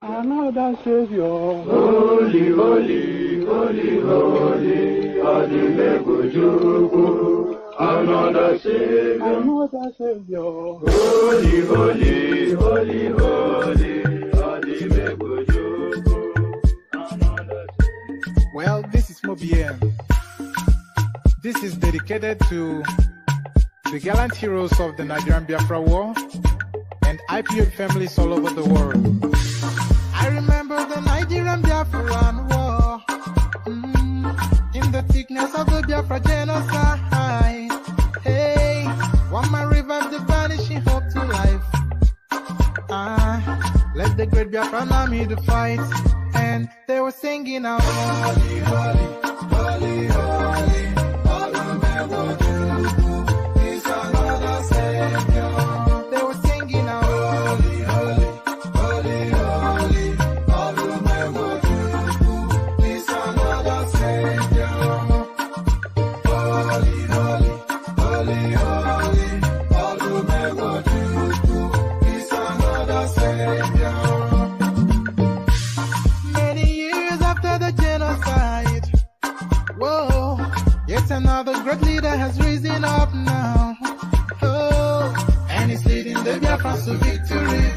another Savior. Holy, holy, holy, holy, Adimebujuku, another Savior. Another Savior. Holy, holy, holy, holy, Adimebujuku, another Savior. Well, this is Mobien. This is dedicated to the gallant heroes of the Nigerian Biafra War and IPO families all over the world. I remember the Nigerian Biafran War, in the thickness of the Biafra genocide. Hey, one man revived the vanishing hope to life. Let the great Biafran army to fight, and they were singing out, holy, holy, holy, holy, all the men will do is another Savior. They were singing out, holy, holy, holy, holy, all the men will do is another Savior. Holy, holy, holy, holy, all the men will do is another Savior. Many years after the genocide, whoa, yet another great leader has risen up now. Oh, and he's leading the Biafrans to victory.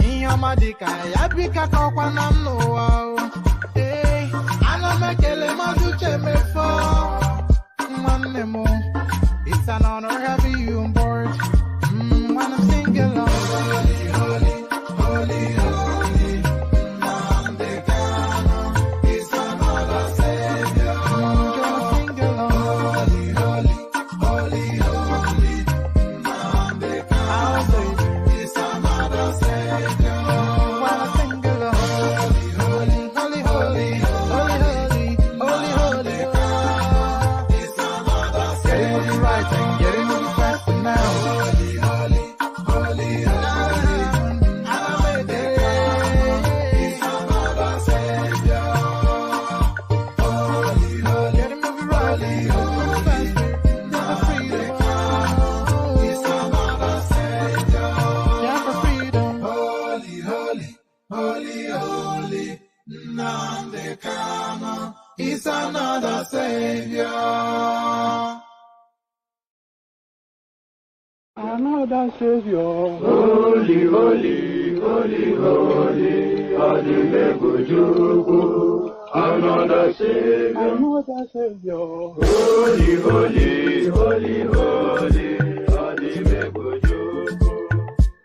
In your Madika, Yabika Kokwanam Noah. Hey, Anamekele Mazuche Mefo. One memo. It's an honor having you on board. When I'm singing along. Holy, holy, holy, holy. Mandekano is another Savior. Gonna sing along. Holy, holy, holy, holy. Mandekano is another Savior. Wanna sing along. Holy, holy, holy, holy, holy, holy, holy, holy. Is another Savior. Getting moving right and getting moving faster now. Holy, holy, holy, holy. Is another Savior. Holy, holy, getting moving right and moving faster. Yeah, for freedom. Is another Savior. Yeah, for freedom. Holy, holy, holy, holy. Nandekano is another Savior. Another Savior. Holy, holy, holy, holy, Adimebujuku, another Savior. Another Savior. Holy, holy, holy, holy, Adimebujuku,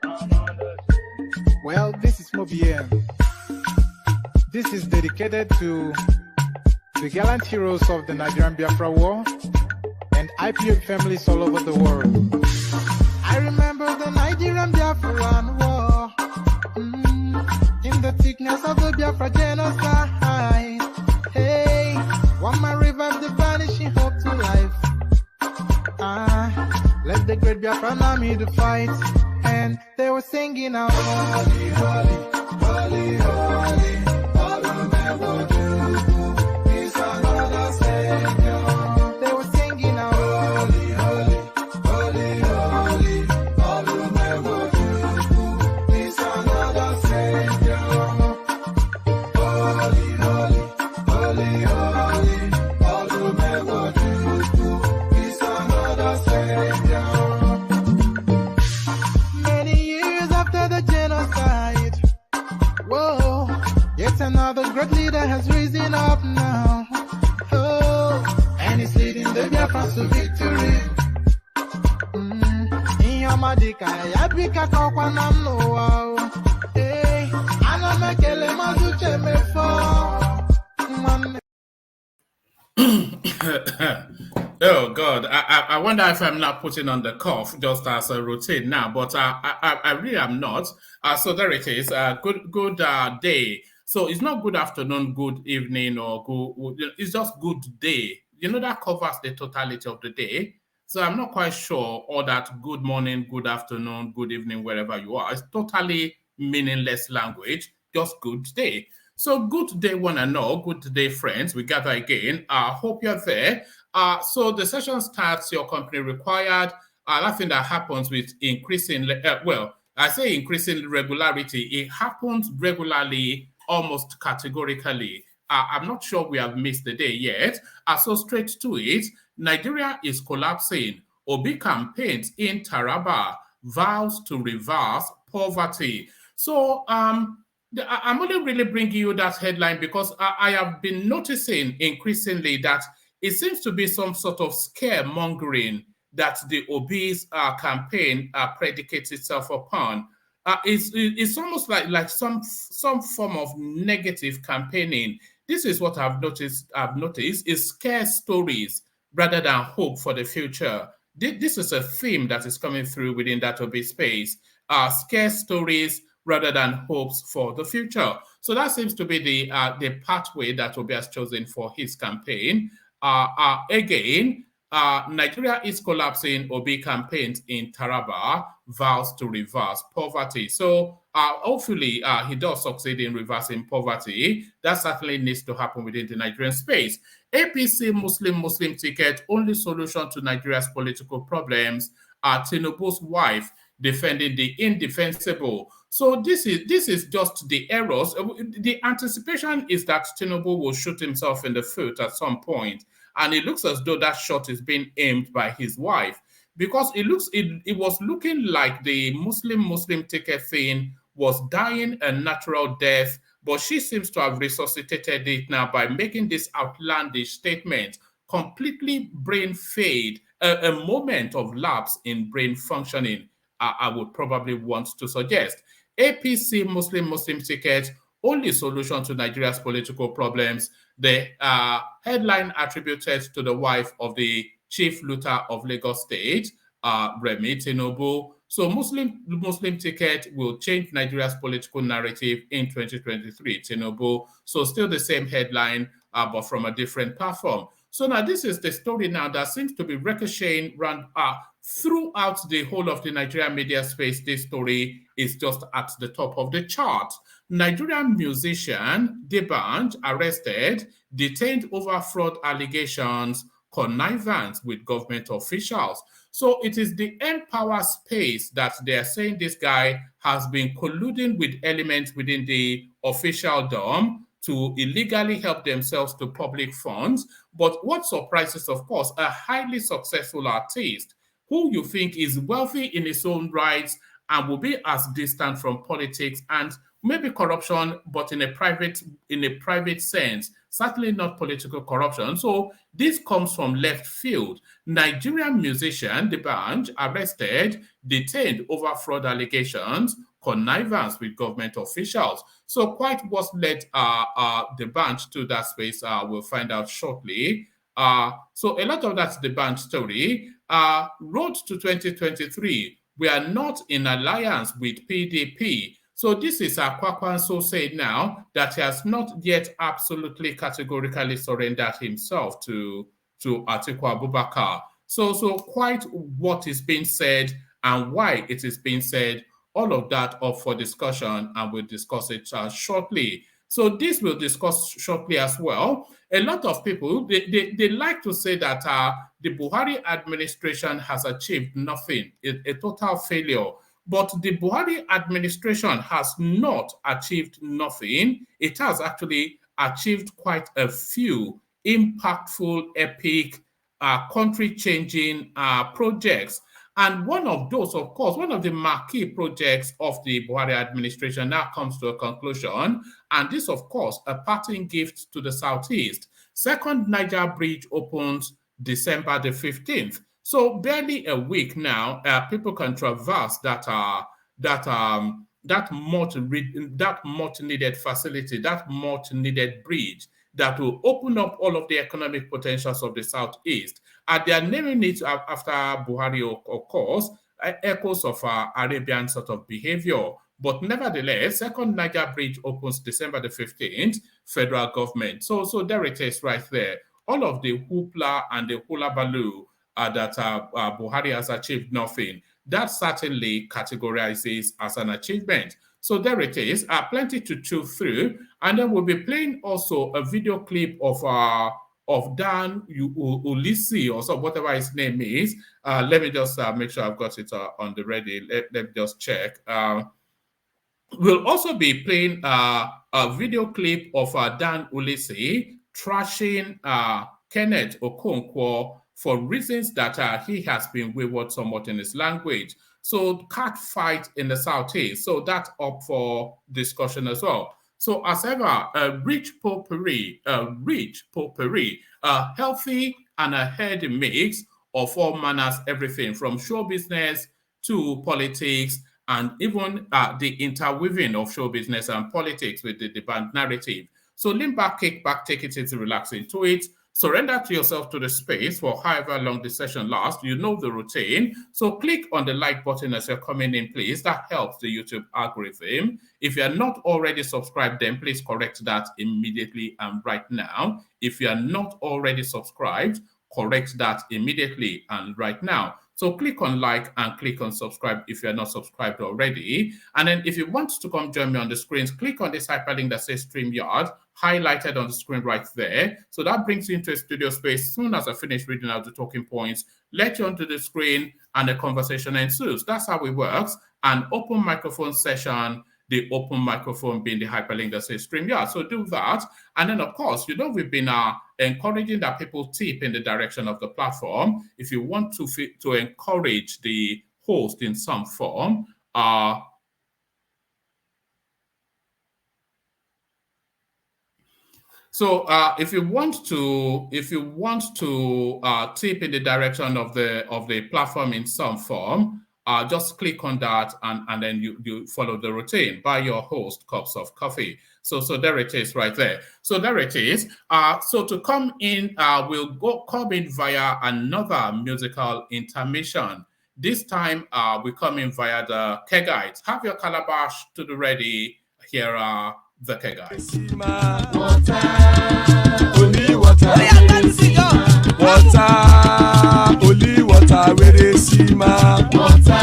another Savior. Well, this is Mobien. This is dedicated to the gallant heroes of the Nigerian Biafra War and IPO families all over the world. I remember the Nigerian Biafran War, in the thickness of the Biafra genocide. Hey, one man revived the vanishing hope to life. Let the great Biafran army to fight, and they were singing out, holy, holy, holy, holy, all the men will do is another Savior. They were singing out, holy, holy, holy, holy, all the men will do is another Savior. Holy, holy, holy, holy, all the men will do is another Savior. Many years after the genocide, whoa, yet another great leader has risen up now. Oh, and he's leading the Biafrans to victory. In your Madika, Yabika Kokwanam Noah. Hey, Anamekele Mazuche Mefo. Oh God, I wonder if I'm not putting on the cough just as a routine now, but I really am not. So there it is. Good day. So it's not good afternoon, good evening, or good. It's just good day. That covers the totality of the day. So I'm not quite sure all that good morning, good afternoon, good evening, wherever you are. It's totally meaningless language. Just good day. So good day, one and all. Good day, friends. We gather again. Hope you're there. So the session starts. Your company required. Nothing that happens with increasing. I say increasing regularity, it happens regularly, almost categorically. I'm not sure we have missed the day yet. So straight to it, Nigeria is collapsing. Obi campaigns in Taraba, vows to reverse poverty. So I'm only really bringing you that headline because I have been noticing increasingly that it seems to be some sort of scaremongering that the Obi's campaign predicates itself upon. It's almost like some form of negative campaigning. This is what I've noticed. Is scare stories rather than hope for the future. This is a theme that is coming through within that Obi space. Scare stories rather than hopes for the future. So that seems to be the pathway that Obi has chosen for his campaign. Again, Nigeria is collapsing. Obi campaigns in Taraba, vows to reverse poverty. So hopefully he does succeed in reversing poverty. That certainly needs to happen within the Nigerian space. APC Muslim ticket, only solution to Nigeria's political problems. Tinubu's wife defending the indefensible. So this is just the errors. The anticipation is that Tinubu will shoot himself in the foot at some point, and it looks as though that shot is being aimed by his wife, because it was looking like the Muslim ticket thing was dying a natural death, but she seems to have resuscitated it now by making this outlandish statement, completely brain fade, a moment of lapse in brain functioning. I would probably want to suggest. APC Muslim ticket, only solution to Nigeria's political problems. The headline attributed to the wife of the chief looter of Lagos State, Remi Tinubu. So Muslim ticket will change Nigeria's political narrative in 2023. Tinubu. So still the same headline, but from a different platform. So now this is the story now that seems to be ricocheting around throughout the whole of the Nigerian media space. This story is just at the top of the chart. Nigerian musician D'banj arrested, detained over fraud allegations, connivance with government officials. So it is the Empower space that they are saying this guy has been colluding with elements within the officialdom to illegally help themselves to public funds. But what surprises, of course, a highly successful artist who you think is wealthy in his own rights and will be as distant from politics and maybe corruption, but in a private sense, certainly not political corruption. So this comes from left field. Nigerian musician D'banj arrested, detained over fraud allegations, connivance with government officials. So quite what led D'banj to that space, we'll find out shortly. So a lot of that's D'banj story. Road to 2023, we are not in alliance with PDP. So this is Kwakwanso said now that he has not yet absolutely categorically surrendered himself to Atiku Abubakar. So quite what is being said and why it is being said, all of that up for discussion, and we'll discuss it shortly. So this we'll discuss shortly as well. A lot of people, they like to say that the Buhari administration has achieved nothing, a total failure. But the Buhari administration has not achieved nothing. It has actually achieved quite a few impactful, epic, country-changing projects. And one of those, of course, one of the marquee projects of the Buhari administration now comes to a conclusion. And this, of course, a parting gift to the Southeast. Second Niger Bridge opens December the 15th. So barely a week now, people can traverse that much needed facility, that much needed bridge that will open up all of the economic potentials of the Southeast. And they are naming it after Buhari, of course, echoes of Arabian sort of behavior. But nevertheless, Second Niger Bridge opens December the 15th, federal government. So there it is right there. All of the hoopla and the hula baloo that Buhari has achieved nothing. That certainly categorizes as an achievement. So there it is, plenty to chew through. And then we'll be playing also a video clip of of Dan Ulisi, or so, whatever his name is. Let me just make sure I've got it on the ready. Let me just check. We'll also be playing a video clip of Dan Ulisi trashing Kenneth Okonkwo for reasons that he has been wayward somewhat in his language. So, cat fight in the Southeast. So, that's up for discussion as well. So, as ever, a rich potpourri, a healthy and a healthy mix of all manners, everything from show business to politics, and even the interweaving of show business and politics with the band narrative. So lean back, kick back, take it easy, relax into it. Surrender to yourself to the space for however long the session lasts. You know the routine. So click on the like button as you're coming in, please. That helps the YouTube algorithm. If you are not already subscribed, then please correct that immediately and right now. If you are not already subscribed, correct that immediately and right now. So click on like and click on subscribe if you're not subscribed already. And then if you want to come join me on the screens, click on this hyperlink that says StreamYard, highlighted on the screen right there. So that brings you into a studio space. As soon as I finish reading out the talking points, let you onto the screen and the conversation ensues. That's how it works. An open microphone session, the open microphone being the hyperlink that says StreamYard. So do that. And then, of course, we've been encouraging that people tip in the direction of the platform. If you want to encourage the host in some form, so if you want to tip in the direction of the platform in some form, just click on that and then you follow the routine. Buy your host cups of coffee. So there it is right there. So there it is. So to come in, we'll come in via another musical intermission. This time we come in via the Kegites. Have your calabash to the ready. Here are the Kegites. Water, only water, where they see ma. Water,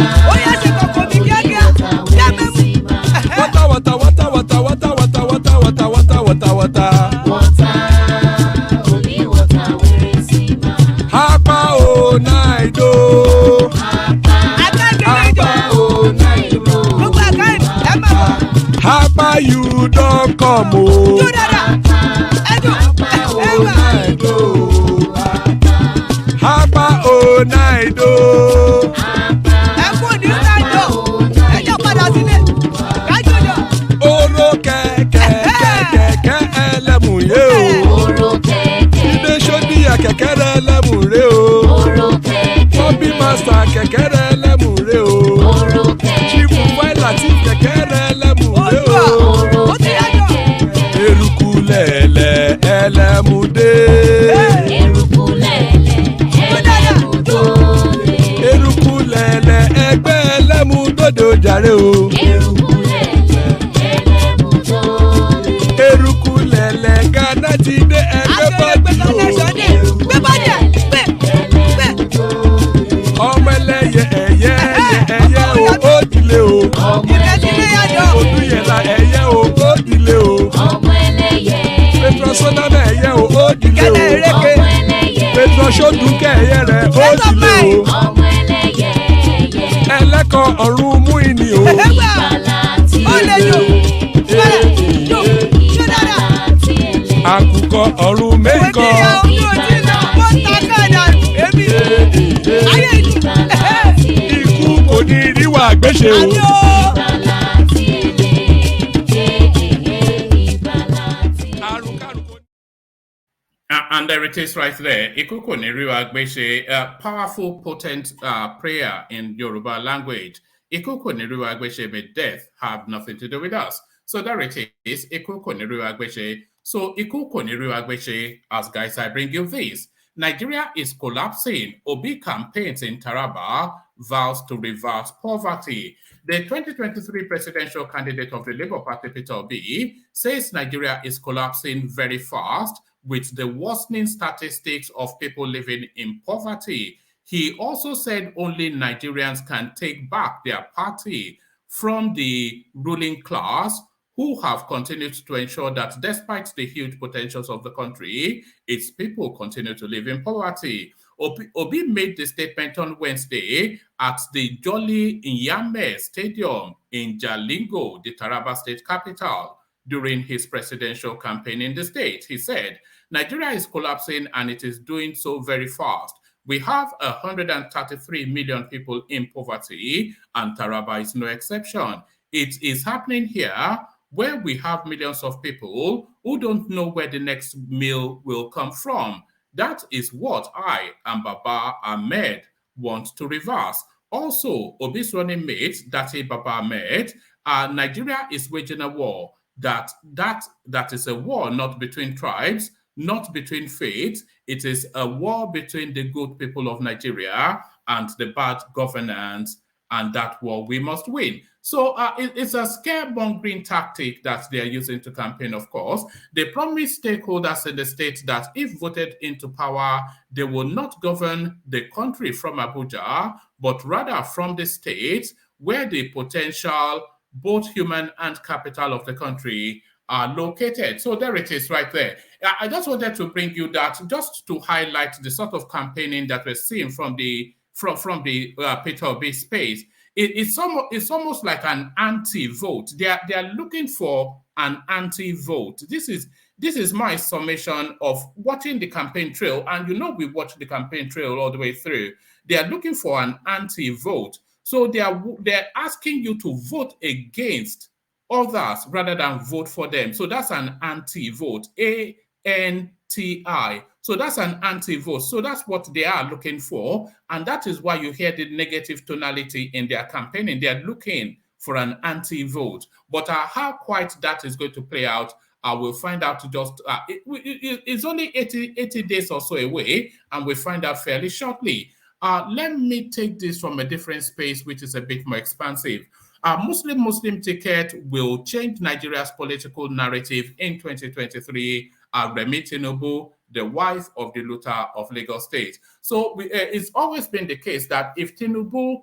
water, water, water, water, water, water, water, water, water, water. Water, only water, where they see ma. Hapa o naido. Hapa o naido. Hapa you don't come o. Hapa o naido. Oro kẹ̀kẹ́ ẹlẹ́mùrè o. Ilé sọ́díyà kẹ̀kẹ́ ẹlẹ́mùrè o. Bobby master kẹ̀kẹ́ ẹlẹ́mùrè o. Chief Wáìlà tí kẹ̀kẹ́ ẹlẹ́mùrè o. Eruku lẹ̀lẹ̀ ẹlẹ́mùdé. Eruku lẹ̀lẹ̀ ẹgbẹ́ ẹlẹ́mùdódò jàre o. Eruku lẹ̀lẹ̀ Ghana ti dé ẹgbẹ́ bọ́dì o. Ọmọ ẹlẹ́yẹ ẹyẹ o ó dilé o. Olúyẹ̀lá ẹyẹ o ó dilé o. Petrosoname ẹyẹ o ó dilé o. Petrosodunke ẹyẹ rẹ̀ ó dilé o. Ẹlẹ́kọ̀ ọ̀run mú ìní o. Àkùkọ ọ̀run mẹ́kọ̀. Ikú kò ní ríwà gbéṣe o. And there it is right there. Ikuko Niriwa Agbeche, a powerful, potent prayer in Yoruba language. Ikuko Niriwa Agbeche, may death have nothing to do with us. So there it is. Ikuko Niriwa Agbeche. So Ikuko Niriwa Agbeche, as guys, I bring you this. Nigeria is collapsing. Obi campaigns in Taraba, vows to reverse poverty. The 2023 presidential candidate of the Labour Party, Peter Obi, says Nigeria is collapsing very fast with the worsening statistics of people living in poverty. He also said only Nigerians can take back their party from the ruling class who have continued to ensure that despite the huge potentials of the country, its people continue to live in poverty. Obi made the statement on Wednesday at the Jolly Nyame Stadium in Jalingo, the Taraba state capital, during his presidential campaign in the state. He said, Nigeria is collapsing and it is doing so very fast. We have 133 million people in poverty, and Taraba is no exception. It is happening here where we have millions of people who don't know where the next meal will come from. That is what I and Baba Ahmed want to reverse. Also, Obi's running mate, Dati Baba Ahmed, Nigeria is waging a war. That is a war not between tribes, not between faiths. It is a war between the good people of Nigeria and the bad governance, and that war we must win. So it's a scaremongering tactic that they are using to campaign, of course. They promise stakeholders in the state that if voted into power, they will not govern the country from Abuja, but rather from the state where the potential, both human and capital of the country are located. So there it is right there. I just wanted to bring you that just to highlight the sort of campaigning that we're seeing from the Peter Obi space. It's almost like an anti-vote. They are looking for an anti-vote. This is my summation of watching the campaign trail, and we watch the campaign trail all the way through. They are looking for an anti-vote. So they're asking you to vote against others rather than vote for them. So that's an anti-vote, ANTI. So that's an anti-vote. So that's what they are looking for. And that is why you hear the negative tonality in their campaigning. They are looking for an anti-vote. But how quite that is going to play out, we'll find out it's only 80 days or so away, and we'll find out fairly shortly. Let me take this from a different space, which is a bit more expansive. Muslim ticket will change Nigeria's political narrative in 2023. Remi Tinubu, the wife of the looter of Lagos State. So it's always been the case that if Tinubu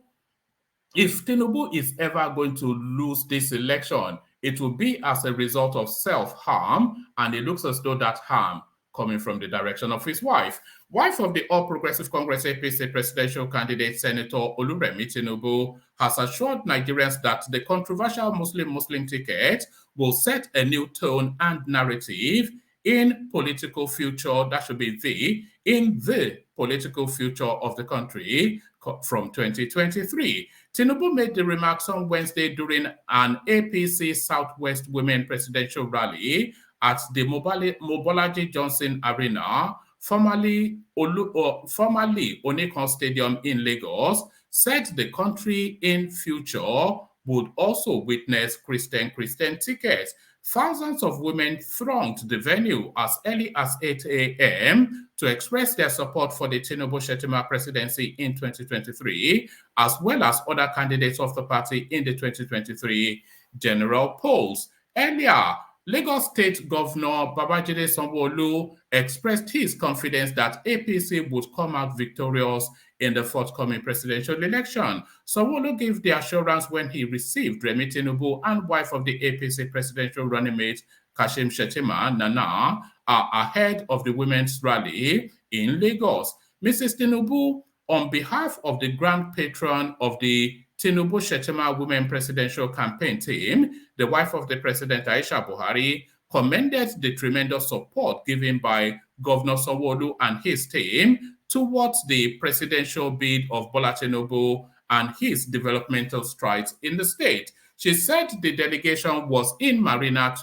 is ever going to lose this election, it will be as a result of self-harm, and it looks as though that harm coming from the direction of his wife. Wife of the All Progressive Congress APC presidential candidate, Senator Remi Tinubu, has assured Nigerians that the controversial Muslim ticket will set a new tone and narrative in political future, that should be in the political future of the country from 2023. Tinubu made the remarks on Wednesday during an APC Southwest Women presidential rally at the Mobolaji Johnson Arena, formerly Onikan Stadium in Lagos, said the country in future would also witness Christian tickets. Thousands of women thronged the venue as early as 8 a.m. to express their support for the Tinubu-Shettima presidency in 2023, as well as other candidates of the party in the 2023 general polls. Earlier, Lagos State Governor Babajide Sanwo-Olu expressed his confidence that APC would come out victorious in the forthcoming presidential election. Sanwo-Olu gave the assurance when he received Remi Tinubu and wife of the APC presidential running mate Kashim Shettima, Nana, ahead of the women's rally in Lagos. Mrs. Tinubu, on behalf of the grand patron of the Tinubu-Shettima Women Presidential Campaign Team, the wife of the president, Aisha Buhari, commended the tremendous support given by Governor Sanwo-Olu and his team towards the presidential bid of Bola Tinubu and his developmental strides in the state. She said the delegation was in Marina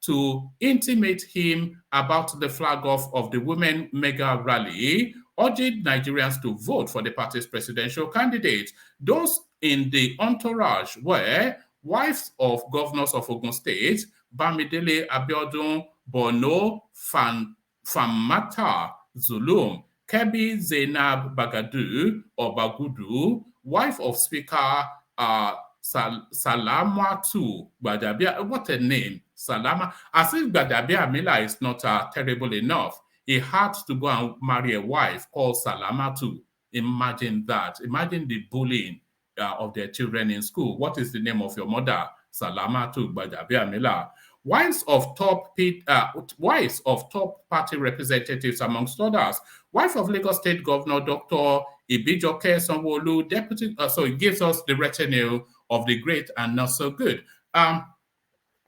to intimate him about the flag off of the women mega rally, urging Nigerians to vote for the party's presidential candidate. Those in the entourage were wives of governors of Ogun State, Bamidele Abiodun, Bono Famata Zulum, Kebi Zainab Bagudu, wife of Speaker Salamatu Gbadabia. What a name, Salama. As if Gbadabia Mila is not terrible enough, he had to go and marry a wife called Salamatu. Imagine that. Imagine the bullying of their children in school. What is the name of your mother? Salamatu Gbadabiamila. Wives of top party representatives, amongst others. Wife of Lagos State Governor Dr. Ibijoke Sanwo-Olu, deputy. So it gives us the retinue of the great and not so good.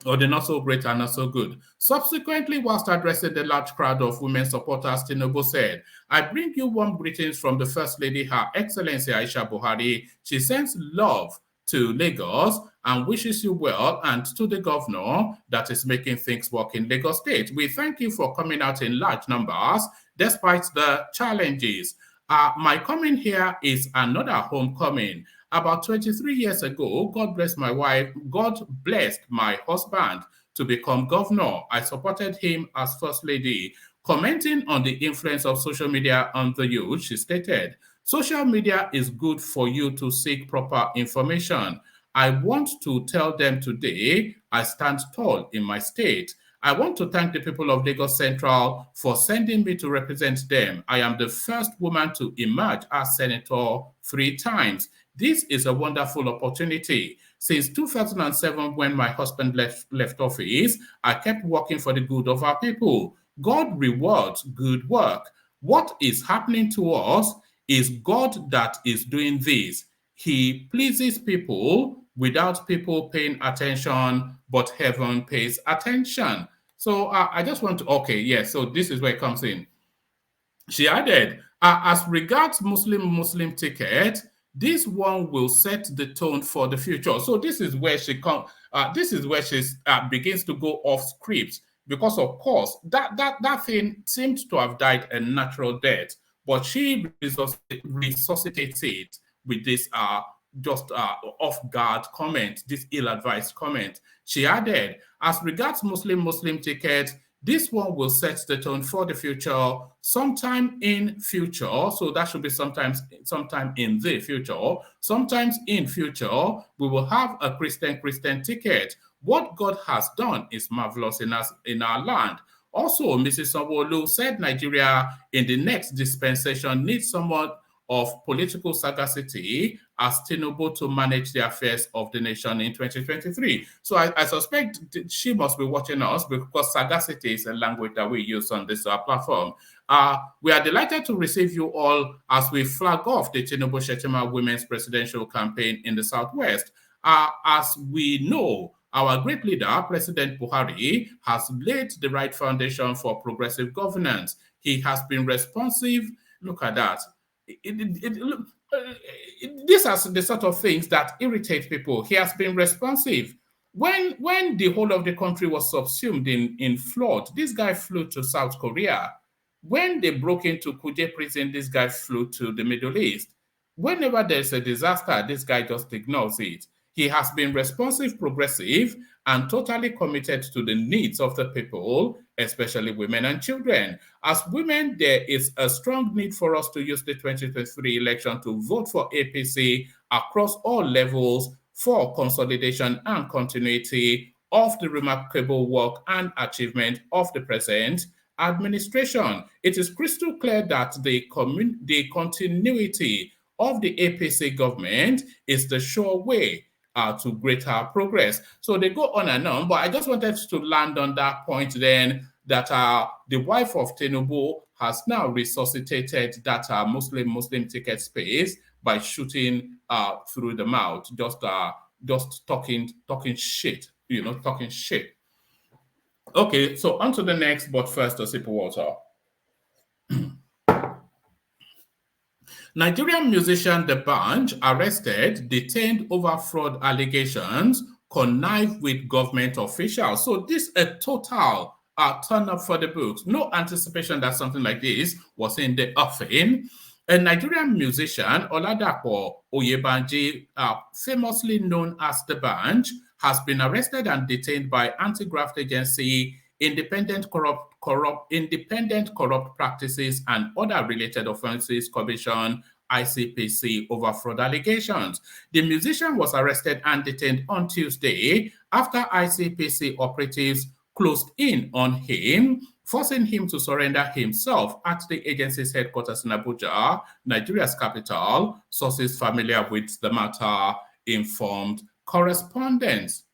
Or the not so great and not so good. Subsequently, whilst addressing the large crowd of women supporters, Tinubu said, I bring you warm greetings from the First Lady, Her Excellency Aisha Buhari. She sends love to Lagos and wishes you well, and to the governor that is making things work in Lagos State. We thank you for coming out in large numbers despite the challenges. My coming here is another homecoming. About 23 years ago, God blessed my husband to become governor. I supported him as First Lady. Commenting on the influence of social media on the youth, she stated, social media is good for you to seek proper information. I want to tell them today, I stand tall in my state. I want to thank the people of Lagos Central for sending me to represent them. I am the first woman to emerge as senator 3 times. This is a wonderful opportunity. Since 2007, when my husband left office, I kept working for the good of our people. God rewards good work. What is happening to us is God that is doing this. He pleases people without people paying attention, but heaven pays attention. So I just want to, okay, yes, so this is where it comes in. She added, as regards Muslim ticket, this one will set the tone for the future. So this is where she begins to go off script, because of course that thing seemed to have died a natural death, but she resuscitates it with this just off-guard comment, this ill-advised comment. She added, as regards Muslim ticket, this one will set the tone for the future, sometime in future. So that should be sometime in the future. Sometimes in future, we will have a Christian ticket. What God has done is marvelous in our land. Also, Mrs. Sanwo-Olu said Nigeria in the next dispensation needs someone of political sagacity as Tinubu to manage the affairs of the nation in 2023. So I suspect she must be watching us, because sagacity is a language that we use on this platform. We are delighted to receive you all as we flag off the Tinubu-Shettima Women's Presidential Campaign in the Southwest. As we know, our great leader, President Buhari, has laid the right foundation for progressive governance. He has been responsive. Look at that. These are the sort of things that irritate people. He has been responsive. When the whole of the country was subsumed in flood, this guy flew to South Korea. When they broke into Kuje prison, this guy flew to the Middle East. Whenever there's a disaster, this guy just ignores it. He has been responsive, progressive, and totally committed to the needs of the people, especially women and children. As women, there is a strong need for us to use the 2023 election to vote for APC across all levels for consolidation and continuity of the remarkable work and achievement of the present administration. It is crystal clear that the continuity of the APC government is the sure way to greater progress. So they go on and on, but I just wanted to land on that point then, that the wife of Tinubu has now resuscitated that Muslim ticket space by shooting through the mouth, just talking shit, talking shit. Okay, so on to the next, but first a sip of water. Nigerian musician D'banj arrested, detained over fraud allegations, connived with government officials. So this a total turn up for the books. No anticipation that something like this was in the offing. A Nigerian musician, Oladapo Oyebanji, famously known as D'banj, has been arrested and detained by anti-graft agency, Independent Corrupt Practices and Other Related Offences Commission, ICPC, over fraud allegations. The musician was arrested and detained on Tuesday after ICPC operatives closed in on him, forcing him to surrender himself at the agency's headquarters in Abuja, Nigeria's capital. Sources familiar with the matter informed correspondents.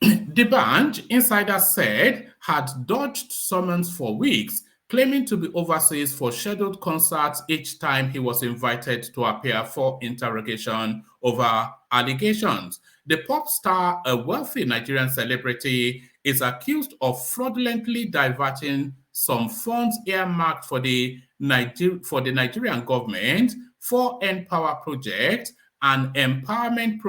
The band, insiders said, had dodged summons for weeks, claiming to be overseas for scheduled concerts each time he was invited to appear for interrogation over allegations. The pop star, a wealthy Nigerian celebrity, is accused of fraudulently diverting some funds earmarked for the Nigerian government for Empower Project, an empowerment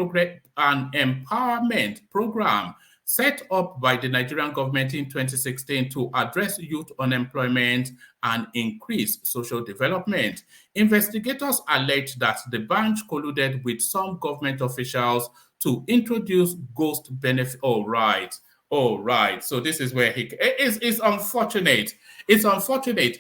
program set up by the Nigerian government in 2016 to address youth unemployment and increase social development. Investigators allege that the bunch colluded with some government officials to introduce ghost benefit. All right. So this is where it's unfortunate. It's unfortunate.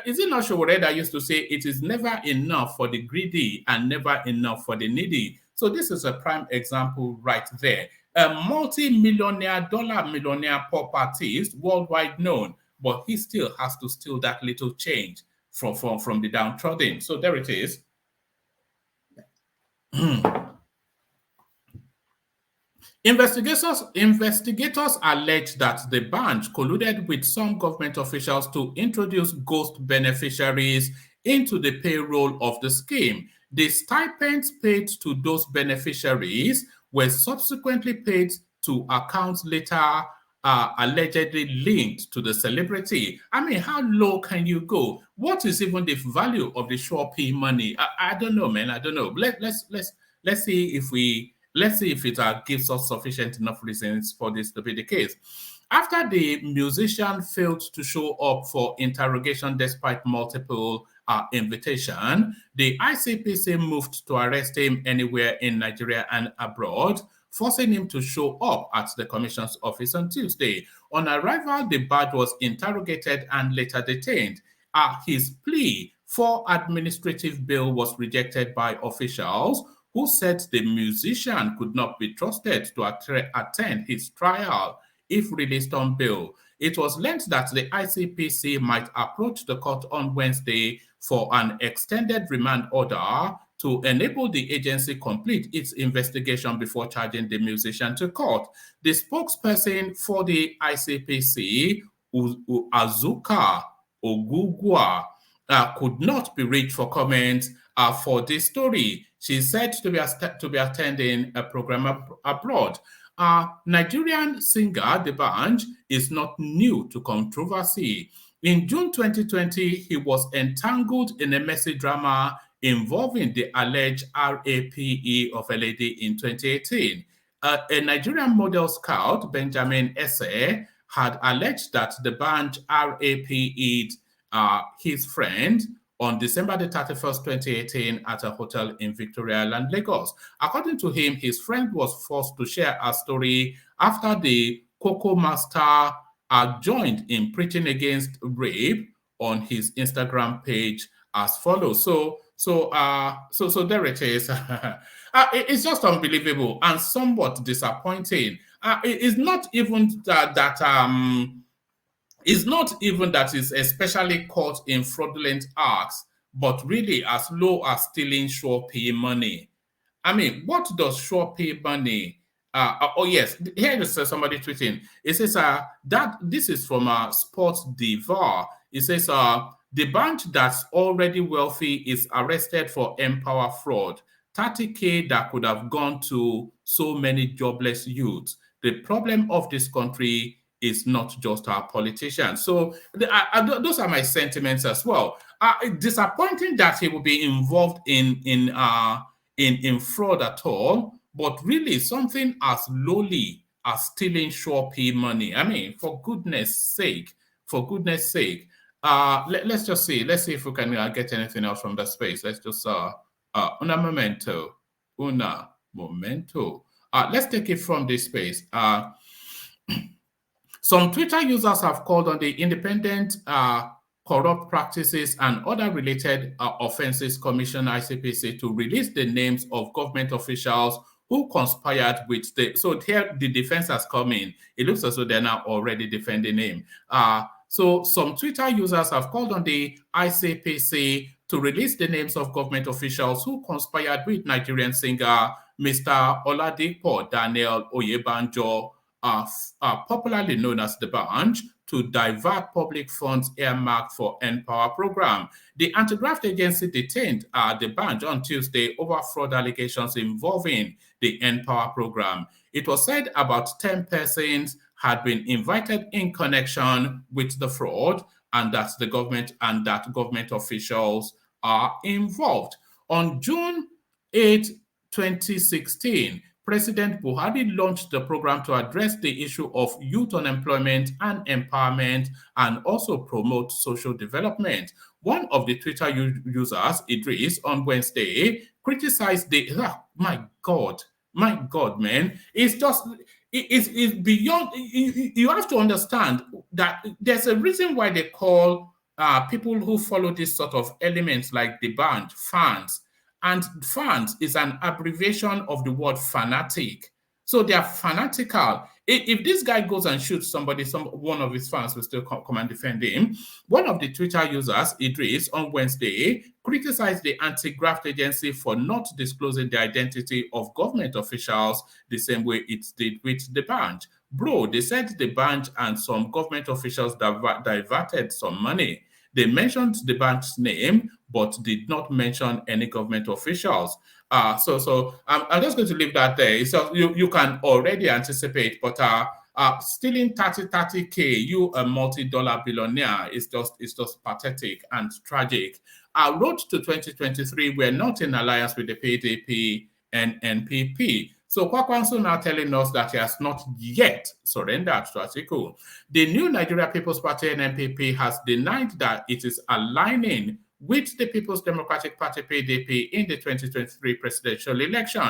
Is it not Showore that used to say it is never enough for the greedy and never enough for the needy? So this is a prime example right there. A multi-millionaire, dollar-millionaire pop artist, worldwide known, but he still has to steal that little change from the downtrodden. So there it is. Investigators allege that the bunch colluded with some government officials to introduce ghost beneficiaries into the payroll of the scheme. The stipends paid to those beneficiaries were subsequently paid to accounts later allegedly linked to the celebrity. I mean, how low can you go? What is even the value of the Shopee money? I don't know, man. I don't know. Let's see if it gives us sufficient enough reasons for this to be the case. After the musician failed to show up for interrogation despite multiple invitation, the ICPC moved to arrest him anywhere in Nigeria and abroad, forcing him to show up at the commission's office on Tuesday. On arrival, the badge was interrogated and later detained. His plea for administrative bail was rejected by officials who said the musician could not be trusted to attend his trial if released on bail. It was learned that the ICPC might approach the court on Wednesday for an extended remand order to enable the agency complete its investigation before charging the musician to court. The spokesperson for the ICPC, Azuka Ogugwa, could not be reached for comment for this story. She said to be attending a program abroad. Nigerian singer D'banj is not new to controversy. In June 2020, he was entangled in a messy drama involving the alleged RAPE of a lady in 2018. A Nigerian model scout, Benjamin Esse, had alleged that D'banj RAPE'd his friend on December the 31st, 2018 at a hotel in Victoria Island, Lagos. According to him, his friend was forced to share a story after the Coco Master joined in preaching against rape on his Instagram page as follows. So there it is. It's just unbelievable and somewhat disappointing. It's not even it's not even that it's especially caught in fraudulent acts, but really as low as stealing Shopee money. I mean, what does Shopee money? Oh yes, here is somebody tweeting. It says that this is from Sports Diva. It says the bunch that's already wealthy is arrested for Empower fraud. 30K that could have gone to so many jobless youths. The problem of this country is not just our politicians. So those are my sentiments as well. Disappointing that he will be involved in fraud at all, but really something as lowly as stealing Shopee money. I mean, for goodness sake. Let's just see. Let's see if we can get anything else from the space. Let's just una momento. Let's take it from this space. Some Twitter users have called on the Independent Corrupt Practices and Other Related Offenses Commission, ICPC, to release the names of government officials who conspired with the. So here the defense has come in. It looks as though they're now already defending him. So some Twitter users have called on the ICPC to release the names of government officials who conspired with Nigerian singer Mr. Oladipo Daniel Oyebanjo, popularly known as the Banj, to divert public funds earmarked for N-Power program. The anti-graft agency detained the Banj on Tuesday over fraud allegations involving the N-Power program. It was said about 10 persons had been invited in connection with the fraud, and that the government officials are involved. On June 8, 2016, President Buhari launched the program to address the issue of youth unemployment and empowerment and also promote social development. One of the Twitter users, Idris, on Wednesday, criticized the, my God, man, it's just, it's beyond, you have to understand that there's a reason why they call people who follow this sort of elements like the band, fans. And fans is an abbreviation of the word fanatic. So they are fanatical. If this guy goes and shoots somebody, one of his fans will still come and defend him. One of the Twitter users, Idris, on Wednesday, criticized the anti-graft agency for not disclosing the identity of government officials the same way it did with the Banj. Bro, they said the Banj and some government officials diverted some money. They mentioned the Banj's name, but did not mention any government officials. So I'm just going to leave that there. So you can already anticipate, but stealing 30K, you a multi-dollar billionaire, is just pathetic and tragic. Our road to 2023, we're not in alliance with the PDP and NPP. So Kwakwanso now telling us that he has not yet surrendered to Atiku. The new Nigeria People's Party and NPP has denied that it is aligning with the People's Democratic Party PDP in the 2023 presidential election.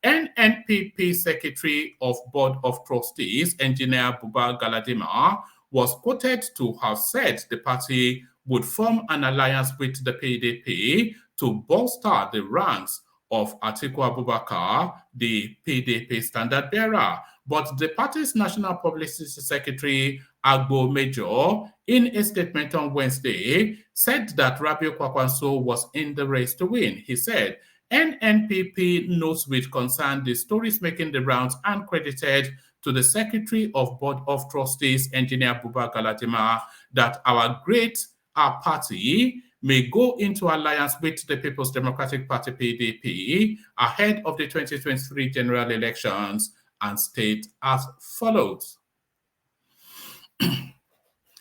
NNPP Secretary of Board of Trustees, Engineer Buba Galadima, was quoted to have said the party would form an alliance with the PDP to bolster the ranks of Atiku Abubakar, the PDP standard bearer. But the party's National Publicity Secretary, Agbo Major, in a statement on Wednesday, said that Rabiu Kwakwanso was in the race to win. He said, NNPP notes with concern the stories making the rounds and credited to the Secretary of Board of Trustees, Engineer Buba Galadima, that our great party may go into alliance with the People's Democratic Party PDP ahead of the 2023 general elections, and state as follows.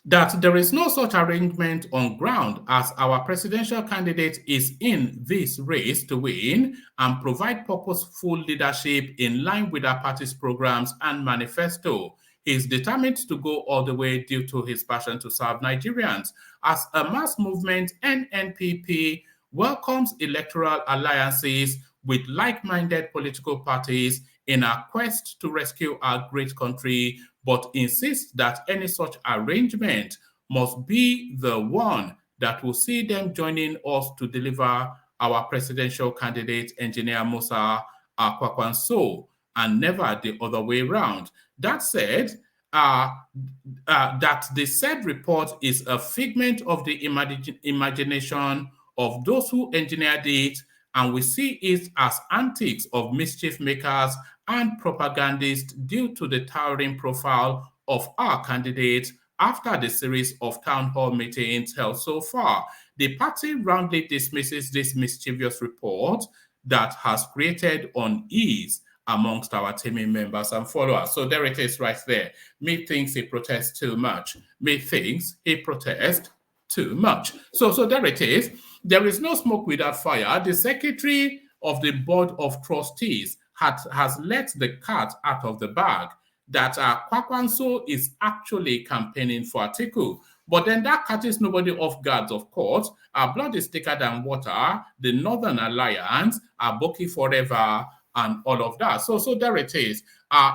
That there is no such arrangement on ground, as our presidential candidate is in this race to win and provide purposeful leadership in line with our party's programs and manifesto. He is determined to go all the way due to his passion to serve Nigerians. As a mass movement, NNPP welcomes electoral alliances with like-minded political parties in our quest to rescue our great country, but insists that any such arrangement must be the one that will see them joining us to deliver our presidential candidate, Engineer Musa Kwakwanso, and never the other way around. That said, that the said report is a figment of the imagination of those who engineered it, and we see it as antics of mischief makers and propagandists due to the towering profile of our candidate after the series of town hall meetings held so far. The party roundly dismisses this mischievous report that has created unease amongst our team members and followers. So there it is right there. Me thinks he protests too much. Me thinks he protests too much. So there it is. There is no smoke without fire. The Secretary of the Board of Trustees has let the cat out of the bag that Kwakwanso is actually campaigning for Atiku. But then that catches nobody off guard, of course. Our blood is thicker than water. The Northern Alliance, Aboki Forever, and all of that. So there it is.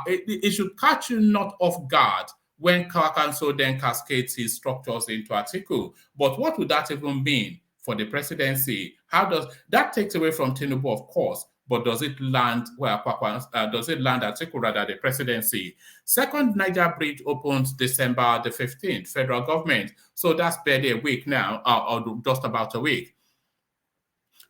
It should catch you not off guard when Kwakwanso then cascades his structures into Atiku. But what would that even mean for the presidency? How does that takes away from Tinubu, of course, but does it land does it land at Atiku, the presidency? Second Niger bridge opens December the 15th, federal government. So that's barely a week now, or just about a week.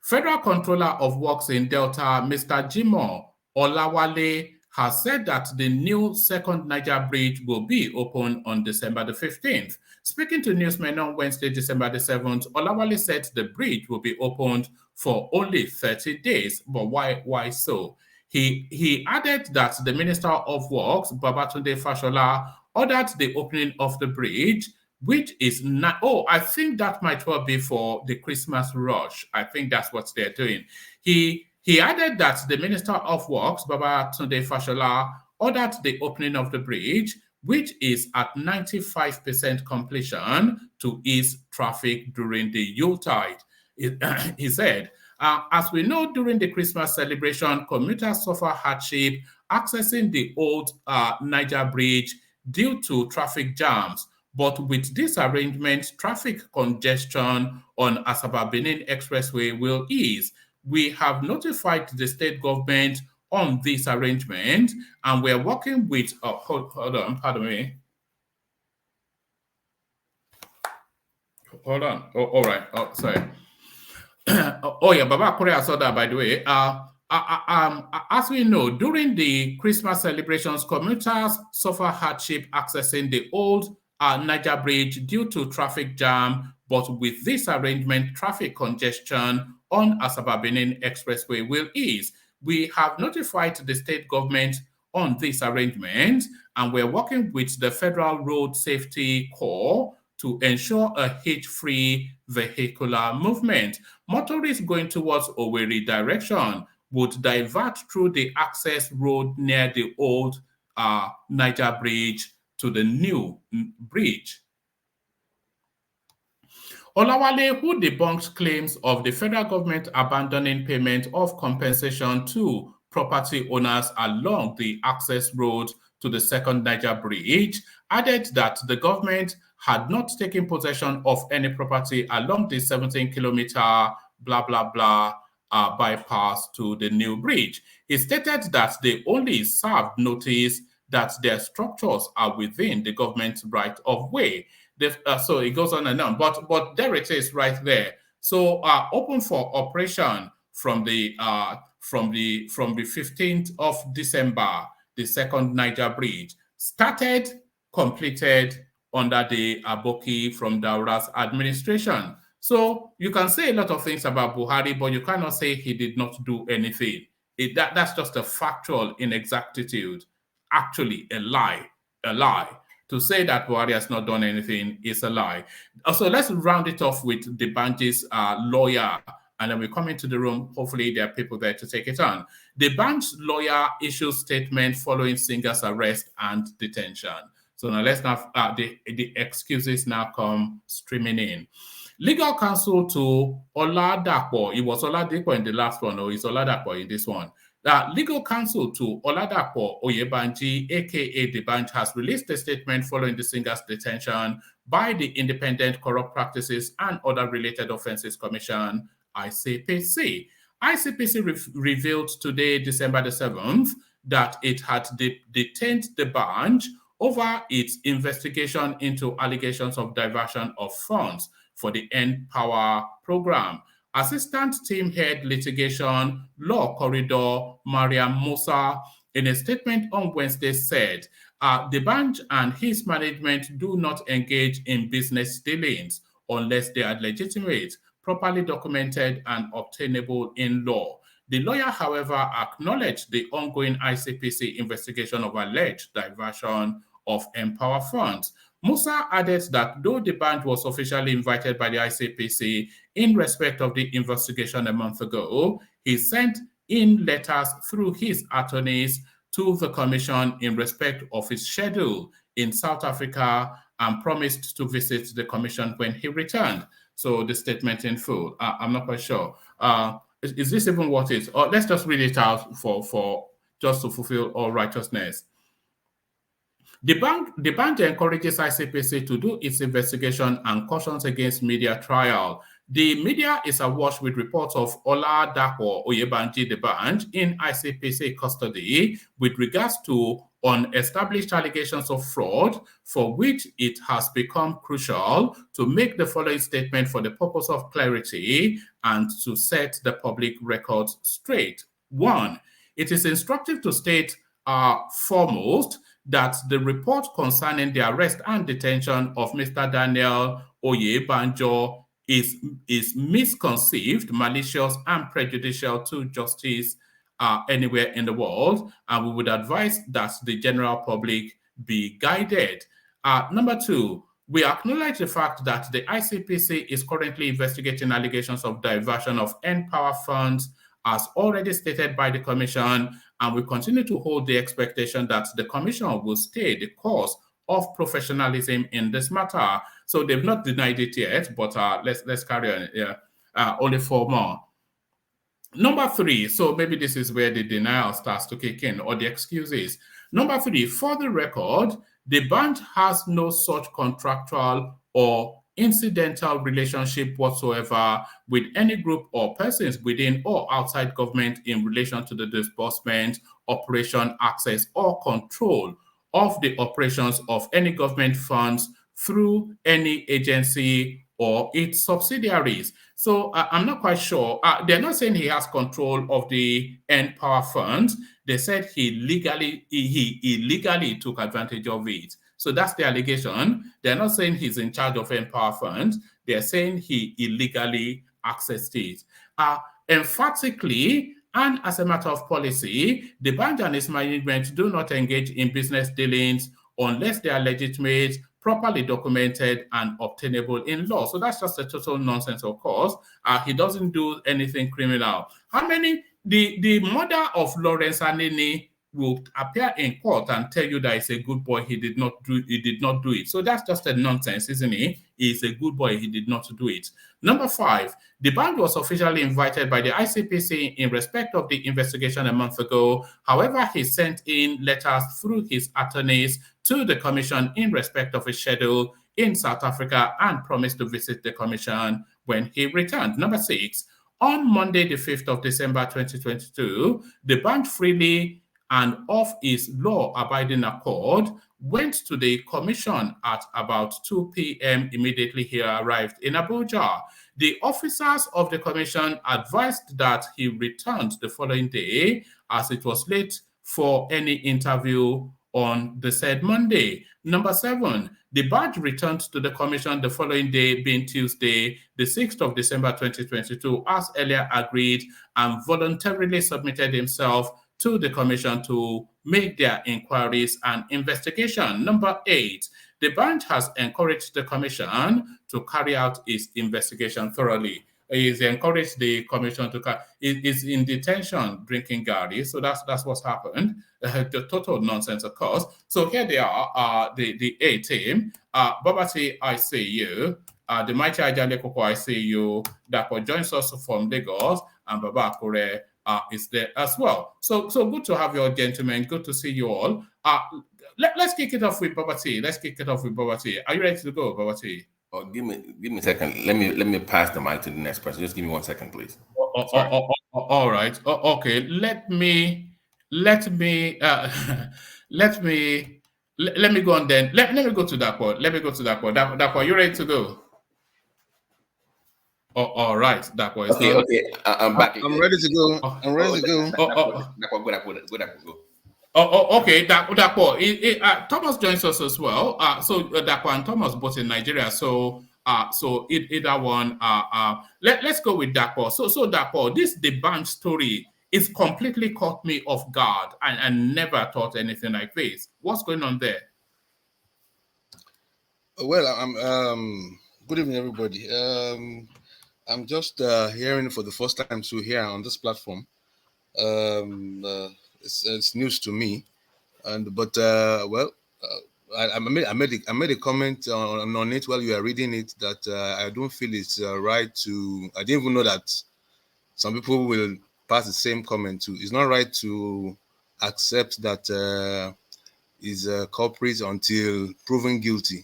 Federal Controller of Works in Delta, Mr. Jimoh Olawale, has said that the new second Niger bridge will be open on December the 15th. Speaking to newsmen on Wednesday, December the 7th, Olawale said the bridge will be opened for only 30 days. But why so? He added that the Minister of Works, Babatunde Fashola, ordered the opening of the bridge, which is not, I think that might well be for the Christmas rush. I think that's what they're doing. He added that the Minister of Works, Babatunde Fashola, ordered the opening of the bridge, which is at 95% completion to ease traffic during the Yuletide. He said, as we know, during the Christmas celebration, commuters suffer hardship accessing the old Niger Bridge due to traffic jams. But with this arrangement, traffic congestion on Asaba-Benin Expressway will ease. We have notified the state government on this arrangement, and we're working with, hold on, pardon me. Hold on. All right. Oh, sorry. Baba Korea saw that, by the way. As we know, during the Christmas celebrations, commuters suffer hardship accessing the old Niger Bridge due to traffic jam. But with this arrangement, traffic congestion on Asaba-Benin Expressway will ease. We have notified the state government on this arrangement, and we're working with the Federal Road Safety Corps to ensure a hitch-free vehicular movement. Motorists going towards Owerri direction would divert through the access road near the old Niger Bridge to the new bridge. Olawale, who debunks claims of the federal government abandoning payment of compensation to property owners along the access road to the second Niger Bridge, added that the government had not taken possession of any property along the 17-kilometer bypass to the new bridge. He stated that they only served notice that their structures are within the government's right of way. So it goes on and on, but there it is right there. So open for operation from the 15th of December, the second Niger Bridge started, completed under the Aboki from Daura's administration. So you can say a lot of things about Buhari, but you cannot say he did not do anything. That's just a factual inexactitude. Actually, a lie. To say that Buhari has not done anything is a lie. So let's round it off with the Banji's lawyer, and then we come into the room. Hopefully, there are people there to take it on. The Banj's lawyer issues statement following singer's arrest and detention. So now let's now, the excuses now come streaming in. Legal counsel to Oladapo, it was Oladipo in the last one, or it's Oladapo in this one. Legal counsel to Oladapo Oyebanji, aka The Banj, has released a statement following the singer's detention by the Independent Corrupt Practices and Other Related Offences Commission, ICPC. ICPC revealed today, December the 7th, that it had detained The Banj over its investigation into allegations of diversion of funds for the End Power program. Assistant Team Head Litigation Law Corridor Mariam Musa, in a statement on Wednesday, said the Banj and his management do not engage in business dealings unless they are legitimate, properly documented, and obtainable in law. The lawyer, however, acknowledged the ongoing ICPC investigation of alleged diversion of Empower funds. Musa added that though the Banj was officially invited by the ICPC in respect of the investigation a month ago, he sent in letters through his attorneys to the commission in respect of his schedule in South Africa and promised to visit the commission when he returned. So the statement in full, I'm not quite sure. Is this even what it is? Or let's just read it out for just to fulfill all righteousness. The bank encourages ICPC to do its investigation and cautions against media trial. The media is awash with reports of Ola Dapo Oyebanji Debanj in ICPC custody with regards to unestablished allegations of fraud, for which it has become crucial to make the following statement for the purpose of clarity and to set the public records straight. 1. It is instructive to state foremost that the report concerning the arrest and detention of Mr. Daniel Oyebanjo is misconceived, malicious, and prejudicial to justice anywhere in the world, and we would advise that the general public be guided. Number 2, we acknowledge the fact that the ICPC is currently investigating allegations of diversion of N-Power funds, as already stated by the Commission, and we continue to hold the expectation that the Commission will stay the course of professionalism in this matter. So they've not denied it yet, but let's carry on. Only 4 more. Number 3, so maybe this is where the denial starts to kick in, or the excuses. Number 3, for the record, the bank has no such contractual or incidental relationship whatsoever with any group or persons within or outside government in relation to the disbursement, operation, access, or control of the operations of any government funds through any agency or its subsidiaries. So I'm not quite sure. They're not saying he has control of the N-Power funds. They said he illegally took advantage of it. So that's the allegation. They're not saying he's in charge of N-Power funds. They're saying he illegally accessed it. Emphatically, and as a matter of policy, the bank and its management do not engage in business dealings unless they are legitimate, properly documented, and obtainable in law. So that's just a total nonsense, of course. He doesn't do anything criminal. How many? The mother of Lawrence Anini will appear in court and tell you that he's a good boy, he did not do it. So that's just a nonsense, isn't he? He's a good boy, he did not do it. Number 5, the bank was officially invited by the ICPC in respect of the investigation a month ago. However, he sent in letters through his attorneys to the commission in respect of a schedule in South Africa and promised to visit the commission when he returned. Number 6, on Monday, the 5th of December, 2022, the bank freely and of his law-abiding accord went to the commission at about 2 p.m. immediately he arrived in Abuja. The officers of the commission advised that he returned the following day, as it was late for any interview on the said Monday. Number 7, the badge returned to the commission the following day, being Tuesday, the 6th of December 2022, as earlier agreed, and voluntarily submitted himself to the commission to make their inquiries and investigation. Number 8, the branch has encouraged the commission to carry out its investigation thoroughly. He's encouraged the commission to is in detention drinking Gary. So that's what's happened. The total nonsense, of course. So here they are, the A team. Babati, I see you. The mighty Ajale Koko, I see you. Dapo joins us from Lagos, and Baba Akure is there as well. So good to have you all, gentlemen. Good to see you all. Let's kick it off with Babati. Are you ready to go, Babati? Oh, give me a second. Let me pass the mic to the next person. Just give me 1 second, please. All right. Okay. Let me go on then. Let me go to that point. That point. You ready to go? All right. That point. Okay. I'm back. I'm ready to go. Go. Okay. Thomas joins us as well. So Dapo and Thomas both in Nigeria. So either one. Let's go with Dapo. So Dapo, the bank story is completely caught me off guard. I never thought anything like this. What's going on there? Well, I'm good evening, everybody. I'm just hearing for the first time here on this platform. It's news to me, I made a comment on it while you were reading it that I don't feel it's right to. I didn't even know that some people will pass the same comment to. It's not right to accept that is a culprit until proven guilty.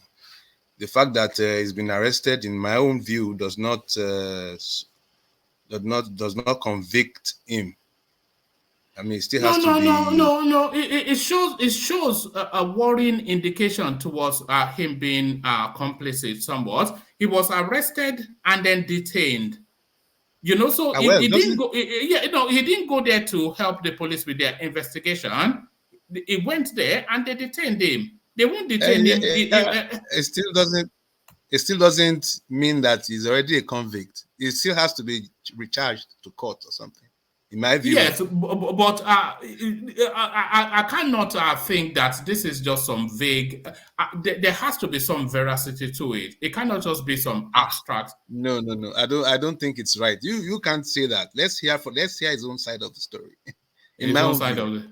the fact that he's been arrested, in my own view, does not convict him. I mean, it still has to be. No. It shows a worrying indication towards him being complicit somewhat. He was arrested and then detained. So Well, he didn't doesn't go. He didn't go there to help the police with their investigation. He went there and they detained him. They won't detain him. it still doesn't. It still doesn't mean that he's already a convict. It still has to be recharged to court or something. In my view, Yes, but I cannot think that this is just some vague. There has to be some veracity to it. It cannot just be some abstract. No. I don't think it's right. You can't say that. Let's hear his own side of the story. In my own side of it.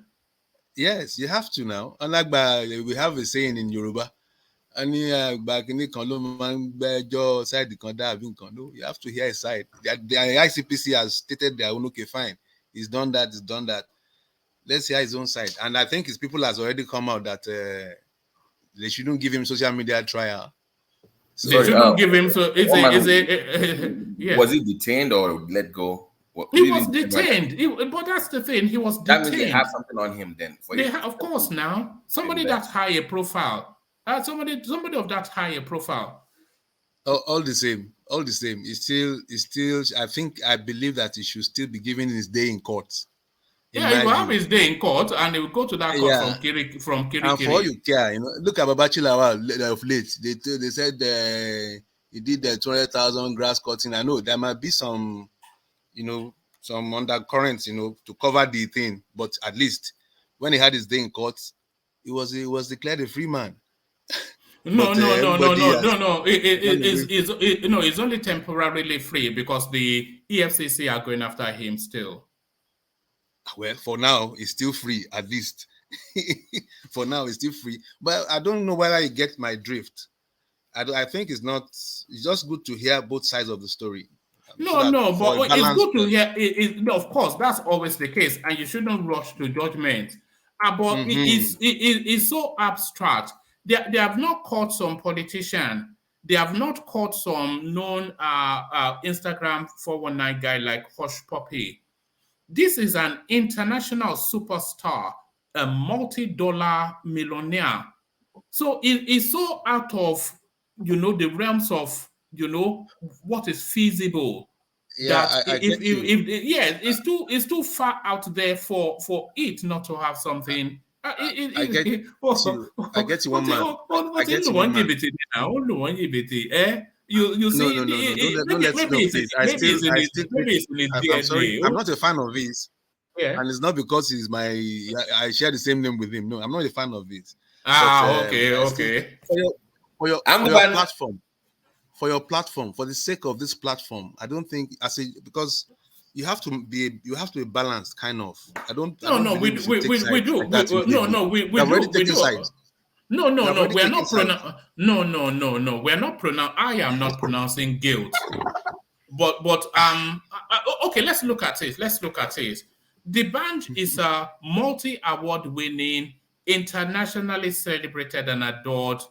Yes, you have to now. Unlike we have a saying in Yoruba. You have to hear his side. The ICPC has stated their own, okay, fine. He's done that. Let's hear his own side. And I think his people has already come out that they shouldn't give him social media trial. So, they shouldn't give him. So yeah. Was he detained or let go? He was detained. But that's the thing. He was detained. That means they have something on him then. Of course, now somebody that high a profile. Somebody of that higher profile. All the same. It's still. I believe that he should still be given his day in court. He will have his day in court, and he will go to that court from Kiri. And for all you care, look at Babachi Lawal of late. They said he did the 200,000 grass cutting. I know there might be some, some undercurrents, to cover the thing. But at least when he had his day in court, he was declared a free man. No. It's only temporarily free because the EFCC are going after him still. Well, for now, he's still free, at least. For now, he's still free. But I don't know whether you get my drift. I think it's just good to hear both sides of the story. But it's good to hear. Of course, that's always the case, and you shouldn't rush to judgment. But it's so abstract. They have not caught some politician. They have not caught some known Instagram 419 guy like Hush Puppy. This is an international superstar, a multi-dollar millionaire. So it's so out of the realms of what is feasible. Yeah, that it's too far out there for it not to have something. I get you one man. I get you one man. You see, I'm sorry. I'm not a fan of his. Yeah. And it's not because I share the same name with him. No, I'm not a fan of it. Okay. For your platform. For your platform, for the sake of this platform, I don't think because you have to be balanced, kind of. We do. We do. I am not pronouncing guilt. But okay, let's look at it. The band is a multi-award winning, internationally celebrated and adored,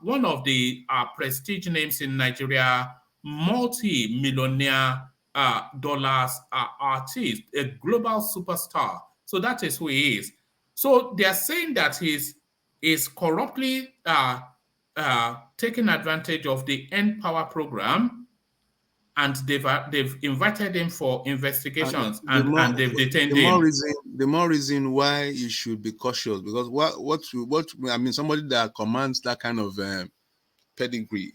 one of the prestige names in Nigeria, multi-millionaire dollars artist, a global superstar. So that is who he is. So they are saying that he's corruptly taking advantage of the End Power program, and they've invited him for investigations and they've detained him. The more reason why you should be cautious, because somebody that commands that kind of pedigree,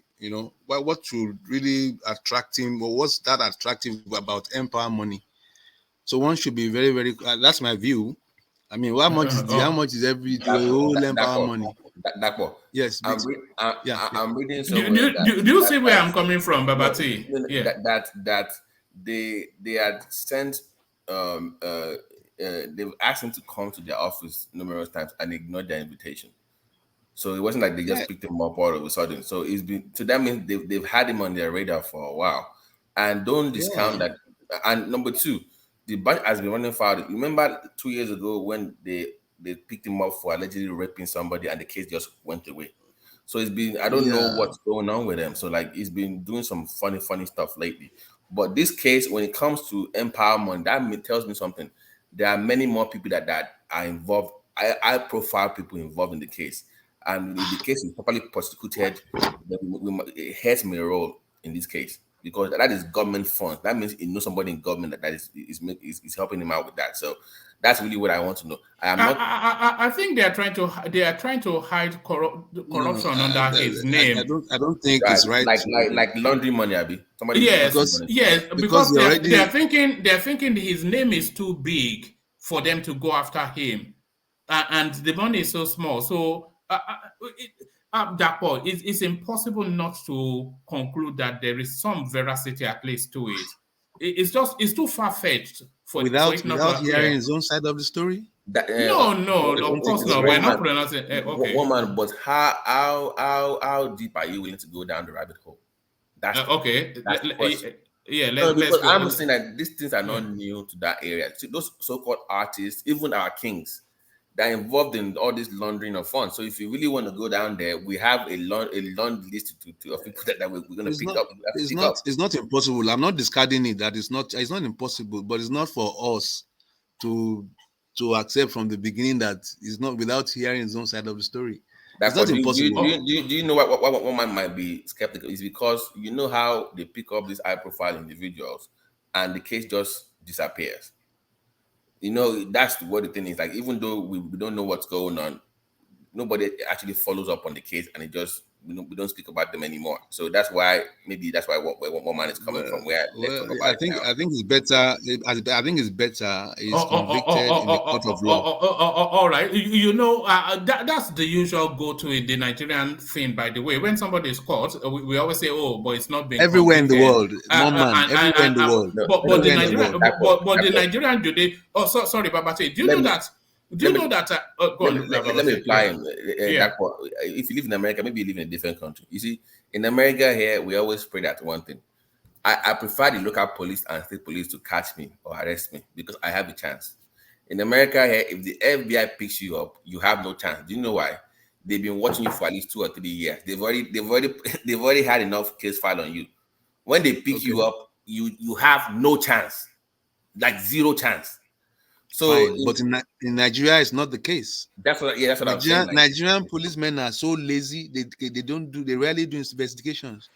what should really attract him, or what's that attractive about Empower money? So one should be very, very. That's my view. I mean, how much is every whole Empower money? Yes, I'm reading somewhere. Do you see where I'm coming from, Babati? That they had sent they've asked him to come to their office numerous times and ignored their invitation. So it wasn't like they just picked him up all of a sudden. So it's been, so that means they've had him on their radar for a while. And don't discount that. And number two, the bunch has been running foul. You remember 2 years ago when they picked him up for allegedly raping somebody and the case just went away. So it's been, I don't know what's going on with him. So like he's been doing some funny stuff lately. But this case, when it comes to empowerment, tells me something. There are many more people that are involved. I profile people involved in the case, and if the case is properly prosecuted, then it has my role in this case because that is government funds. That means he knows somebody in government that is helping him out with that. So that's really what I want to know. I am not. I think they are trying to hide corruption under his name. I don't think it's right. Like laundry money, Abby. Somebody Yes, money. because they're thinking his name is too big for them to go after him, and the money is so small. So Dapo, it's impossible not to conclude that there is some veracity at least to it. It's too far fetched for without it not to hearing his own side of the story. No, of course not. We're not pronouncing. Okay, woman, but how deep are you willing to go down the rabbit hole? That's okay. Yeah, let's go. I'm saying that these things are not new to that area. See, those so-called artists, even our kings, they're involved in all this laundering of funds. So if you really want to go down there, we have a long list of people that we're going to pick up. It's not impossible. I'm not discarding it. It's not impossible, but it's not for us to accept from the beginning that it's not without hearing his own side of the story. That's not impossible. Do you know what one man might be skeptical is because you know how they pick up these high profile individuals and the case just disappears. You know, that's what the thing is. Like, even though we don't know what's going on, nobody actually follows up on the case, and it just we don't speak about them anymore. So that's why what man is coming from. I think it's better. I think it's better. He's convicted in the court of law. All right, that's the usual go-to in the Nigerian thing. By the way, when somebody is caught, we always say, "Oh, but it's not been everywhere in the world." Everywhere in the world. But the Nigerian do they? Oh, sorry, Babate. Do you know that? Do you know that? Go on, let me reply him. If you live in America, maybe you live in a different country. You see, in America here, we always pray that one thing. I prefer the local police and state police to catch me or arrest me because I have a chance. In America here, if the FBI picks you up, you have no chance. Do you know why? They've been watching you for at least 2 or 3 years. They've already had enough case file on you. When they pick you up, you have no chance, like zero chance. So, but in Nigeria, it's not the case. That's what I'm saying. Like, Nigerian policemen are so lazy; they rarely do investigations.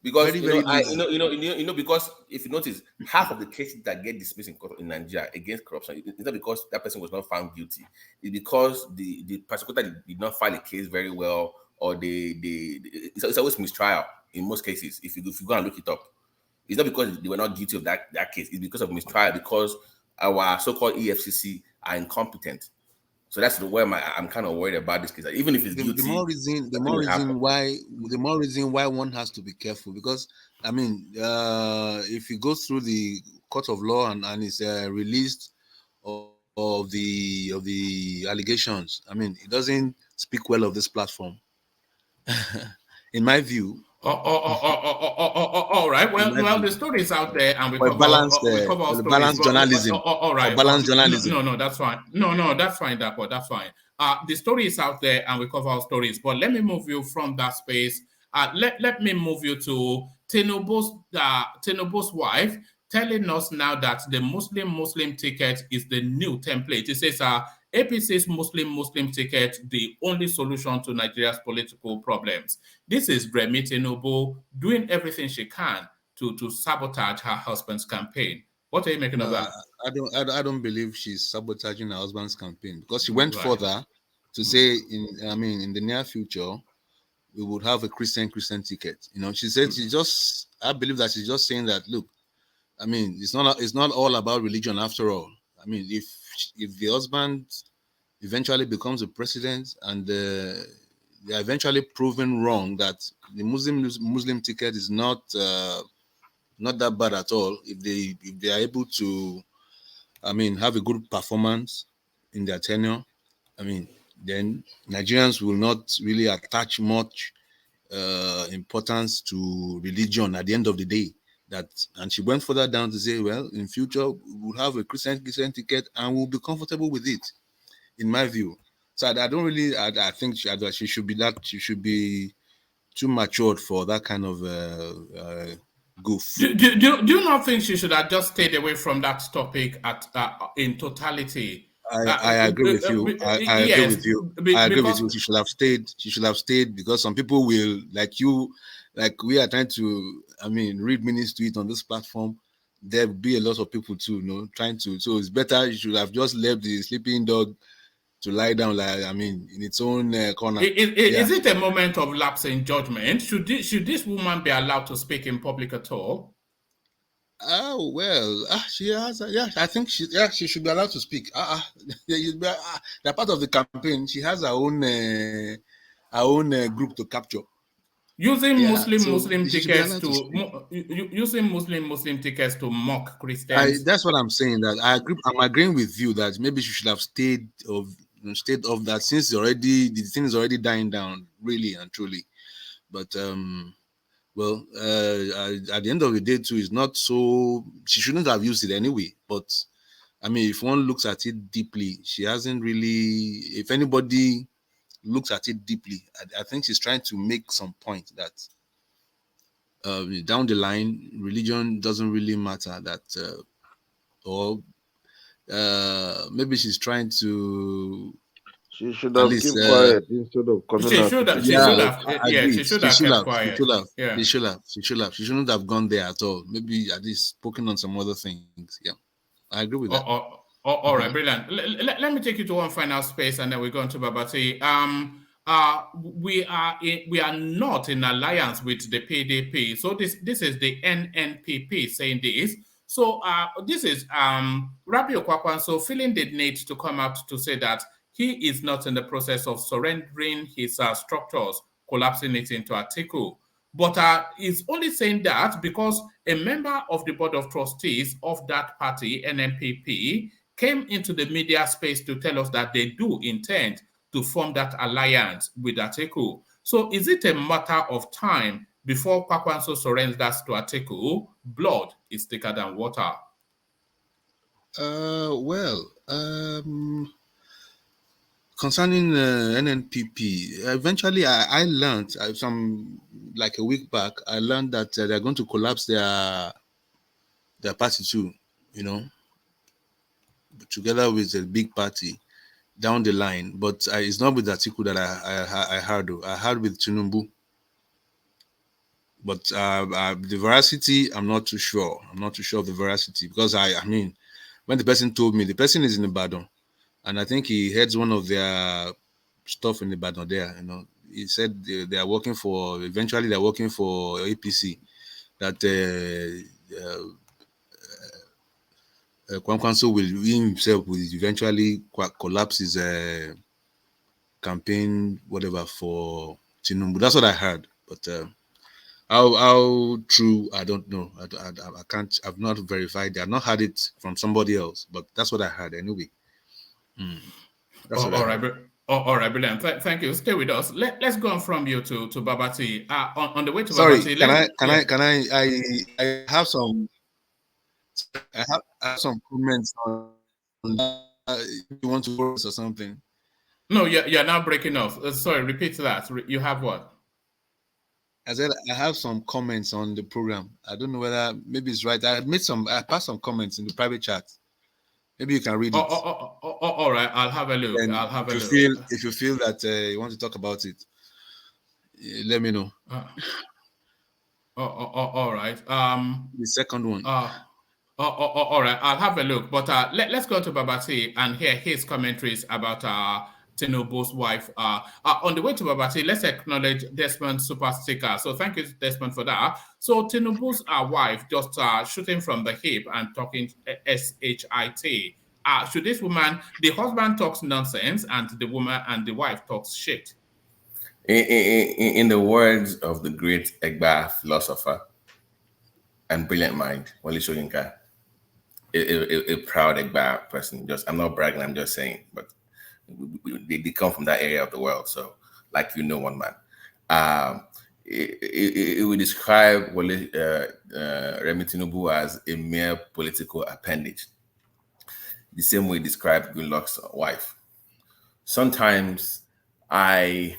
Because because if you notice, half of the cases that get dismissed in Nigeria against corruption, it's not because that person was not found guilty. It's because the prosecutor did not file a case very well, or it's always mistrial in most cases. If you go and look it up, it's not because they were not guilty of that case. It's because of mistrial, because our so-called EFCC are incompetent. So that's where I'm kind of worried about this case. Even if it's guilty, the more reason why one has to be careful, because I mean, if you go through the court of law and it's released of the allegations, I mean, it doesn't speak well of this platform, in my view. All right. Well, the story is out there, and we cover balanced journalism. All right. Balanced journalism. No, that's fine. No, that's fine. That's fine. The story is out there, and we cover our stories. But let me move you from that space. Let me move you to Tinubu's wife, telling us now that the Muslim ticket is the new template. It says APC's Muslim ticket, the only solution to Nigeria's political problems. This is Remi Tinubu doing everything she can to sabotage her husband's campaign. What are you making of that? I don't believe she's sabotaging her husband's campaign, because she went further to say in the near future we would have a Christian ticket. She said I believe that she's just saying that, look, I mean, it's not all about religion after all. I mean, if the husband eventually becomes a president and they are eventually proven wrong that the Muslim ticket is not that bad at all, if they are able to, I mean, have a good performance in their tenure, I mean, then Nigerians will not really attach much importance to religion at the end of the day. And she went further down to say, well, in future we'll have a Christian ticket and we'll be comfortable with it, in my view. So I don't really. I think she should be that. She should be too matured for that kind of goof. Do you not think she should have just stayed away from that topic in totality? I agree with you. I agree Yes, with you. I agree with because you. She should have stayed. She should have stayed because some people will, like you, like we are trying to. I mean, read minutes to it on this platform. There'll be a lot of people too, trying to. So it's better you should have just left the sleeping dog to lie down, like in its own corner. is it a moment of lapse in judgment? Should this woman be allowed to speak in public at all? Oh well, she has. I think she should be allowed to speak. They're part of the campaign. She has her own group to capture. Using So Muslim she should be tickets allowed to speak. using Muslim tickets to mock Christians. That's what I'm saying. That I agree. I'm agreeing with you that maybe she should have stayed off that since the thing is already dying down, really and truly. But well, at the end of the day, too, it's not so. She shouldn't have used it anyway. But I mean, if one looks at it deeply, she hasn't really. If anybody looks at it deeply, I think she's trying to make some point that down the line, religion doesn't really matter. That or maybe she's trying to She should at have least. kept quiet instead of coming She out should to have. She defend should her. have. I Yeah, agree. she should have kept quiet. Yeah. She should have. She shouldn't have gone there at all. Maybe at least spoken on some other things. Yeah, I agree with that. All right, brilliant. Let me take you to one final space, and then we go on to Babati. We are not in alliance with the PDP. So this is the NNPP saying this. So this is Rabi Okwakwanso feeling the need to come out to say that he is not in the process of surrendering his structures, collapsing it into Atiku. But he's only saying that because a member of the board of trustees of that party, NNPP, came into the media space to tell us that they do intend to form that alliance with Atiku. So is it a matter of time before Kwakwanso surrenders to Atiku? Blood is thicker than water. Concerning NNPP, eventually I learned some like a week back. I learned that they're going to collapse their party too. Together with a big party down the line. But it's not with Atiku that I heard. I heard with Tinubu. But the veracity, I'm not too sure. I'm not too sure of the veracity because I mean, when the person told me, the person is in Ibadan. And I think he heads one of their stuff in Ibadan there. He said they are working for. Eventually, they're working for APC. That Kwakwanso himself will eventually collapse his campaign, whatever, for Tinubu. That's what I heard. But how true, I don't know. I can't. I've not verified it. I've not heard it from somebody else. But that's what I heard anyway. All right, brilliant. Thank you. Stay with us. Let's go on from you to Babati. On the way to Babati. I have some. I have some comments on you want to voice or something. No, you're now breaking off. Sorry, repeat that. You have what? I said I have some comments on the program. I don't know whether maybe it's right. I passed some comments in the private chat. Maybe you can read it. All right, I'll have a look. And I'll have a look. If you feel that you want to talk about it, let me know. All right. The second one. All right, I'll have a look. But let's go to Babati and hear his commentaries about Tinubu's wife. On the way to Babati, let's acknowledge Desmond's super sticker. So thank you, Desmond, for that. So Tinubu's wife just shooting from the hip and talking shit. Should this woman, the husband talks nonsense and the woman and the wife talks shit? In the words of the great Egba philosopher and brilliant mind, Wale Soyinka, a proud Egba person. I'm not bragging, I'm just saying, but they come from that area of the world. So, like one man. It would describe Remi Tinubu as a mere political appendage. The same way he described Goodluck's wife. sometimes I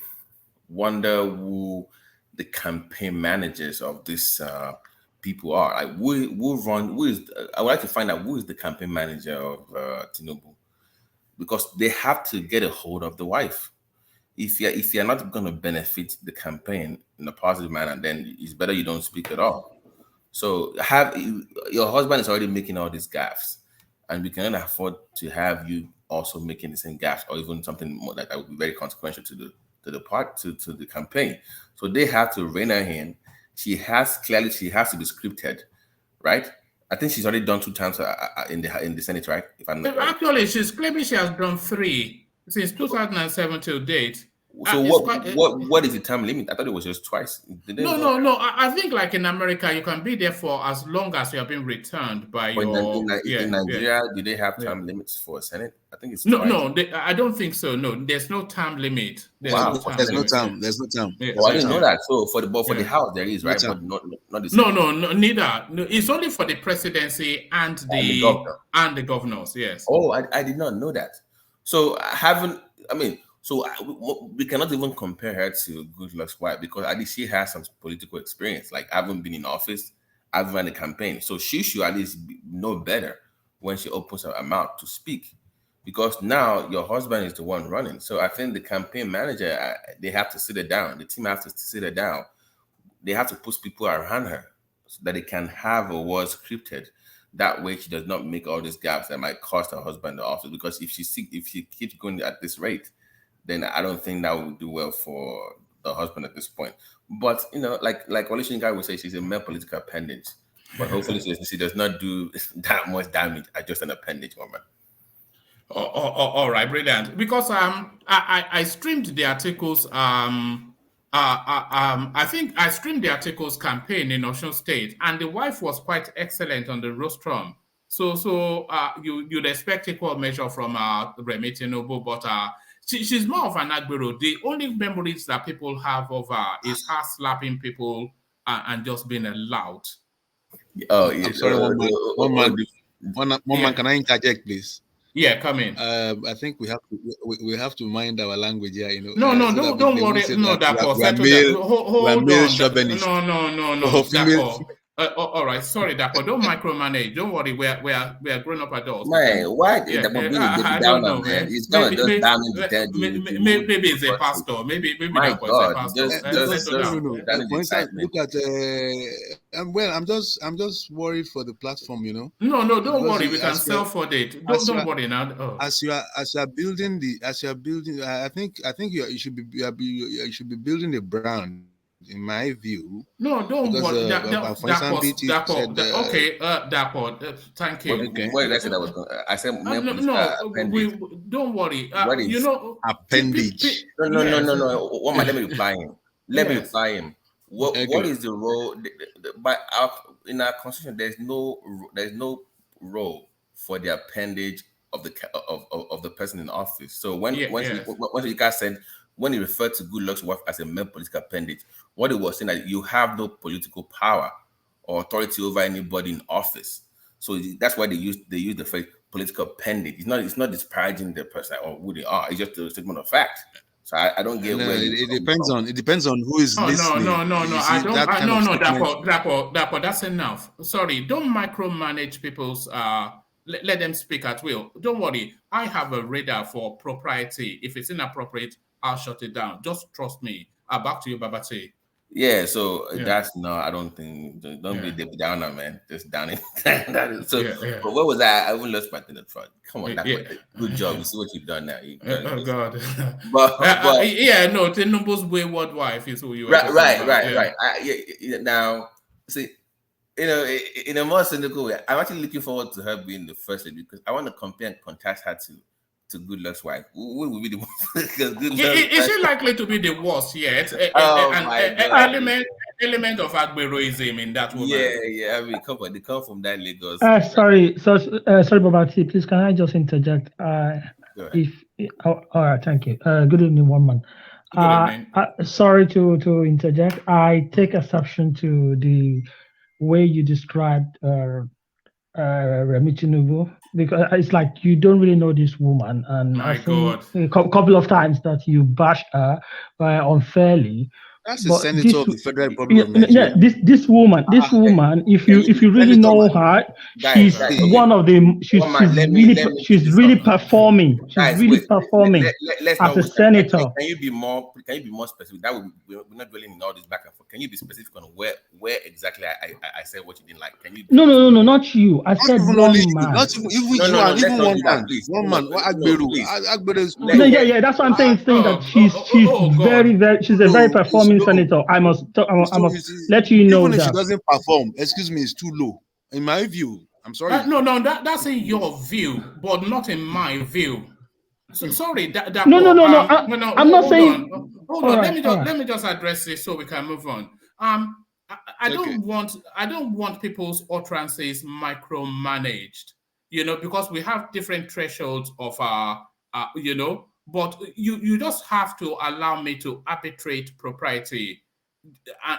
wonder who the campaign managers of these people are. Like who is? I would like to find out who is the campaign manager of Tinubu, because they have to get a hold of the wife. If you're not going to benefit the campaign in a positive manner, then it's better you don't speak at all. So your husband is already making all these gaffes, and we cannot afford to have you also making the same gaffes, or even something more that would be very consequential to the campaign. So they have to rein her in. She has to be scripted, right? I think she's already done 2 times in the Senate, right? If I'm not right. Actually, she's claiming she has done 3 since 2007 till date. So what is the time limit? I thought it was just twice. No. I think like in America, you can be there for as long as you are being returned by in Nigeria, do they have time limits for Senate? I think it's twice. No. I don't think so. No, there's no time limit. There's no time. Yeah, I didn't know that. So for the House there is, right? But not the Senate. No, neither. No, it's only for the presidency and the governors. Yes. Oh, I did not know that. So we cannot even compare her to Goodluck's wife, because at least she has some political experience. Like, I haven't been in office, I've run a campaign, so she should at least know better when she opens her mouth to speak. Because now your husband is the one running. So I think the campaign manager, they have to sit her down. The team has to sit her down. They have to put people around her so that they can have a word scripted. That way, she does not make all these gaps that might cost her husband the office. Because if she keeps going at this rate, then I don't think that would do well for the husband at this point. But like Olishin guy would say, she's a mere political appendage. But hopefully she does not do that much damage as just an appendage woman. All right, brilliant. Because I streamed the articles. I think I streamed the articles campaign in Osun State, and the wife was quite excellent on the rostrum. So you'd expect equal measure from Remi Tinubu, but she's more of an agbero. The only memories that people have of her is her slapping people and just being a loud. Oh, yeah. I'm sorry, one man. Can I interject, please? Yeah, come in. I think we have to mind our language here. No, don't worry. No, Dapo, hold on. No. All right, sorry, Dapo. Don't micromanage. Don't worry. We are grown-up adults. Man, why? I don't know, man. It's gonna just damage maybe it's a pastor. Maybe Dapo is a pastor. Look at. Well, I'm just worried for the platform. No, don't worry. We can self-audit. Don't worry now. Oh. As you are building, I think you should be building a brand. In my view, no, don't worry. Dapo. Thank you. What I said, I said, don't worry. Appendage. No. What let me reply him. What is the role? In our constitution, there's no role for the appendage of the person in office. So when you guys said, when he referred to Goodluck's wife as a mere political appendage, what he was saying that you have no political power or authority over anybody in office. So that's why they use the phrase political appendage. It's not disparaging the person or who they are. It's just a statement of fact. So I don't get where it depends on who is listening. No. I don't. Dapo, that's enough. Sorry, don't micromanage people's. Let them speak at will. Don't worry. I have a radar for propriety. If it's inappropriate, I'll shut it down. Just trust me. Back to you, Babati. Yeah, so that's I don't think, don't be the downer, man. Just down it. But what was that? I wouldn't lost my thing at front. Come on, good job. You see what you've done now. Oh God. but Tinubu's wayward wife is who you are. Right. Now, see, in a more cynical way, I'm actually looking forward to her being the first lady, because I want to compare and contrast her to Goodluck's wife. Who will be the one? Is she likely to be the worst yet? Element of Agberoism in that woman. Yeah. I mean, they come from that Lagos. Sorry, Babati, please, can I just interject? All right, thank you. Good evening, one man. Good evening. Sorry to interject. I take exception to the way you described Remi Tinubu, because it's like you don't really know this woman, and My I've seen God. a couple of times that you bash her unfairly. That's a But senator this, of the Federal Republic yeah, of yeah, Nigeria. this woman, if Can you you really Senator, know man. her, guys, she's okay. one of the One man, let me she's pick this really up. performing. She's Guys, really wait. performing Let's as not a waste time. senator. Can you be more? Can you be more specific? That we're not dwelling in all this back and forth. Can you be specific on where exactly I said what you didn't like? Can you? No, not you. I Not said even only one you, man. not even No, you, no, no. and Let's even not one do that, man. please. One No, man. What no, Agberu? please. Agberu is too No, low. yeah, that's what I'm saying that she's God. she's a Too very low. It's performing low. senator. I must It's let you know even if she that. doesn't perform, excuse me, it's too low. In my view, I'm sorry. No, that's in your view, but not in my view. So, sorry, No. no, I'm not hold saying. on. All right. Let me just address this so we can move on. I don't want people's utterances micromanaged, because we have different thresholds of but you just have to allow me to arbitrate propriety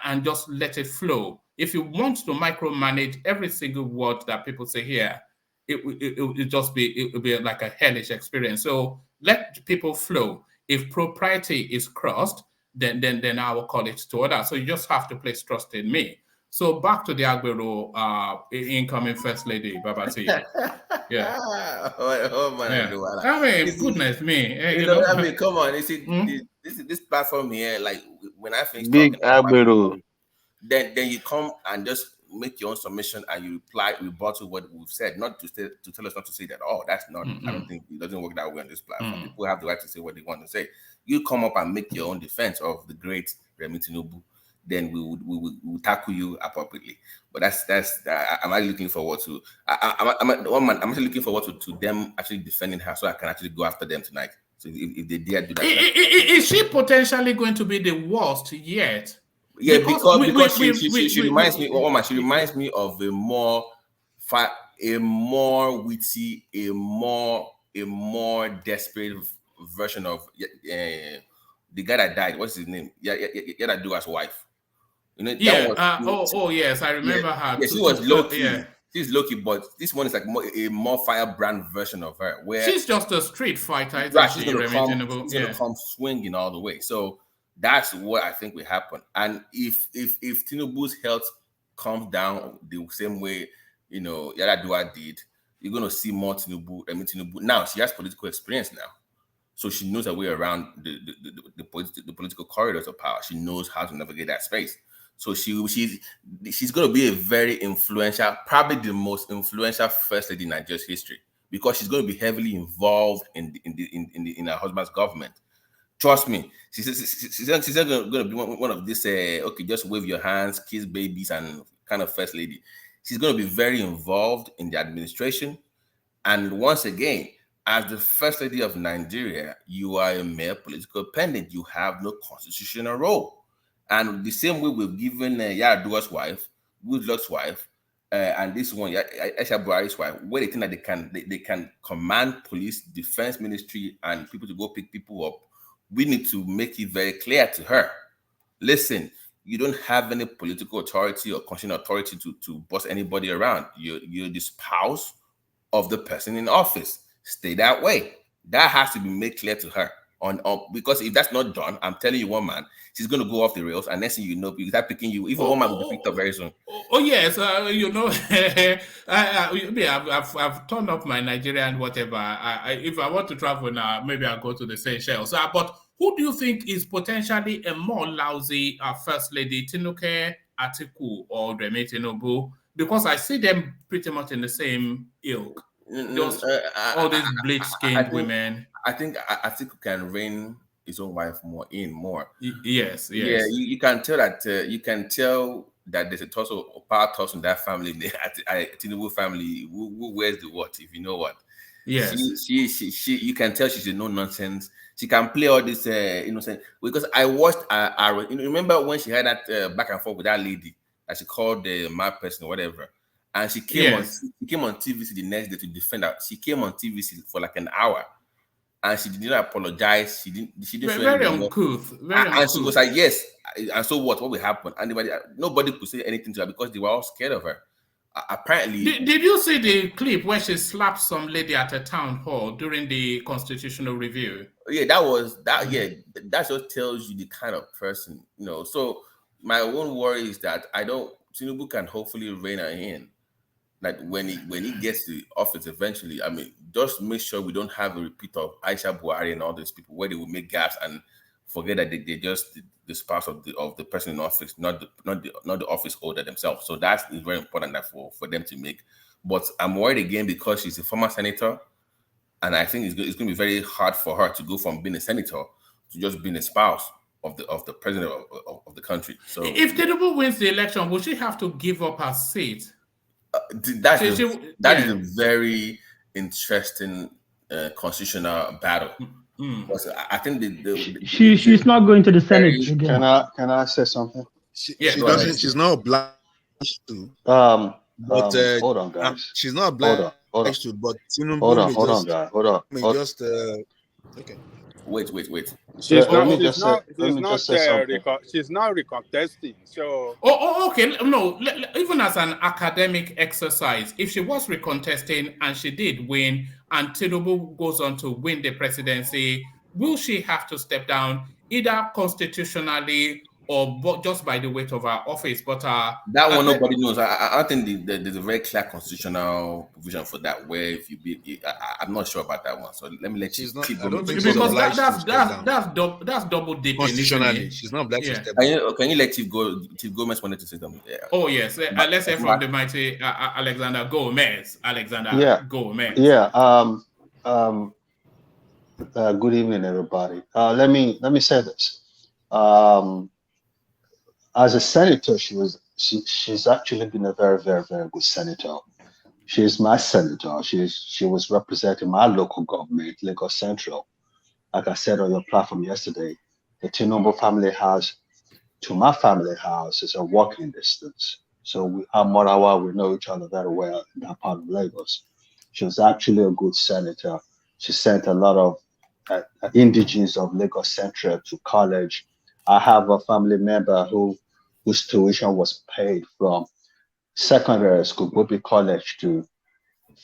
and just let it flow. If you want to micromanage every single word that people say here, it will be like a hellish experience. So let people flow. If propriety is crossed, then I will call it to order. So you just have to place trust in me. So back to the Agbero incoming First Lady, Babati. Yeah. Oh man, yeah. I mean, goodness me. I mean, come on. You see, this platform here, like when I finish Big talking, Agbero. then you come and just make your own submission and you rebuttal what we've said, not to tell us not to say that. Oh, that's not. I don't think it doesn't work that way on this platform. People have the right to say what they want to say. You come up and make your own defense of the great Remi Tinubu, then we will tackle you appropriately. But I'm actually looking forward to. I'm actually looking forward to them actually defending her, so I can actually go after them tonight. So if they dare do that, is she potentially going to be the worst yet? Yeah, because she reminds me. Woman, she reminds me of a more witty, a more desperate version of the guy that died. What's his name? Yeah, that dude's wife. That was, yes, I remember her. Yeah, she was low key. Yeah. She's low key, but this one is like a more firebrand version of her. Where she's just a street fighter. She's gonna come swinging all the way. So that's what I think will happen. And if Tinubu's health comes down the same way, Yaradua did, you're gonna see more Tinubu. Tinubu. Now she has political experience now, so she knows her way around the political corridors of power. She knows how to navigate that space. So she's going to be a very influential, probably the most influential first lady in Nigeria's history, because she's going to be heavily involved in her husband's government. Trust me, she's not going to be one of this okay, just wave your hands, kiss babies, and kind of first lady. She's going to be very involved in the administration, and once again, as the first lady of Nigeria, you are a mere political pendant. You have no constitutional role. And the same way we've given Yaradua's wife, Goodluck's wife, and this one, Aisha Buhari's wife, where they think that they can command police, defense ministry, and people to go pick people up, we need to make it very clear to her. Listen, you don't have any political authority or constitutional authority to boss anybody around. You're the spouse of the person in office. Stay that way. That has to be made clear to her. Because if that's not done, I'm telling you, one man, she's going to go off the rails, and next thing you know, you start picking you. Even one man will be picked up very soon. Yes, I've turned off my Nigerian whatever. If I want to travel now, maybe I'll go to the Seychelles. But who do you think is potentially a more lousy First Lady, Tinuke, Atiku, or Remi Tinubu? Because I see them pretty much in the same ilk. Just all these bleach-skinned women. I think Atiku can rein his own wife more. Yes. Yeah, you can tell that. You can tell that there's a power toss in that family, the Tinubu family. Who wears the what? If you know what. Yes. She you can tell she's a no nonsense. She can play all this innocent. Because I watched. Remember when she had that back and forth with that lady that she called the mad person or whatever. And she came on TVC the next day to defend her. She came on TVC for like an hour, and she did not apologize. She didn't very uncouth. And she was like, "Yes." And so what? What will happen? Nobody could say anything to her because they were all scared of her. apparently. Did you see the clip where she slapped some lady at a town hall during the constitutional review? Yeah, that was that. Yeah, that just tells you the kind of person, you know. So my own worry is that Tinubu can hopefully rein her in. Like when he gets to the office eventually, I mean, just make sure we don't have a repeat of Aisha Buhari and all those people where they will make gaps and forget that they just the spouse of the person in office, not the office holder themselves. So that's very important that for them to make. But I'm worried again because she's a former senator, and I think it's going to be very hard for her to go from being a senator to just being a spouse of the president of the country. So if Tinubu wins the election, will she have to give up her seat? That is a very interesting constitutional battle. I think she's not going to the Senate again. Can I say something? She doesn't. She's not obliged to. But hold on, guys. She's not obliged to. But Tinubu hold on, guys. Okay. Wait. She's not recontesting. So. Okay. No, even as an academic exercise, if she was recontesting and she did win, and Tinubu goes on to win the presidency, will she have to step down either constitutionally or just by the weight of her office? But that one nobody knows. I think there's a very clear constitutional provision for that. Where if you be, I'm not sure about that one. So let me let you keep going. Because that's double dipping. Constitutionally, she's not obliged to step down. Can you let Chief Gomez wanted to say something? Yeah. Oh yes, let's hear from the mighty Alexander Gomez. Gomez. Yeah. Good evening, everybody. Let me say this. As a senator, she's actually been a very, very, very good senator. She's my senator. She was representing my local government, Lagos Central. Like I said on your platform yesterday, the Tinubu family house to my family house is a walking distance. So we are Morawa, we know each other very well in that part of Lagos. She was actually a good senator. She sent a lot of indigenes of Lagos Central to college. I have a family member whose tuition was paid from secondary school, Gobi College, to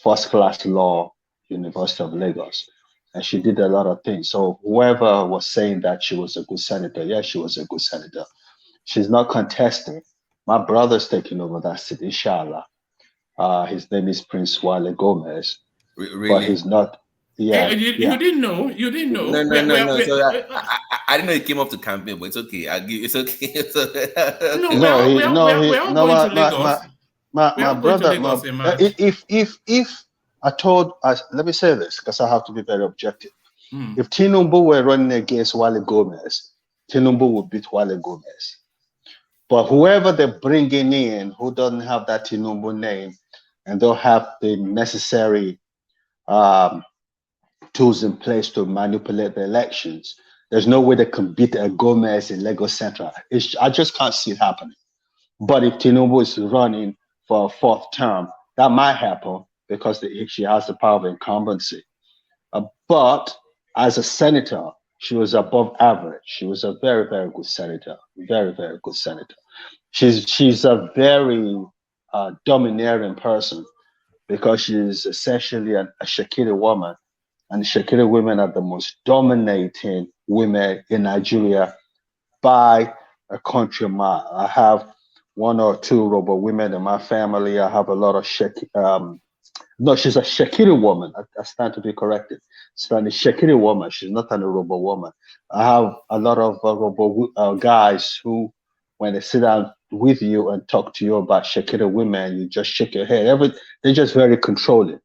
first class law, University of Lagos. And she did a lot of things. So whoever was saying that she was a good senator, yes, she was a good senator. She's not contesting. My brother's taking over that seat, inshallah. His name is Prince Wale Gomez. Really? But he's not. Yeah, you didn't know. You didn't know. No. So I didn't know he came up to campaign, but it's okay. It's okay. My brother. If I told us, let me say this because I have to be very objective. If Tinubu were running against Wale Gomez, Tinubu would beat Wale Gomez. But whoever they're bringing in who doesn't have that Tinubu name and don't have the necessary tools in place to manipulate the elections, there's no way they can beat a Gomez in Lagos Central. I just can't see it happening. But if Tinubu is running for a fourth term, that might happen because she has the power of incumbency. But as a senator, she was above average. She was a very, very good senator. Very, very good senator. She's a very domineering person because she's essentially a Shakiri woman. And Shakiri women are the most dominating women in Nigeria by a country mile. I have one or two Robo women in my family. I have a lot of no, she's a Shakiri woman. I stand to be corrected. She's a Shakiri woman. She's not a Robo woman. I have a lot of Robo guys who, when they sit down with you and talk to you about Shakiri women, you just shake your head. They're just very controlling.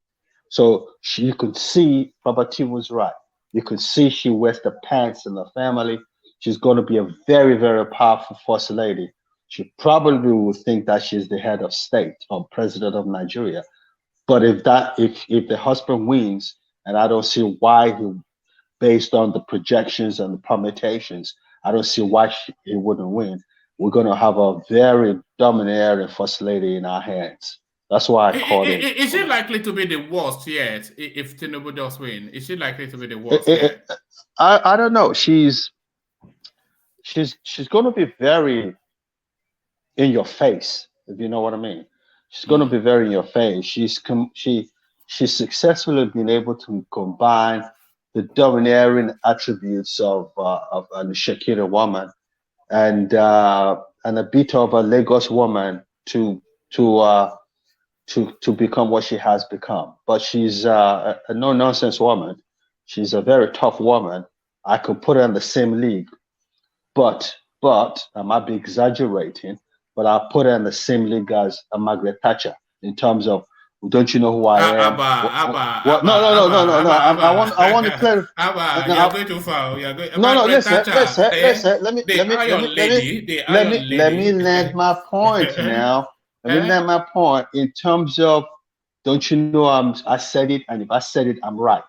So you could see Babati was right. You could see she wears the pants in the family. She's going to be a very, very powerful first lady. She probably would think that she's the head of state or president of Nigeria. But if the husband wins, and I don't see why based on the projections and the permutations, I don't see why he wouldn't win. We're going to have a very domineering first lady in our hands. That's why I called it. Is she likely to be the worst yet if Tinubu does win? Is she likely to be the worst yet? I don't know. She's going to be very in your face, if you know what I mean. She's going to be very in your face. She's successfully been able to combine the domineering attributes of a Shakira woman and a bit of a Lagos woman to to become what she has become. But she's a no nonsense woman. She's a very tough woman. I could put her in the same league, but I might be exaggerating. But I'll put her in the same league as a Margaret Thatcher in terms of don't you know who I am? What? No, no, no, no, no, no. I want to clarify. Abba, you're going too far. You're going. No, no. Margaret Listen, Thatcher, listen. Let me the let me let Iron me let me Lady, the let Iron me let me Lady. land my point now. Let me land my point in terms of don't you know I said it, and if I said it, I'm right.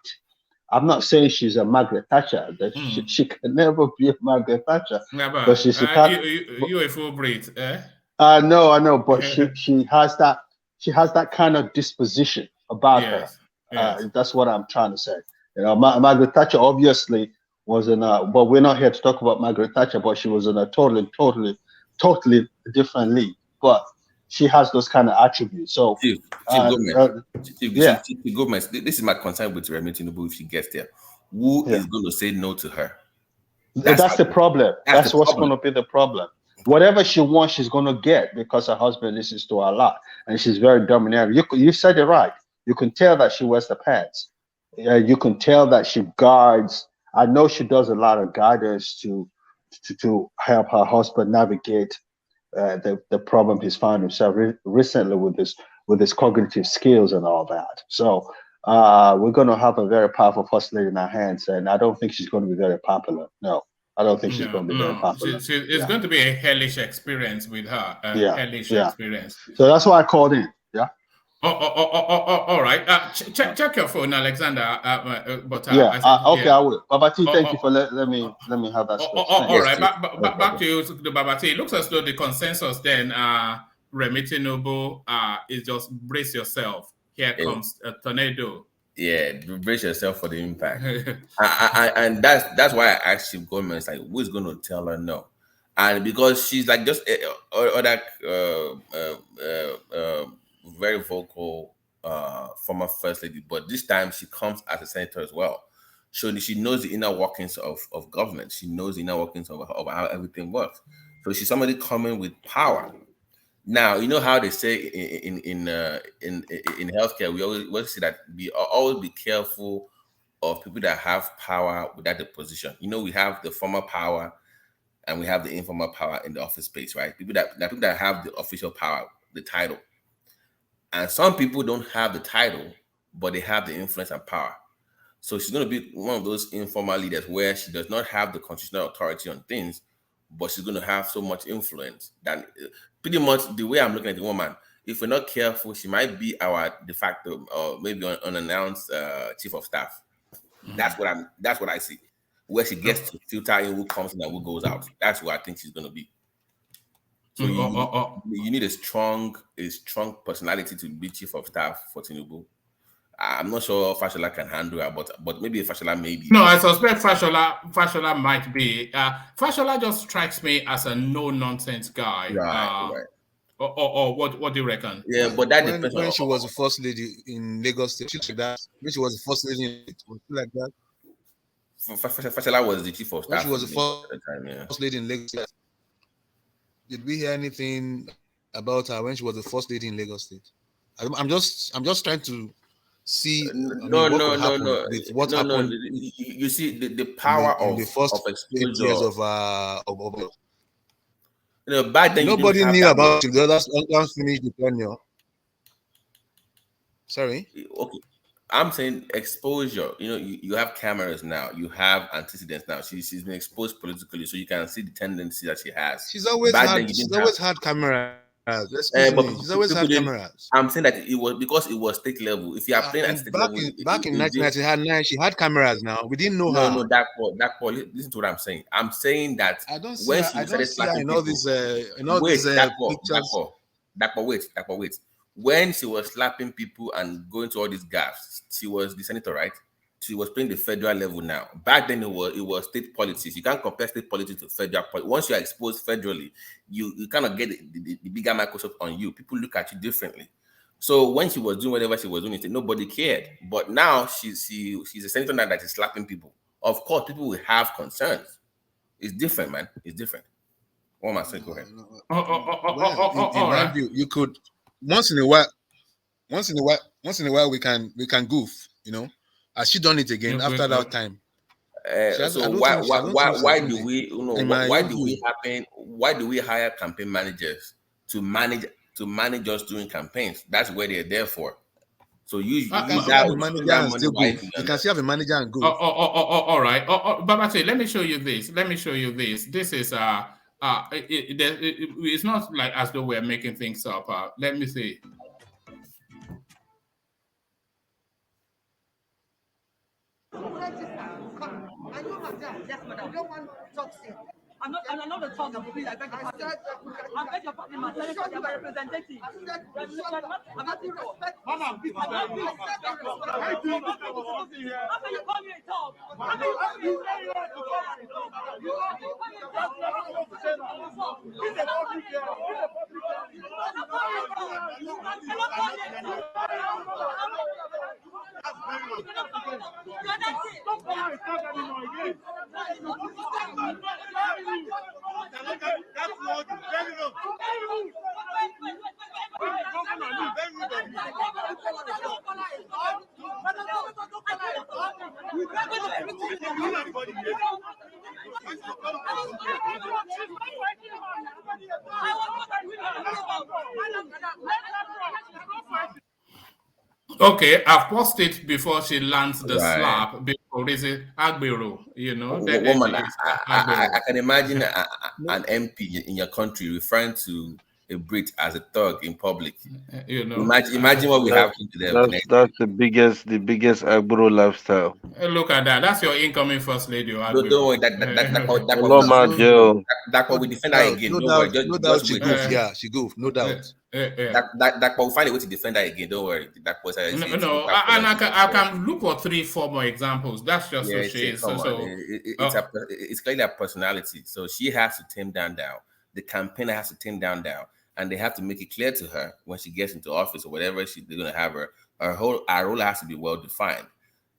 I'm not saying she's a Margaret Thatcher. That she can never be a Margaret Thatcher, but she's a you a full breed, eh? I know, but she has that kind of disposition about her. Yes, yes. That's what I'm trying to say. Margaret Thatcher obviously was in a, but we're not here to talk about Margaret Thatcher, but she was in a totally different league. But she has those kind of attributes. So, Chief Gomez, this is my concern with Remi Tinubu if she gets there. Who is going to say no to her? That's the problem. That's what's going to be the problem. Whatever she wants, she's going to get because her husband listens to her a lot, and she's very domineering. You said it right. You can tell that she wears the pants. You can tell that she guards. I know she does a lot of guidance to help her husband navigate the problem he's found himself recently with his cognitive skills and all that. So we're going to have a very powerful first lady in our hands, and I don't think she's going to be very popular. No. I don't think she's going to be very popular. It's going to be a hellish experience with her. Hellish experience. So that's why I called in. Yeah. All right. Check your phone, Alexander. Okay, I will. Babati, thank you for let me have that space. All right. Back to you, the Babati. It looks as though the consensus then, Remi Tinubu, is just brace yourself. Here comes a tornado. Yeah, brace yourself for the impact. And that's why I asked Chief Goldman, it's like, who is going to tell her no? And because she's like just other very vocal former first lady, but this time she comes as a senator as well. So she knows the inner workings of government. She knows the inner workings of how everything works. So she's somebody coming with power. Now, you know how they say in healthcare, we always say that always be careful of people that have power without the position. You know, we have the formal power and we have the informal power in the office space, right? People that have the official power, the title. And some people don't have the title, but they have the influence and power. So she's going to be one of those informal leaders where she does not have the constitutional authority on things, but she's going to have so much influence that pretty much the way I'm looking at the woman, if we're not careful, she might be our de facto or maybe unannounced chief of staff. That's what I see. Where she gets to filter in who comes in and who goes out. That's what I think she's going to be. So you need a strong personality to be chief of staff for Tinubu. I'm not sure Fashola can handle her, but maybe Fashola maybe. No, I suspect Fashola might be. Fashola just strikes me as a no-nonsense guy. Right. Or what do you reckon? Yeah, but that depends when she was the first lady in Lagos State. She like that. When she was the first lady in it, was she like that? Fashola was the chief of staff. When she was the first lady in Lagos State. Did we hear anything about her when she was the first lady in Lagos State? I'm just trying to see no. With what happened. No. You see the power in the first of 8 years of back then nobody knew about it. The others finished the tenure. Sorry. Okay. I'm saying exposure. You know, you have cameras now. You have antecedents now. She's been exposed politically, so you can see the tendency that she has. She's always had cameras. She's always had cameras. I'm saying that it was because it was state level. If you are playing at state level, back in 1999, she had cameras. Now we didn't know her. No, that Paul. Listen to what I'm saying. I'm saying that I don't see her in all these pictures. Wait. When she was slapping people and going to all these gaffes, she was the senator, right? she was playing the federal level now. Back then, it was state politics. You can't compare state politics to federal politics. Once you are exposed federally, you kind of get the bigger microscope on you. People look at you differently. So when she was doing whatever she was doing, nobody cared. But now she's a senator now that is slapping people. Of course, people will have concerns. It's different, man. It's different. What am I saying? Go ahead. Well, in my view, you could once in a while we can goof, Has she done it again after that time? So why do we hire campaign managers to manage us during campaigns? That's where they're there for. So you can see a manager and still goof. You can see have a manager and goof. All right. Babate, let me show you this. This is it's not like as though we're making things up. Let me see. I'm not the talk of I beg your pardon. I beg your pardon, my senator, you're my representative. I'm not the respect. Mama, please. How can you call me a talk? How can you call me Okay, I've paused it before she lands the slap before is it Agbero, Woman, I can imagine an MP in your country referring to a Brit as a thug in public. Imagine what will happen to them. That's the biggest Agboro lifestyle. Look at that. That's your incoming first lady. Don't worry. That we defend her again. No doubt. She goofed. Yeah, she goofed. No doubt. That we'll find a way to defend her again. Don't worry. That was I can look for 3-4 more examples. That's just so she is. It's clearly a personality. So she has to tame down. The campaigner has to tame down. And they have to make it clear to her when she gets into office or whatever they're going to have her. Our role has to be well defined.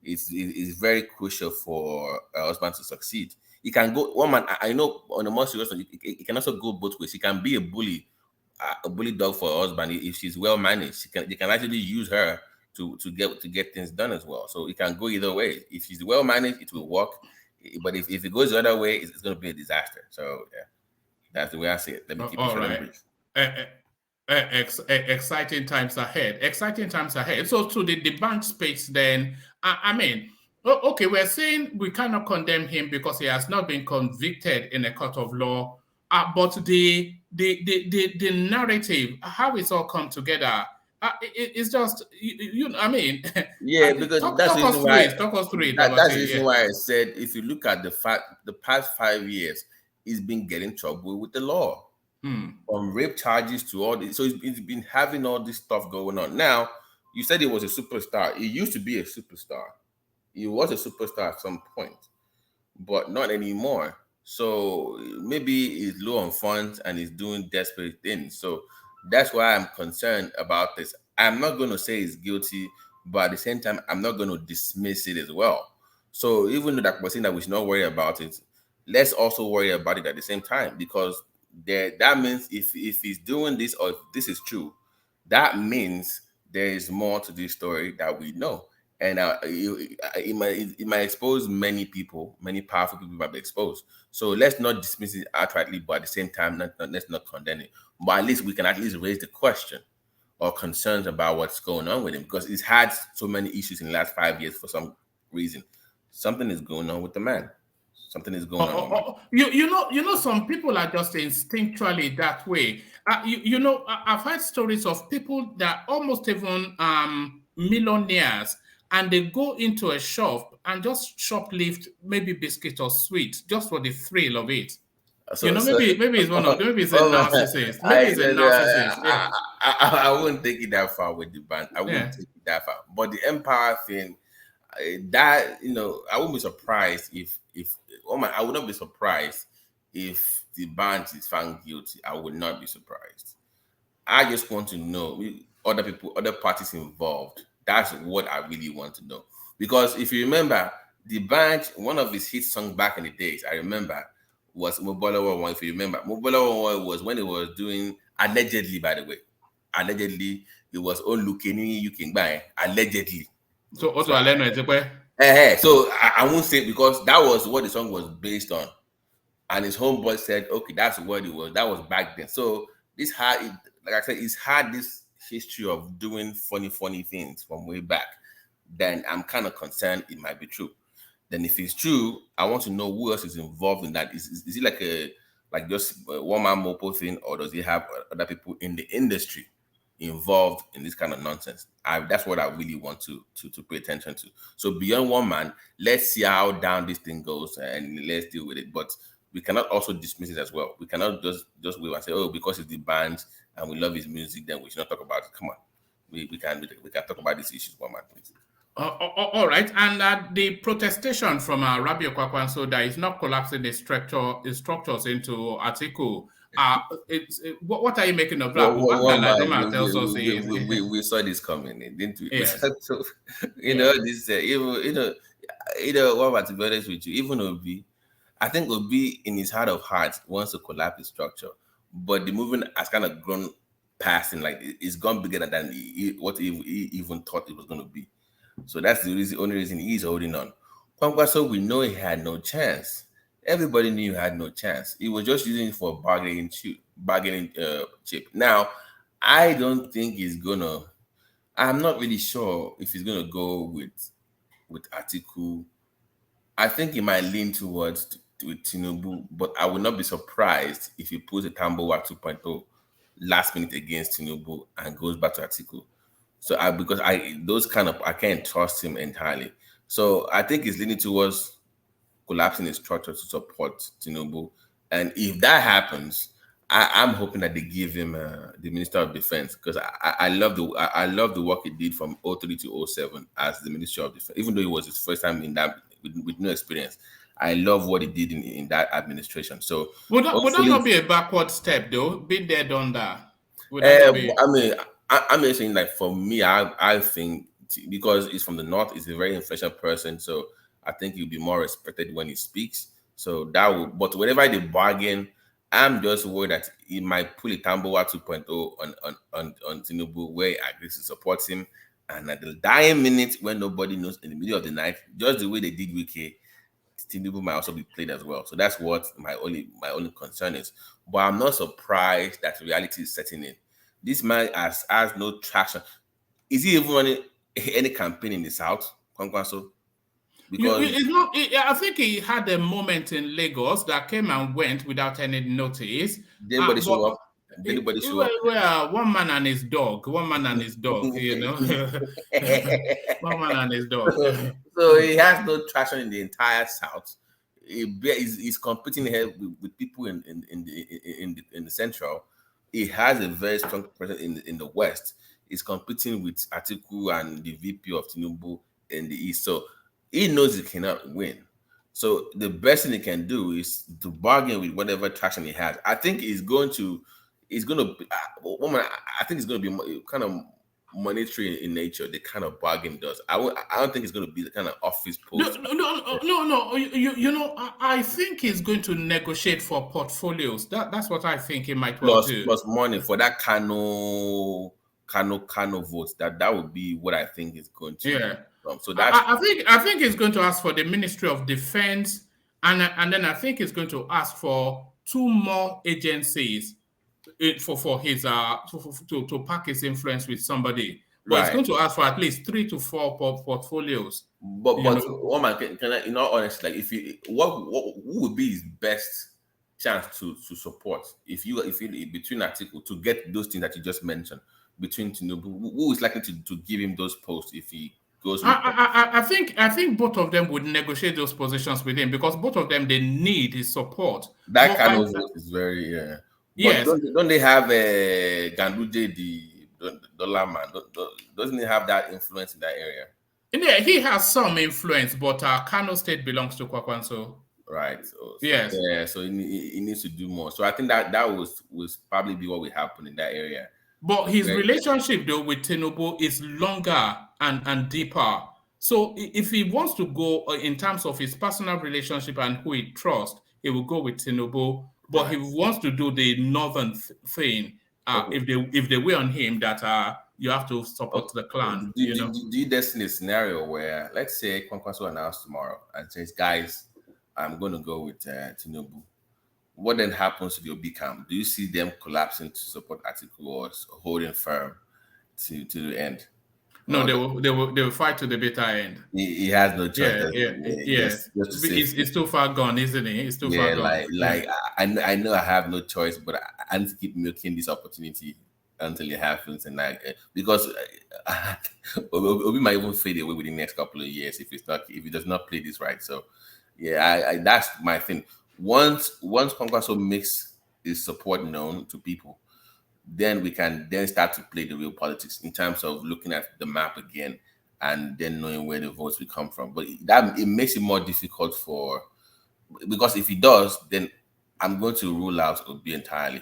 It's very crucial for a husband to succeed. He can go, woman, I know on the more serious one, it can also go both ways. She can be a bully dog for her husband if she's well managed. They can actually use her to get things done as well. So it can go either way. If she's well managed, it will work. But if it goes the other way, it's going to be a disaster. So yeah, that's the way I see it. Let me keep it brief. Exciting times ahead. So to the debunk space then, okay, we're saying we cannot condemn him because he has not been convicted in a court of law, but the narrative, how it's all come together, it's just, yeah, because talk us through it. That's the reason why I said, if you look at the past 5 years, he's been getting trouble with the law. From rape charges to all this. So it's been having all this stuff going on. Now, you said he was a superstar. He used to be a superstar. He was a superstar at some point, but not anymore. So maybe he's low on funds and he's doing desperate things. So that's why I'm concerned about this. I'm not going to say he's guilty, but at the same time, I'm not going to dismiss it as well. So even though that we're saying that we should not worry about it, let's also worry about it at the same time, because that means if he's doing this, or if this is true, that means there is more to this story that we know, and it might expose many people, many powerful people might be exposed. So let's not dismiss it outrightly, but at the same time, let's not condemn it. But at least we can at least raise the question or concerns about what's going on with him, because he's had so many issues in the last 5 years for some reason. Something is going on with the man. Something is going on. You know, some people are just instinctually that way. I've heard stories of people that almost even millionaires, and they go into a shop and just shoplift maybe biscuit or sweet just for the thrill of it. Maybe it's one of them. Maybe it's a narcissist. I wouldn't take it that far with the bank. I wouldn't take it that far. But the empire thing, that I wouldn't be surprised if oh my, I would not be surprised if the band is found guilty. I would not be surprised. I just want to know other people, other parties involved. That's what I really want to know. Because if you remember, the band, one of his hit songs back in the days, I remember, was Mobile One. If you remember, Mobile One was when it was doing, allegedly, by the way, allegedly, it was on Lukeni you can buy, allegedly. So also Aleno Ezepe. So I won't say, because that was what the song was based on. And his homeboy said, okay, that's what it was. That was back then. So this had, like I said, it's had this history of doing funny things from way back. Then I'm kind of concerned it might be true. Then if it's true, I want to know who else is involved in that. Is it like just a one man mopo thing, or does he have other people in the industry involved in this kind of nonsense? That's what I really want to pay attention to. So beyond one man, let's see how down this thing goes and let's deal with it. But we cannot also dismiss it as well. We cannot just wait and say, oh, because it's the band and we love his music, then we should not talk about it. Come on, we can talk about these issues, one man, please. All right, and the protestation from Rabbi Okwakwanso that is not collapsing the structures into article. What are you making of that? We saw this coming, didn't we? Yeah. So, this what about, to be honest with you, even Obi, I think Obi in his heart of hearts wants to collapse the structure, but the movement has kind of grown past him, like it's gone bigger than what he even thought it was going to be. So that's the only reason he's holding on. Kwankwaso, we know he had no chance. Everybody knew he had no chance. He was just using it for bargaining chip. Now, I don't think he's gonna. I'm not really sure if he's gonna go with Atiku. I think he might lean towards with Tinubu, but I would not be surprised if he pulls a Tambowa 2.0 last minute against Tinubu and goes back to Atiku. So I can't trust him entirely. So I think he's leaning towards collapsing his structure to support Tinubu. And if that happens, I'm hoping that they give him the Minister of Defense, because I love the work he did from 03 to 07 as the Minister of Defense, even though it was his first time in that with no experience. I love what he did in that administration. So would that not be a backward step, though? Been there, done that. I'm just saying, like, for me, I think, because he's from the north, he's a very influential person, so I think he'll be more respected when he speaks. So but whenever they bargain, I'm just worried that he might pull a Tambowa 2.0 on Tinubu, where he agrees to support him, and at the dying minute, when nobody knows, in the middle of the night, just the way they did Wiki, Tinubu might also be played as well. So that's what my only concern is. But I'm not surprised that reality is setting in. This man has no traction. Is he even running any campaign in the South, Kwankwaso? Because I think he had a moment in Lagos that came and went without any notice. Did anybody show up? One man and his dog. One man and his dog, One man and his dog. So he has no traction in the entire South. He's competing here with people in the Central. He has a very strong presence in the West. He's competing with Atiku and the VP of Tinubu in the East. So he knows he cannot win. So the best thing he can do is to bargain with whatever traction he has. I think I think it's going to be kind of monetary in nature, the kind of bargain does. I don't think it's going to be the kind of office post. No. I think he's going to negotiate for portfolios. That's what I think he might well do. Plus money for that Kano votes. That would be what I think is going to. Yeah. So I think he's going to ask for the Ministry of Defense, and then I think he's going to ask for 2 more agencies for his to pack his influence with somebody. But he's going to ask for at least 3 to 4 portfolios. But woman, can I, in all honesty, like, who would be his best chance to support if you between article to get those things that you just mentioned between Tinubu, who is likely to give him those posts if he goes? I think both of them would negotiate those positions with him, because both of them, they need his support. That kind of vote is very Yes. Don't they have Ganduje, the dollar man? Doesn't he have that influence in that area? Yeah, he has some influence, but Kano State belongs to Kwakwanso. Right. So Yes. yeah, so he needs to do more. So I think that was probably be what will happen in that area. But his Yeah. relationship though with Tinubu is longer and deeper. So if he wants to go in terms of his personal relationship and who he trusts, he will go with Tinubu. But he wants to do the northern thing. Okay. If they weigh on him that you have to support the clan, Do you destiny a scenario where, let's say, Kwankwaso announced tomorrow and says, guys, I'm going to go with Tinubu. What then happens to the Obi camp? Do you see them collapsing to support Atiku or holding firm to the end? No, they will fight to the bitter end. He has no choice. Yes. It's too far gone, isn't it? It's too far gone. I know I have no choice, but I need to keep milking this opportunity until it happens, and because Obi might even fade away within the next couple of years if he does not play this right. So yeah, that's my thing. Once Kwankwaso makes his support known to people, then we can then start to play the real politics in terms of looking at the map again and then knowing where the votes will come from. But it makes it more difficult because if he does, then I'm going to rule out Obi entirely.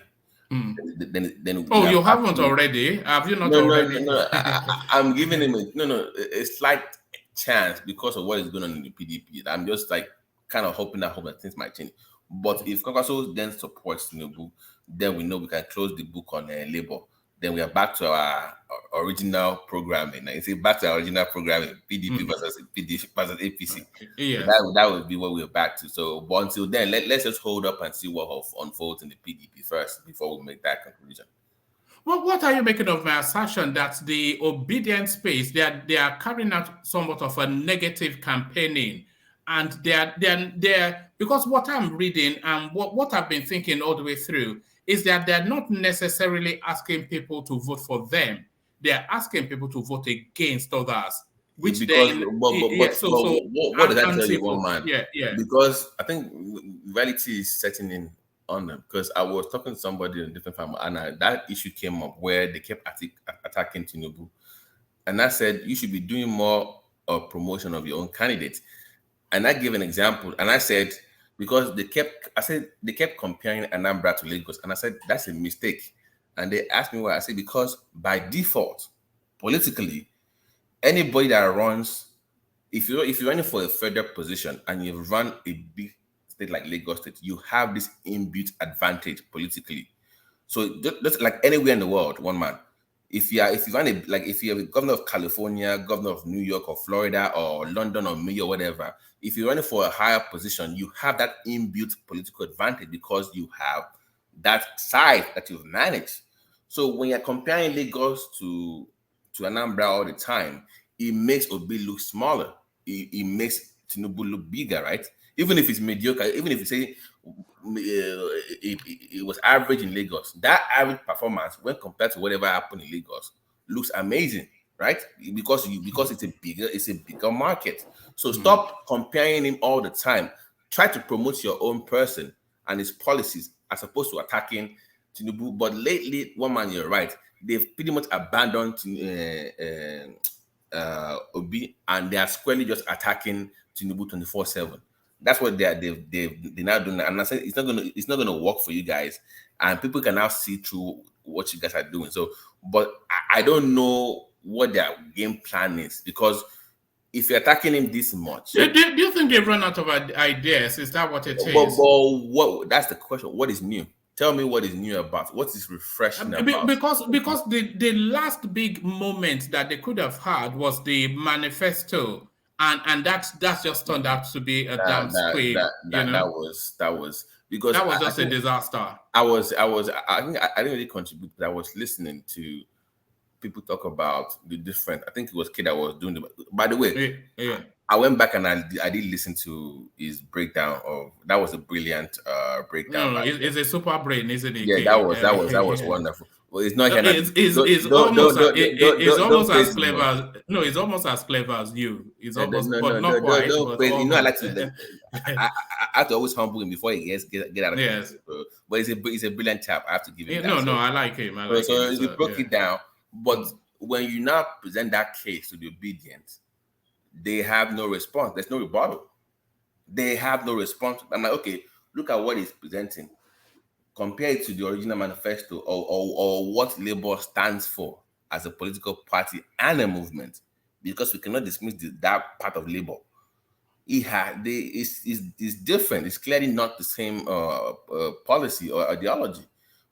Then you haven't already? Have you not already? No. I'm giving him a slight chance because of what is going on in the PDP. I'm just like kind of hoping that things might change. But if Kwankwaso then supports Tinubu, then we know we can close the book on Labour. Then we are back to our original programming. I say back to our original programming: PDP versus APC. Yeah, so that would be what we're back to. So, but until then, let's just hold up and see what unfolds in the PDP first before we make that conclusion. Well, what are you making of my assertion that the obedience space they are carrying out somewhat of a negative campaigning, and they're because what I'm reading and what I've been thinking all the way through is that they're not necessarily asking people to vote for them. They're asking people to vote against others. Which what does that tell you, one man? Yeah. Because I think reality is setting in on them. Because I was talking to somebody in a different family, and that issue came up where they kept attacking Tinubu, and I said you should be doing more of promotion of your own candidates. And I gave an example, and I said because they kept comparing Anambra to Lagos, and I said that's a mistake. And they asked me why. I said because by default, politically, anybody that runs, if you're running for a federal position and you've run a big state like Lagos State, you have this inbuilt advantage politically. So just like anywhere in the world, one man. If you're a governor of California, governor of New York or Florida or London or Mayor, whatever, if you're running for a higher position, you have that inbuilt political advantage because you have that side that you've managed. So when you're comparing Lagos to Anambra all the time, it makes Obi look smaller. It makes Tinubu look bigger, right? Even if it's mediocre, even if you say it was average in Lagos, that average performance when compared to whatever happened in Lagos looks amazing, right? Because it's a bigger market. So stop comparing him all the time. Try to promote your own person and his policies as opposed to attacking Tinubu. But lately, one man, you're right, they've pretty much abandoned Obi, and they are squarely just attacking Tinubu 24/7. That's what they're now doing, and I said it's not gonna work for you guys, and people can now see through what you guys are doing. So, but I don't know what their game plan is, because if you're attacking him this much, do you think they've run out of ideas? Is that what it is? But what? That's the question. What is new? Tell me what is new about. What is refreshing about? Because the last big moment that they could have had was the manifesto. And that's just turned out to be a damn squib. That was because that was just a disaster. I think I didn't really contribute, but I was listening to people talk about the different. I think it was Kid that was doing by the way. Yeah. I went back and I did listen to his breakdown of that. Was a brilliant breakdown. No, it's a super brain, isn't it? Yeah, that was wonderful. Well, it's not. It's almost as clever. No, it's almost as clever as you. It's almost, but not quite. I like to. I have to always humble him before he get out of. Yes. But he's a brilliant chap. I have to give him. No, I like him. So he broke it down. But when you now present that case to the obedience, They have no response. There's no rebuttal. They have no response. I'm like, okay, look at what he's presenting. Compare it to the original manifesto or what Labour stands for as a political party and a movement, because we cannot dismiss that part of Labour. It's different. It's clearly not the same policy or ideology,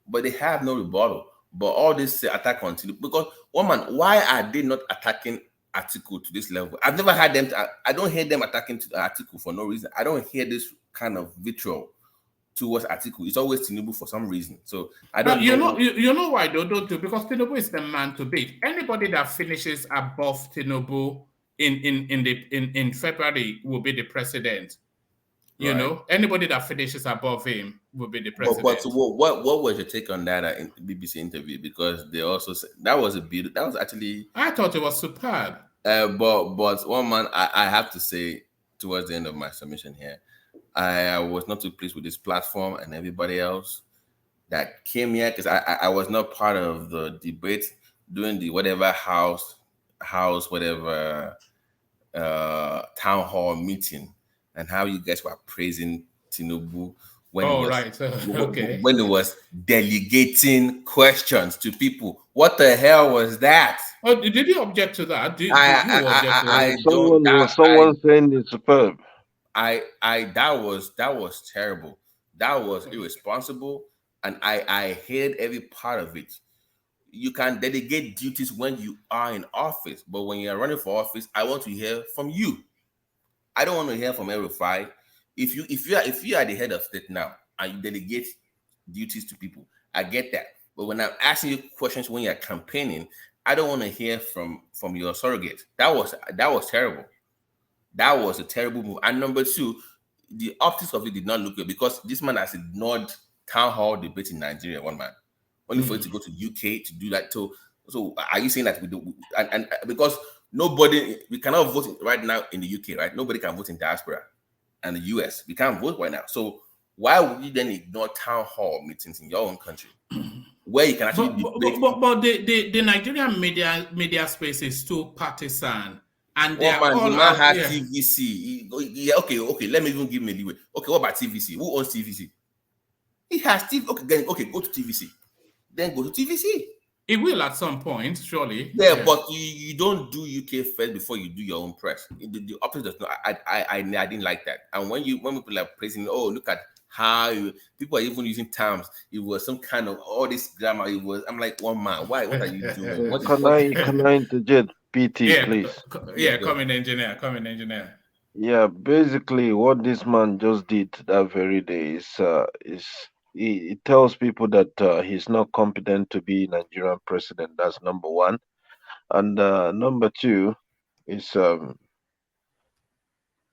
but they have no rebuttal. But all this attack continue because why are they not attacking Atiku to this level? I've never had them. I don't hear them attacking Atiku for no reason. I don't hear this kind of vitriol towards Atiku. It's always Tinubu for some reason. So I don't know. You know why they don't do, because Tinubu is the man to beat. Anybody that finishes above Tinubu in February will be the president. You know, anybody that finishes above him will be the president. But what was your take on that in BBC interview? Because they also said that was actually, I thought it was superb. But one man, I have to say, towards the end of my submission here, I was not too pleased with this platform and everybody else that came here, because I was not part of the debate during the whatever house whatever town hall meeting, and how you guys were praising Tinubu when when he was delegating questions to people. What the hell was that? Oh, did you object to that? Did you object to that? Someone saying it's superb. That was terrible. That was irresponsible, and I hated every part of it. You can delegate duties when you are in office, but when you are running for office, I want to hear from you. I don't want to hear from every. If you are the head of state now and you delegate duties to people, I get that. But when I'm asking you questions when you're campaigning, I don't want to hear from your surrogate. That was terrible. That was a terrible move. And number two, the optics of it did not look good, because this man has ignored town hall debate in Nigeria. One man, only for it to go to UK to do that. So are you saying that we do? And because we cannot vote right now in the UK, right? Nobody can vote in diaspora and the US. We can't vote right now. So why would you then ignore town hall meetings in your own country, where you can actually debate? But the Nigerian media space is too partisan. And the man has TVC. Okay. Let me even give me leeway. Okay, what about TVC? Who owns TVC? He has TV. Okay, go to TVC. Then go to TVC. It will at some point, surely. Yeah, but you don't do UK first before you do your own press. The opposite does not. I didn't like that. And when people are praising, oh, look at how people are even using terms. It was some kind of all this grammar. I'm like, one man, why? What are you doing? Can I interject, PT, please? Come in, engineer. Yeah, basically, what this man just did that very day is he tells people that he's not competent to be Nigerian president. That's number one, and number two is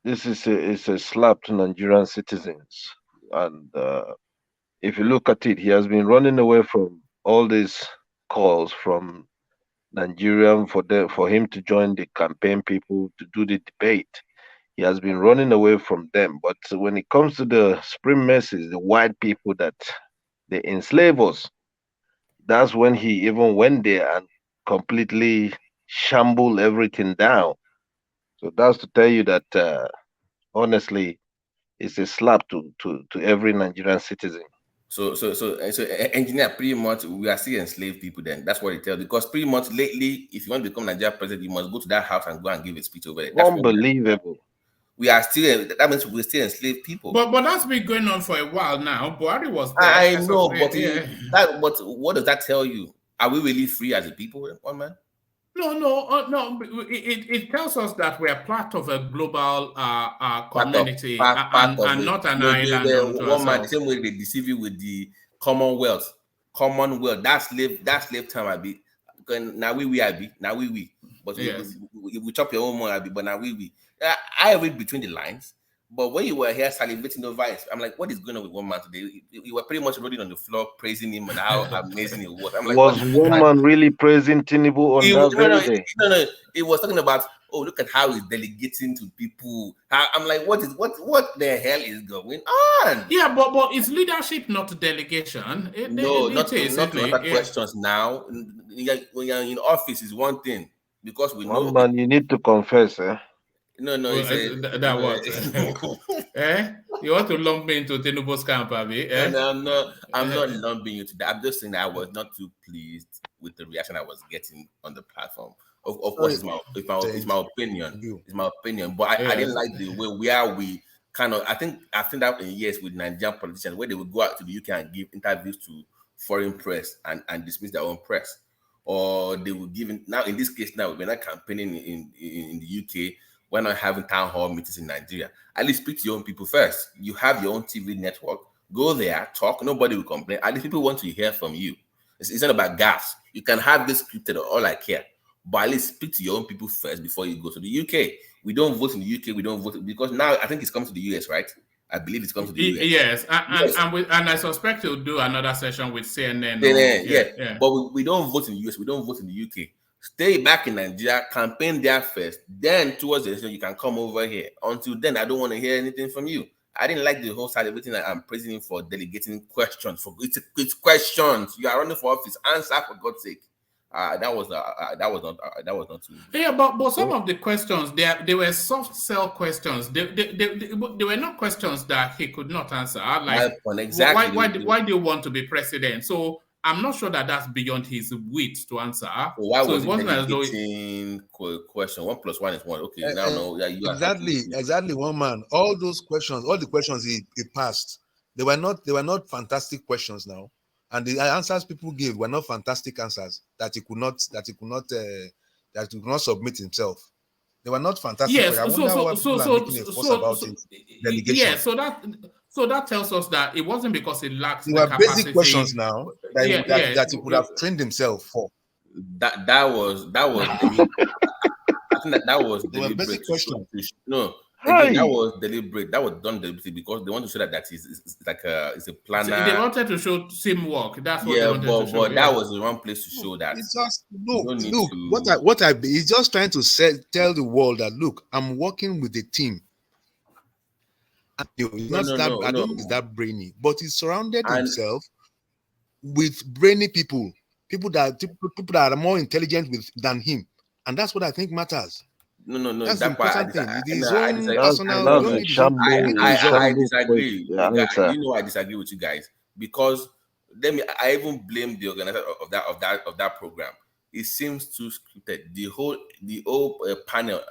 this is a slap to Nigerian citizens. And if you look at it, he has been running away from all these calls from Nigerian for him to join the campaign people to do the debate. He has been running away from them. But when it comes to the supremacists, the white people that they enslave us, that's when he even went there and completely shambled everything down. So that's to tell you that honestly, it's a slap to every Nigerian citizen. So engineer, pretty much we are still enslaved people then. That's what it tells. Because pretty much lately, if you want to become Nigerian president, you must go to that house and go and give a speech over there. That's unbelievable. We are still, that means we're still enslaved people. But that's been going on for a while now. Buhari was there. I know, but what does that tell you? Are we really free as a people, one man? No. It tells us that we are part of a global community and not an island. One man, the same way they deceive you with the Commonwealth. That's slave time. I be now we. But we chop your own money, but now we. I read between the lines. But when you were here salivating over it, I'm like, what is going on with one man today? You were pretty much rolling on the floor, praising him and how amazing it was. I'm like, was one man really praising Tinubu on that very day? No. It was talking about, oh, look at how he's delegating to people. I'm like, what the hell is going on? Yeah, but it's leadership, not delegation. Not other questions now. When you're in office is one thing, because we know. One man, you need to confess, eh? No, Well, it's a that what? Eh? You want to lump me into Tinubu's camp, Abi? no, Eh? no, I'm not lumping you to that. I'm just saying that I was not too pleased with the reaction I was getting on the platform. Of course, Sorry, it's my opinion. you. It's my opinion, but I didn't Yes. like the way where we kind of. I've seen that in years with Nigerian politicians where they would go out to the UK and give interviews to foreign press and dismiss their own press, or they will give now in this case now we're not campaigning in the UK. We're not having town hall meetings in Nigeria. At least speak to your own people first. You have your own TV network. Go there, talk. Nobody will complain. At least people want to hear from you. It's not about gaffes. You can have this scripted or all I care. But at least speak to your own people first before you go to the UK. We don't vote in the UK. We don't vote because now I think it's come to the US, right? I believe it's come to the US. Yes, Yes. and I suspect he'll do another session with CNN. Yeah. But we don't vote in the US. We don't vote in the UK. Stay back in Nigeria, campaign there first. Then towards the election, you can come over here. Until then, I don't want to hear anything from you. I didn't like the whole side of everything that I'm praising him for delegating questions. It's questions. You are running for office. Answer for God's sake. That was not too. Yeah, but some of the questions they were soft sell questions. They were not questions that he could not answer. Like exactly. why do you want to be president? So I'm not sure that that's beyond his wit to answer. Why so was it it wasn't as though delegating question 1 + 1 is 1? Okay, now no, yeah, you exactly one man. All those questions, all the questions he passed, they were not fantastic questions now, and the answers people gave were not fantastic answers that he could not submit himself. They were not fantastic. Yes, I wonder why people are making a fuss about it. Delegation. Yeah, so that tells us that it wasn't because he lacked They the were capacity. basic questions now that he could have trained himself for. That was deliberate. I think that was They were deliberate. basic questions. No, Right. again, that was deliberate. That was done deliberately because they want to show that it's like it's a planner. They wanted to show teamwork. That's what they Yeah, wanted to show. but that was the wrong place to show that. It's just You don't need look. to- He's just trying to tell the world that look, I'm working with a team. And I don't think he's that brainy, but he's surrounded himself with brainy people that are more intelligent than him, and that's what I think matters. No. That's the important thing. I disagree. You know, I disagree with you guys because I even blame the organizer of that program. It seems too scripted. The whole panel,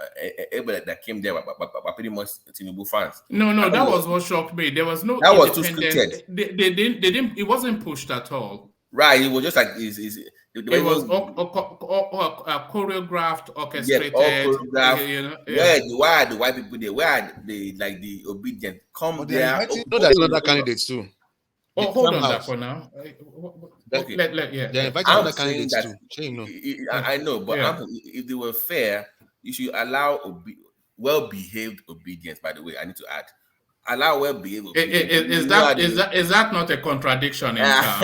everybody that came there were pretty much Tinubu fans. No, that was what shocked me. There was no. That was too scripted. They didn't. It wasn't pushed at all. Right. It was just like it was choreographed, orchestrated. Yes, all choreographed. Why are the white people there? Where are the obedient? Come there. There's other candidates too. Oh, hold on that for now. Okay. They're inviting other candidates too. I know, but if they were fair, you should allow well-behaved obedience. By the way, I need to add. Allow well-behaved obedience. Is that not a contradiction in terms?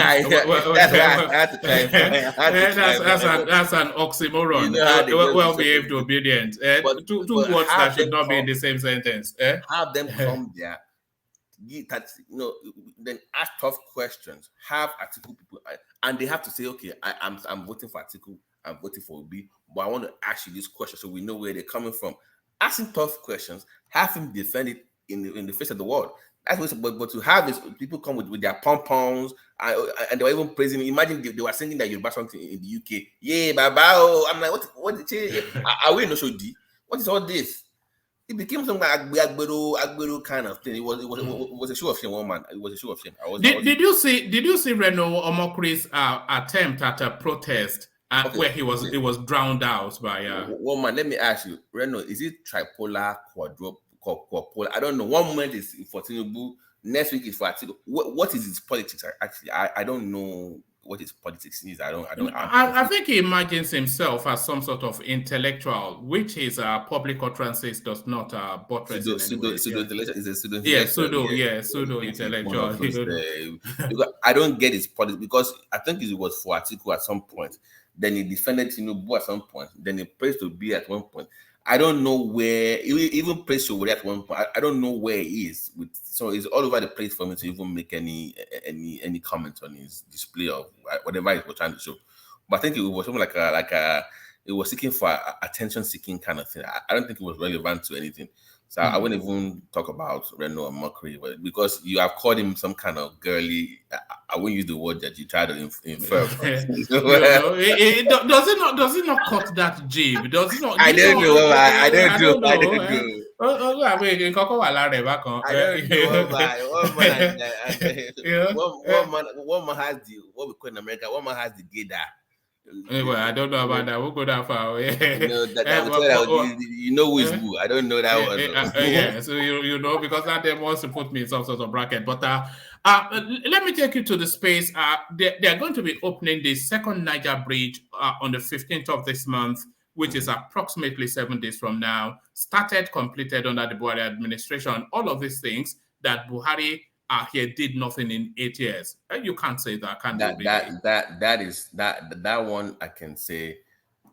That's an oxymoron. Well-behaved obedience. Two words that should not be in the same sentence. Have them come there. Then ask tough questions. Have Atiku people, and they have to say, okay, I'm voting for Atiku, I'm voting for Obi, but I want to ask you this question so we know where they're coming from. Asking tough questions, have him defend it in the face of the world. That's what. But to have this, people come with their pom-poms and they were even praising me. Imagine they were singing that Yoruba song in the UK. Yeah, baba. I'm like, what? Are we no show D? What is all this? It became something like Agbero kind of thing. It was a show of shame, one man. It was a show of shame. Did you see Reno Omokri's attempt at a protest where he was drowned out by one man? Let me ask you, Reno, is it tripolar, quadrupolar? I don't know. One moment is for Tinubu, next week is for Atiku. What is his politics? Actually, I don't know what his politics is. I think he imagines himself as some sort of intellectual, which his public utterances does not buttress. Pseudo intellectual. I don't get his politics because I think it was for Atiku at some point. Then he defended Tinubu at some point. Then he praised to be at one point. I don't know where, even praised to at one point. I don't know where he is. So it's all over the place for me to even make any comment on his display of whatever he was trying to show. But I think it was something like a it was seeking for attention seeking kind of thing. I don't think it was relevant to anything. So I wouldn't even talk about Reno or mockery, but because you have called him some kind of girly, I won't use the word that you try to infer. Does it not cut that jib? Does it not? I don't know. I don't know. I don't know. I mean, one man has the what we call in America. One man has the gaydar. Anyway, I don't know about that. We'll go that far. You know, you know who is who. I don't know that one. Yeah, so you know, because that they wants to put me in some sort of bracket. But let me take you to the space. They're going to be opening the second Niger Bridge on the 15th of this month, which is approximately 7 days from now. Started, completed under the Buhari administration. All of these things that Buhari here did nothing in 8 years. You can't say that, can you? Really? That one I can say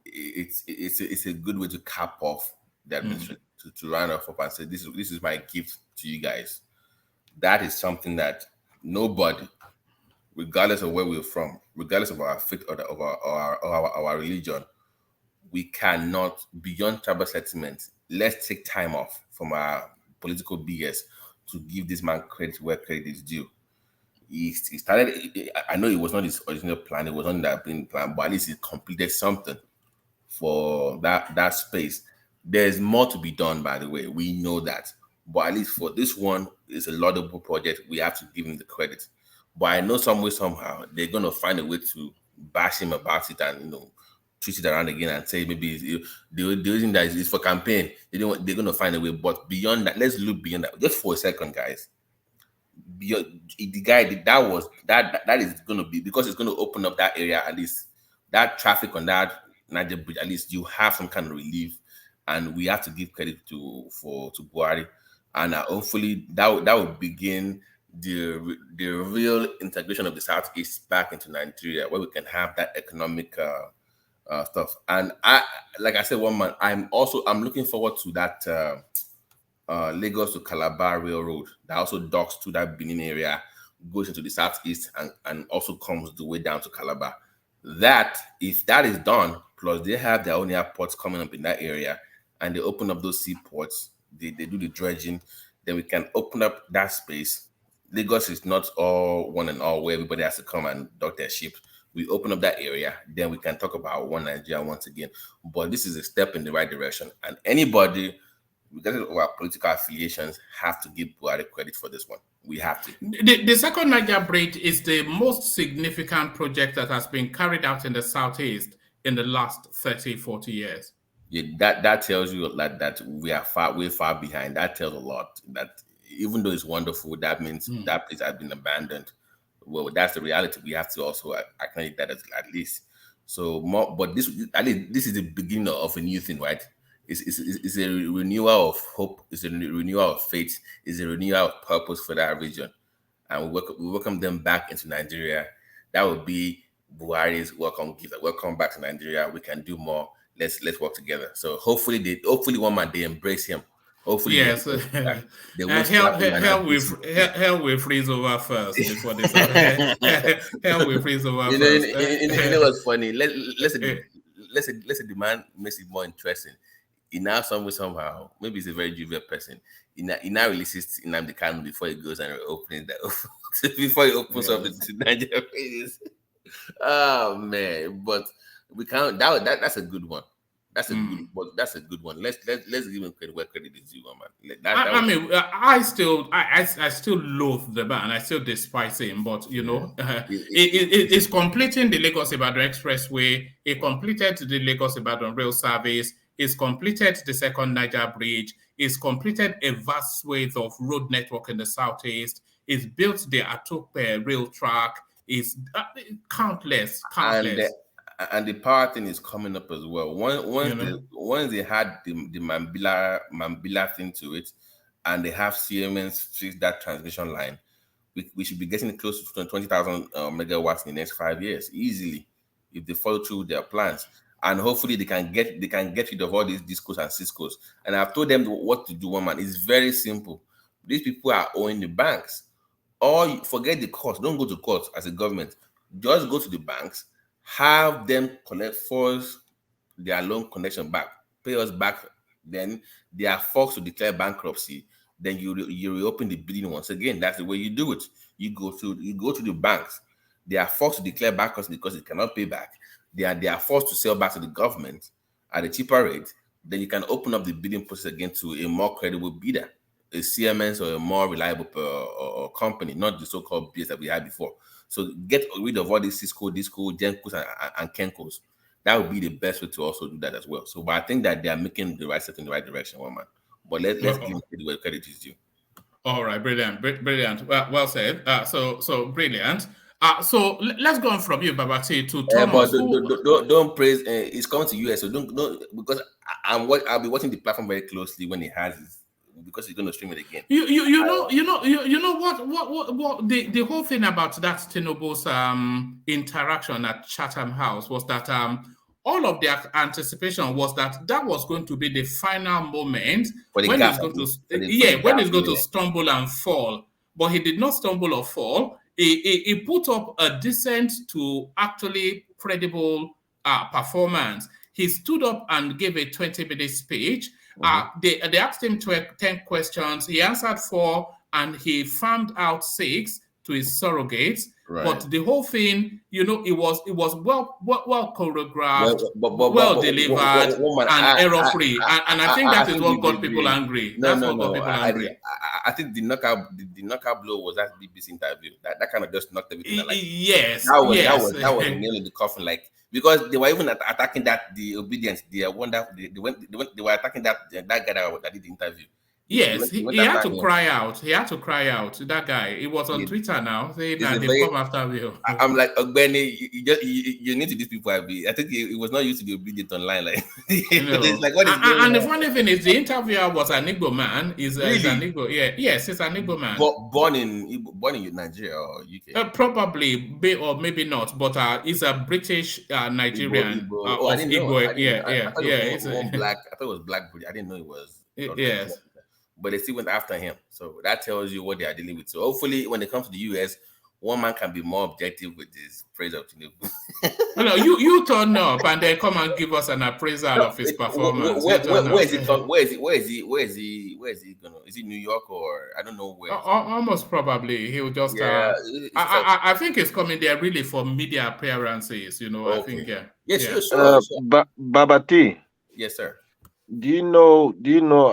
it's a good way to cap off the administration, to round off and say this is my gift to you guys. That is something that nobody, regardless of where we're from, regardless of our faith or of our religion, we cannot, beyond tribal settlements, let's take time off from our political BS to give this man credit where credit is due. He started, I know it was not his original plan, it was not that being plan, but at least he completed something for that space. There's more to be done, by the way. We know that. But at least for this one, it's a laudable project. We have to give him the credit. But I know some way, somehow, they're going to find a way to bash him about it and, twist it around again and say maybe the reason that is for campaign. They're going to find a way. But beyond that, let's look beyond that. Just for a second, guys. Beyond, the guy that is going to be, because it's going to open up that area, at least that traffic on that Niger Bridge, at least you have some kind of relief. And we have to give credit to Buhari. And hopefully that will begin the real integration of the Southeast back into Nigeria, where we can have that economic stuff. And like I said, I'm looking forward to that Lagos to Calabar Railroad that also docks to that Benin area, goes into the Southeast, and also comes the way down to Calabar. That, if that is done, plus they have their own airports coming up in that area, and they open up those seaports, they do the dredging, then we can open up that space. Lagos is not all one and all where everybody has to come and dock their ship. We open up that area, then we can talk about one Nigeria once again. But this is a step in the right direction. And anybody, regardless of our political affiliations, have to give Buhari credit for this one. We have to. The second Niger Bridge is the most significant project that has been carried out in the Southeast in the last 30, 40 years. Yeah, that tells you that we are way far behind. That tells a lot. That even though it's wonderful, that means that place has been abandoned. Well, that's the reality. We have to also acknowledge that at least. So more, but this is the beginning of a new thing, right? It's a renewal of hope. It's a renewal of faith. It's a renewal of purpose for that region, and we welcome them back into Nigeria. That would be Buhari's welcome gift. Welcome back to Nigeria. We can do more. Let's work together. So hopefully one man they embrace him. Hopefully, yes. They won't hell will freeze over first before this. Hell will freeze over first. You know what's funny? Let's say the man makes it more interesting. He now somehow, maybe he's a very jovial person. He now releases Nnamdi Kanu before he goes and opens that before he opens up the Nigeria pages. Oh man, but we can't. That's a good one. That's a good one. Let's give him credit where credit is due, man. I still loathe the man. I still despise him. But it's completing the Lagos Ibadan Expressway. It completed the Lagos Ibadan rail service. It's completed the second Niger Bridge. It's completed a vast swathe of road network in the Southeast. It's built the Atope rail track. It's countless. And the power thing is coming up as well. Once they had the Mambila thing to it, and they have Siemens fix that transmission line, we should be getting close to 20,000 megawatts in the next 5 years easily, if they follow through their plans. And hopefully they can get rid of all these discos and ciscos. And I've told them what to do, man. It's very simple. These people are owing the banks. Or forget the court. Don't go to court as a government. Just go to the banks. Have them collect false their loan connection back, pay us back. Then they are forced to declare bankruptcy. Then you reopen the bidding once again. That's the way you do it. You go to the banks. They are forced to declare bankruptcy because they cannot pay back. They are forced to sell back to the government at a cheaper rate. Then you can open up the bidding process again to a more credible bidder, a CMS or a more reliable company, not the so-called BS that we had before. So get rid of all these Cisco, Disco, Gencos, and Kencos. That would be the best way to also do that as well. So, but I think that they are making the right step in the right direction, one man. But let's give credit where credit is due. All right, brilliant. Well said. So brilliant. So let's go on from you, Babati, to Thomas. But don't praise. It's coming to US, so don't because I'll be watching the platform very closely when it has it, because he's going to stream it again. You know what the whole thing about that Tinubu's interaction at Chatham House was that all of their anticipation was that was going to be the final moment when he's going to stumble and fall. But he did not stumble or fall. He put up a decent to actually credible performance. He stood up and gave a 20-minute speech. They asked him 10 questions. He answered 4, and he farmed out 6 to his surrogates. Right. But the whole thing, it was well choreographed, well delivered, and error-free. And I think that is what got people angry. I think the knockout blow was that BBC interview. That kind of just knocked everything. Yes. That was a nail in the coffin. Because they were even attacking the obedience. They were attacking that guy that did the interview. Yes, he had to cry out. He had to cry out. That guy. It was on Twitter now saying that they come after you. I'm like, Benny, you need to these people. I think he was not used to the obedient online. It's like, what is going on? And the funny thing is, the interviewer was an Igbo man. He's an Igbo. Yeah, yes, he's an Igbo man. Born in Nigeria or UK. Probably, or maybe not. But he's a British Nigerian. I didn't know. I thought it was black. I didn't know it was. Yes. But they still went after him. So that tells you what they are dealing with. So hopefully when it comes to the US, one man can be more objective with his praise of Tinubu. No, you turn up and then come and give us an appraisal of his performance. Where is he gonna? Is it New York or I don't know where? Almost probably he'll just. Yeah, I think he's coming there really for media appearances. Okay. I think Yes, sure. Babati. Yes, sir. Do you know?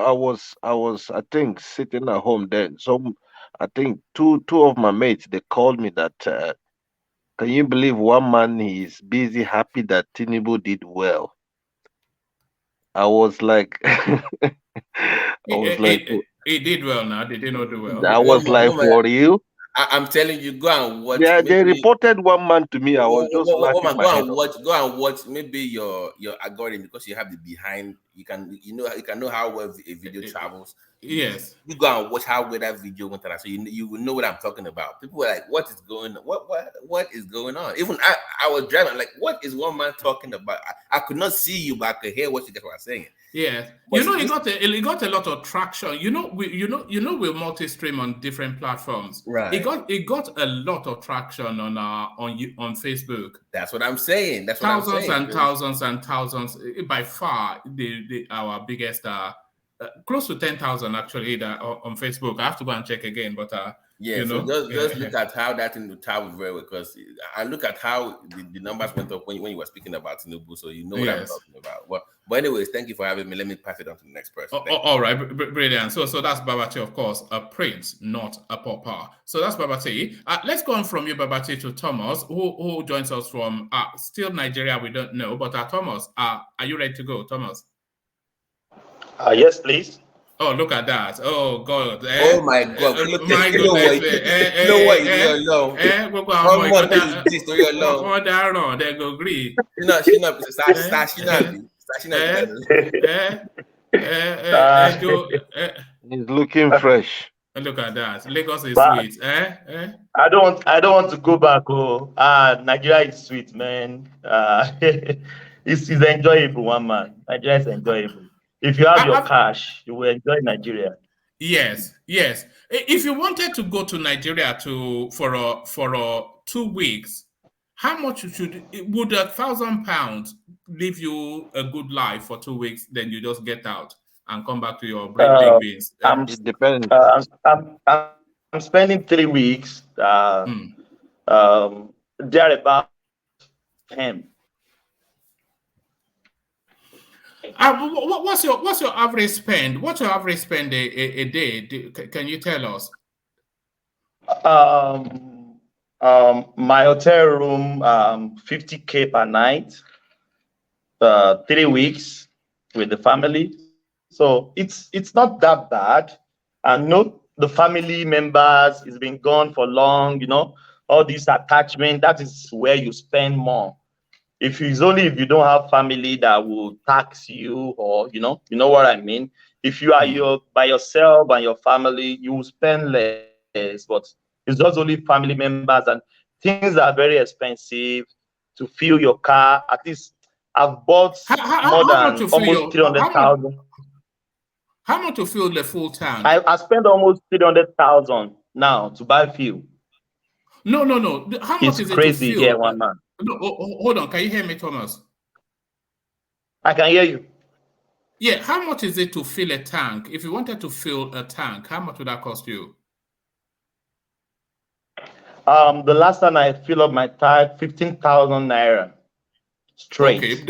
I was I think sitting at home then. I think two of my mates, they called me that. Can you believe one man is busy happy that Tinubu did well? I was like, he did well now. Did he not do well? I was like, for real? I'm telling you, go and watch. Yeah, they reported one man to me. I was just laughing. Go and watch. Maybe your algorithm, because you have the behind. You can know how well a video travels. Yes. You go and watch how well that video went on. So you will know what I'm talking about. People were like, "What is going on? What is going on?" Even I was driving, like, "What is one man talking about?" I could not see you, but I could hear what you guys were saying. Yeah, it got a lot of traction. We're multi-stream on different platforms. Right. It got a lot of traction on Facebook. That's what I'm saying. Thousands and thousands and thousands. By far, our biggest. Close to 10,000 actually on Facebook. I have to go and check again, but so just look at how that thing traveled very well, because I look at how the numbers went up when you were speaking about Tinubu, so you know what I'm talking about. Well, but anyways, thank you for having me. Let me pass it on to the next person. All right, brilliant. So that's Babati, of course, a prince, not a pauper. So that's Babati. Let's go on from you, Babati, to Thomas, who joins us from still Nigeria. We don't know, but Thomas, are you ready to go, Thomas? Yes, please. Oh, look at that. Oh, God. Oh, my God. My goodness. They go agree. He's looking fresh. Look at that. Lagos is sweet. I don't want to go back. Nigeria is sweet, man. It's enjoyable, one man. Nigeria is enjoyable. If you have your cash, you will enjoy Nigeria. Yes. If you wanted to go to Nigeria for 2 weeks, How much would £1,000 leave you a good life for 2 weeks? Then you just get out and come back to your baked beans. It depends. I'm spending 3 weeks. There about him. What's your average spend? What's your average spend a day? Can you tell us? My hotel room, 50K per night, 3 weeks with the family. So it's not that bad. And the family members has been gone for long, all this attachment, that is where you spend more. If you don't have family that will tax you, or you know what I mean. If you are by yourself and your family, you will spend less. But it's just only family members, and things are very expensive to fill your car. At least I've bought more than almost 300,000. How much to fill the full tank? I spent almost 300,000 now to buy fuel. No. How much is crazy it to fill? Here, one man. No, hold on. Can you hear me, Thomas? I can hear you. Yeah, how much is it to fill a tank? If you wanted to fill a tank, how much would that cost you? The last time I filled up my tank, 15,000 naira straight. Okay,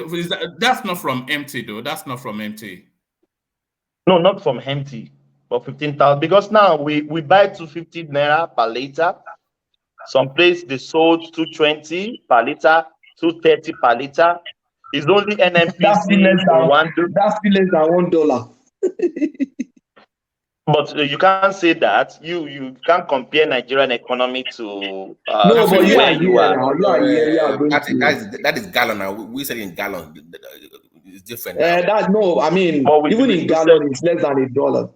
that's not from empty though. That's not from empty. No, not from empty, but 15,000. Because now we buy 250 naira per liter. Some place they sold 220 per liter, 230 per liter. It's only NNPC. That's still less than $1. But you can't say that. You can't compare Nigerian economy to no, but where you are. That is gallon now. We say in gallon. It's different. Even in gallon, it's less than $1.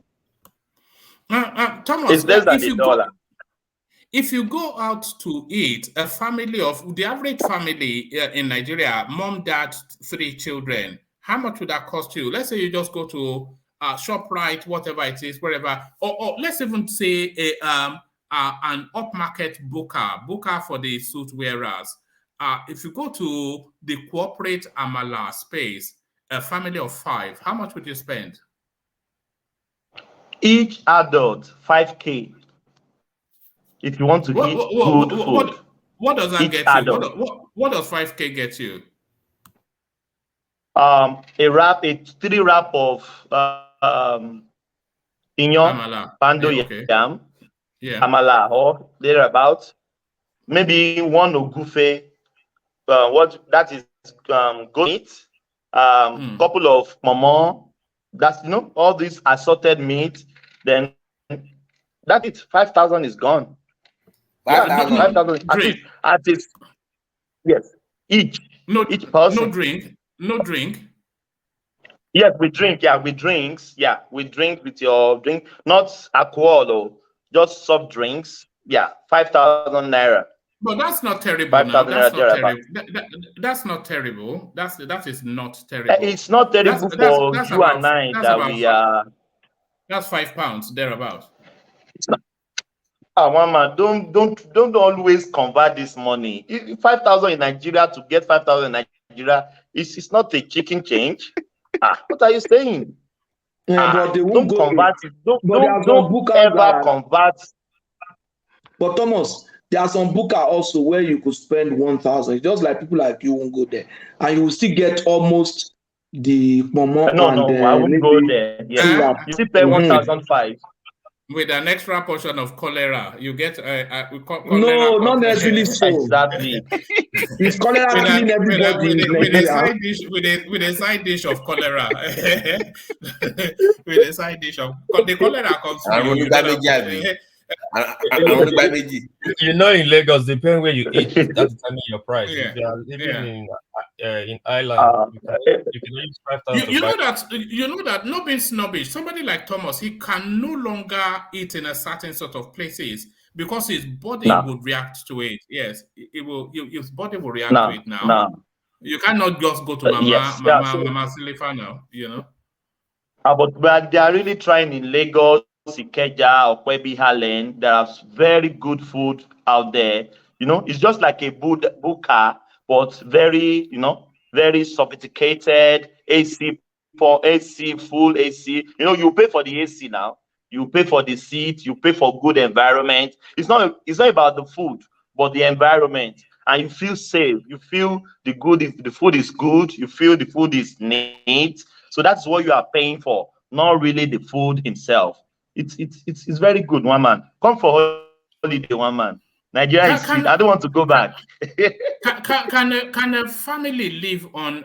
Thomas, it's less than $1. If you go out to eat, a family of the average family in Nigeria, mom, dad, 3 children, how much would that cost you? Let's say you just go to ShopRite, whatever it is, wherever, or let's even say an upmarket booker for the suit wearers. If you go to the corporate Amala space, a family of 5, how much would you spend? Each adult, 5K. If you want to eat good food. What does that get adult. You? What does 5K get you? A 3 wrap of Inyon, Pando Yam, Amala, or thereabouts. Maybe 1 ogufe. What that is goat meat. Couple of momo. That's all these assorted meat. Then that's it. 5,000 is gone. 5,000. At least, yes. Each person. No drink. Yes, we drink. Yeah, we drinks. Yeah, we drink with your drink, not alcohol though, just soft drinks. Yeah, 5,000 naira. But that's not terrible. That's not terrible. That's not terrible. That is not terrible. It's not terrible for you and I that we are. That's £5 thereabout. It's not. One man, don't always convert this money. 5,000 in Nigeria to get 5,000 in Nigeria, it's not a chicken change. What are you saying? Yeah, but they won't convert it. Don't ever convert. But Thomas, there are some booker also where you could spend 1,000. Just like people like you won't go there, and you will still get almost the momo. No, I won't go there. Yeah, you still pay 1,500. With an extra portion of cholera, you get cholera. No, not necessarily so. Exactly. It's cholera killing everybody. With a side dish of cholera. With a side dish of the cholera comes from you know, in Lagos, depending where you eat, that determines your price. If you are living in Ireland, you can use 5,000. You know that not being snobbish, somebody like Thomas, he can no longer eat in a certain sort of places because his body would react to it. Yes, it will. His body will react to it now. You cannot just go to Mama Silifa now. But they are really trying in Lagos, Ikeja, or Kwebi Halen. There are very good food out there. You know, it's just like a buka, but very, you know, very sophisticated AC for AC, full AC. You know, you pay for the AC now. You pay for the seat. You pay for good environment. It's not about the food, but the environment, and you feel safe. You feel the food is good. You feel the food is neat. So that's what you are paying for, not really the food itself. It's very good, one man. Come for holiday, one man. Nigeria is sweet. I don't want to go back. Can a family live on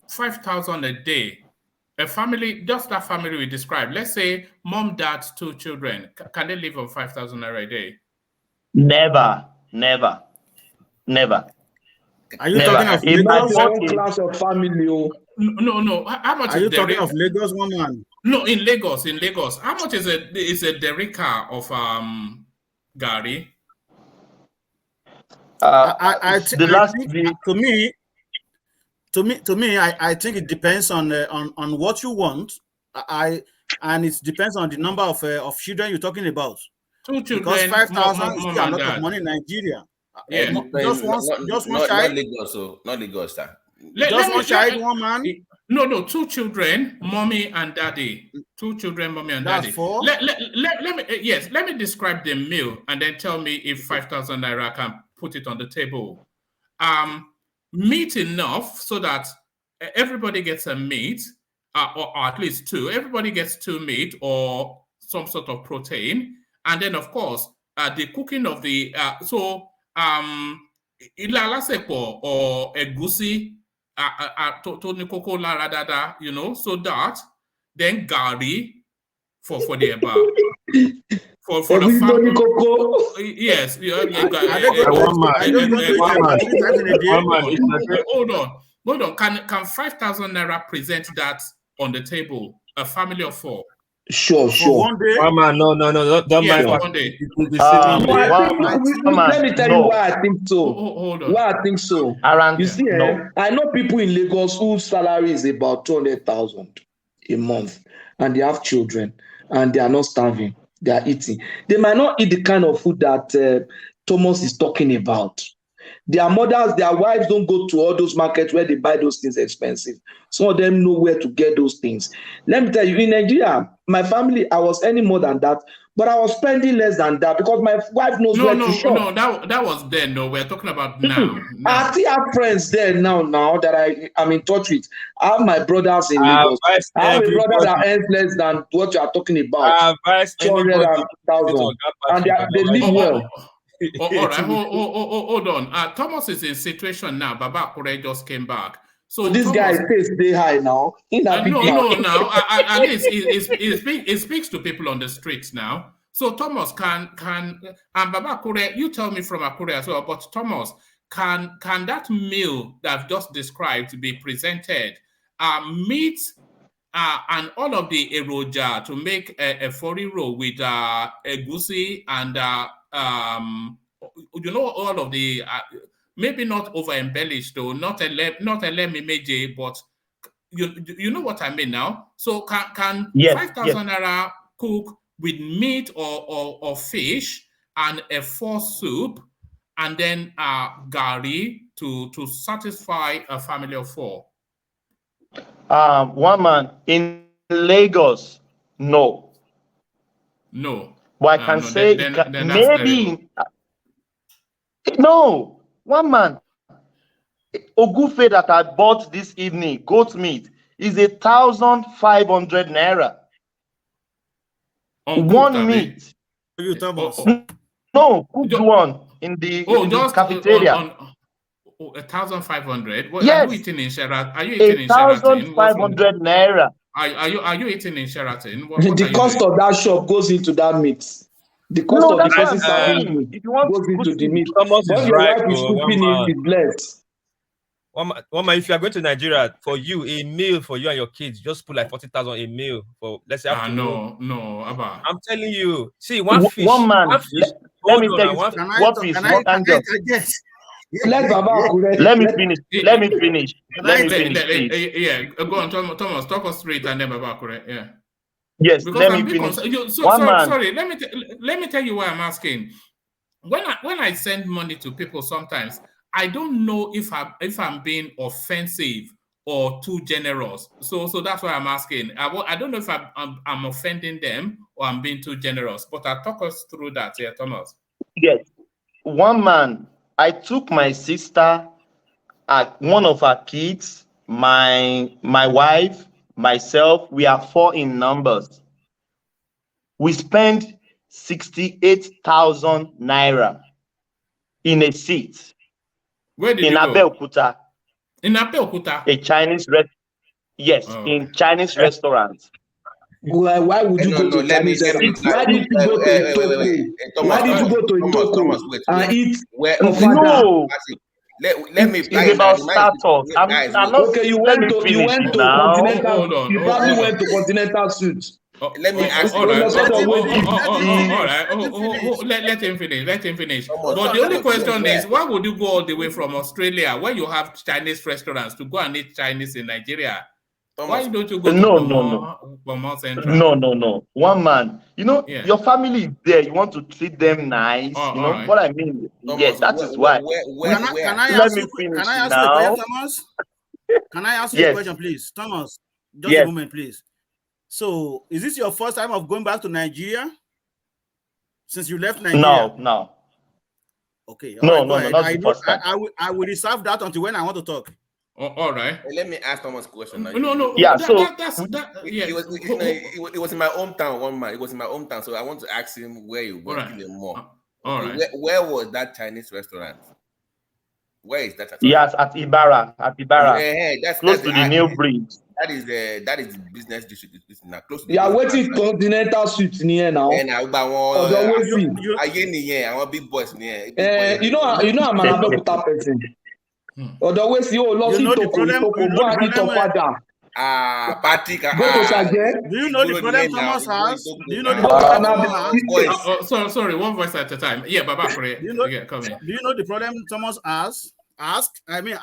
5,000 a day? A family, just that family we described. Let's say mom, dad, 2 children. Can they live on 5,000 naira a day? Never. Are you talking of Lagos? One class of family? No. How much are you talking of Lagos, one man? No, in Lagos. How much is a derrica of Gary? To me, I think it depends on what you want. And it depends on the number of children you're talking about. 2 children. Because 5,000 is still a lot of money in Nigeria. Yeah, just one child. Not Lagos, sir. Just one child, one man. No, 2 children, mommy and daddy. 2 children, mommy and daddy. That's 4. Let me describe the meal and then tell me if 5,000 naira can put it on the table. Meat enough so that everybody gets a meat, or at least 2. Everybody gets 2 meat or some sort of protein, and then of course the cooking of the ilalasepo or egusi. You know, so that then Gary for the eba for the family. Yes, hold on. Can 5,000 naira present that on the table? A family of 4. Sure. One day. Mama, no, don't mind. One day. Let me tell you why I think so. Hold on. Why I think so. You see, I know people in Lagos whose salary is about 200,000 a month, and they have children, and they are not starving. They are eating. They might not eat the kind of food that Thomas is talking about. Their mothers, their wives don't go to all those markets where they buy those things expensive. Some of them know where to get those things. Let me tell you, in Nigeria, my family, I was earning more than that, but I was spending less than that because my wife knows where to shop. No, that was then. No, we're talking about now. I still have friends there now that I'm in touch with. I have my brothers in Lagos. I have a brother that earns less than what you are talking about. 200,000. And they live well. All right, hold on. Thomas is in situation now. Baba Kure just came back. So this guy stays high now. Now at least it speaks to people on the streets now. So Thomas can and Baba Kure, you tell me from Akure as well. But Thomas, can that meal that I've just described be presented? Meat and all of the eroja to make a fori roll with egusi and you know, all of the maybe not over embellished though, not a lemmemeje, but you know what I mean now. So can 5,000 naira cook with meat or fish and a 4 soup and then gari to satisfy a family of 4? One man in Lagos, no. But I can say maybe. No, one man. Ogufe that I bought this evening, goat meat, is 1,500 naira. One meat. You, Thomas? No, cooked one in the cafeteria. 1,500. Yes. Are you eating in Sheraton? Are you eating in Sheraton? 1,500 naira. Are you eating in Sheraton? The cost of that shop goes into that meat. The cost of the person serving meat goes into the meat. Thomas is right. Blessed. One man, if you are going to Nigeria, for you, a meal for you and your kids, just put like 40,000 a meal for, let's say, afternoon. No, Abba. I'm telling you. See, one fish. One man. Let me tell you. What fish? Let me finish. Yeah, go on, Thomas. Talk us straight, and then Baba Kure. Yeah. Yes. Because let me finish. Sorry. Let me tell you why I'm asking. when I send money to people, sometimes I don't know if I'm being offensive or too generous. So that's why I'm asking. I don't know if I'm offending them or I'm being too generous. But I'll talk us through that here, Thomas. Yes. One man, I took my sister, one of her kids, my wife, myself. We are four in numbers. We spent 68,000 naira in a seat. Where did in you go? Abeokuta. In Abeokuta? A Chinese Yes, in Chinese restaurant. Why would you No, go to let me. Chinese restaurant? Why did you go to Wait. Itoko? Why did you go to Itoko Wait. and eat Where? ofada? No. Let me. It's about status. Guys, I'm not. Okay, you Let went me to finish now. continental. You probably went to continental suit. Let me ask all right. Finish. Let him finish. Let him finish. Thomas, But the only question yeah. is, why would you go all the way from Australia when you have Chinese restaurants to go and eat Chinese in Nigeria? Why don't you go to Bomo Central? No. One man. Yeah. Your family is there. You want to treat them nice. Right. What I mean? Thomas, Yes, that is why. Can I Let ask me you? finish Can I ask you a now. question, Thomas? Can I ask you a Yes. question, please, Thomas? Just Yes. a moment, please. So, is this your first time of going back to Nigeria since you left Nigeria? No. Okay. No, Go ahead. not the first time. I will reserve that until when I want to talk. All right. Let me ask Thomas a question. No. Yeah. It was in my hometown. One man. It was in my hometown. So I want to ask him where he went. Give him more. All right. Where was that Chinese restaurant? Where is that? Yes, at Ibarra. Close to the new bridge. That is the business district. Now close to the. You are waiting continental suit near now. And I big boys near. You know I'm an Abeokuta person. Otherwise, you lost it to go and eat ofada. Patrick. Go to Saje. Do you know the problem Thomas has? Do you know the problem Thomas has? Sorry, one voice at a time. Yeah, Baba, come in. Do you know the problem Thomas has? Ask when he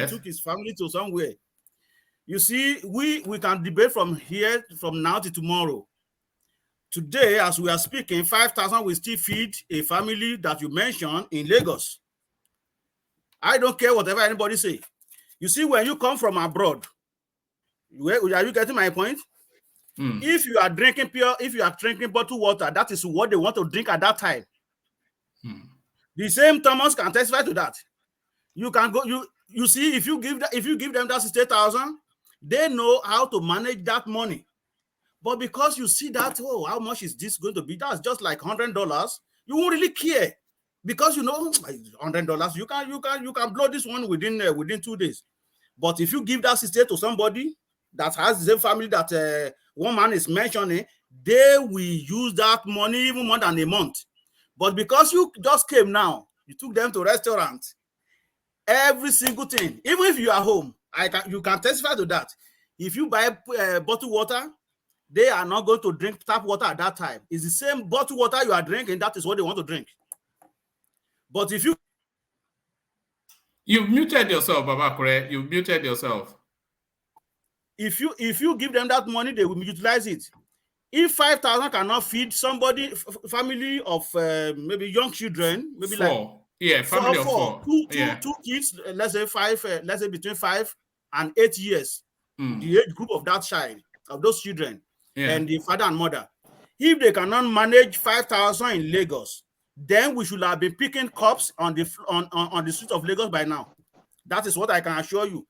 took his family to somewhere. You see, we can debate from now to tomorrow. Today, as we are speaking, 5,000 will still feed a family that you mentioned in Lagos. I don't care whatever anybody say. You see, when you come from abroad, are you getting my point? If you are drinking bottled water, that is what they want to drink at that time. The same Thomas can testify to that. You can go. You see, if you give them that 60,000, they know how to manage that money. But because you see that, how much is this going to be? That's just like $100. You won't really care because you know $100. You can blow this one within 2 days. But if you give that 60 to somebody that has the same family that one man is mentioning, they will use that money even more than a month. But because you just came now, you took them to restaurants, every single thing, even if you are home, you can testify to that. If you buy bottled water, they are not going to drink tap water at that time. It's the same bottled water you are drinking, that is what they want to drink. But if you've muted yourself, Baba Kure. You've muted yourself. If you give them that money, they will utilize it. If 5,000 cannot feed somebody, family of maybe young children, maybe four. Family of four. Two kids, let's say five, let's say between 5 and 8 years, the age group of that child, of those children, and the father and mother. If they cannot manage 5,000 in Lagos, then we should have been picking cops on the streets of Lagos by now. That is what I can assure you.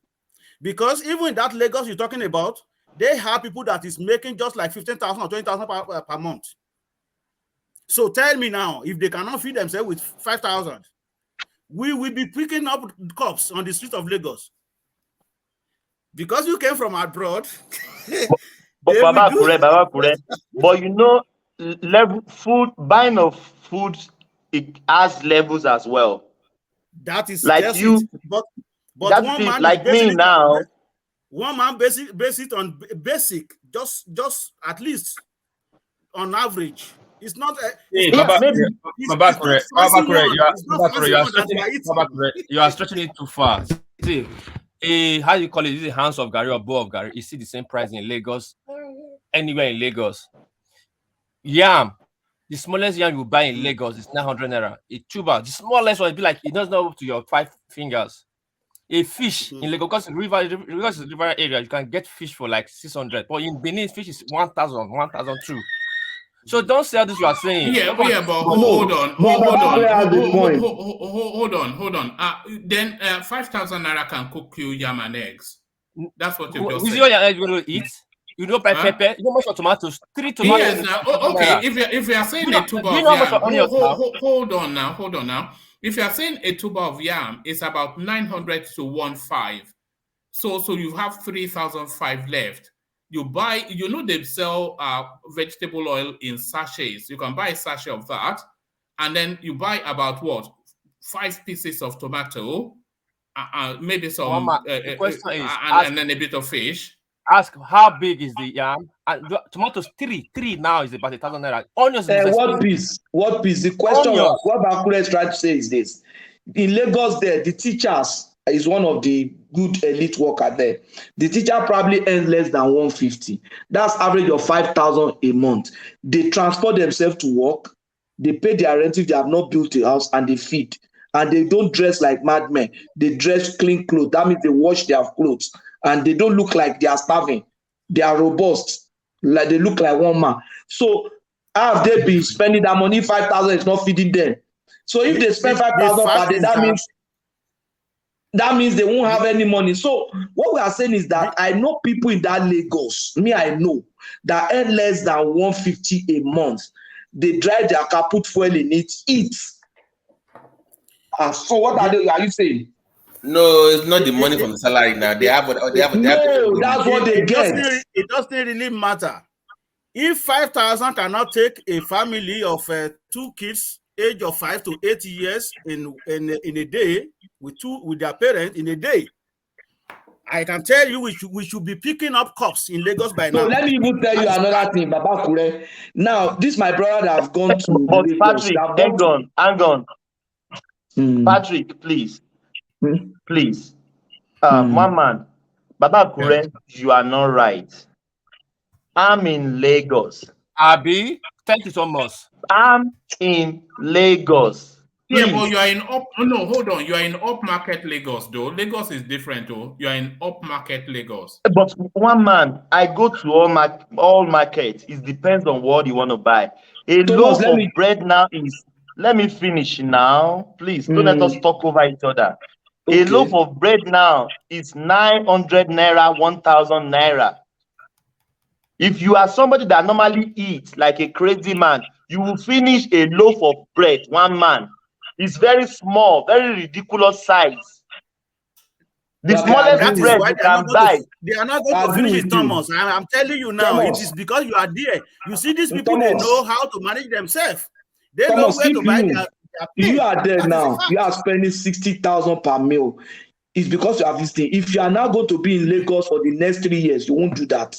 Because even in that Lagos you're talking about, they have people that is making just like 15,000 or 20,000 per month. So tell me now, if they cannot feed themselves with 5,000, we will be picking up cops on the streets of Lagos. Because you came from abroad. Baba Kure. But you know, buying of food, it has levels as well. That is like you. But one man like me now. One man base it on basic, just at least on average. It's not you are stretching it too far. See, how you call it? Is it hands of Gary or bowl of Gary? You see the same price in Lagos, anywhere in Lagos. Yam The smallest yam you buy in Lagos is 900 naira. A tuber, the smallest one, will be like it doesn't up to your 5 fingers. A fish in Lagos, because Lagos is a river area, you can get fish for like 600. But in Benin, fish is 1,000, 1,002. So don't say this you are saying. Yeah, Don't yeah, but no, hold on, but hold on, Baba has the point. hold on. Then 5,000 naira can cook you yam and eggs. That's what you just is said. your egg going to eat? You don't buy pepper. You know how much for tomatoes? 3 tomatoes. Yes, now, okay. If you are saying a tuber of yam, hold on now. If you are saying a tuber of yam, it's about 900 to 1,500. So you have 3,005 left. You buy, they sell vegetable oil in sachets. You can buy a sachet of that, and then you buy about 5 pieces of tomato, maybe some, the question is, and then a bit of fish. Ask how big is the yam? Tomatoes three now is about 1,000 naira. Onions is What piece? What piece? The question what Bakure is trying to say is this: in Lagos, there the teachers is one of the good elite worker there. The teacher probably earns less than 150. That's average of 5,000 a month. They transport themselves to work. They pay their rent if they have not built a house, and they feed. And they don't dress like madmen. They dress clean clothes. That means they wash their clothes, and they don't look like they are starving. They are robust. Like they look like one man. So how have they been spending that money? 5,000 is not feeding them. So if they spend 5,000 per day, that means they won't have any money. So what we are saying is that I know people in that Lagos, I know, that earn less than 150 a month. They drive their car, put fuel in it, eat. So what are you saying? No, it's not the money from the salary now. They have that's what they get. It doesn't really matter. If 5,000 cannot take a family of 2 kids, age of 5 to 8 years in a day with their parents in a day, I can tell you we should be picking up cops in Lagos by now. So let me even tell you another thing, Baba Kure. Now, this my brother that have gone to But Patrick, hang on. Patrick, please. Please. One man, Baba Kure, you are not right. I'm in Lagos. Abi, thank you so much. I'm in Lagos. Please. Yeah, but you are in hold on. You are in upmarket Lagos, though. Lagos is different, though. You are in upmarket Lagos. But one man, I go to all markets. It depends on what you want to buy. A loaf of bread now is. Let me finish now, please. Don't let us talk over each other. Okay. A loaf of bread now is 900 naira, 1,000 naira. If you are somebody that normally eats like a crazy man, you will finish a loaf of bread, one man. It's very small, very ridiculous size. The smallest bread you can buy. They are not going to finish it, Thomas. I'm telling you now, it is because you are there. You see, these people, they know how to manage themselves. They know where to buy their you are there now. You are spending 60,000 per meal. It's because you are visiting. If you are now going to be in Lagos for the next 3 years, you won't do that.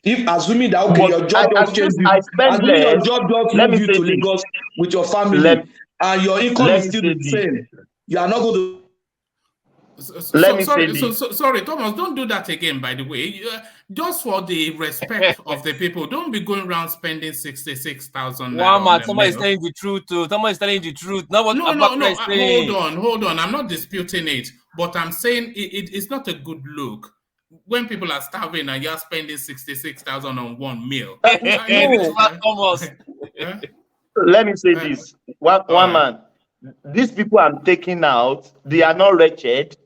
If assuming that your job just changed you, assuming your job just moved you to Lagos with your family and your income is still the same, you are not going to. Sorry, Thomas, don't do that again, by the way. Just for the respect of the people, don't be going around spending 66,000. Wow, man, somebody is telling the truth. Somebody is telling the truth. No, hold on. I'm not disputing it, but I'm saying it's not a good look when people are starving and you're spending 66,000 on one meal. Let me say this. One man, these people I'm taking out, they are not wretched.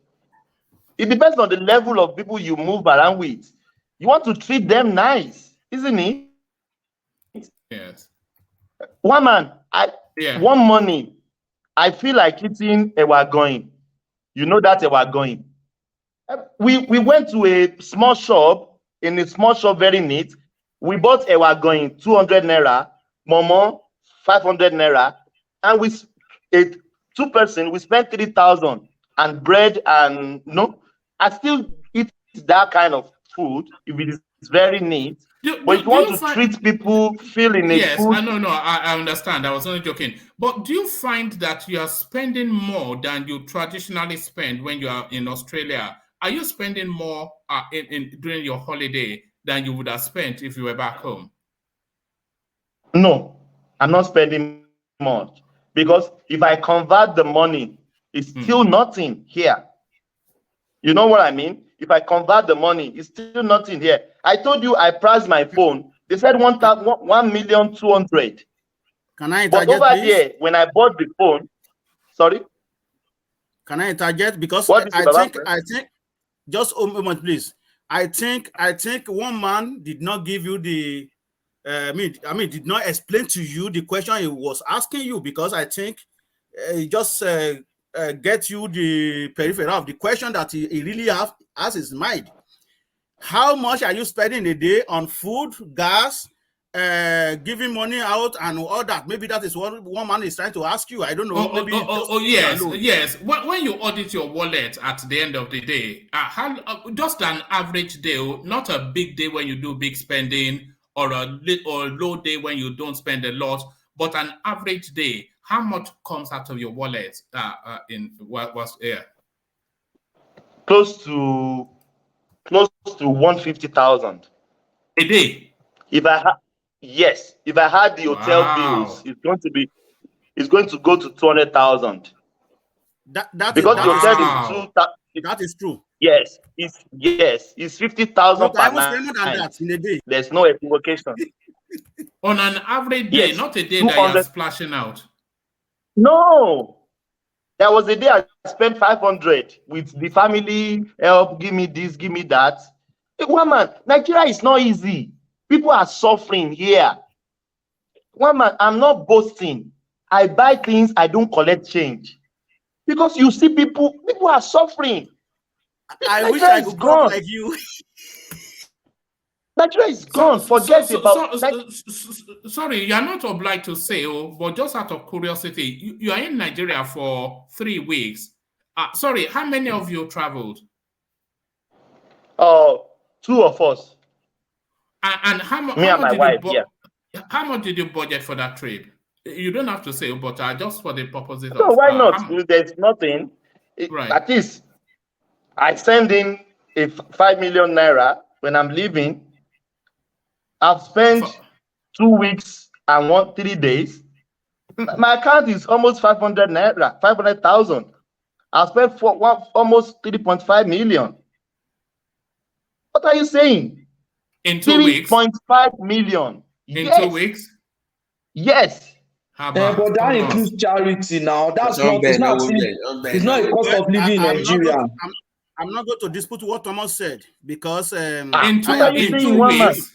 It depends on the level of people you move around with. You want to treat them nice, isn't it? Yes. One man, one morning, I feel like eating ewagoin. You know that ewagoin. We went to a small shop, very neat. We bought ewagoin, 200 naira, momo, 500 naira, and we 2 person, we spent 3,000 and bread and I still eat that kind of food if it is very neat. But if you want to treat people feeling food. Yes, I understand. I was only joking. But do you find that you are spending more than you traditionally spend when you are in Australia? Are you spending more during your holiday than you would have spent if you were back home? No. I'm not spending much because if I convert the money, it's still nothing here. You know what I mean? If I convert the money, it's still nothing here. I told you I priced my phone. They said 1,200,000. Can I But interject, over please? there, when I bought the phone, sorry. Can I interject? Because What is I it, think, just a moment, please. I think one man did not give you the, I mean, did not explain to you the question he was asking you, because I think he just get you the peripheral of the question that he really has his mind. How much are you spending a day on food, gas, giving money out, and all that? Maybe that is what one man is trying to ask you. I don't know. Yes. When you audit your wallet at the end of the day, just an average day, not a big day when you do big spending, or a low day when you don't spend a lot, but an average day. How much comes out of your wallet in what was here? Close to 150,000 a day. If I had the hotel bills, it's going to go to 200,000. Because the hotel is that is true. Yes, it's 50,000 per night. In a day. There's no equivocation. On an average day, not a day that you're splashing out. No. There was a day I spent 500 with the family help, give me this, give me that. One man, Nigeria is not easy. People are suffering here. One man, I'm not boasting. I buy things, I don't collect change. Because you see people are suffering. I wish I could go like you. Nigeria is gone. Forget about. Sorry, you are not obliged to say, but just out of curiosity, you are in Nigeria for 3 weeks. Sorry, how many of you traveled? 2 of us. And how much? Me and my wife. How much did you budget for that trip? You don't have to say, but just for the purposes of. Why not? There's nothing. Right. At least I send in a 5 million naira when I'm leaving. I've spent 2 weeks and 3 days. My account is almost 500 naira, 500,000. I've spent almost 3.5 million. What are you saying? In 2 weeks? 3.5 million. In 2 weeks? Yes. But that includes charity now. That's not, it's not a cost of living in Nigeria. I'm not going to dispute what Thomas said, because in 2 weeks.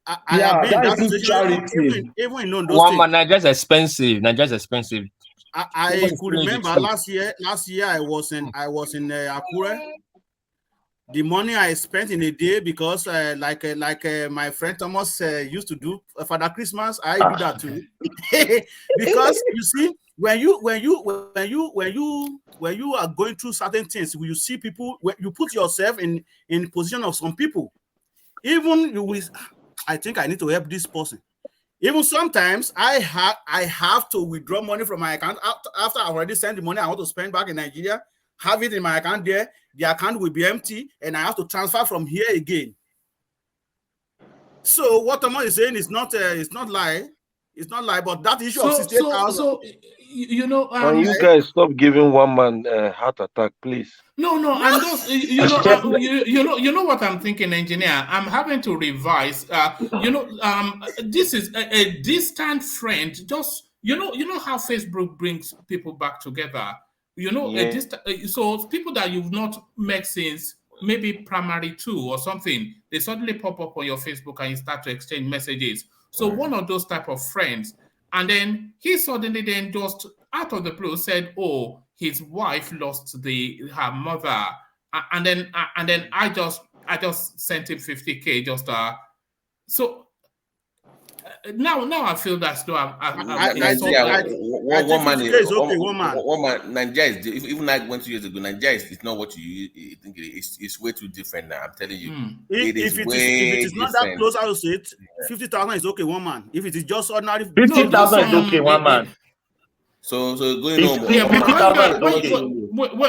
I have been in that situation, even in those one man, Nigeria's expensive. I could remember last year I was in Akure. The money I spent in a day, because like my friend Thomas used to do for the Christmas, I do that too. Because you see, when you are going through certain things, you see people, you put yourself in position of some people. Even you will, I think I need to help this person. Even sometimes I have to withdraw money from my account after I already sent the money I want to spend back in Nigeria. Have it in my account there. The account will be empty, and I have to transfer from here again. So what Thomas is saying is not lie. It's not lie, but that issue of 68,000. So you know, can you guys stop giving one man a heart attack, please? No, and those, you know what I'm thinking, engineer. I'm having to revise. This is a distant friend. Just you know how Facebook brings people back together. So people that you've not met since maybe primary 2 or something, they suddenly pop up on your Facebook and you start to exchange messages. So one of those type of friends, and then he suddenly then just out of the blue said, "Oh, his wife lost her mother," and then I just sent him 50K just so. Now I feel that's though one man. Nigeria is even like 2 years ago. Nigeria is not what you think it is. It's way too different now. I'm telling you, if it is not that close, I will say it. 50,000 is okay, one man. If it is just ordinary, 50,000 is okay, one man. So going on.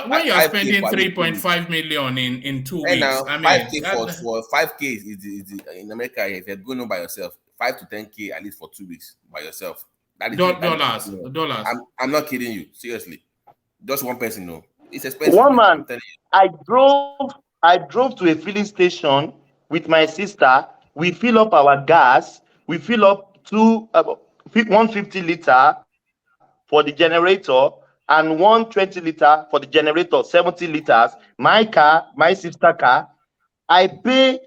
When you're spending 3.5 million in 2 weeks, now, 5K for 5K is in America. If you're going on by yourself, 5 to 10K at least for 2 weeks by yourself. That is dollars. I'm not kidding you. Seriously, just one person. No, it's expensive. One Man. man, I drove to a filling station with my sister. We fill up our gas. We fill up 150 liter for the generator and 120 liter for the generator, 70 liters. My car, my sister car, I pay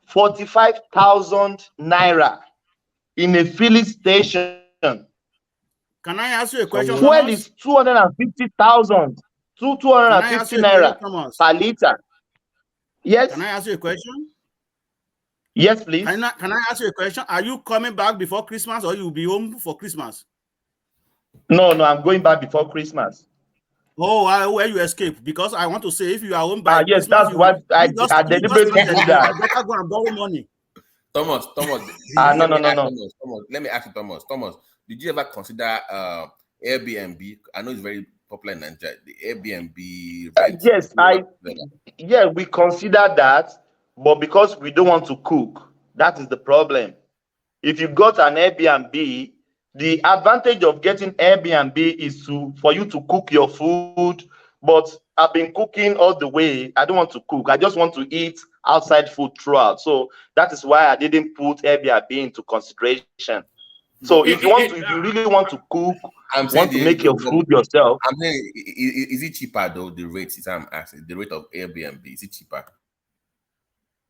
45,000 naira in a filling station. Can I ask you a question, Fuel Thomas? is 250,000, 250 naira per liter. Yes. Can I ask you a question? Yes, please. Can I ask you a question? Are you coming back before Christmas, or you'll be home for Christmas? No, I'm going back before Christmas. Oh, where you escape? Because I want to say, if you are home by yes, Christmas, that's what I deliberately do that. You better go and borrow money. Thomas. No. Thomas, let me ask you, Thomas. Thomas, did you ever consider Airbnb? I know it's very popular in Nigeria. The Airbnb rent. Yes, we consider that, but because we don't want to cook, that is the problem. If you got an Airbnb, the advantage of getting Airbnb is for you to cook your food. But I've been cooking all the way. I don't want to cook. I just want to eat outside food throughout. So that is why I didn't put Airbnb into consideration. So if you really want to cook, want to make your food yourself. I'm saying, is it cheaper though? The rate I'm asking, the rate of Airbnb, is it cheaper?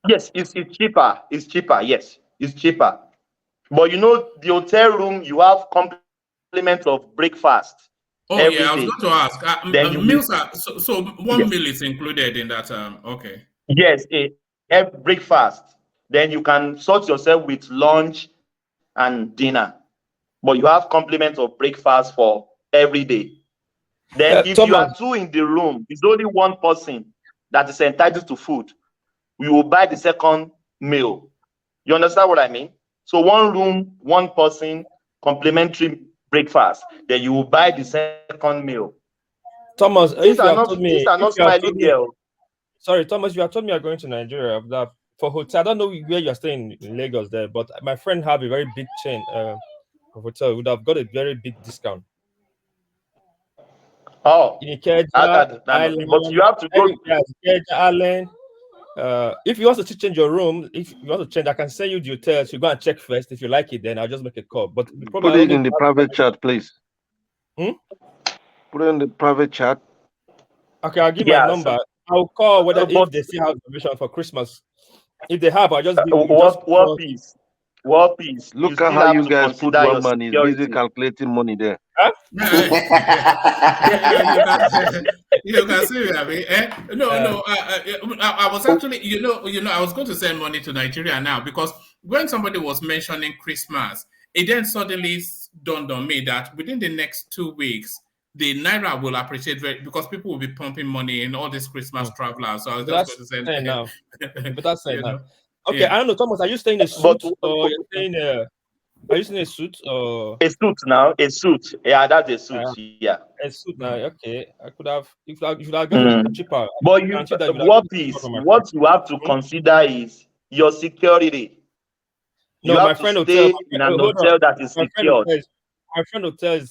Yes, it's cheaper. It's cheaper. Yes, it's cheaper. But the hotel room, you have compliments of breakfast. Oh yeah, I was going to ask. Meals are so one meal is included in that. Okay. Yes, a breakfast. Then you can sort yourself with lunch and dinner. But you have compliments of breakfast for every day. Then if you are two in the room, it's only one person that is entitled to food. We will buy the second meal. You understand what I mean? So one room, one person, complimentary breakfast. Then you will buy the second meal. Thomas, if you have told me, sorry, Thomas, you have told me you're going to Nigeria for hotel. I don't know where you're staying in Lagos there, but my friend have a very big chain of hotel. Would have got a very big discount. Oh, in Ikeja Island, but you have to go. Ikeja Island. If you want to change your room, if you want to change, I can send you the hotels. You go and check first. If you like it, then I'll just make a call. But put it in the private chat, please. Put it in the private chat. Okay, I'll give my number. I'll call if they still have permission for Christmas. If they have, I'll just give War peace. Look at how you guys put one man. He's busy calculating money there. Huh? You can see I mean, no. I was actually, I was going to send money to Nigeria now, because when somebody was mentioning Christmas, it then suddenly dawned on me that within the next 2 weeks, the naira will appreciate because people will be pumping money in all these Christmas travelers. So I was just going to say now. But that's saying now. Okay, yeah. I don't know, Thomas. Are you staying in a suit or you're staying? Are you staying in a suit or a suit now? A suit, yeah, that's a suit. A suit now. Okay, I could have. If you have got it cheaper. But what you have to consider is your security. No, my friend will tell in an hotel that is secured. My friend will tell is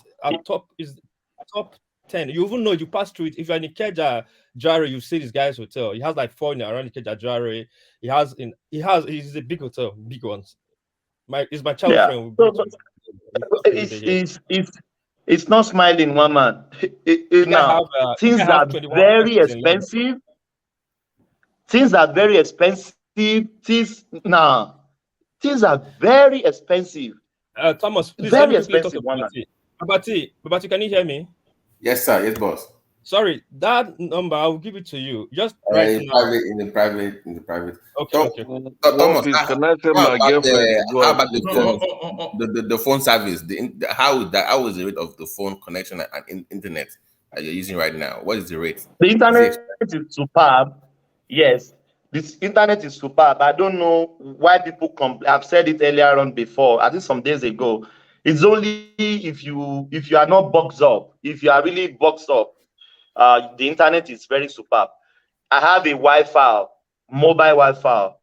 top 10. You even know you pass through it. If you're in Ikeja Jari, you see this guy's hotel. He has like 4 around Ikeja Jari. He's a big hotel, big ones. It's my child friend. It's not smiling, one man. Now things are very expensive. Things are very expensive. Things are very expensive. Thomas, please very expensive, one man. Babati, can you hear me? Yes, sir. Yes, boss. Sorry, that number I'll give it to you. Just in the private. Okay. Thomas, can I tell my girlfriend? How about the phone service? How is the rate of the phone connection and internet that you're using right now? What is the rate? The internet is superb. Yes, this internet is superb. I don't know why people complain. I've said it earlier on before. I think some days ago. It's only if you are not boxed up. If you are really boxed up, the internet is very superb. I have a Wi-Fi, mobile Wi-Fi.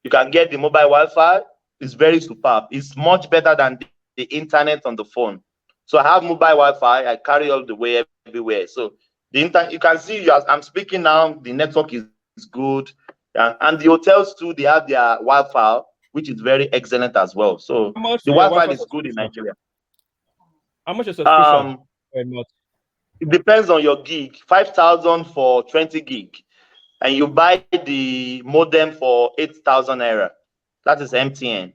You can get the mobile Wi-Fi. is very superb. It's much better than the internet on the phone. So I have mobile Wi-Fi. I carry all the way everywhere. So the internet, you can see as I'm speaking now, the network is good. And the hotels too, they have their Wi-Fi, which is very excellent as well. So the Wi-Fi is good in Nigeria. How much is subscription? It depends on your gig. 5,000 for 20 gig, and you buy the modem for 8,000 naira. That is MTN.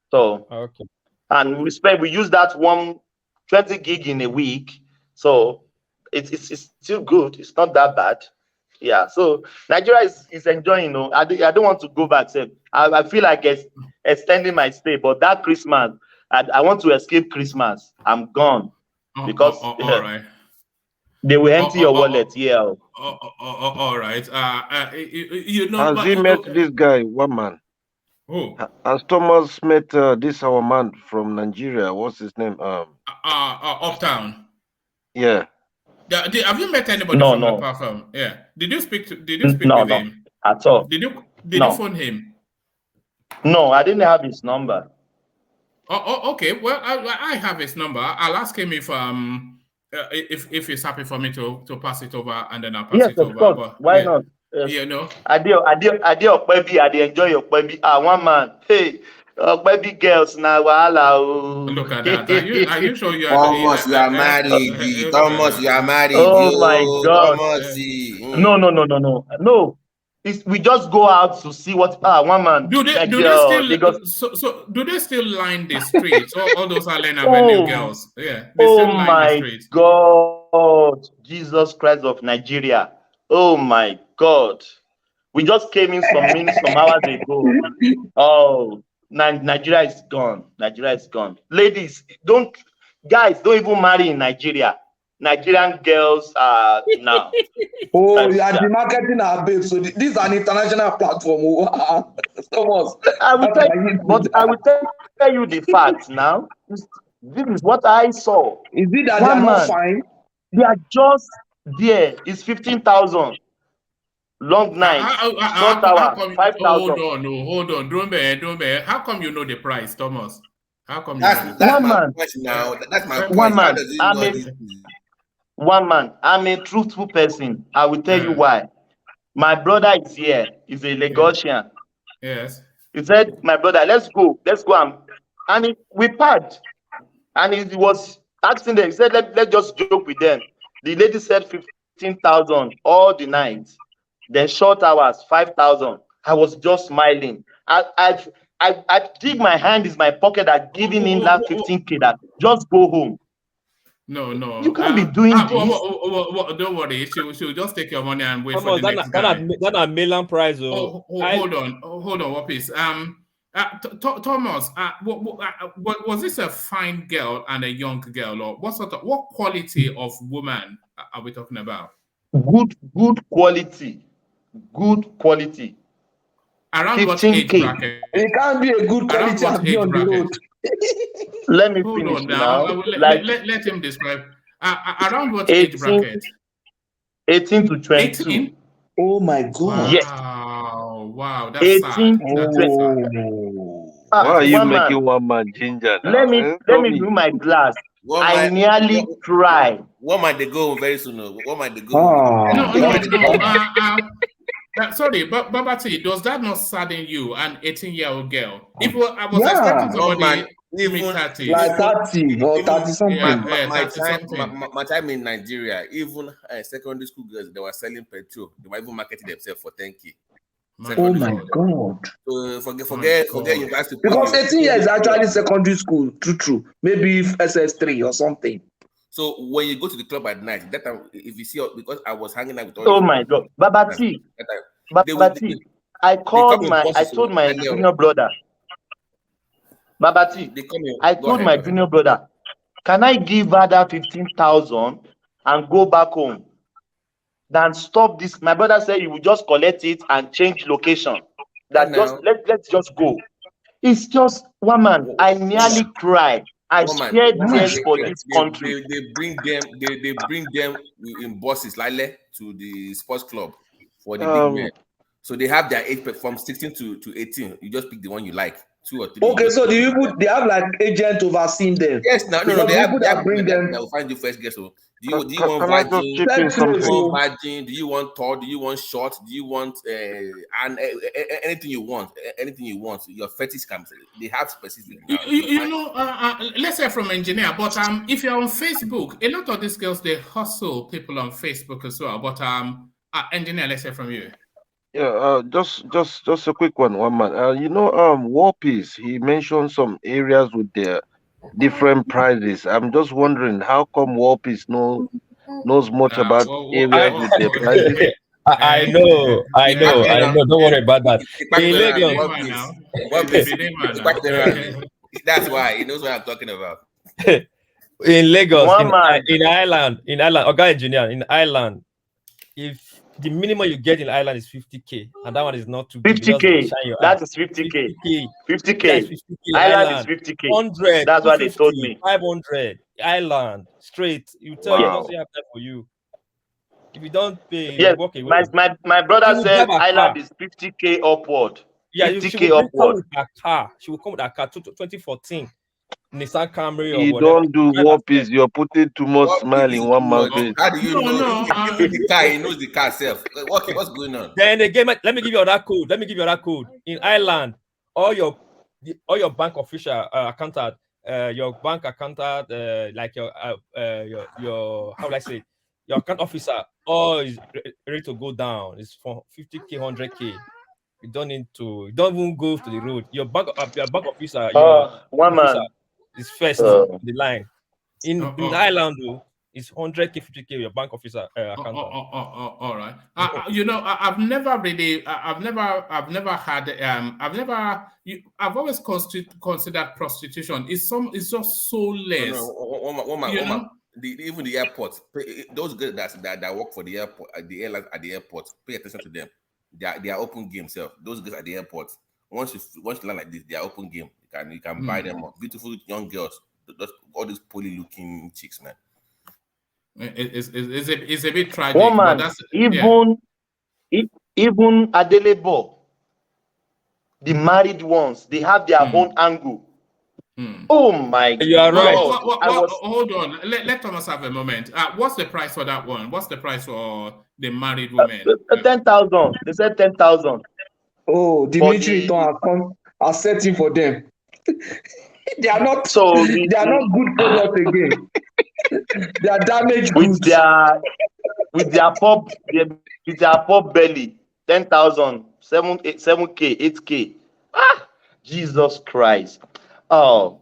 So okay, and we use that 20 gig in a week. So it's still good. It's not that bad. Yeah. So Nigeria is enjoying. I don't want to go back. So I feel like extending my stay, but that Christmas, I want to escape Christmas. I'm gone because all right. They will empty your wallet. Yeah. All right. You know, Has he met this guy, one man? Who? Has Thomas met this our man from Nigeria? What's his name? Uptown. Yeah. Have you met anybody from the platform? Yeah. Did you speak with him? At all. Did you phone him? No, I didn't have his number. Oh, okay. Well, I have his number. I'll ask him if he's happy for me to pass it over, and then I'll pass it over. Yes, of course. But, why not? You know. I enjoy your baby. One man. Hey, baby girls now. Look at that. Are you sure you are? Thomas, you are married. Thomas, you are married. Oh my God. Thomas. No. We just go out to see what one man. Do they still line the streets? all those Allen Avenue girls. Yeah. They still line the streets. God, Jesus Christ of Nigeria. Oh my God. We just came in some hours ago. Oh, Nigeria is gone. Nigeria is gone. Ladies, don't even marry in Nigeria. Nigerian girls are now. Oh, you are demarketing our babe. So this is an international platform. I will tell you the facts now. This is what I saw. Is it that they are not fine? They are just there. It's 15,000. Long nights, short hours, 5,000. Hold on. Don't be. How come you know the price, Thomas? How come you know the price? One man. Now. That's my point. One man. One man. I'm a truthful person. I will tell you why. My brother is here. He's a Lagosian. Yes. He said, "My brother, let's go. And we packed. And he was asking them. He said, let's just joke with them. The lady said 15,000 all the night. Then short hours, 5,000. I was just smiling. I dig my hand in my pocket at giving him that 15K. That just go home. No. You can't be doing this. Don't worry. She'll just take your money and wait for the next guy. That's a million prize. Hold on, Wapis. Thomas, was this a fine girl and a young girl, or what quality of woman are we talking about? Good quality. Around 15K. What age bracket? It can't be a good quality and be on the road. Let me finish now. Let him describe. Around what age bracket? 18 to 22. 18? Oh my God. Yes. Wow. That's 18 to 22. Why are you making one man ginger now? Let me do my glass. I nearly cried. What might they go very soon? What might they go? No. Sorry, but Babati, does that not sadden you, an 18-year-old girl? If I was expecting somebody even 30, like 30 or 30 something. My time in Nigeria, even secondary school girls, they were selling petrol. They were even marketing themselves for 10K. Oh my God! So forget university. Because 18 years is actually secondary school. True. Maybe SS3 or something. So when you go to the club at night, that time, if you see, because I was hanging out with all. Oh my God, Babati, I told my junior brother. Babati, I told my junior brother, can I give her that 15,000 and go back home? Then stop this. My brother said he would just collect it and change location. Let's just go. It's just one man. I nearly cried. I scared tears for this country. They bring them in buses like to the sports club for the big men. So they have their age from 16 to 18. You just pick the one you like 2 or 3. Okay, so the people they have like agent overseeing them. Yes, no, Because they have people that bring them. that will find you first guess. So do you want Can I just virgin? chip in Do you something? want virgin? Do you want tall? Do you want short? Do you want anything you want? Anything you want. Your fetish comes. They have specific. Now. You know, let's say from engineer, but if you're on Facebook, a lot of these girls they hustle people on Facebook as well. But engineer, let's say from you. Yeah, just a quick one, man. You know, War Peace, he mentioned some areas with their different prices. I'm just wondering how come War Peace knows much about areas with their prices. I know. Don't worry about that. In Lagos, that's why he knows what I'm talking about. In Lagos, in Ireland, Oga engineer in Ireland, if the minimum you get in Ireland is 50K, and that one is not too big. 50K. That is 50K. 50K. Island is 50K. 100. That's what they told me. 500. Island straight. You tell you don't say have that for you. If you don't pay, yes, you walk away. My brother said Island is 50K upward. Yeah, 50K upward. She will come with a car. 2014 Nissan Camry or You whatever. don't do War Peace. You're putting too much smile in one man's face. How do you know? The car, he knows the car itself. What's going on? Then again, let me give you that code. In Ireland, all your bank official accountant, your bank accountant, like your how will I say it? Your account officer, all is ready to go down. It's for 50K, 100K. You don't even go to the road. Your bank officer, is first in the line. In Ireland, though, it's 100K, 50K. Your bank officer accountant. All right. You know, I've never always considered prostitution. It's just so less. Even the airport, those girls that work for the airport, the airlines at the airport, pay attention to them. They are open game self. Those girls at the airport, once you land like this, they are open game. You can buy them up. Beautiful young girls, all these poly looking chicks, man. It's a bit tragic. Woman, even Adelebo, the married ones, they have their own angle. Oh my God! You are right. Hold on. Let Thomas have a moment. What's the price for that one? What's the price for the married women? 10,000. They said 10,000. Oh, the military are setting for them. They are not good product again. They are damaged with goods. With their pop belly. 10,000, 7K, 8K. Jesus Christ. Hold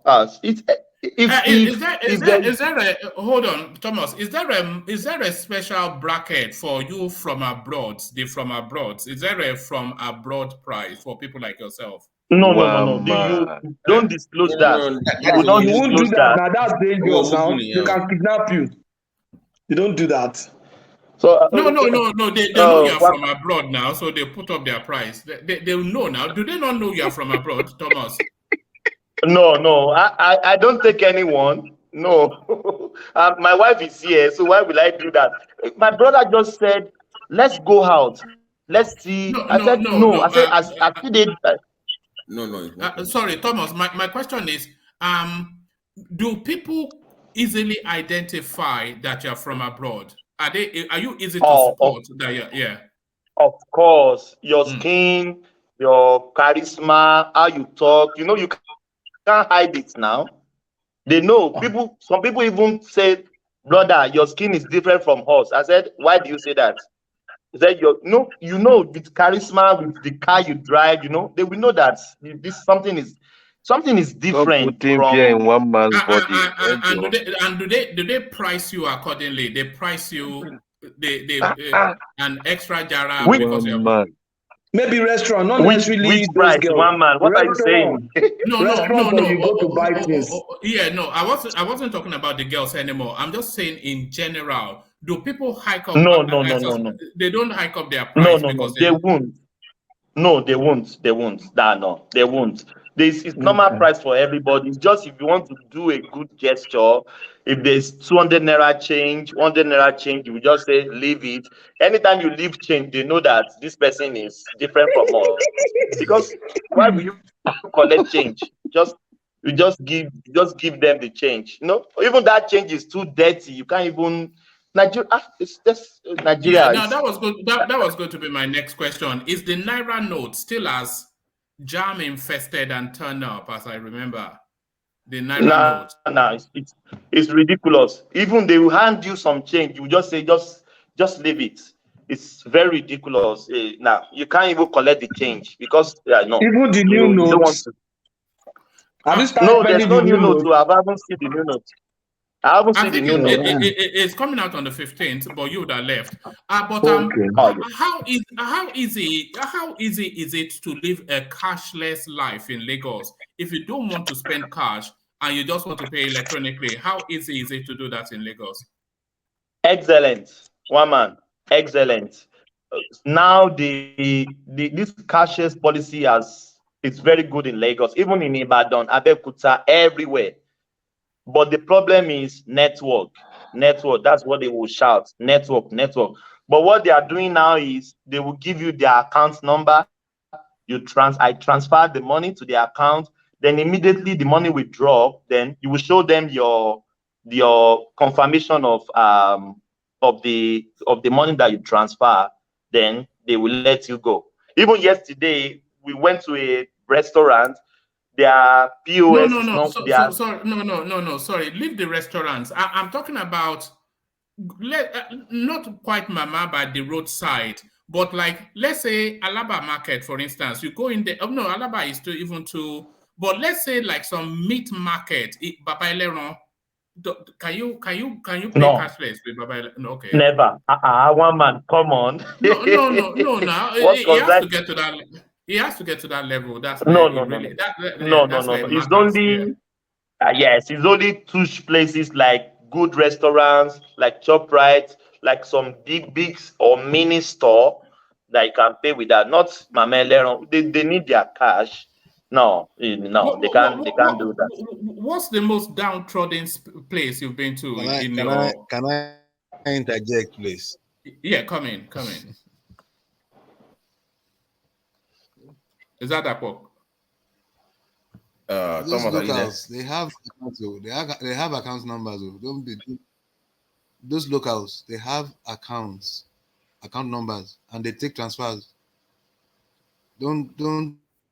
on, Thomas? Is there a special bracket for you from abroad? Is there a from abroad price for people like yourself? No. You don't disclose that. You won't do that. Now that's dangerous. Now they can kidnap you. You don't do that. So no. They know you're from abroad now, so they put up their price. They know now. Do they not know you're from abroad, Thomas? No. I don't take anyone. No. My wife is here, so why will I do that? My brother just said, "Let's go out. Let's see." I said, "No." I said, "I see they." No. Sorry, Thomas. My question is, do people easily identify that you're from abroad? Are you easy to support that? Yeah. Of course, your skin, your charisma, how you talk. You know, you can't hide it now. They know. Some people even say, "Brother, your skin is different from us." I said, "Why do you say that?" He said, with charisma, with the car you drive, they will know that something is different. Putting fear in one man's body. And do they price you accordingly? They price you an extra jara because you're maybe restaurant, not necessarily which price, one man. What are you saying? No. You go to buy things. I wasn't talking about the girls anymore. I'm just saying in general. Do people hike up? No. They don't hike up their price because they won't. No, they won't. They won't. It's normal price for everybody. It's just if you want to do a good gesture, if there's 200 naira change, 100 naira change, you just say leave it. Anytime you leave change, they know that this person is different from us. Because why will you collect change? You just give them the change. Even that change is too dirty. You can't even Nigeria. It's just Nigeria. Yeah, now that was good. That was going to be my next question. Is the Naira note still as jam infested and turned up as I remember? The Naira note. It's ridiculous. Even they will hand you some change, you just say just leave it. It's very ridiculous. Now you can't even collect the change because no. Even the new You don't want notes. to. Have you started No, there's spending no the new new note. notes? I haven't seen the new note. I haven't I seen the think new note. it's coming out on the 15th, but you would have left. But Okay. how easy is it to live a cashless life in Lagos if you don't want to spend cash and you just want to pay electronically? How easy is it to do that in Lagos? Excellent, one man. Excellent. Now this cashless policy it's very good in Lagos, even in Ibadan, Abeokuta, everywhere. But the problem is network. Network. That's what they will shout. Network, network. But what they are doing now is they will give you their account number. I transfer the money to the account. Then immediately the money will drop. Then you will show them your confirmation of the money that you transfer. Then they will let you go. Even yesterday, we went to a restaurant. Their POS is No. not their. Sorry, no. Sorry, leave the restaurants. I'm talking about not quite Mama by the roadside, but like let's say Alaba Market, for instance. You go in there. Oh no, Alaba is still even too. But let's say like some meat market, Baba Eleron. Can you pay No, cashless with Baba Eleron? No, okay. never. One man, come on. No. Now What he has concern? to get to that. He has to get to that level. That's where No, it no, no, no, really no, that's no, where no. it It's matters. Yeah. only yes. It's only two places like good restaurants, like ShopRite, like some big or mini store that you can pay with that. Not Mama Eleron. They need their cash. No, they can't do that. What's the most downtrodden place you've been to in your? Can I interject, please? Yeah, come in. Is that work? Those Thomas, locals, they have accounts. They have account numbers. Don't be those locals. They have account numbers, and they take transfers. Don't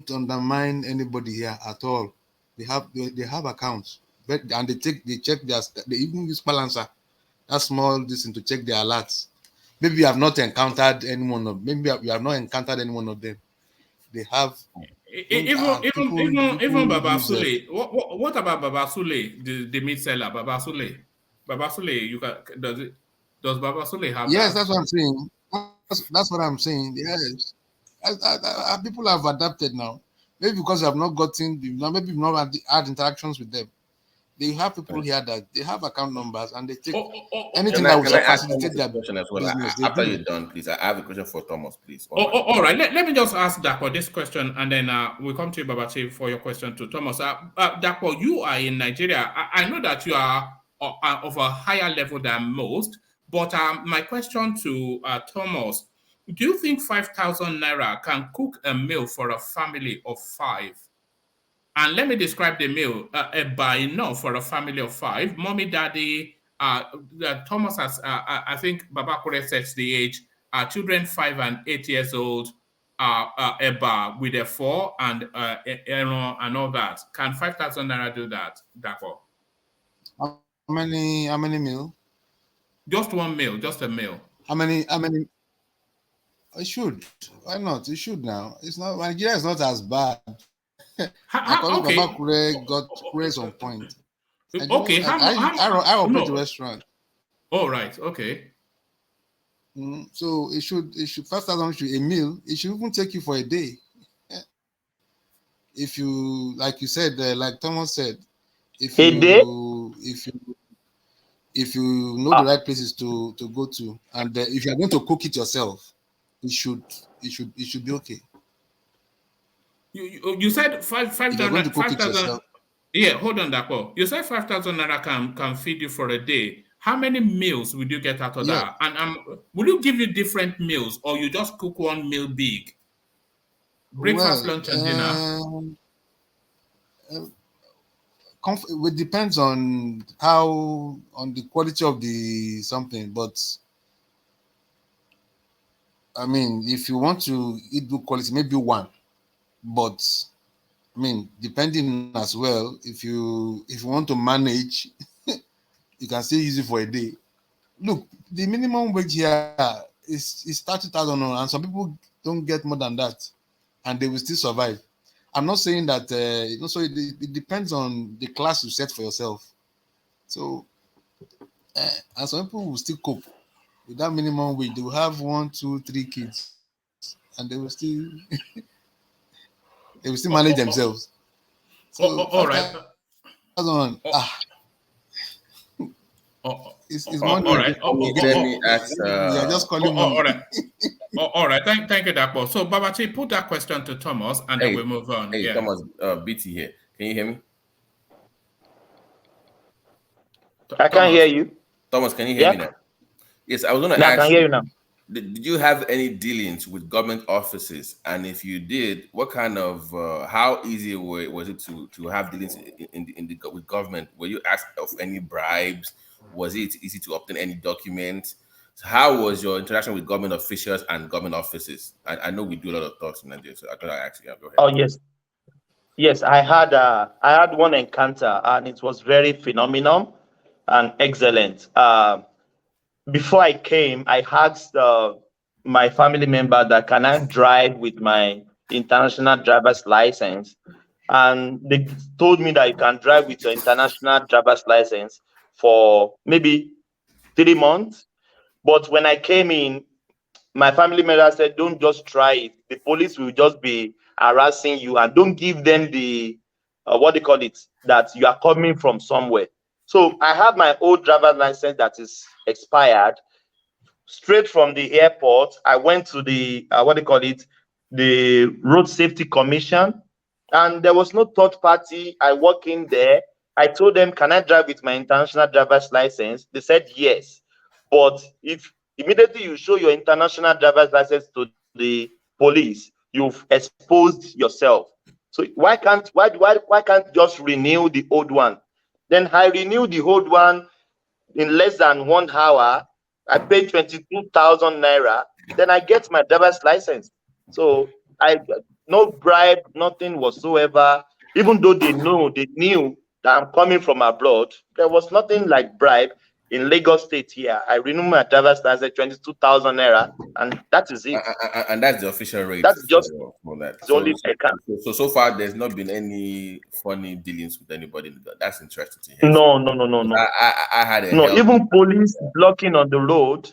undermine anybody here at all. They have accounts, and they check they even use balancer. That small this to check their alerts. Maybe you have not encountered any one of. Maybe you have not encountered any one of them. They have. Even Baba Use it. Sule. What about Baba Sule, the meat seller? Baba Sule, does Baba Sule have Yes, that? that's what I'm saying. That's what I'm saying. Yes, people have adapted now. Maybe because you have not gotten, maybe you've not had interactions with them. They have people here that they have account numbers and they take anything that will facilitate their question as well? business. After you're done, please. I have a question for Thomas, please. All right. Let me just ask Dapo this question, and then we'll come to you, Babachi, for your question to Thomas. Dapo, you are in Nigeria. I know that you are of a higher level than most, but my question to Thomas, do you think 5,000 naira can cook a meal for a family of 5? And let me describe the meal. By enough for a family of 5. Mommy, daddy, Thomas has, I think Babakure sets the age. Children 5 and 8 years old, Eba with a 4 and and all that. Can 5,000 naira do that? Dapo? How many meal? Just one meal, just a meal. How many? It should. Why not? It should now. It's not. Nigeria is not as bad. Okay. Baba Kure got some point. Okay. I operate a restaurant. Oh, right. Okay. So it should 5,000 should a meal. It should even take you for a day. If you, like you said, like Thomas said, if you know the right places to go to, and if you are going to cook it yourself, it should be okay. You said 5,000. Yeah, hold on, Dapo. You said 5,000 naira can feed you for a day. How many meals would you get out of that? And will you give you different meals, or you just cook one meal big? Breakfast, lunch, and dinner. It depends on the quality of the something, but I mean, if you want to eat good quality, maybe one. But I mean, depending as well, if you want to manage, you can still use it for a day. Look, the minimum wage here is 30,000, and some people don't get more than that, and they will still survive. I'm not saying that so it depends on the class you set for yourself. So, and some people will still cope with that minimum wage. They will have 1, 2, 3 kids, and they will still manage themselves. So, all right. It's money. Let me ask. You're just calling money. All right. All right. Thank you, Dapo. So, Babachi, put that question to Thomas, and then we move on. Hey, Thomas, BT here. Can you hear me? I can't hear you. Thomas, can you hear me now? Yes, I was going to ask. I can hear you now. Did you have any dealings with government offices? And if you did, what kind of, how easy was it to have dealings with government? Were you asked of any bribes? Was it easy to obtain any documents? So how was your interaction with government officials and government offices? I know we do a lot of talks in Nigeria, so I thought I actually go ahead. Oh yes. I had one encounter, and it was very phenomenal and excellent. Before I came, I asked my family member that can I drive with my international driver's license, and they told me that you can drive with your international driver's license for maybe 3 months. But when I came in, my family member said, "Don't just try it. The police will just be harassing you, and don't give them the what they call it, that you are coming from somewhere." So I have my old driver's license that is expired. Straight from the airport, I went to the the Road Safety Commission, and there was no third party. I walk in there. I told them, "Can I drive with my international driver's license?" They said yes, but if immediately you show your international driver's license to the police, you've exposed yourself. So why can't just renew the old one? Then I renewed the old one in less than 1 hour. I paid 22,000 naira. Then I get my driver's license. So no bribe, nothing whatsoever. Even though they knew that I'm coming from abroad, there was nothing like bribe in Lagos State here. I renewed my driver's license 22,000 naira, and that is it. And that's the official rate. That's just for that. the only So far, there's not been any funny dealings with anybody. That's interesting to hear. No. I had even police blocking on the road.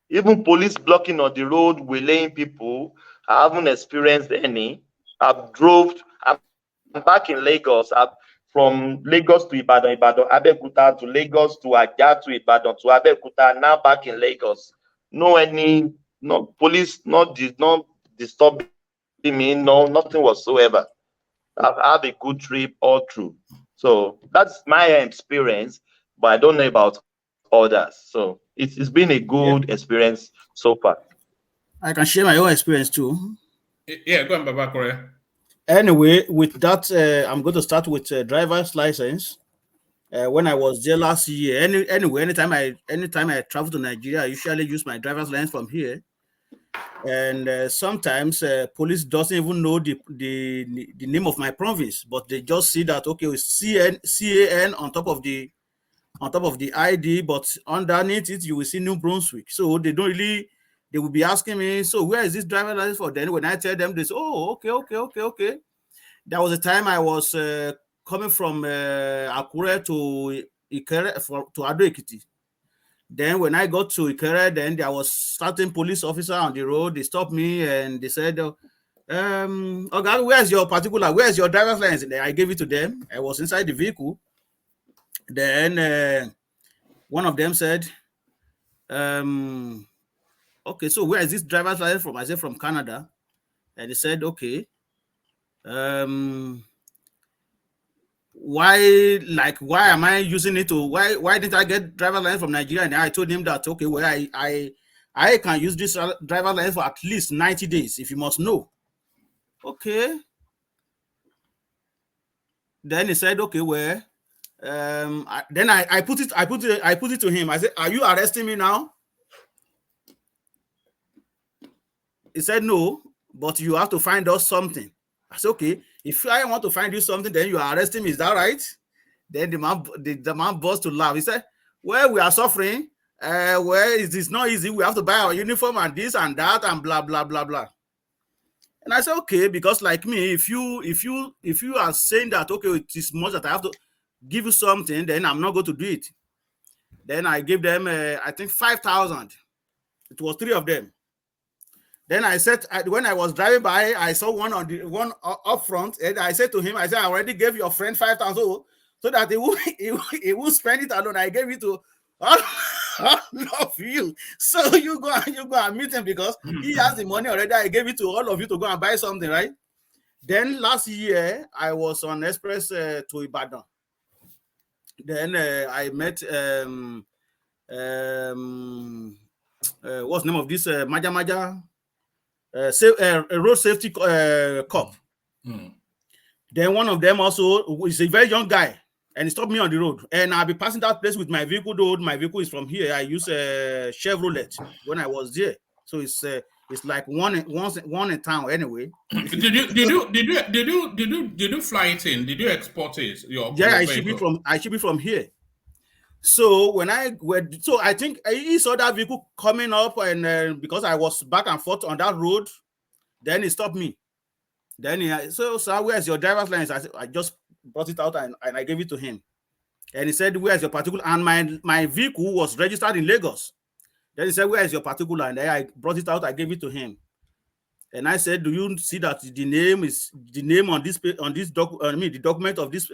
Even police blocking on the road, waylaying people. I haven't experienced any. I'm back in Lagos. From Lagos to Ibadan, Abeokuta to Lagos to Ajah to Ibadan to Abeokuta. Now back in Lagos. Police did not disturb me. No, nothing whatsoever. I've had a good trip all through. So that's my experience, but I don't know about others. So it's been a good experience so far. I can share my own experience too. Yeah, go on, Baba Korea. Anyway, with that, I'm going to start with driver's license. When I was there last year, anytime I travel to Nigeria, I usually use my driver's license from here. And sometimes police doesn't even know the name of my province, but they just see that CAN on top of the ID, but underneath it you will see New Brunswick. So they don't really. They will be asking me, "So where is this driver's license for?" Then when I tell them, they say, "Oh, okay." There was a time I was coming from Akure to Ikere to Ado Ekiti. Then when I got to Ikere, then there was certain police officer on the road. They stopped me and they said, "Okay, where's your driver's license?" And I gave it to them. I was inside the vehicle. Then one of them said, "Okay, so where is this driver's license from?" I said, "From Canada." And they said, "Okay, why am I using it to why didn't I get driver license from Nigeria? And I told him that okay, well, I can use this driver license for at least 90 days if you must know. Okay. Then he said, okay, well, then I put it to him. I said, are you arresting me now? He said, no, but you have to find us something. I said, okay, if I want to find you something, then you are arresting me. Is that right? Then the man burst to laugh. He said, well, we are suffering. Well, it is not easy. We have to buy our uniform and this and that and blah, blah, blah, blah. And I said, okay, because like me, if you are saying that, okay, it is much that I have to give you something, then I'm not going to do it. Then I gave them, I think 5,000. It was 3 of them. Then I said, when I was driving by, I saw one up front, and I said to him, I said, I already gave your friend 5,000, so that he will spend it alone. I gave it to all of you. So you go and meet him because he has the money already. I gave it to all of you to go and buy something, right? Then last year, I was on Express to Ibadan. Then I met what's the name of this Maja a road safety cop. Then one of them also is a very young guy, and he stopped me on the road. And I'll be passing that place with my vehicle. Though my vehicle is from here, I use a Chevrolet when I was there, so it's like one in town anyway. Did you fly it in? Did you export it? I ship it from here. So so I think he saw that vehicle coming up, and because I was back and forth on that road, then he stopped me. Then he so sir, where's your driver's license? I said, I just brought it out and I gave it to him. And he said, where's your particular? And my vehicle was registered in Lagos. Then he said, where's your particular? And then I brought it out, I gave it to him. And I said, do you see that the name on this the document of this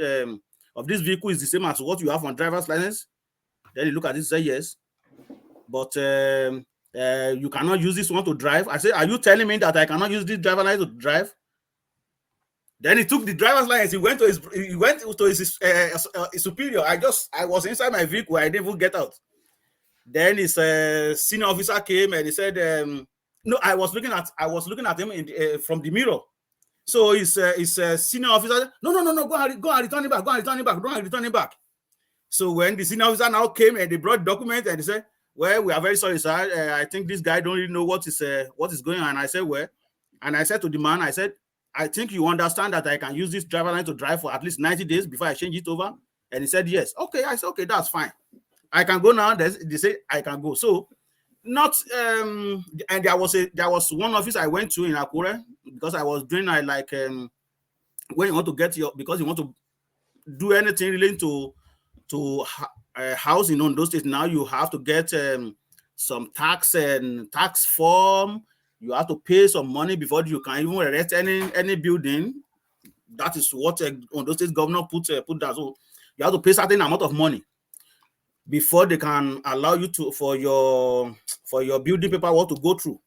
vehicle is the same as what you have on driver's license? Then he looked at it and said, yes. But you cannot use this one to drive. I said, are you telling me that I cannot use this driver's license to drive? Then he took the driver's license. He went to his superior. I was inside my vehicle. I didn't even get out. Then his senior officer came and he said, no, I was looking at him from the mirror. So his senior officer, no, go and return it back. Go and return it back. So when the senior officer now came and they brought documents and they said, well, we are very sorry, sir. I think this guy don't really know what is going on. And I said, well, and I said to the man, I said, I think you understand that I can use this driver line to drive for at least 90 days before I change it over. And he said, yes. Okay. I said, okay, that's fine. I can go now. They say I can go. So not and there was one office I went to in Akure because I was doing when you want to get because you want to do anything relating to house in Ondo State. Now you have to get some tax form. You have to pay some money before you can even erect any building. That is what Ondo State governor put that. So you have to pay certain amount of money before they can allow you for your building paperwork to go through.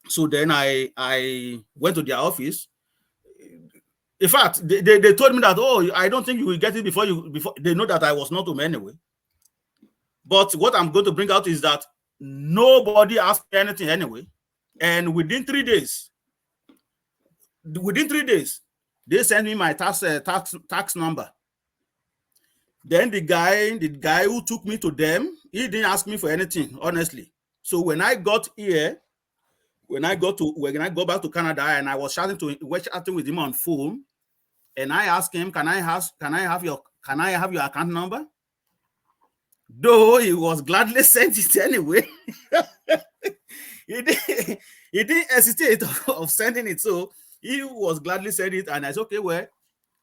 So then I went to their office. In fact, they told me that, oh, I don't think you will get it before they know that I was not home anyway. But what I'm going to bring out is that nobody asked me anything anyway. And within 3 days, they sent me my tax number. Then the guy who took me to them, he didn't ask me for anything, honestly. So when I got here, when I go back to Canada, and I was chatting with him on phone, and I asked him, can I have your account number? Though he was gladly sent it anyway. he didn't hesitate of sending it, so he was gladly sent it, and I said, okay, well,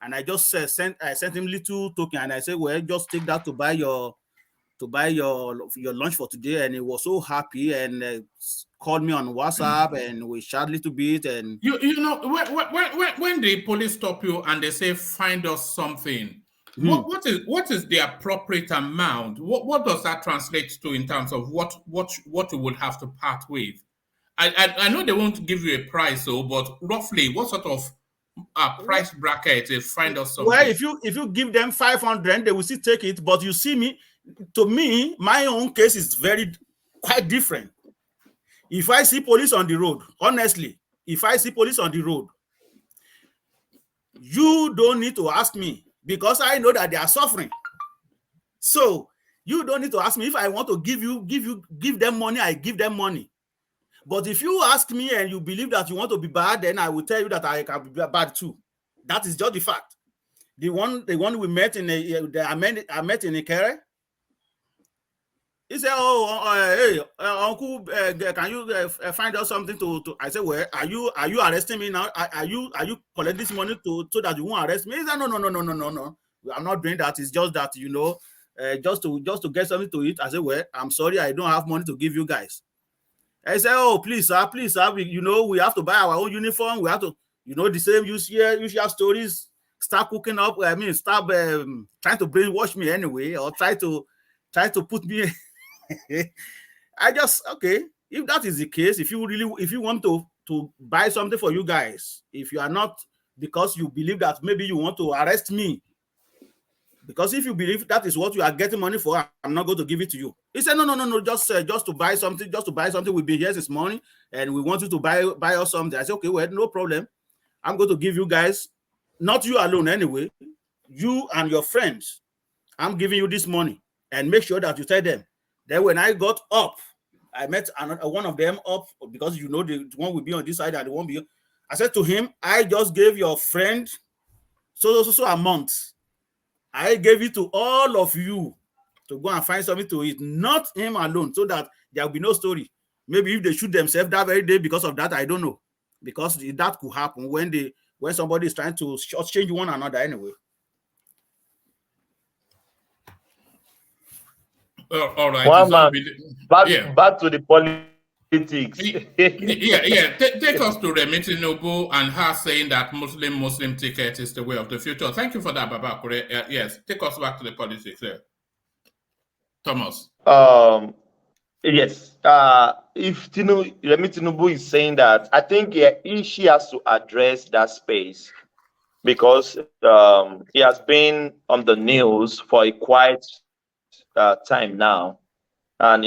and I just sent him little token, and I said, well, just take that to buy your lunch for today, and he was so happy and called me on WhatsApp, and we chat a little bit. And you know when the police stop you and they say find us something, what is the appropriate amount? What does that translate to in terms of what you would have to part with? I know they won't give you a price, though, but roughly what sort of price bracket, they find us something. Well, if you give them 500, they will still take it. But you see me, to me, my own case is quite different. If I see police on the road, honestly, if I see police on the road, you don't need to ask me because I know that they are suffering. So you don't need to ask me. If I want to give them money, I give them money. But if you ask me and you believe that you want to be bad, then I will tell you that I can be bad too. That is just the fact. The one we met I met in Ikere. He said, "Oh, hey, uncle, can you find out something to?" I said, "Well, are you arresting me now? Are you collecting this money so that you won't arrest me?" He said, "No. I'm not doing that. It's just that just to get something to eat." I said, "Well, I'm sorry, I don't have money to give you guys." I said, "Oh, please, sir, we have to buy our own uniform. We have to, the same usual stories. Start cooking up. I mean, start trying to brainwash me anyway, or try to put me." Okay. If that is the case, if you want to buy something for you guys, if you are not, because you believe that maybe you want to arrest me, because if you believe that is what you are getting money for, I'm not going to give it to you. He said, no, just to buy something, we've been here this morning, and we want you to buy us something. I said, okay, well, no problem. I'm going to give you guys, not you alone anyway, you and your friends. I'm giving you this money, and make sure that you tell them. Then when I got up, I met one of them up, because the one will be on this side and the one be. I said to him, I just gave your friend so a month. I gave it to all of you to go and find something to eat, not him alone, so that there will be no story. Maybe if they shoot themselves that very day because of that, I don't know. Because that could happen when somebody is trying to change one another anyway. All right. One man, back to the politics. Take us to Remi Tinubu and her saying that Muslim ticket is the way of the future. Thank you for that, Babakure. Yes, take us back to the politics there. Thomas. Yes. If Remi Tinubu is saying that, I think she has to address that space, because he has been on the news for a quite time now. And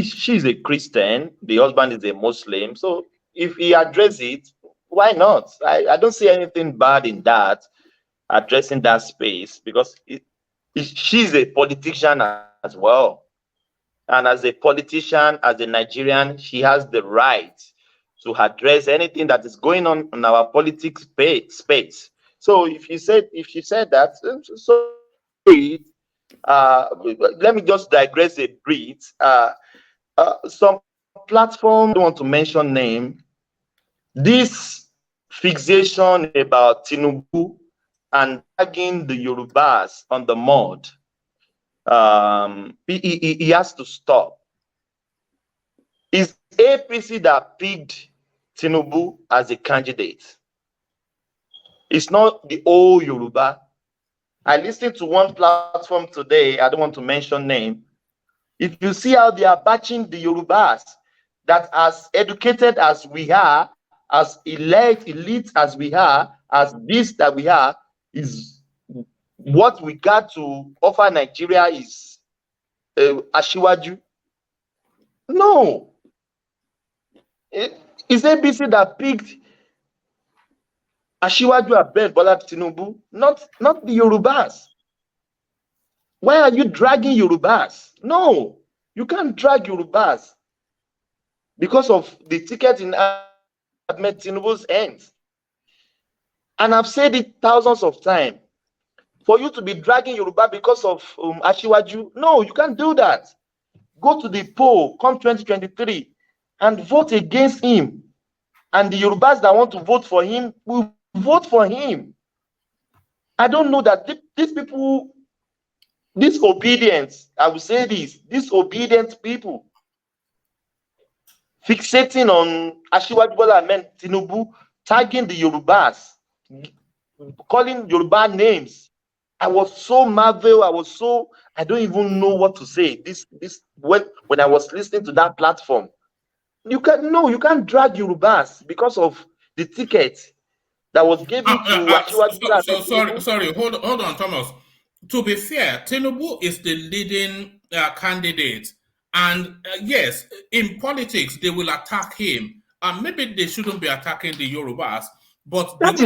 she's a Christian, the husband is a Muslim. So if he addresses it, why not? I don't see anything bad in that, addressing that space, because she's a politician as well. And as a politician, as a Nigerian, she has the right to address anything that is going on in our politics space. So if she said that, so let me just digress a bit. Some platform, don't want to mention name, this fixation about Tinubu and dragging the Yorubas on the mud, he has to stop. It's APC that picked Tinubu as a candidate. It's not the old Yoruba. I listened to one platform today, I don't want to mention name. If you see how they are batching the Yorubas, that as educated as we are, as elite as we are, as this that we are, is what we got to offer Nigeria is Ashiwaju. No. It's ABC that picked Ashiwaju Abed Bola Tinubu, not the Yorubas. Why are you dragging Yorubas? No, you can't drag Yorubas because of the ticket in Ahmed Tinubu's hands. And I've said it thousands of times. For you to be dragging Yoruba because of Ashiwaju, no, you can't do that. Go to the poll, come 2023, and vote against him. And the Yorubas that want to vote for him will vote for him. I don't know that these people, disobedience, I will say this, disobedient people, fixating on Ashiwaju Bola Ahmed Tinubu, tagging the Yorubas, calling Yoruba names. I was so marveled. I don't even know what to say. When I was listening to that platform, you can't drag Yorubas because of the ticket. that was given to sorry, hold on, Thomas. To be fair, Tinubu is the leading candidate, and yes, in politics they will attack him, and maybe they shouldn't be attacking the Yorubas, but they will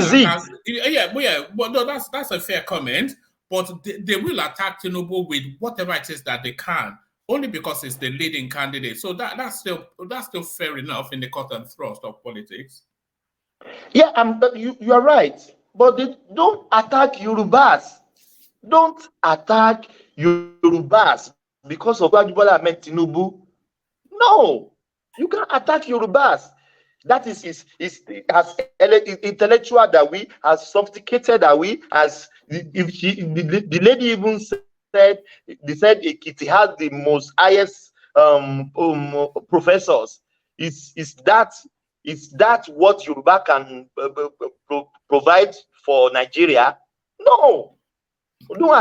attack. But no, that's a fair comment. But they will attack Tinubu with whatever it is that they can, only because it's the leading candidate. So that's still fair enough in the cut and thrust of politics. Yeah, you are right. But they don't attack Yorubas. Don't attack Yorubas because of Bola Ahmed Tinubu. No, you can't attack Yorubas. That is as intellectual that we, as sophisticated that we, as if the lady even said, they said it has the most highest professors. Is that what Yoruba can provide for Nigeria? No. Don't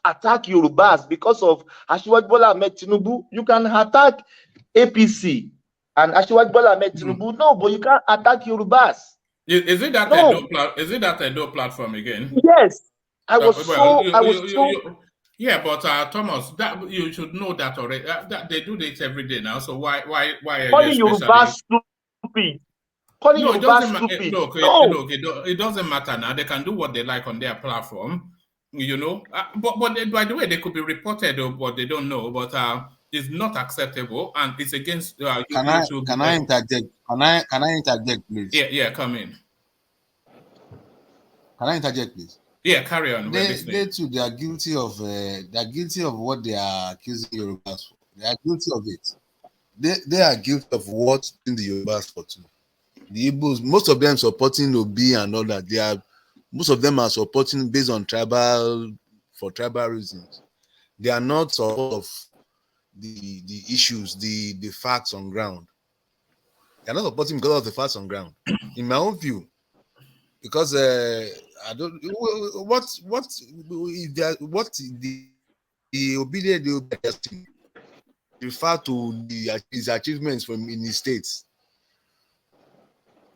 attack Yorubas because of Asiwaju Bola Ahmed Tinubu. You can attack APC and Asiwaju Bola Ahmed Tinubu. No, but you can't attack Yorubas. Is it that is it that Edo platform again? Yes, yeah, but Thomas, that you should know that already. That they do this every day now. So why are calling you Yorubas stupid? Calling Yorubas stupid? Look, it doesn't matter now. They can do what they like on their platform. You know, but by the way, they could be reported, but they don't know. But it's not acceptable, and it's against. Can I interject? Can I interject, please? Yeah, come in. Can I interject, please? Yeah, carry on. They too, they are guilty of what they are accusing Yorubas for. They are guilty of it. They are guilty of what in the Yorubas for too. The Igbos, most of them supporting Obi and all that. Most of them are supporting based on tribal reasons. They are not sort of the issues, the facts on ground. They are not supporting because of the facts on ground. In my own view, because I don't what the obedient refer to his achievements from in his states.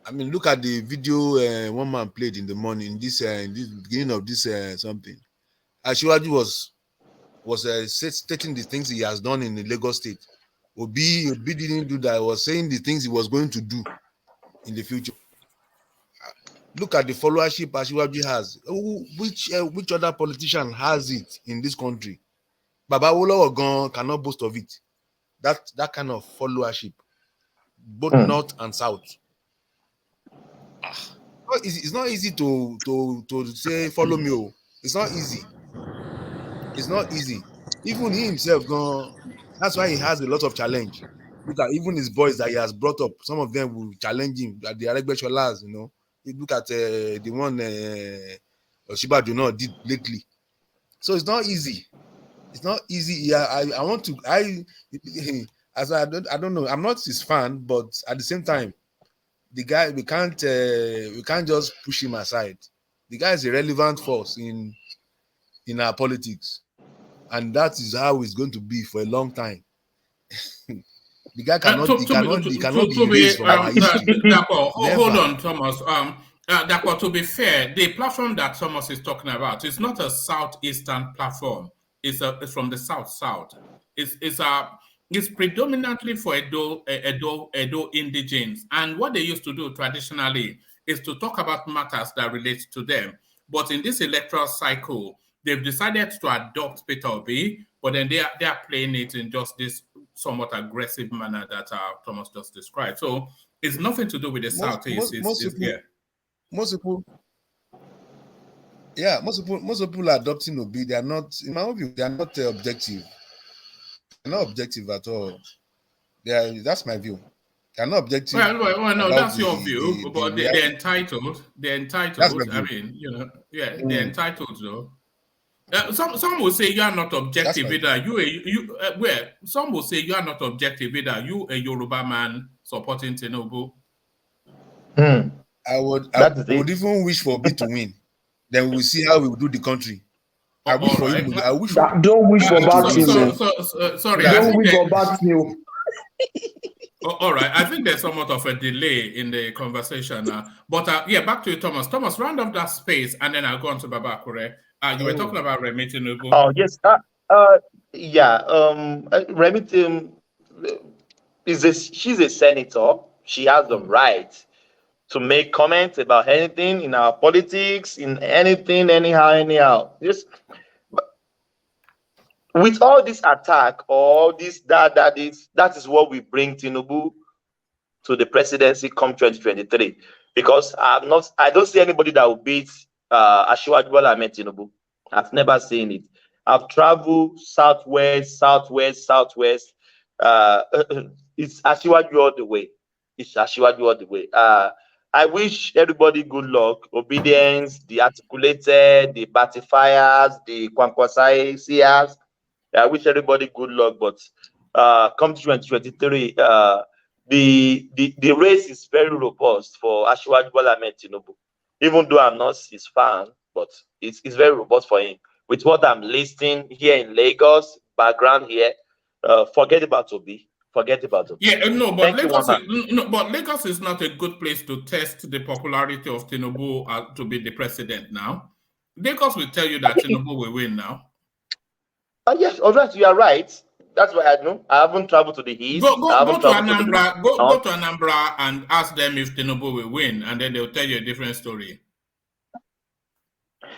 I mean, look at the video one man played in the morning in this beginning of this something. Asiwaju was stating the things he has done in the Lagos state. Obi didn't do that. He was saying the things he was going to do in the future. Look at the followership Asiwaju has. Which other politician has it in this country? Baba Olowo cannot boast of it. That kind of followership, both north and south. It's not easy to say follow me. It's not easy. It's not easy. Even he himself that's why he has a lot of challenge. Look at even his boys that he has brought up. Some of them will challenge him. At the Aregbesolas, you know. You look at the one Osinbajo did lately. So it's not easy. It's not easy. Yeah, I want to. I don't know. I'm not his fan, but at the same time, the guy we can't just push him aside. The guy is a relevant force in our politics, and that is how it's going to be for a long time. The guy cannot be erased from our history. Hold on, Thomas. To be fair, the platform that Thomas is talking about is not a southeastern platform. It's from the south. It's predominantly for Edo indigenes, and what they used to do traditionally is to talk about matters that relate to them. But in this electoral cycle, they've decided to adopt Peter Obi, but then they are playing it in just this somewhat aggressive manner that Thomas just described. So it's nothing to do with the southeast. Most people are adopting Obi. They are not, in my own view, they are not objective. They're not objective at all. That's my view. They're not objective. Well, no, that's your view, but they're entitled. They're entitled. I mean, they're entitled though. Some will say you are not objective either. Some will say you are not objective either. You a Yoruba man supporting Tinubu. I would even wish for Obi to win. Then we will see how we will do the country. I wish for him. Don't wish for bad things. Sorry. Don't wish for bad things. All right. I think there's somewhat of a delay in the conversation. But yeah, back to you, Thomas. Thomas, round up that space, and then I'll go on to Baba Akure. You were talking about Remi Tinubu. Oh yes. Yeah. Remi she's a senator. She has the right to make comments about anything in our politics, in anything, anyhow. Just with all this attack, all this that is what we bring Tinubu to the presidency come 2023. Because I don't see anybody that will beat Asiwaju Bola Ahmed Tinubu. I've never seen it. I've traveled southwest. It's Asiwaju all the way. It's Asiwaju all the way. I wish everybody good luck, obedience, the articulated, the batifiers, the Kwankwasaias. I wish everybody good luck, but come 2023, the race is very robust for Asiwaju Bola Ahmed Tinubu. Even though I'm not his fan, but it's very robust for him. With what I'm listing here in Lagos, background here, forget about Obi. Forget about Obi. Yeah, no, but Lagos is not a good place to test the popularity of Tinubu to be the president now. Lagos will tell you that Tinubu will win now. Yes, all right, you are right. That's what I know. I haven't traveled to the east. Go to Anambra. Go to Anambra and ask them if Tinubu will win, and then they'll tell you a different story.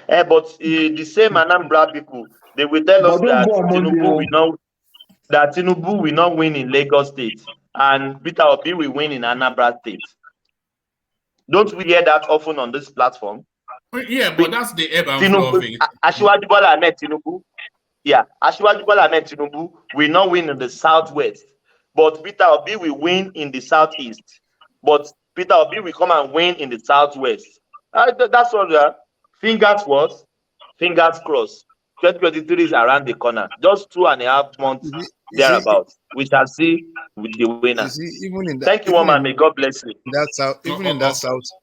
But the same Anambra people, they will tell us that Tinubu will not win in Lagos State, and Peter Obi will win in Anambra State. Don't we hear that often on this platform? Yeah, but that's the ebb and flow of it. Asiwaju Bola Ahmed Tinubu. Yeah, Asiwaju Bola Ahmed Tinubu will not win in the southwest, but Peter Obi will win in the southeast. But Peter Obi will come and win in the southwest. That's all. Fingers crossed. 2023 is around the corner. Just 2.5 months thereabouts. We shall see with the winner. Thank you, woman. May God bless you. Even in that southeast.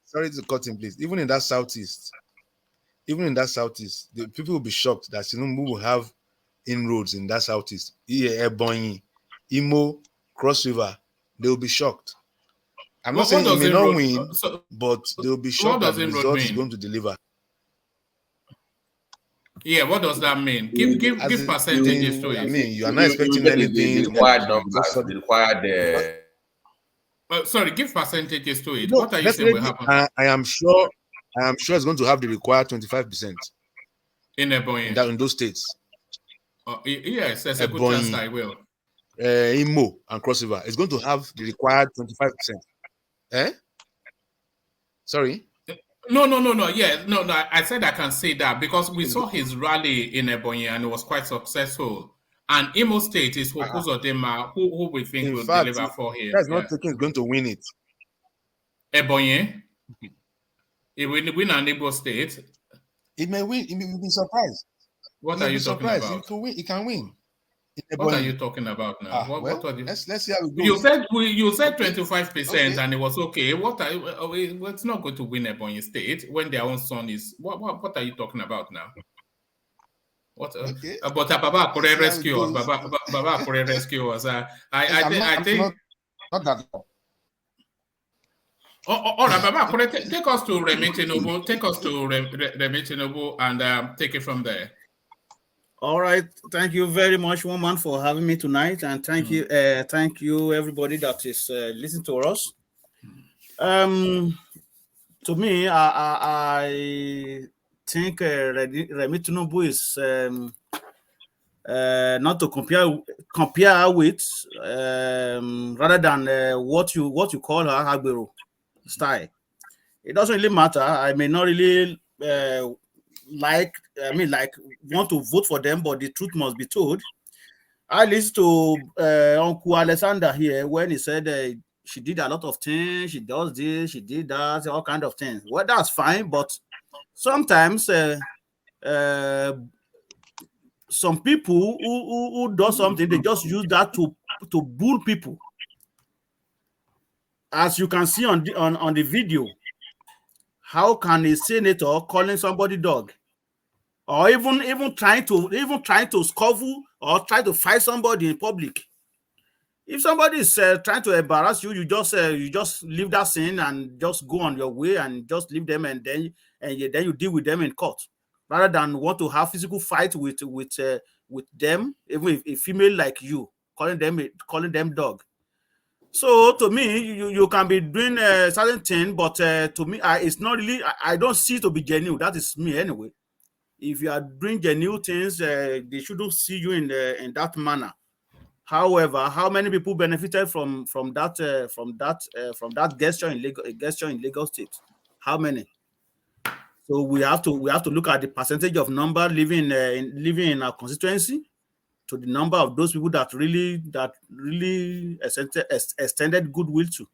Sorry to cut in, please. Even in that southeast, the people will be shocked that Tinubu will have inroads in that southeast. Ebonyi, Imo, Cross River, they will be shocked. I'm not saying he may not win, but they will be shocked that the result is going to deliver. Yeah, what does that mean? Give percentages to it. I mean, you are not expecting anything. The required sorry, give percentages to it. No, what are you saying will happen? I am sure it's going to have the required 25% in Ebonyi. In those states. Yes, there's a good chance I will. Imo and Cross River is going to have the required 25%. Sorry? No. Yeah, no. I said I can say that because we saw his rally in Ebonyi and it was quite successful. And Imo State is Uzodinma, who we think will deliver for him. That's not thinking is going to win it. Ebonyi? It will win an Imo State. It may win. It may be surprised. What are you talking about? It can win. What are you talking about now? Let's see how it goes. You said 25% and it was okay. It's not going to win Ebonyi State when their own son is. What are you talking about now? What? Okay. But Baba Akure rescue us. Baba Akure rescue us. I think. Not that long. All right, Baba Akure, take us to Remi Tinubu. Take us to Remi Tinubu and take it from there. All right, thank you very much, woman, for having me tonight, and thank you, everybody that is listening to us. To me, I think Remi Tinubu is not to compare with, rather than what you call her Agbero style. It doesn't really matter. I may not really want to vote for them, but the truth must be told. I listened to Uncle Alexander here when he said she did a lot of things, she does this, she did that, all kind of things. Well, that's fine, but sometimes some people who do something, they just use that to bull people. As you can see on the video, how can a senator calling somebody dog? or even trying to scuffle or try to fight somebody in public. If somebody is trying to embarrass you, you just leave that scene and just go on your way and just leave them, and then you deal with them in court, rather than want to have physical fight with them, even if a female like you, calling them dog. So to me, you can be doing a certain thing, but to me, it's not really. I don't see it to be genuine. That is me anyway. If you are doing genuine things, they shouldn't see you in that manner. However, how many people benefited from that gesture in Lagos State? How many? So we have to look at the percentage of number living in our constituency, to the number of those people that really extended goodwill to.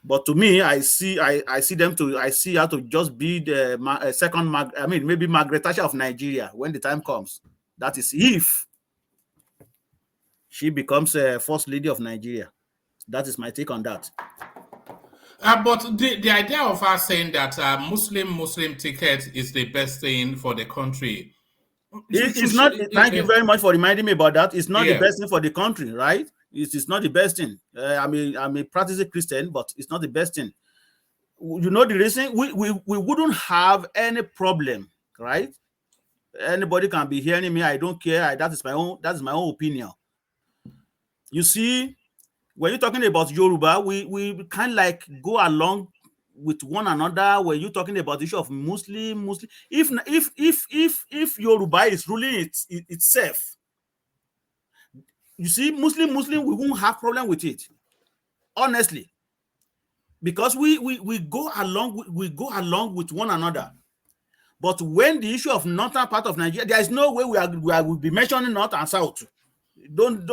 But to me, I see her to just be the second, maybe Margaret Thatcher of Nigeria when the time comes. That is if she becomes a first lady of Nigeria. That is my take on that. But the idea of her saying that Muslim ticket is the best thing for the country. It's not. Thank you very much for reminding me about that. It's not the best thing for the country, right? It's not the best thing. I'm a practicing Christian, but it's not the best thing. You know the reason? We wouldn't have any problem, right? Anybody can be hearing me. I don't care. That is my own opinion. You see, when you're talking about Yoruba, we kind of like go along with one another. When you're talking about the issue of Muslim, if Yoruba is ruling itself, you see, Muslim, we won't have problem with it, honestly, because we go along with one another. But when the issue of northern part of Nigeria, there is no way we will be mentioning north and south. Don't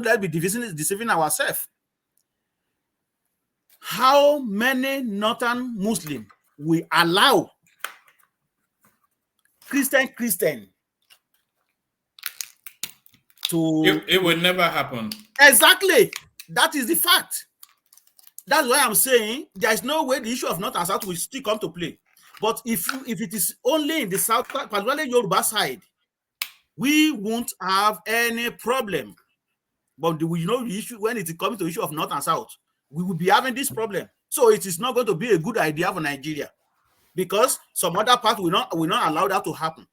let me deceiving ourselves. How many northern Muslims we allow Christian to? It will never happen. Exactly. That is the fact. That's why I'm saying there is no way the issue of north and south will still come to play. But if it is only in the south, particularly Yoruba side, we won't have any problem. But the issue when it comes to the issue of north and south, we will be having this problem. So it is not going to be a good idea for Nigeria, because some other part will not allow that to happen.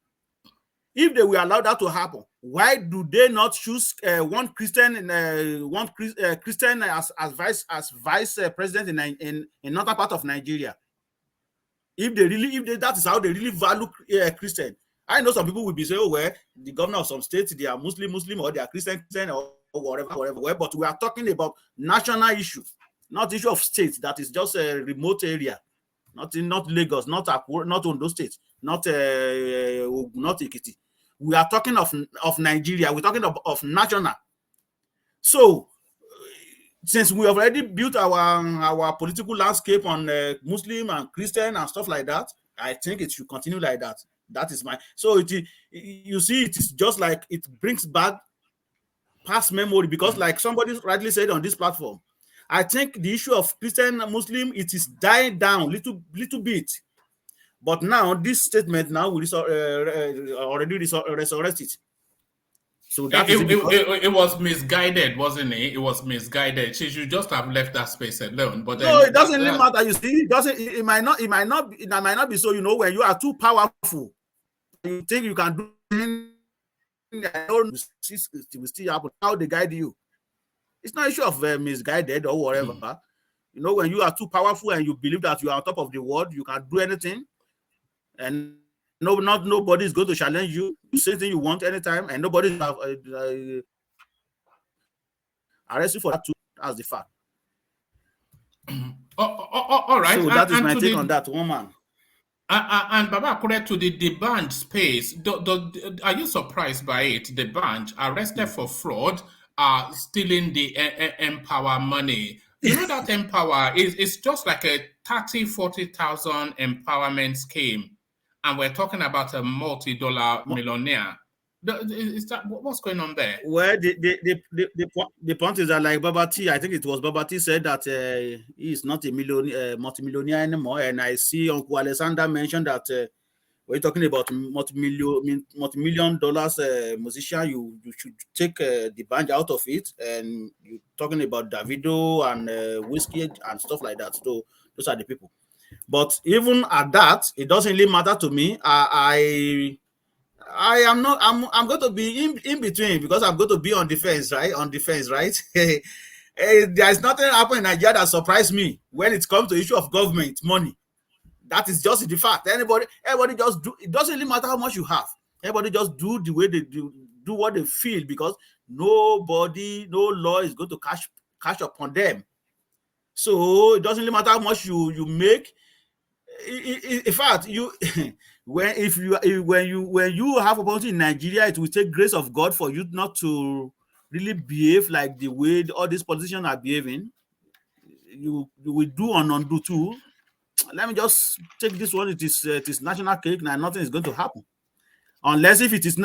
If they will allow that to happen, why do they not choose one Christian as vice president in another part of Nigeria? If that is how they really value Christian. I know some people will be saying, oh, well, the governor of some states, they are Muslim, or they are Christian, or whatever. But we are talking about national issue, not issue of state that is just a remote area, not Lagos, not Ondo State, not Ekiti. We are talking of Nigeria. We're talking of national. So, since we have already built our political landscape on Muslim and Christian and stuff like that, I think it should continue like that. That is you see, it is just like it brings back past memory, because like somebody rightly said on this platform, I think the issue of Christian and Muslim, it is dying down little bit. But now this statement now will already resurrect it. So that it was misguided, wasn't it? It was misguided. She should just have left that space alone. But no, it doesn't matter. You see, it might not be so. When you are too powerful, you think you can do. It will still happen. How they guide you? It's not an issue of misguided or whatever. When you are too powerful and you believe that you are on top of the world, you can do anything, and nobody is going to challenge you. You say anything you want anytime, and nobody will arrest you for that too. That's the fact. All right. So that is my take on that, woman. And Baba, correct to the band space. Are you surprised by it? The band arrested for fraud, stealing the Empower money. You know that Empower is just like a 30,000-40,000 empowerment scheme, and we're talking about a multi-dollar millionaire. Is that what's going on there? Well, the point is that, like Baba T, I think it was Baba T said that he is not a multi-millionaire anymore, and I see Uncle Alexander mentioned that when you're talking about multi-million dollars musician, you should take the band out of it, and you're talking about Davido and Whiskey and stuff like that. So those are the people. But even at that, it doesn't really matter to me. I am not. I'm going to be in between, because I'm going to be on defense, right? On defense, right? There's nothing happened in Nigeria that surprised me when it comes to issue of government money. That is just the fact. Everybody just do. It doesn't really matter how much you have. Everybody just do the way they do what they feel, because no law is going to catch upon them. So it doesn't really matter how much you make. In fact, when you have opportunity in Nigeria, it will take grace of God for you not to really behave like the way all these politicians are behaving. You will do and undo too. Let me just take this one. It is national cake, and nothing is going to happen, unless if it is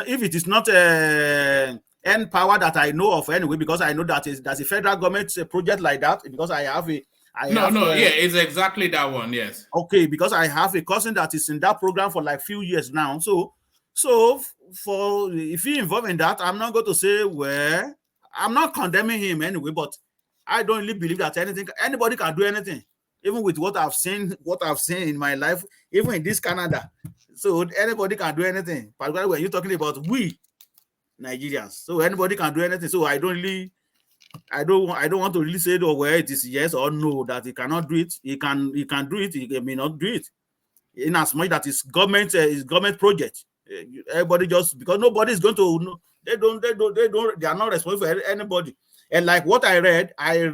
not end power that I know of anyway, because I know that that's a federal government project like that, because I have it's exactly that one. Yes. Okay, because I have a cousin that is in that program for like few years now. So for if he involved in that, I'm not going to say, well, I'm not condemning him anyway, but I don't really believe that anybody can do anything, even with what I've seen in my life, even in this Canada. So anybody can do anything, particularly when you're talking about we Nigerians. So anybody can do anything. So I don't want to really say, well, it is yes or no that he cannot do it. He can do it. He may not do it. In as much that is government project. Everybody just, because nobody is going to know. They are not responsible for anybody. And like what I read, I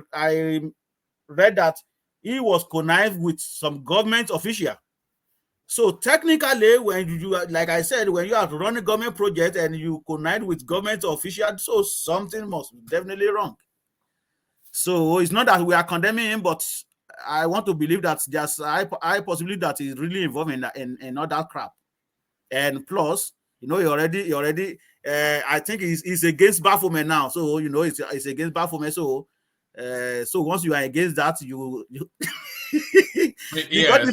read that he was connived with some government official. So technically, when you, like I said, when you are running government project and you connive with government officials, so something must be definitely wrong. So it's not that we are condemning him, but I want to believe that there's a high possibility that he's really involved in all that crap. And plus, he already I think he's against Baphomet now. So it's against Baphomet. So once you are against that, you yes.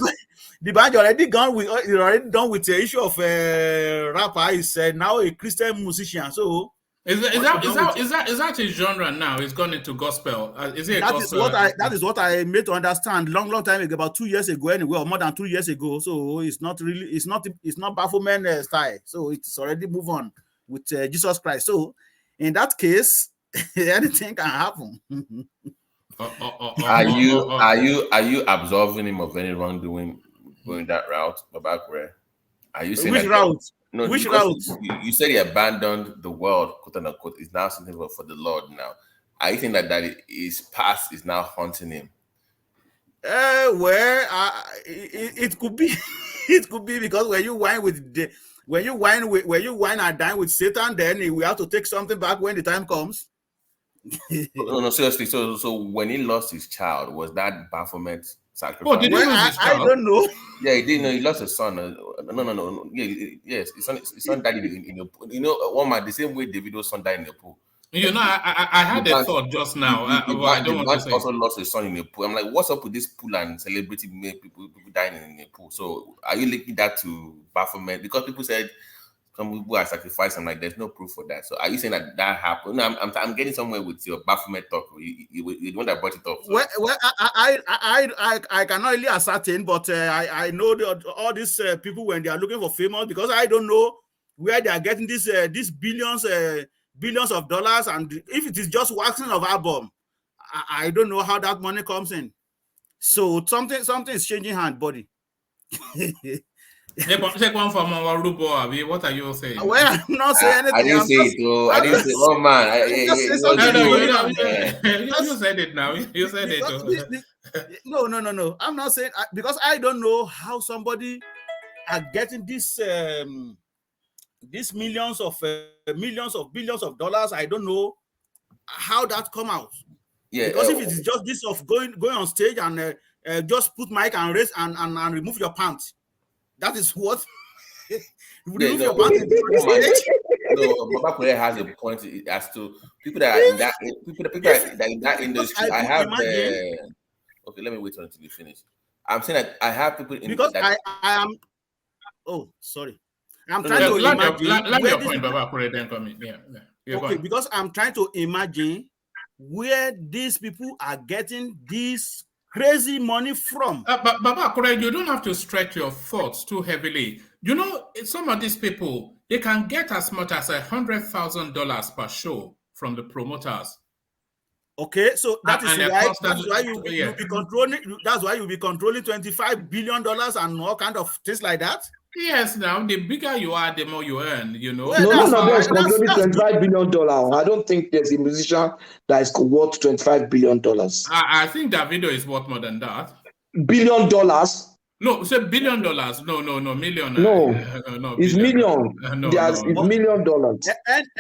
The band already done with the issue of rapper. Is now a Christian musician. So is that his genre now? He's gone into gospel. Is it gospel? That is what I made to understand long time ago, about 2 years ago anyway, or more than 2 years ago. So it's not Baphomet style. So it's already moved on with Jesus Christ. So in that case, anything can happen. Are you absolving him of any wrongdoing going that route, Babakure? Are you saying which route? No, which route? You said he abandoned the world, quote unquote, is now something for the Lord now. Are you saying that his past is now haunting him? It could be. It could be, because when you wine and dine with Satan, then we have to take something back when the time comes. No, seriously. So when he lost his child, was that Baphomet sacrifice? Oh, did he lose his child? I don't know. Yeah, he didn't know. He lost his son. No. Yes, his son died in the pool. One man, the same way Davido's son died in the pool. I had a thought just now. I don't want to say. Also lost his son in the pool. I'm like, what's up with this pool and celebrity people dying in the pool? So are you linking that to Baphomet? Because people said some people are sacrificed. I'm like, there's no proof for that. So are you saying that happened? No, I'm getting somewhere with your Baphomet talk. You the one that brought it up. So. Well, I cannot really ascertain, but I know all these people, when they are looking for famous, because I don't know where they are getting these billions of dollars, and if it is just waxing of album, I don't know how that money comes in. So something is changing hand, buddy. Take one from our Rubo. What are you saying? Well, I'm not saying anything. I didn't say it, though. I didn't say, oh man. You said it now. You said it. No. I'm not saying, because I don't know how somebody are getting this billions of dollars. I don't know how that come out. Yeah, because if it is just this of going on stage and just put mic and raise and remove your pants. That is what. Remove your pants. No, Babakure has a point as to people that are in that industry. I have okay, let me wait until you finish. I'm saying that I have people in because that, I am. Oh, sorry. I'm trying to imagine where where your point, Baba Kure, then come in. Okay, because I'm trying to imagine where these people are getting this crazy money from. But Baba Kure, you don't have to stretch your thoughts too heavily. You know, some of these people, they can get as much as $100,000 per show from the promoters. Okay, so that is why you'll be controlling. That's why you'll be controlling $25 billion and all kind of things like that. Yes, now the bigger you are, the more you earn. You know. No, none of them is controlling $25 billion. I don't think there's a musician that is worth $25 billion. I think that video is worth more than that. $1 billion? No, say $1 billion. No, million. No, no, it's million. It's $1 million.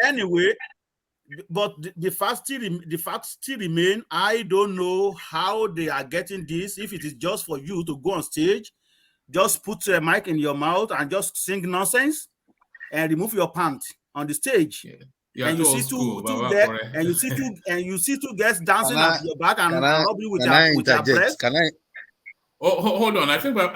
Anyway, but the fact still remain. I don't know how they are getting this. If it is just for you to go on stage, just put a mic in your mouth and just sing nonsense, and remove your pants on the stage. Yeah. And you see two guys dancing at your back and rub you with your breast. Can I? Hold on. I think hold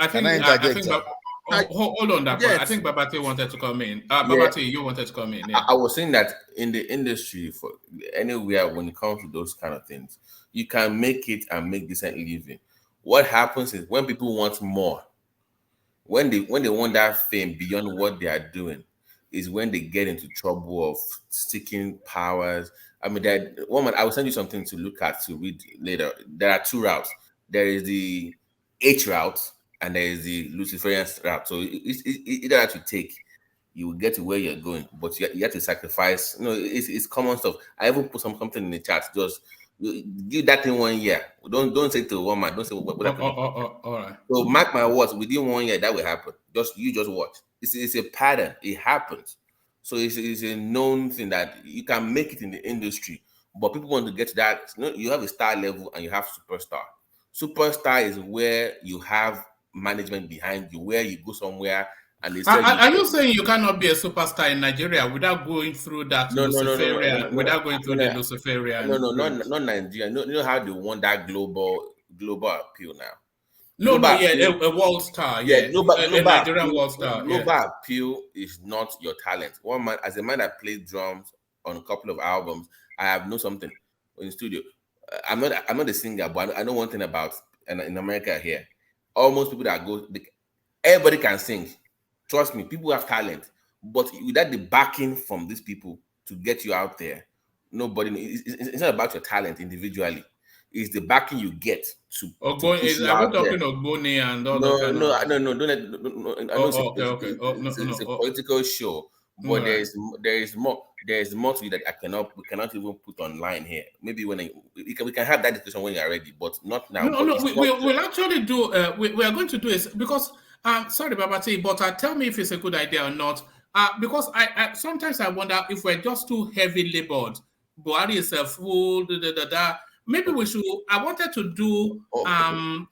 on that point. I think Babati wanted to come in. Babati, you wanted to come in. Yeah. I was saying that in the industry, for anywhere when it comes to those kind of things, you can make it and make decent living. What happens is when people want more, when they want that fame beyond what they are doing, is when they get into trouble of sticking powers. I mean, I will send you something to look at to read later. There are two routes. There is the H route and there is the Luciferian route. So either that you take, you will get to where you're going, but you have to sacrifice. It's common stuff. I even put something in the chat. Just give that in 1 year. Don't say to a woman. Don't say what happened. All right. So mark my words. Within 1 year, that will happen. You just watch. It's a pattern. It happens. So it's a known thing that you can make it in the industry, but people want to get to that. You have a star level and you have superstar. Superstar is where you have management behind you, where you go somewhere and they say. Are you saying you cannot be a superstar in Nigeria without going through that Luciferian? Without going through the Luciferian? No, not Nigeria. You know how they want that global appeal now. A world star. A Nigerian world star. Global appeal is not your talent. One man, as a man that plays drums on a couple of albums, I have know something in the studio. I'm not a singer, but I know one thing about in America here. Almost people that go, everybody can sing. Trust me, people have talent, but without the backing from these people to get you out there, nobody. It's not about your talent individually. It's the backing you get to. Is are we talking Ogboni and all that? No. It's a political show, but there is more. There is more to it that we cannot even put online here. Maybe when we can have that discussion when you're ready, but not now. We'll actually do. We are going to do it because. Sorry, Babati, but tell me if it's a good idea or not. Because I sometimes I wonder if we're just too heavy labored. Buhari is a fool. Maybe we should. I wanted to do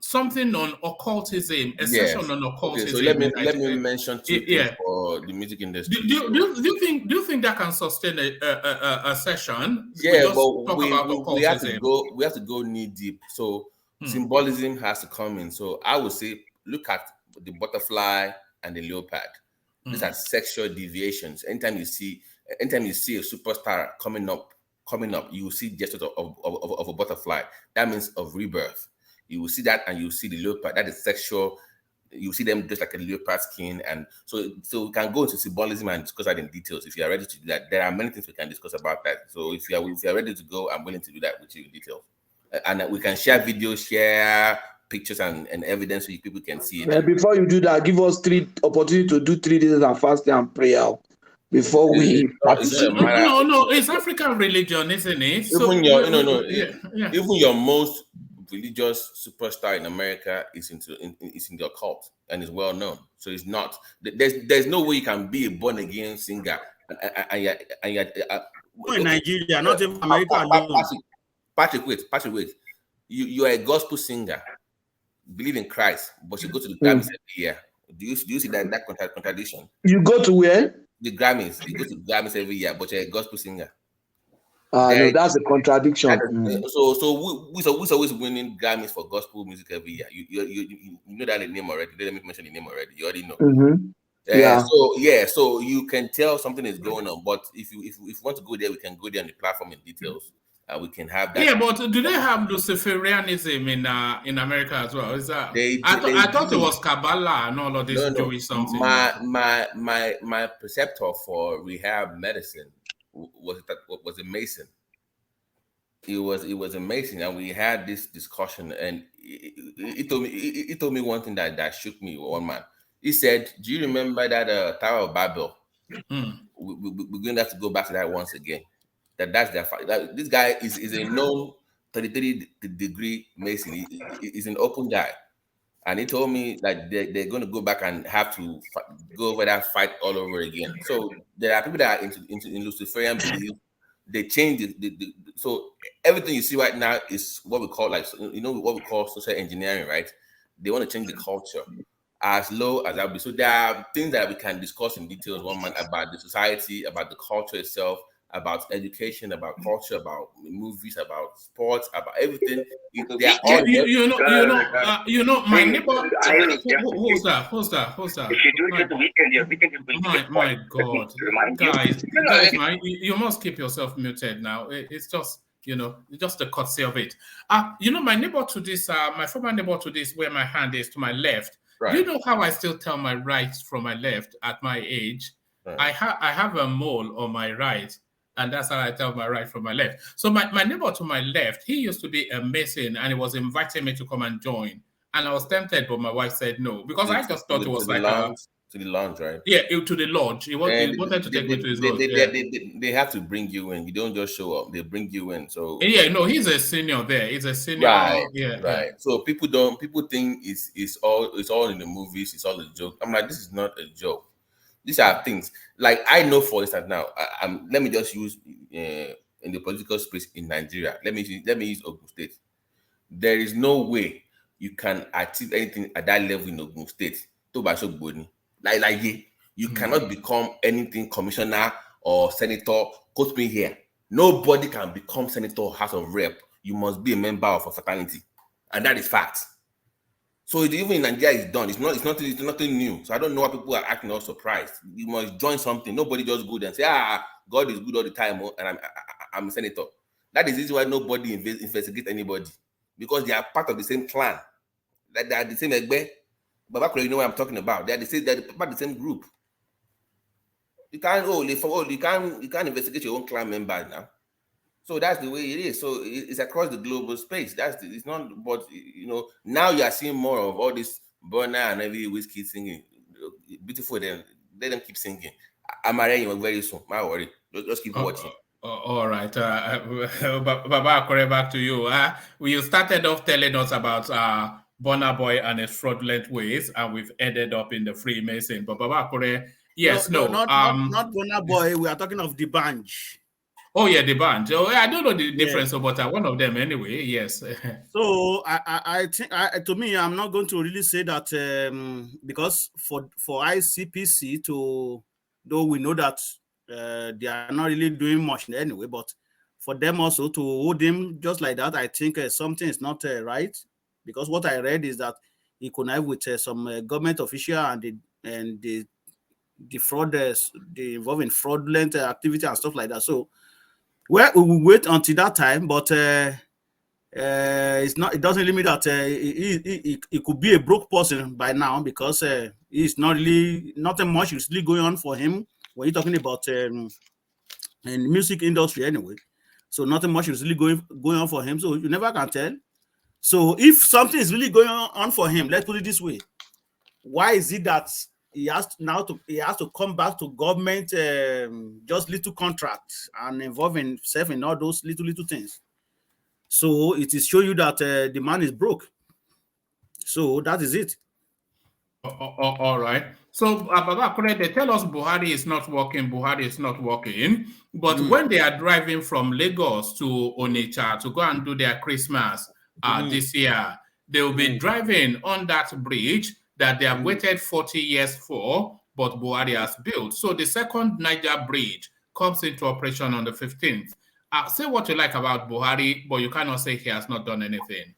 something on occultism, a session on occultism. Okay, so let me mention two things for the music industry. Do you think that can sustain a session? Yeah, but we have to go knee deep. So symbolism has to come in. So I would say look at the butterfly and the leopard. These are sexual deviations. Anytime you see a superstar coming up, you will see gestures of a butterfly. That means of rebirth. You will see that, and you will see the leopard. That is sexual. You see them just like a leopard skin, and so we can go into symbolism and discuss that in details. If you are ready to do that, there are many things we can discuss about that. So if you are ready to go, I'm willing to do that with you in detail, and we can share videos, share pictures and evidence so people can see it. Before you do that, give us 3 opportunity to do 3 days of fasting and prayer before we participate. No, it's African religion, isn't it? Even your most religious superstar in America is in the occult and is well known. So it's not. There's no way you can be a born again singer and in Nigeria, not in America alone. Patrick, wait. You are a gospel singer. Believe in Christ, but you go to the Grammys every year. Do you see that contradiction? You go to where? The Grammys. You go to the Grammys every year, but you're a gospel singer. No, that's a contradiction. So we're always winning Grammys for gospel music every year. You know that name already. Let me mention the name already. You already know. So you can tell something is going on. But if you want to go there, we can go there on the platform in details. We can have that. Yeah, but do they have Luciferianism in America as well? Is that I thought it was Kabbalah and all of this Jewish something. My preceptor for rehab medicine was a Mason. It was a Mason, and we had this discussion, and he told me one thing that shook me. One man, he said, "Do you remember that Tower of Babel? We're going to have to go back to that once again. That's their fight. This guy is a known 33-degree Mason. He's an open guy, and he told me that they're going to go back and have to go over that fight all over again. So there are people that are in Luciferian belief. They change so everything you see right now is what we call what we call social engineering, right? They want to change the culture as low as that be. So there are things that we can discuss in details one month about the society, about the culture itself, about education, about culture, about movies, about sports, about everything. They are all my neighbor. Who's that? My God, guys, man, you must keep yourself muted now. It's just just the courtesy of it. My neighbor to this, my former neighbor to this, where my hand is to my left. Right. Do you know how I still tell my right from my left at my age? Right. I have a mole on my right. And that's how I tell my right from my left. So my neighbor to my left, he used to be a Mason, and he was inviting me to come and join. And I was tempted, but my wife said no, because I just thought it was like to the lounge, right? Yeah, to the lodge. He wanted to take me to his lodge. They have to bring you in. You don't just show up. They bring you in. So he's a senior there. He's a senior. Right. Yeah. So people think it's all in the movies. It's all a joke. I'm like, this is not a joke. These are things like I know, for instance, now. Let me just use in the political space in Nigeria. Let me use Ogun State. There is no way you can achieve anything at that level in Ogun State. You cannot become anything commissioner or senator. Quote me here. Nobody can become senator or House of Rep. You must be a member of a fraternity, and that is fact. So even in Nigeria, it's done. It's nothing new. So I don't know why people are acting all surprised. You must join something. Nobody just go there and say, God is good all the time, and I'm a senator. That is the reason why nobody investigates anybody, because they are part of the same clan. They are the same Egbe. But you know what I'm talking about. They're part of the same group. You can't investigate your own clan member now. So that's the way it is. So it's across the global space. It's not. But now you are seeing more of all this Burner and every whiskey singing. Beautiful. Then let them keep singing. I'm marrying very soon. My worry. Just keep watching. All right. Baba, back to you. You started off telling us about Burna Boy and his fraudulent ways, and we've ended up in the Freemason. But Baba, yes, not Burna Boy. We are talking of the bunch. Oh yeah, the band. Oh, I don't know the difference, but one of them anyway. Yes. So I think to me, I'm not going to really say that because for ICPC though we know that they are not really doing much anyway, but for them also to hold him just like that, I think something is not right, because what I read is that he connived with some government official and the fraud, they involved in fraudulent activity and stuff like that. So. Well, we will wait until that time, but it's not. It doesn't limit that he could be a broke person by now, because it's not really nothing much is really going on for him when you're talking about in the music industry anyway. So nothing much is really going on for him. So you never can tell. So if something is really going on for him, let's put it this way: why is it that he has to come back to government just little contracts and involve himself in all those little things? So it is show you that the man is broke. So that is it. All right. So Baba, they tell us Buhari is not working. But when they are driving from Lagos to Onitsha to go and do their Christmas this year, they will be driving on that bridge that they have waited 40 years for, but Buhari has built. So the second Niger bridge comes into operation on the 15th. Say what you like about Buhari, but you cannot say he has not done anything.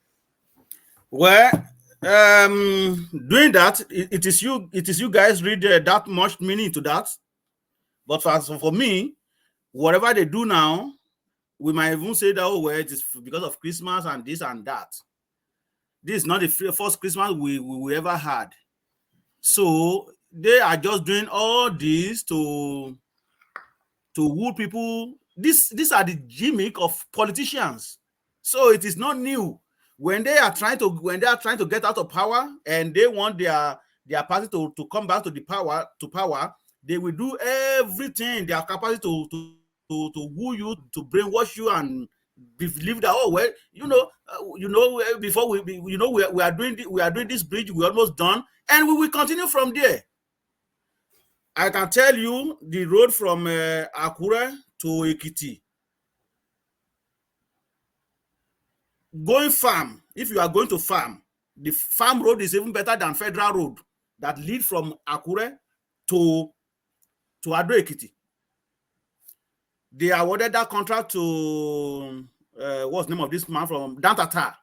Well, Doing that, it is you guys read that much meaning to that. But for me, whatever they do now, we might even say that, oh, well, it is because of Christmas and this and that. This is not the first Christmas we ever had. So they are just doing all this to woo people. These are the gimmick of politicians. So it is not new. When they are trying to get out of power and they want their party to come back to the power, they will do everything in their capacity to woo you, to brainwash you and believe that, oh, well, before we are doing this bridge, we're almost done, and we will continue from there. I can tell you the road from Akure to Ekiti, going farm, if you are going to farm, the farm road is even better than federal road that lead from Akure to Ado Ekiti. They awarded that contract to what's the name of this man from Dantata.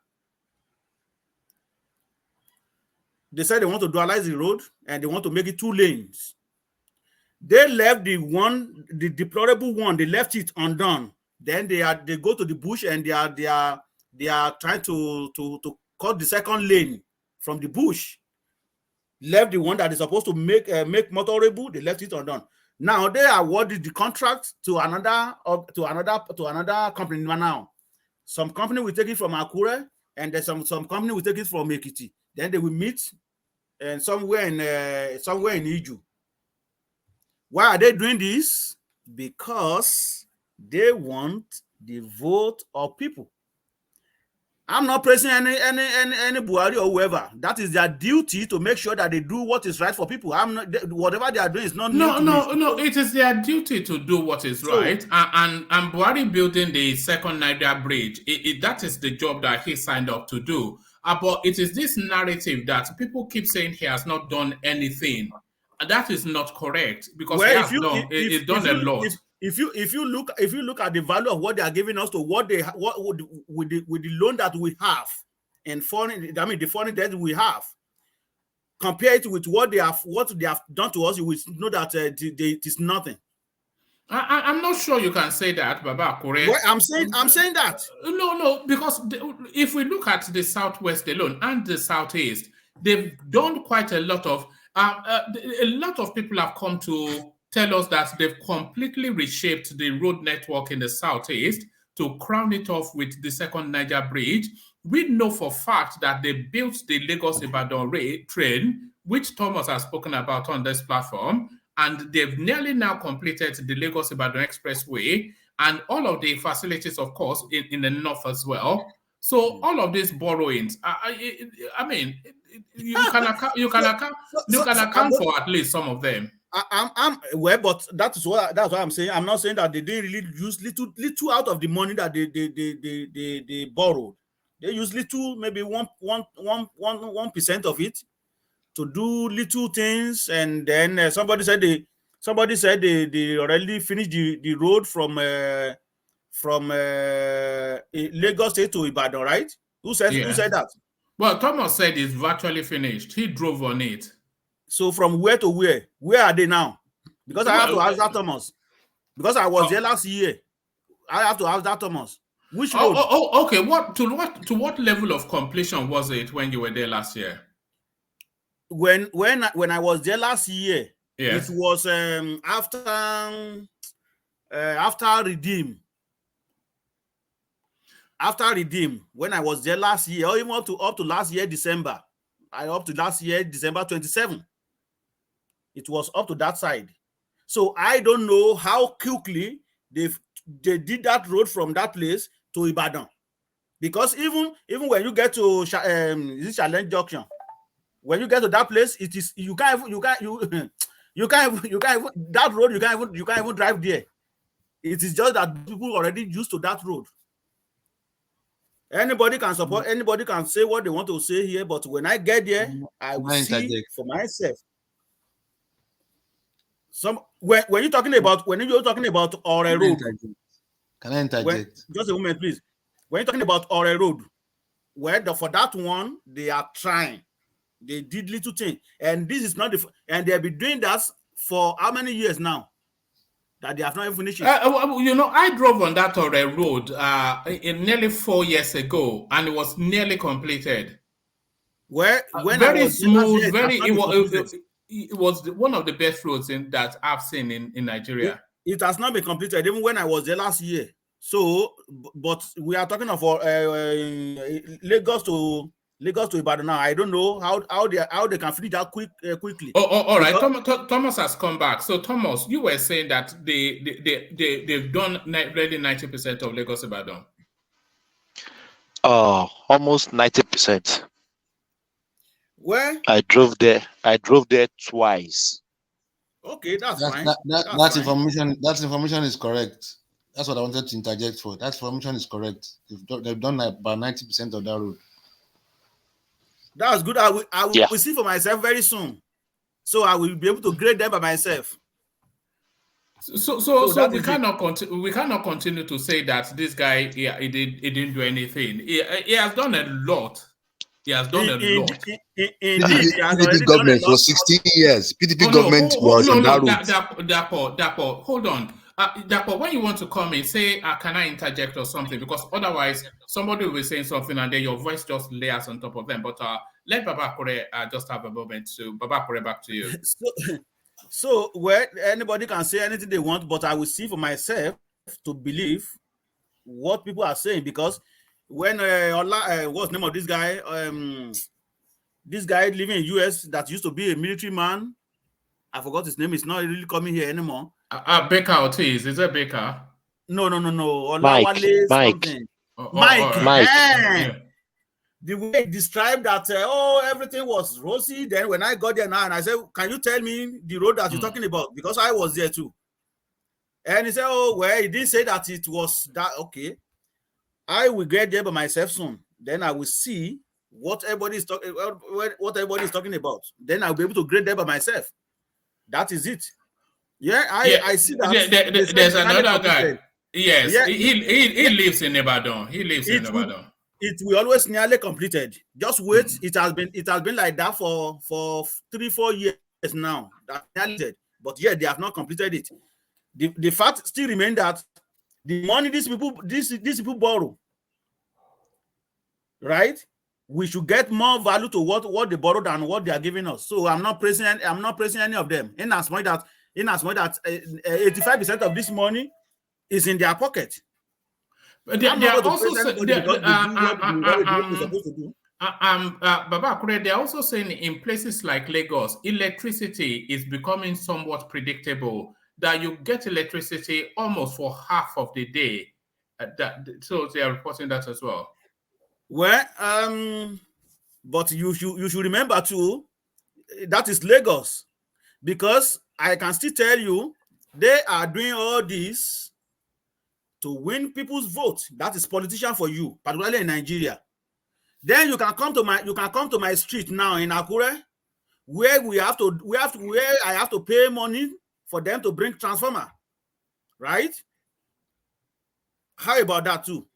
They said they want to dualize the road and they want to make it 2 lanes. They left the deplorable one, they left it undone. Then they go to the bush and they are trying to cut the second lane from the bush. Left the one that is supposed to make motorable, they left it undone. Now they awarded the contract to another company now. Some company will take it from Akure, and then some company will take it from Ekiti. Then they will meet and somewhere in Iju. Why are they doing this? Because they want the vote of people. I'm not praising any Buhari or whoever. That is their duty to make sure that they do what is right for people. Whatever they are doing is not No. It is their duty to do what is right. And Buhari building the second Niger bridge, that is the job that he signed up to do. But it is this narrative that people keep saying he has not done anything. That is not correct, because he's done a lot. If you look at the value of what they are giving us to with the loan that we have and the foreign debt we have, compare it with what they have done to us, you will know that it is nothing. I'm not sure you can say that, Baba. Correct? Well, I'm saying that. No, because if we look at the Southwest alone and the Southeast, they've done quite a lot of. A lot of people have come to tell us that they've completely reshaped the road network in the Southeast to crown it off with the second Niger bridge. We know for fact that they built the Lagos-Ibadan train, which Thomas has spoken about on this platform, and they've nearly now completed the Lagos-Ibadan Expressway and all of the facilities, of course, in the north as well. So all of these borrowings, I mean, you can account for at least some of them. But that's what I'm saying. I'm not saying that they didn't really use little out of the money that they borrowed. They use little, maybe 1% of it to do little things, and then somebody said they already finished the road from Lagos State to Ibadan, right? Who said that? Well, Thomas said it's virtually finished. He drove on it. So from where to where? Where are they now? Because I have to ask that Thomas. Because I was there last year. I have to ask that Thomas. Which road? Okay. To what level of completion was it when you were there last year? When I was there last year, yes. It was after Redeem. After Redeem, when I was there last year, or even up to last year December, December 27. It was up to that side. So I don't know how quickly they did that road from that place to Ibadan, because even when you get to this Challenge Junction, when you get to that place, it is you can't even that road you can't even drive there. It is just that people already used to that road. Anybody can support, anybody can say what they want to say here, but when I get there, I will see for myself. When you're talking about Ore Road, can I interject? Just a moment, please. When you're talking about Ore Road, for that one, they are trying. They did little thing, and this is not and they've been doing that for how many years now? That they have not even finished it. I drove on that road in nearly 4 years ago, and it was nearly completed. When very I was smooth, year, very it was one of the best roads that I've seen in Nigeria. It has not been completed even when I was there last year. So, but we are talking of Lagos to Ibadan now. I don't know how they can finish that quickly. All right. Thomas has come back. So Thomas, you were saying that they've done really 90% of Lagos Ibadan. Almost 90%. Where? I drove there twice. Okay, that's fine. That information is correct. That's what I wanted to interject for. That information is correct. They've done about 90% of that road. That's good. I will see for myself very soon. So I will be able to grade them by myself. So we cannot continue to say that this guy he didn't do anything. He has done a lot. He has done a lot. PDP government for 16 years. PDP government was on that road. Dapo, hold on. Dapo, when you want to come in, say, can I interject or something? Because otherwise, somebody will be saying something and then your voice just layers on top of them. But let Baba Kure just have a moment. So, Baba Kure, back to you. So, anybody can say anything they want, but I will see for myself to believe what people are saying. Because when what's the name of this guy? This guy living in US that used to be a military man. I forgot his name. It's not really coming here anymore. Baker Ortiz. Is it Baker? No. Mike. Something. Mike. Yeah. The way he described that, everything was rosy. Then when I got there now, and I said, can you tell me the road that you're talking about? Because I was there too. And he said, he didn't say that it was that. Okay. I will get there by myself soon. Then I will see what everybody is talking about. Then I'll be able to grade them by myself. That is it. I see that. There's another guy. Yes, he lives in Ibadan. It will always nearly completed. Just wait. It has been like that for 3-4 years now. But they have not completed it. The fact still remains that the money these people borrow, right? We should get more value to what they borrowed than what they are giving us. So I'm not praising any of them. In as much that 85% of this money is in their pocket. But they are also Baba Kure, they're also saying in places like Lagos, electricity is becoming somewhat predictable. That you get electricity almost for half of the day. So they are reporting that as well. Well, but you should remember too, that is Lagos, because I can still tell you they are doing all this to win people's vote. That is politician for you, particularly in Nigeria. Then you can come to my street now in Akure, where I have to pay money for them to bring transformer, right? How about that too?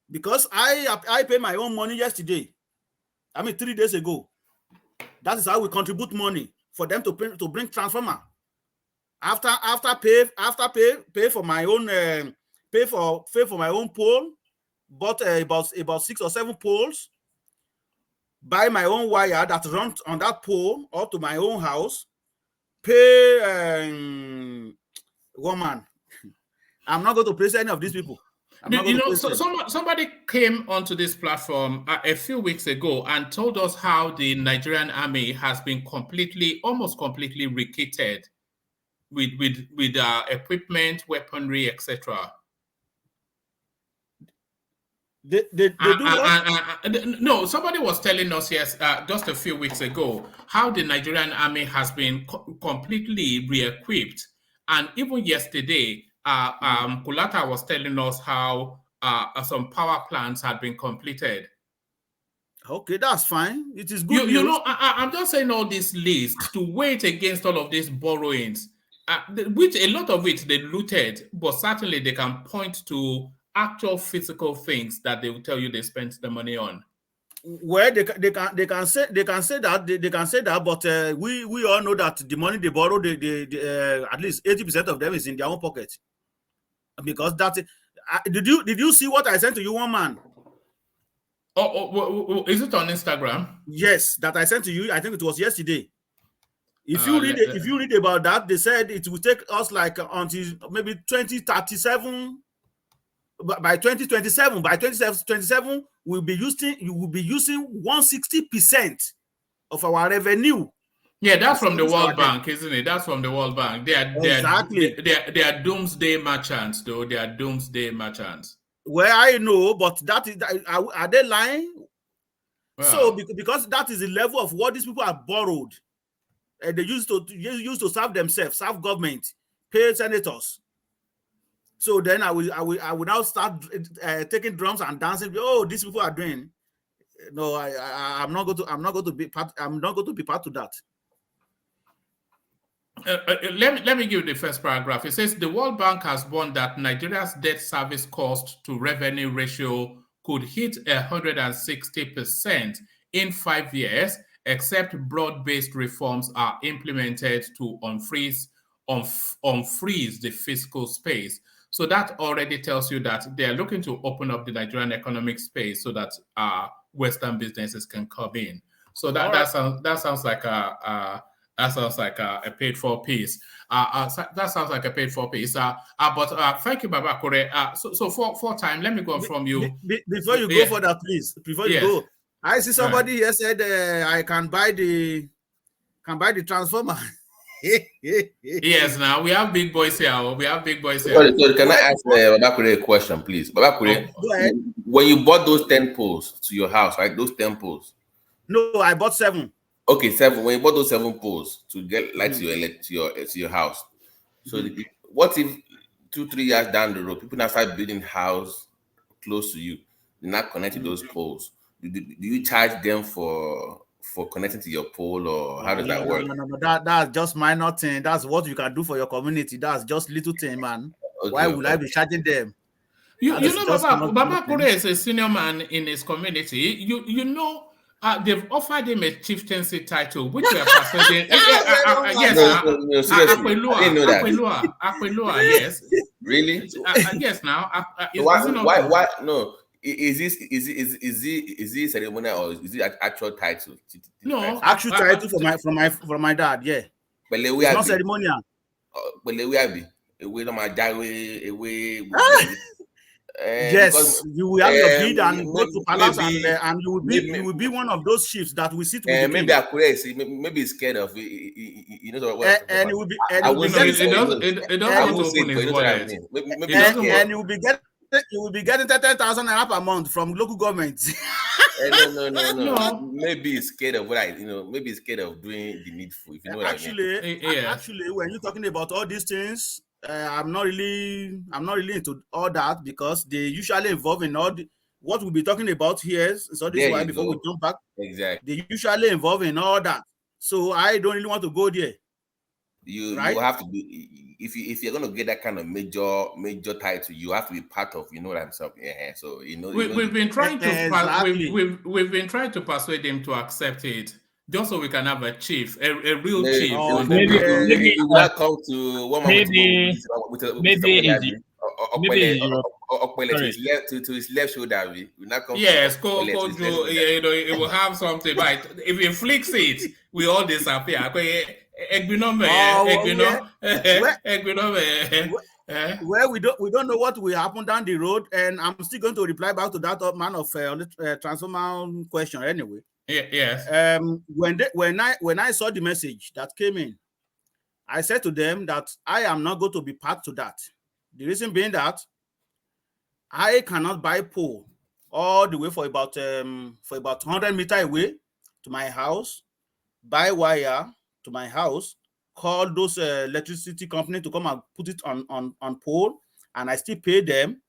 Because I pay my own money yesterday. 3 days ago. That is how we contribute money for them to bring transformer. After pay for my own pay for my own pole, bought about 6 or 7 poles, buy my own wire that runs on that pole up to my own house, pay woman. I'm not going to praise any of these people. Somebody came onto this platform a few weeks ago and told us how the Nigerian army has been almost completely rekitted with equipment, weaponry, etc. No, somebody was telling us just a few weeks ago how the Nigerian army has been completely re-equipped, and even yesterday. Kulata was telling us how some power plants had been completed. Okay, that's fine. It is good news. I'm just saying all this list to wait against all of these borrowings, which a lot of it they looted, but certainly they can point to actual physical things that they will tell you they spent the money on. Well, they can say that, but we all know that the money they borrow, at least 80% of them is in their own pocket, because that. Did you see what I sent to you, one man? Is it on Instagram? Yes, that I sent to you. I think it was yesterday. If you read about that, they said it will take us like until maybe 2037. By 2027, you will be using 160% of our revenue. Yeah, that's from the World Bank, isn't it? That's from the World Bank. They are doomsday merchants, though. They are doomsday merchants. Well, I know, but are they lying? Well, so because that is the level of what these people have borrowed, they used to serve themselves, serve government, pay senators. So then I will now start taking drums and dancing. Oh, these people are doing. No, I'm not going to be part of that. Let me give you the first paragraph. It says the World Bank has warned that Nigeria's debt service cost to revenue ratio could hit 160% in 5 years, except broad-based reforms are implemented to unfreeze the fiscal space. So that already tells you that they are looking to open up the Nigerian economic space so that Western businesses can come in. So that sounds like a paid-for piece. That sounds like a paid-for piece. But thank you, Baba Kore. So for time, let me go from you. Before you go for that, please. Before you go, I see somebody here said I can buy the transformer. Yes, now we have big boys here. Sorry, can I ask Baba Kure a question, please? Baba Kure, when you bought those 10 poles to your house, right? Those 10 poles. No, I bought 7. Okay, 7. When you bought those 7 poles to get light to your house, so what if 2-3 years down the road, people now start building house close to you, they're not connected those poles? Do you charge them for connecting to your pole, or how does that work? No. That's just minor thing. That's what you can do for your community. That's just little thing, man. Okay, why would I be charging them? You know, Baba Kure is a senior man in his community. You know. They've offered him a chieftaincy title, which we are persuading. Yes, Aquilua, yes. Really? Yes. Now, why? No. Is this ceremonial or is it actual title? No, actual title from my dad. Yeah, but it's not ceremonial. But we don't yes, you will have your bid and go to palace, and you will be one of those chiefs that will sit with the maybe king. Maybe he's scared of it. You know what? And it will be. And it doesn't want to open his wallet. And you will be getting 10,000 naira per month from local government. No. Maybe he's scared of maybe he's scared of doing the needful. If you know what I mean. Actually, when you're talking about all these things, I'm not really into all that, because they usually involve in all what we'll be talking about here. So this is why before we jump back, exactly, they usually involve in all that. So I don't really want to go there. You have to be, if you're going to get that kind of major title, you have to be part of, you know what I'm saying. Yeah. So we've been trying to we've been trying to persuade him to accept it, just so we can have a chief, a real chief. Maybe not come to one to his left shoulder. We not come. Yes, it will have something. Right, if he flicks it, we all disappear. Well, we don't know what will happen down the road, and I'm still going to reply back to that man of transformer question anyway. Yes. When I saw the message that came in, I said to them that I am not going to be part to that. The reason being that I cannot buy pole all the way for about 100 meters away to my house, buy wire to my house, call those electricity company to come and put it on pole, and I still pay them.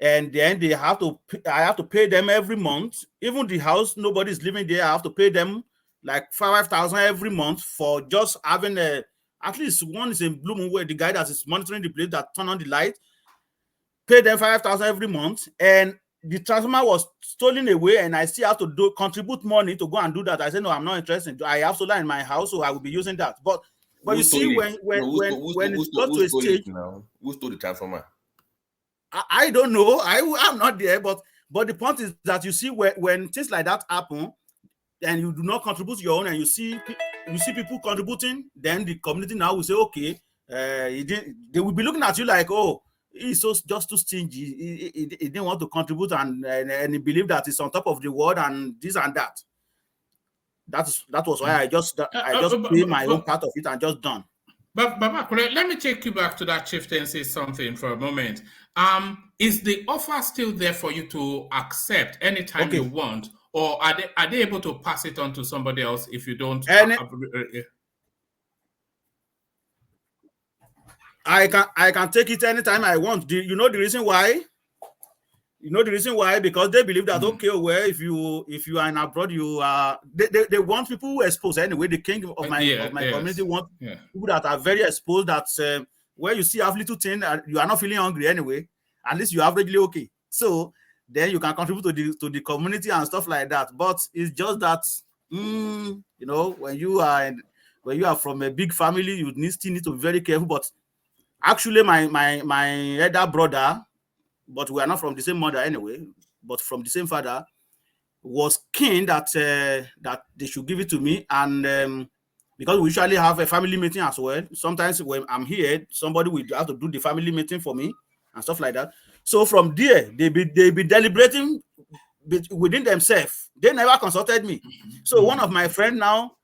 And then I have to pay them every month. Even the house, nobody's living there. I have to pay them like 5,000 every month for just having at least one is in Bloom, where the guy that is monitoring the place that turn on the light. Pay them 5,000 every month, and the transformer was stolen away, and I still have to contribute money to go and do that. I said, no, I'm not interested. I have solar in my house, so I will be using that. But you see, when it got to a stage now, who stole the transformer? I don't know. I'm not there, but the point is that you see when things like that happen, and you do not contribute your own, and you see people contributing, then the community now will say, okay, they will be looking at you like, oh, he's just too stingy. He didn't want to contribute, and he believed that he's on top of the world and this and that. That was why I just pay my own part of it and just done. But let me take you back to that chieftaincy something for a moment. Is the offer still there for you to accept anytime you want, or are they able to pass it on to somebody else if you don't? I can take it anytime I want. You know the reason why? You know the reason why? Because they believe that okay, well, if you are in abroad, you are they want people who are exposed anyway. The king of my community want people that are very exposed. That where you see have little thing, you are not feeling hungry anyway. At least you are averagely okay. So then you can contribute to the community and stuff like that. But it's just that you know, when you are from a big family, you still need to be very careful. But actually, my elder brother, but we are not from the same mother anyway, but from the same father, was keen that that they should give it to me. And because we usually have a family meeting as well. Sometimes when I'm here, somebody will have to do the family meeting for me and stuff like that. So from there, they be deliberating within themselves. They never consulted me. So one of my friends now,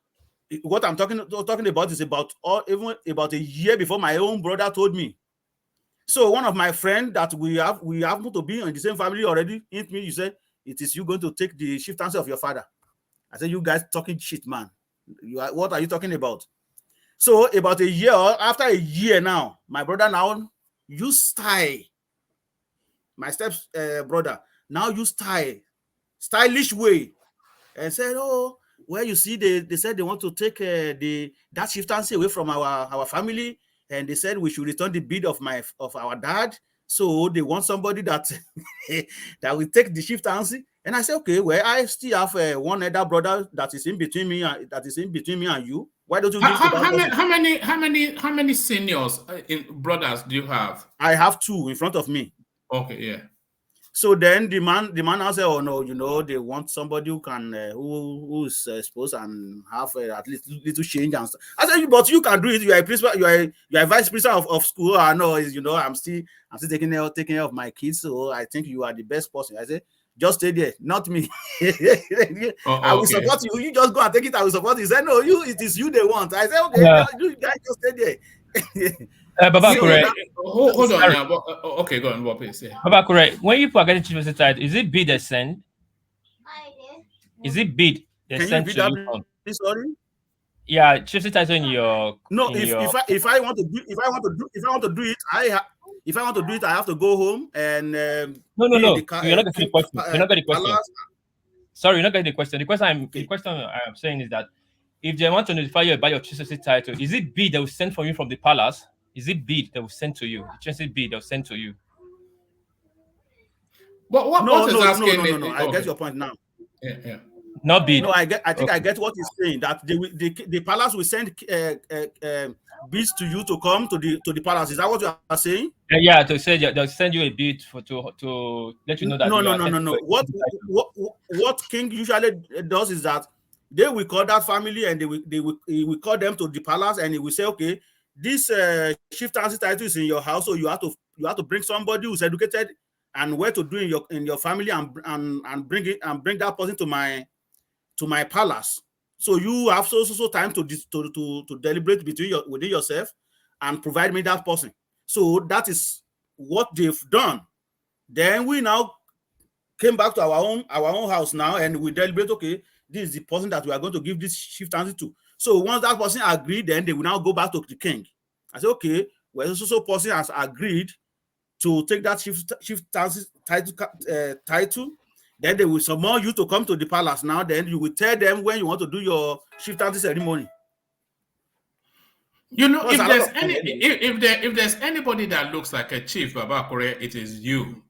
what I'm talking about is even about a year before my own brother told me. So one of my friends that we happen to be in the same family already hit me. You said, it is you going to take the chieftaincy of your father. I said, you guys talking shit, man. What are you talking about? So about a year, after a year now, my brother now used style. My step brother now used stylish way, and said, oh, well, you see, they said they want to take that chieftaincy away from our family. And they said we should return the bid of our dad. So they want somebody that that will take the chieftaincy. And I said, okay, well, I still have one elder brother that is in between me and you. Why don't you give to that person? How many seniors brothers do you have? I have two in front of me. Okay, yeah. So then the man now said, oh no, you know, they want somebody who can who is supposed and have at least little change and stuff. I said, but you can do it. You are a principal, you are a vice principal of school. I know, you know, I'm still taking care of my kids. So I think you are the best person. I said, just stay there, not me. I will support you. You just go and take it. I will support you. He said, no, it is you they want. I said, okay, you guys just stay there. Babakure, hold on now. Okay, go on, what please? Yeah. Babakure, when you are getting chieftaincy title, is it bid they send? Is it bid they send to you? Sorry. Yeah, chieftaincy title in your. No, if I want to do it, I have to go home and. No. You're not getting the question. You're not getting the question. Sorry, you're not getting the question. The question I'm saying is that if they want to notify you about your chieftaincy title, is it bid they will send for you from the palace? Is it bid they will send to you? The chieftaincy bid they'll send to you. But no. I get your point now. Yeah. Not bid. No, I think I get what he's saying. That the palace will send bids to you to come to the palace. Is that what you are saying? Yeah, to say they'll send you a bid to let you know that. No. What King usually does is that they will call that family and he will call them to the palace, and he will say, okay, this chieftaincy title is in your house, so you have to bring somebody who's educated and well to do in your family and bring that person to my palace. So you have so time to deliberate within yourself and provide me that person. So that is what they've done. Then we now came back to our own house now, and we deliberate, okay, this is the person that we are going to give this chieftaincy to. So once that person agreed, then they will now go back to the king. I said, okay, well, so person has agreed to take that chieftaincy title. Then they will summon you to come to the palace. Now, then you will tell them when you want to do your chieftaincy ceremony. You know, if there's anybody that looks like a chief, Babakure, it is you.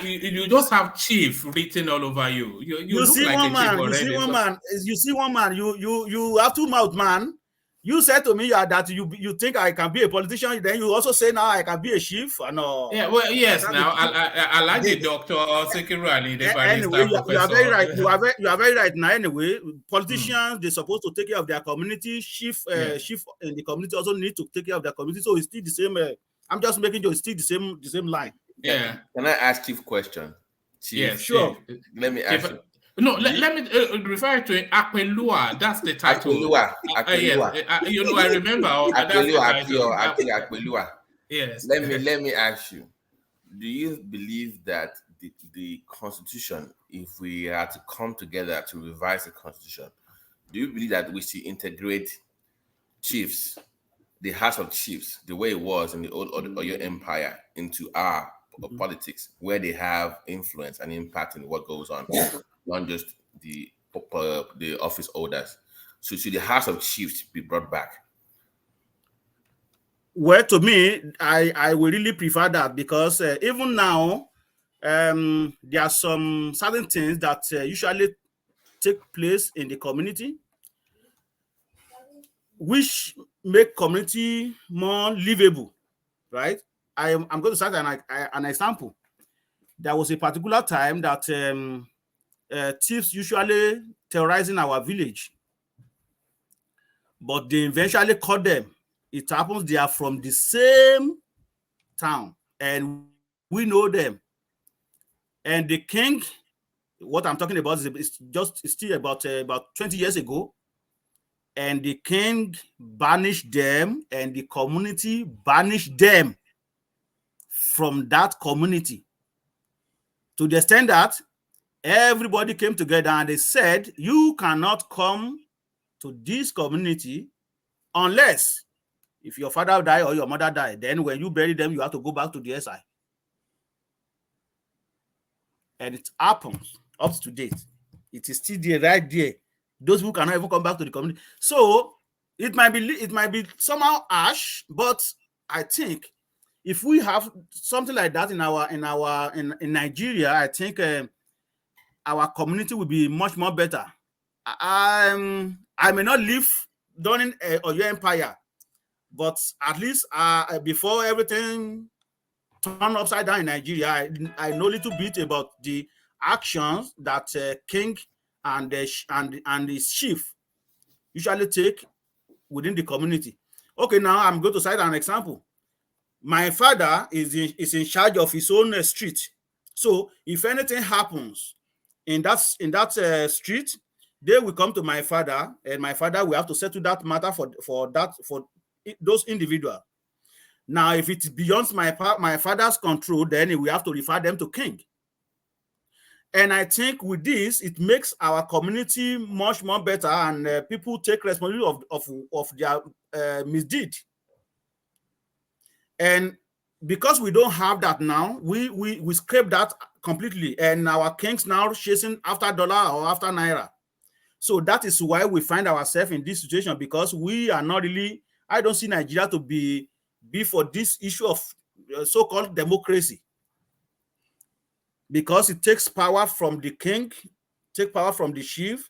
you just have chief written all over you. You look see like one a chief man. already. You see one man. You see one man. You have two mouth, man. You said to me that you think I can be a politician. Then you also say now I can be a chief. No. Yeah, well, yes. Now I like the doctor Sekiru Ali, the anyway, professor. you are very right. You are very right. Now, anyway, politicians they're supposed to take care of their community. Chief in the community also need to take care of their community. So it's still the same. I'm just making sure it's still the same line. Yeah. Can I ask Chief a question? Chief, yes, sure. Chief. Let me ask you. No, let me refer to Akpelua. That's the title. Akpelua. Yes, I remember. Akpelua. Yes. Let me ask you. Do you believe that the Constitution, if we are to come together to revise the Constitution, do you believe that we should integrate chiefs, the House of Chiefs, the way it was in the old Oyo Empire, into our politics, where they have influence and impact in what goes on, not just the office holders? So should the House of Chiefs be brought back? Well, to me, I would really prefer that, because even now, there are some certain things that usually take place in the community, which make community more livable, right? I'm going to start an example. There was a particular time that thieves usually terrorizing our village, but they eventually caught them. It happens they are from the same town, and we know them. And the king, what I'm talking about is still about 20 years ago. And the king banished them, and the community banished them from that community, to the extent that everybody came together and they said, you cannot come to this community unless if your father died or your mother died. Then when you bury them, you have to go back to the SI. And it happens up to date. It is still there, right there. Those who cannot even come back to the community. So it might be somehow harsh, but I think if we have something like that in Nigeria, I think our community will be much more better. I may not live during Oyo Empire, but at least before everything turned upside down in Nigeria, I know a little bit about the actions that king and his chief usually take within the community. Okay, now I'm going to cite an example. My father is in charge of his own street. So if anything happens in that street, they will come to my father, and my father will have to settle that matter for those individuals. Now, if it's beyond my father's control, then we have to refer them to king. And I think with this, it makes our community much more better, and people take responsibility of their misdeed. And because we don't have that now, we scrape that completely, and our kings now chasing after dollar or after naira. So that is why we find ourselves in this situation, because we are not really, I don't see Nigeria to be for this issue of so-called democracy, because it takes power from the king, take power from the chief.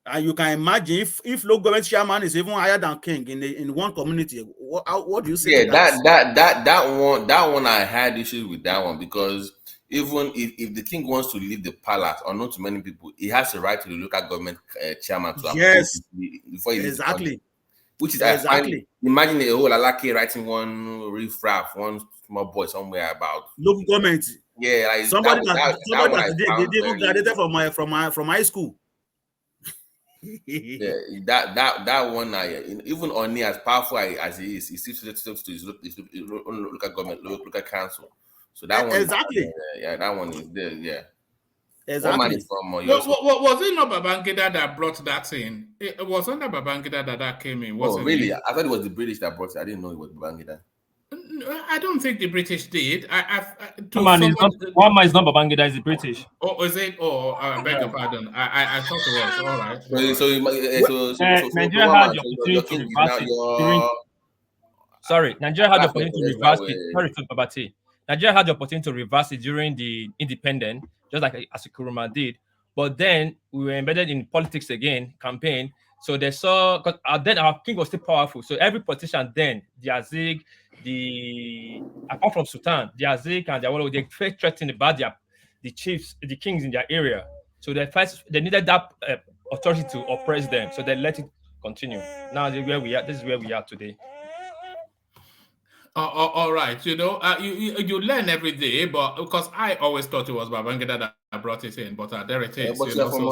And you can imagine if local government chairman is even higher than king in one community, what do you say? Yeah, that one I had issues with that one, because even if the king wants to leave the palace, or not to many people, he has the right to the local government chairman to yes, before he exactly. Which is exactly. Imagine a whole Alake writing one riffraff, one small boy somewhere about local government. Yeah, like somebody that they even graduated from high school. Yeah, that one, even Oni, as powerful as he is, he still to his local government, local council. So that one, exactly. That one is there. Yeah, exactly. Was it not Babangida that brought that in? It was under Babangida that came in. Oh, really? I thought it was the British that brought it. I didn't know it was Babangida. I don't think the British did. One man is not Babangida, is the British. Oh, is it? Oh, I beg your pardon. I thought it was. All right. So Nigeria had the opportunity to reverse it during. Sorry, Nigeria had the opportunity to reverse it. Sorry to Babati. Nigeria had the opportunity to reverse it during the independence, just like Asikuruma did. But then we were embedded in politics again, campaign. So they saw, because then our king was still powerful. So every politician then, the Azig, apart from Sultan, the Azig and the Awolowo, they felt threatened about the chiefs, the kings in their area. So they needed that authority to oppress them. So they let it continue. Now this is where we are today. All right, you learn every day, but because I always thought it was Babangida that brought it in, but there it is. But you're from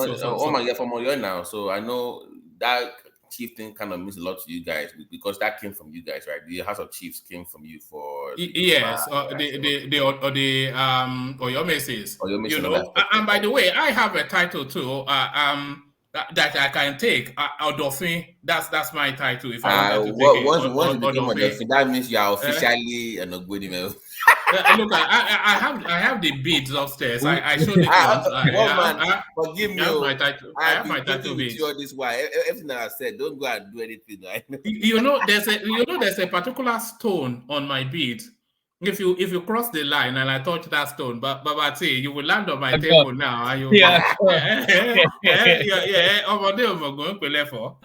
you're from Oyo now, so I know that chief thing kind of means a lot to you guys because that came from you guys, right? The House of Chiefs came from you for yes, the Oyo Maces. Oyo And by the way, I have a title too. That I can take. Odofin. That's my title. If I wanted to take it. Once you become Odofin, that means you are officially an Ogboni man. Look, I have the beads upstairs. I showed it once. Forgive me. I have my title beads. This why everything I said, don't go and do anything. There's a particular stone on my bead. If you cross the line and I touch that stone, but you will land on my table now. And you,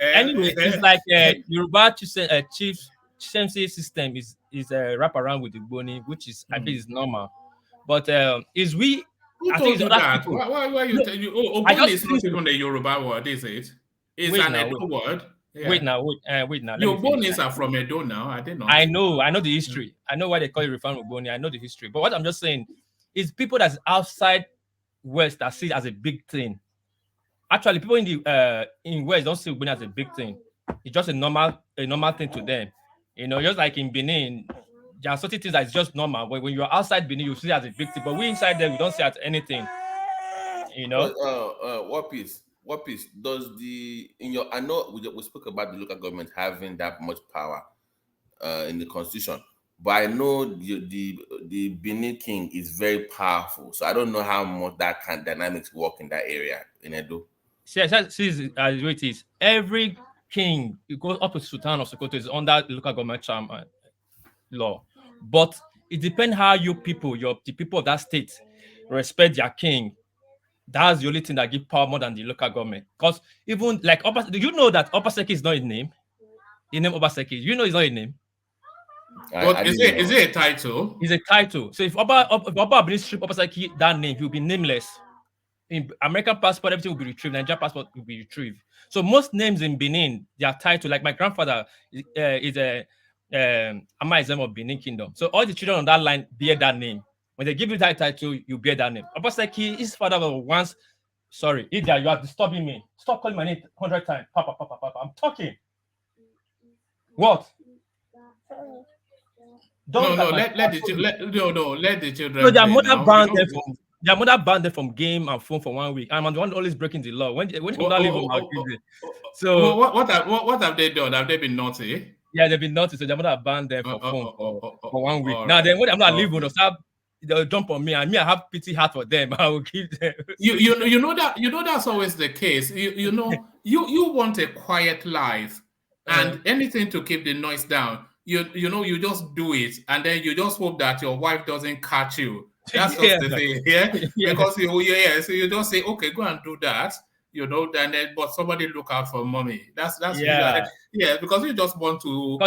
Anyway, it's like Yoruba chieftaincy system is a wrap around with the Ogboni, which is I think is normal. But is we? Who told you that? Why you tell you? Ogboni is not even a Yoruba word, is it? It's an Edo word. Yeah. Wait now. Your Ogbonis are from Edo now. I didn't know. I know the history. I know why they call it Reform Ogboni. I know the history. But what I'm just saying is people that's outside West that see it as a big thing. Actually, people in West don't see Ogboni as a big thing. It's just a normal thing to them. Just like in Benin, there are certain things that is just normal. But when you're outside Benin, you see it as a big thing. But we inside there, we don't see it as anything. What piece does I know we spoke about the local government having that much power in the constitution, but I know the Benin king is very powerful, so I don't know how much that kind of dynamics work in that area in Edo. See, it is every king, it goes up to Sultan of Sokoto is under local government law, but it depends how you people, the people of that state, respect their king. That's the only thing that gives power more than the local government. Because even like do you know that Obaseki is not a name? The name Obaseki, it's not a name. Is it a title? It's a title. So if Oba brings strip Obaseki that name, he'll be nameless. In American passport, everything will be retrieved. Nigerian passport will be retrieved. So most names in Benin, they are titled. Like my grandfather is a Amaizem of Benin Kingdom. So all the children on that line bear that name. When they give you that title, you bear that name. Obaseki, his father was once, sorry, Ida, you are disturbing me. Stop calling my name 100 times. Papa, I'm talking. What? Let the children. No, their mother banned them from game and phone for 1 week. I'm the one always breaking the law. When So what have they done? Have they been naughty? Yeah, they've been naughty. So their mother banned them for phone for 1 week. Now then, when I'm not leaving, they'll jump on me, and me, I have pity heart for them. I will give them. You know that's always the case. You want a quiet life, and anything to keep the noise down. You just do it, and then you just hope that your wife doesn't catch you. That's just the thing, because so you just say, okay, go and do that. But somebody look out for mommy. That's because you just want to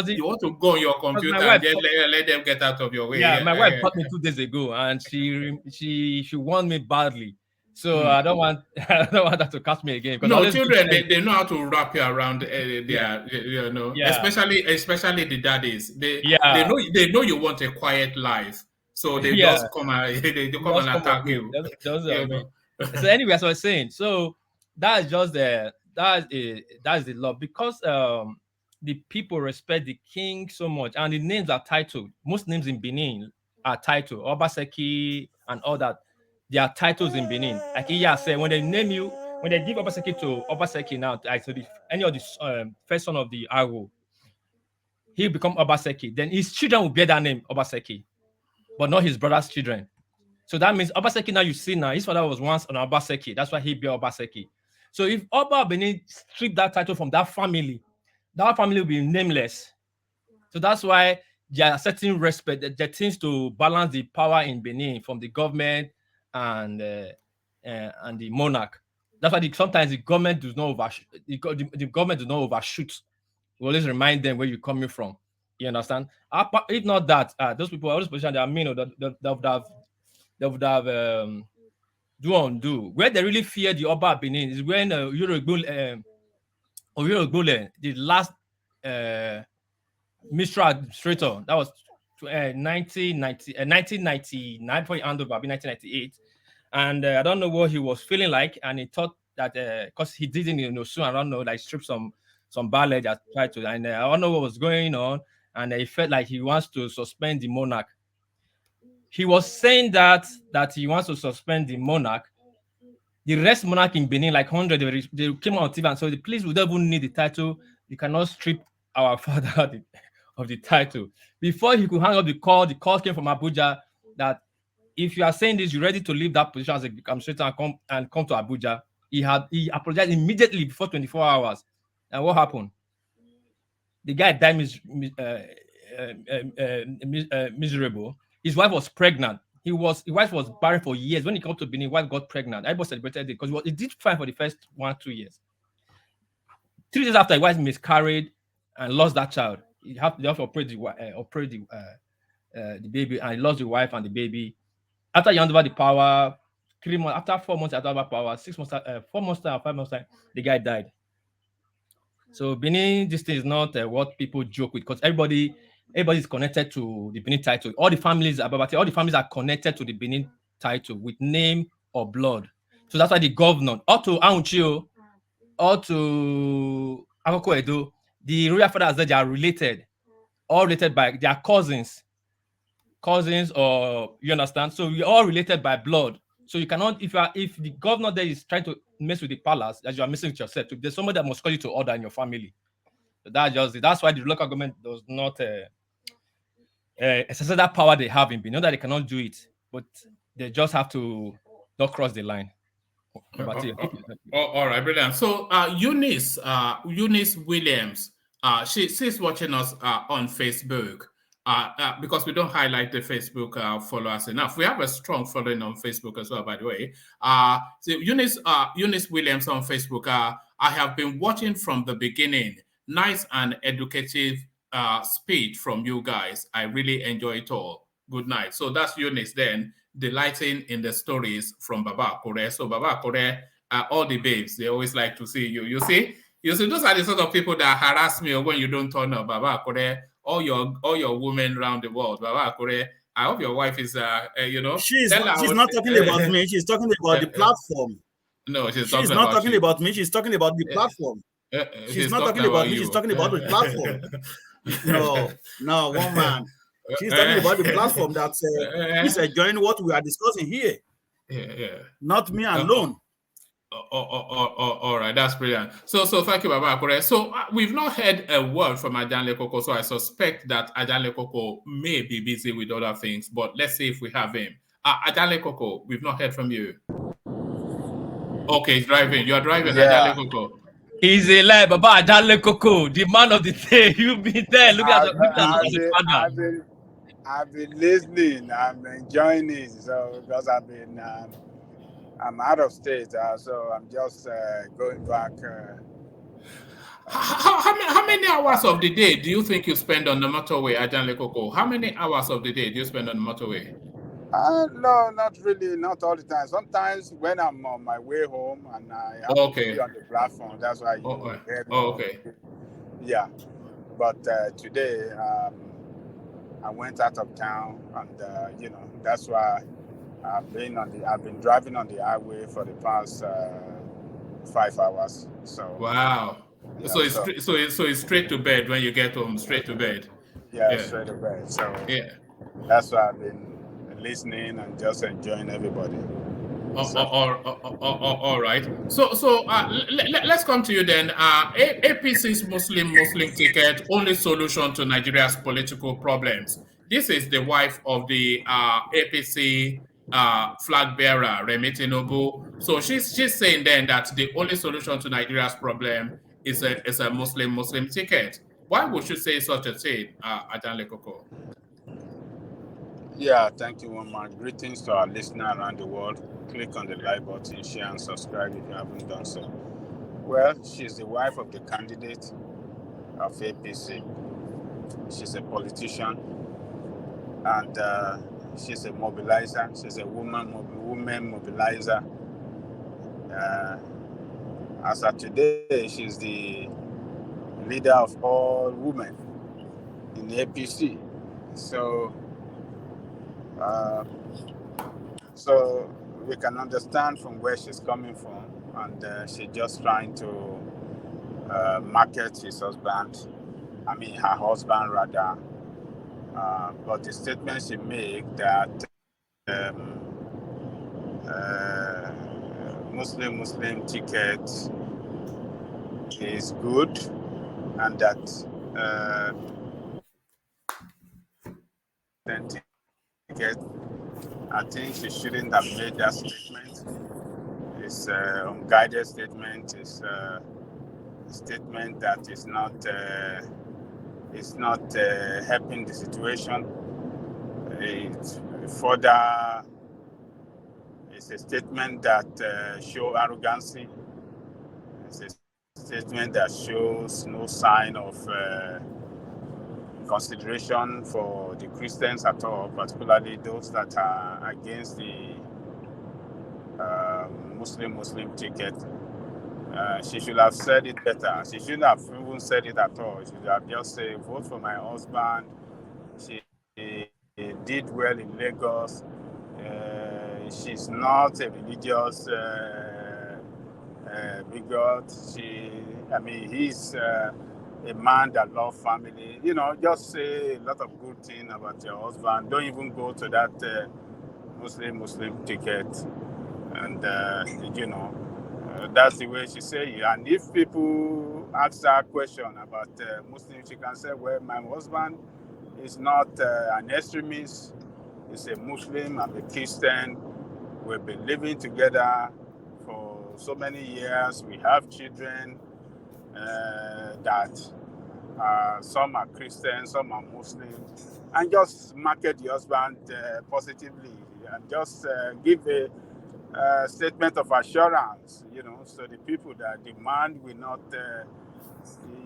go on your computer and just let them get out of your way. Yeah, my wife caught me 2 days ago, and she warned me badly. So I don't want that to catch me again. No, children they know how to wrap you around especially the daddies. They know you want a quiet life, so they just come and and attack you. So anyway, as I was saying, so that's just that's the law, because the people respect the king so much, and the names are titled. Most names in Benin are titled. Obaseki and all that, they are titles in Benin. Like Iya said, when they give Obaseki to Obaseki now, any of the first son of the Aro, he'll become Obaseki. Then his children will bear that name, Obaseki, but not his brother's children. So that means Obaseki now, you see now, his father was once an Obaseki. That's why he bear Obaseki. So if Oba Benin strip that title from that family will be nameless. So that's why there are certain respect. There things to balance the power in Benin from the government and the monarch. That's why sometimes the government does not overshoot. The government does not overshoot. We always remind them where you're coming from. You understand? If not that, those people, all those positions, they are mean, they would have do undo. Where they really fear the Oba Benin is when Oyerogbole, the last Mistral administrator, that was 1999 before he handed over, 1998. And I don't know what he was feeling like, and he thought that because he didn't, soon, I don't know, like strip some ballet that tried to, and I don't know what was going on, and he felt like he wants to suspend the monarch. He was saying that he wants to suspend the monarch. The rest monarch in Benin, like 100, they came on TV and said, please, we don't even need the title. You cannot strip our father of the title. Before he could hang up the call came from Abuja that if you are saying this, you're ready to leave that position as a administrator and come to Abuja. He apologized immediately before 24 hours. And what happened? The guy died miserable. His wife was pregnant. His wife was barren for years. When he came to Benin, his wife got pregnant. Everybody celebrated it because he did fine for the first 1-2 years. 3 days after, his wife miscarried and lost that child. They have to operate the baby, and he lost the wife and the baby. After he handed over the power, 3 months, after 4 months, after power, 6 months, 4 months time, 5 months time, the guy died. So Benin, this thing is not what people joke with, because everybody's connected to the Benin title. All the families are connected to the Benin title with name or blood. So that's why the governor, or to Aunchio, or to Akoko Edo, the royal fathers that they are related, all related by their cousins, or you understand. So we're all related by blood. So you cannot, if the governor there is trying to mess with the palace, as you are messing with yourself, there's somebody that must call you to order in your family. So that's why the local government does not exercise that power they have in Benin. Not that they cannot do it, but they just have to not cross the line. All right, brilliant. So Eunice Williams, she's watching us on Facebook. Because we don't highlight the Facebook followers enough. We have a strong following on Facebook as well, by the way. So Eunice Williams on Facebook, I have been watching from the beginning. Nice and educative speech from you guys. I really enjoy it all. Good night. So that's Eunice then, delighting in the stories from Baba Kore. So Baba Kore, all the babes, they always like to see you. You see, those are the sort of people that harass me when you don't turn up. Baba Kore, all your women around the world. Baba Kore, I hope your wife is, she's not talking about me. She's talking about the platform. No, she's not talking about me. She's talking about the platform. She's not talking about me. She's talking about the platform. No, woman. She's talking about the platform that's is enjoying what we are discussing here. Yeah. Not me alone. All right, that's brilliant. So thank you, Baba Akure. So we've not heard a word from Ajan Lekoko, so I suspect that Ajan Lekoko may be busy with other things, but let's see if we have him. Ajan Lekoko, we've not heard from you. Okay, he's driving. You're driving, Yeah. Ajan Lekoko. He's a lie, Baba Ajan Lekoko, the man of the day. You've been there. Look at I've been listening. I'm enjoying it. So because I'm out of state, so I'm just going back. How many hours of the day do you think you spend on the motorway, Ajan Lekoko? How many hours of the day do you spend on the motorway? No, not really, not all the time. Sometimes when I'm on my way home and I have to be on the platform, that's why you hear me. Okay. Yeah, but today I went out of town, and that's why I've been driving on the highway for the past 5 hours. So wow. Yeah, so it's straight to bed when you get home. Straight to bed. Yeah, straight to bed. So that's why I've been listening and just enjoying everybody. All right. So let's come to you then. APC's Muslim ticket, only solution to Nigeria's political problems. This is the wife of the APC flag bearer, Remi Tinubu. So she's saying then that the only solution to Nigeria's problem is a Muslim ticket. Why would you say such a thing, Ajanle Koko? Yeah, thank you, Woman. Greetings to our listener around the world. Click on the like button, share, and subscribe if you haven't done so. Well, she's the wife of the candidate of APC. She's a politician, and she's a mobilizer. She's a woman mobilizer. As of today, she's the leader of all women in APC. So, uh, so we can understand from where she's coming from, and she's just trying to market his husband. I mean, her husband rather. But the statement she made that Muslim ticket is good, and that ticket, I think she shouldn't have made that statement. It's unguided statement. It's a statement that is not helping the situation. It's further. It's a statement that shows arrogancy. It's a statement that shows no sign of consideration for the Christians at all, particularly those that are against the Muslim ticket. She should have said it better. She shouldn't have even said it at all. She should have just said, vote for my husband. She did well in Lagos. She's not a religious bigot. He's a man that loves family. Just say a lot of good things about your husband. Don't even go to that Muslim ticket. And, that's the way she say it. And if people ask her a question about Muslims, she can say, well, my husband is not an extremist. He's a Muslim. I'm a Christian. We've been living together for so many years. We have children that some are Christian, some are Muslim. And just market the husband positively and just give a statement of assurance, so the people that demand will not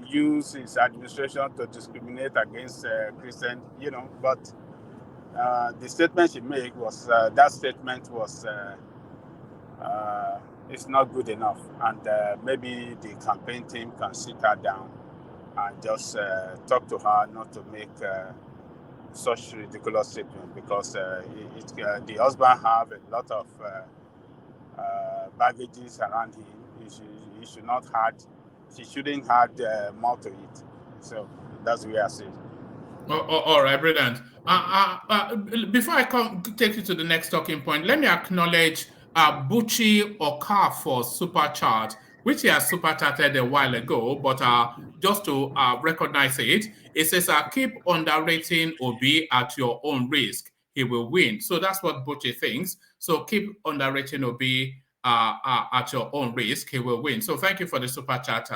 use his administration to discriminate against Christians, but the statement she made was that statement was it's not good enough, and maybe the campaign team can sit her down and just talk to her not to make such ridiculous statement, because the husband have a lot of baggages around him. He should not had. She shouldn't had more to it. So that's the way I see it. All right, brilliant. Before I take you to the next talking point, let me acknowledge Buchi Okafor super chat, which he has super chatted a while ago, but just to recognize it, it says, keep underrating Obi at your own risk. He will win. So that's what Buchi thinks. So keep underrating Obi at your own risk. He will win. So thank you for the super chat,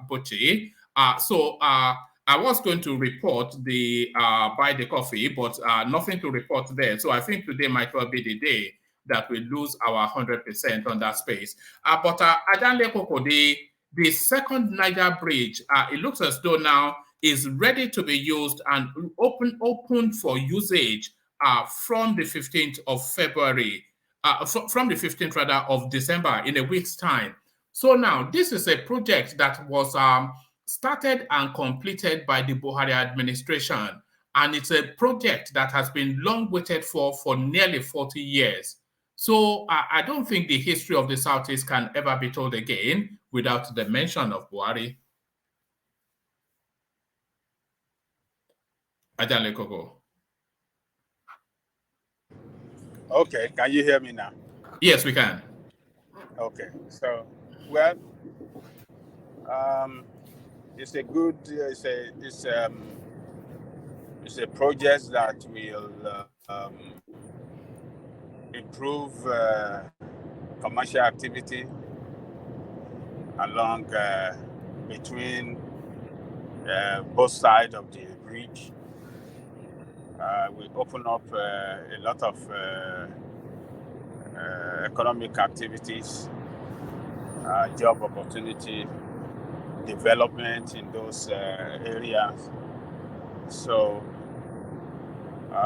Buchi. I was going to report the buy the coffee, but nothing to report there. So I think today might well be the day that we lose our 100% on that space. But Ajanle Koko, the second Niger bridge, it looks as though now is ready to be used and open for usage from the 15th of February, from the 15th rather of December, in a week's time. So now this is a project that was started and completed by the Buhari administration. And it's a project that has been long waited for nearly 40 years. So I don't think the history of the Southeast can ever be told again without the mention of Buhari. Ajanle Koko. Okay, can you hear me now? Yes, we can. Okay, so, well, it's a good, it's a project that will improve commercial activity along between both sides of the bridge. We open up a lot of economic activities, job opportunity, development in those areas. So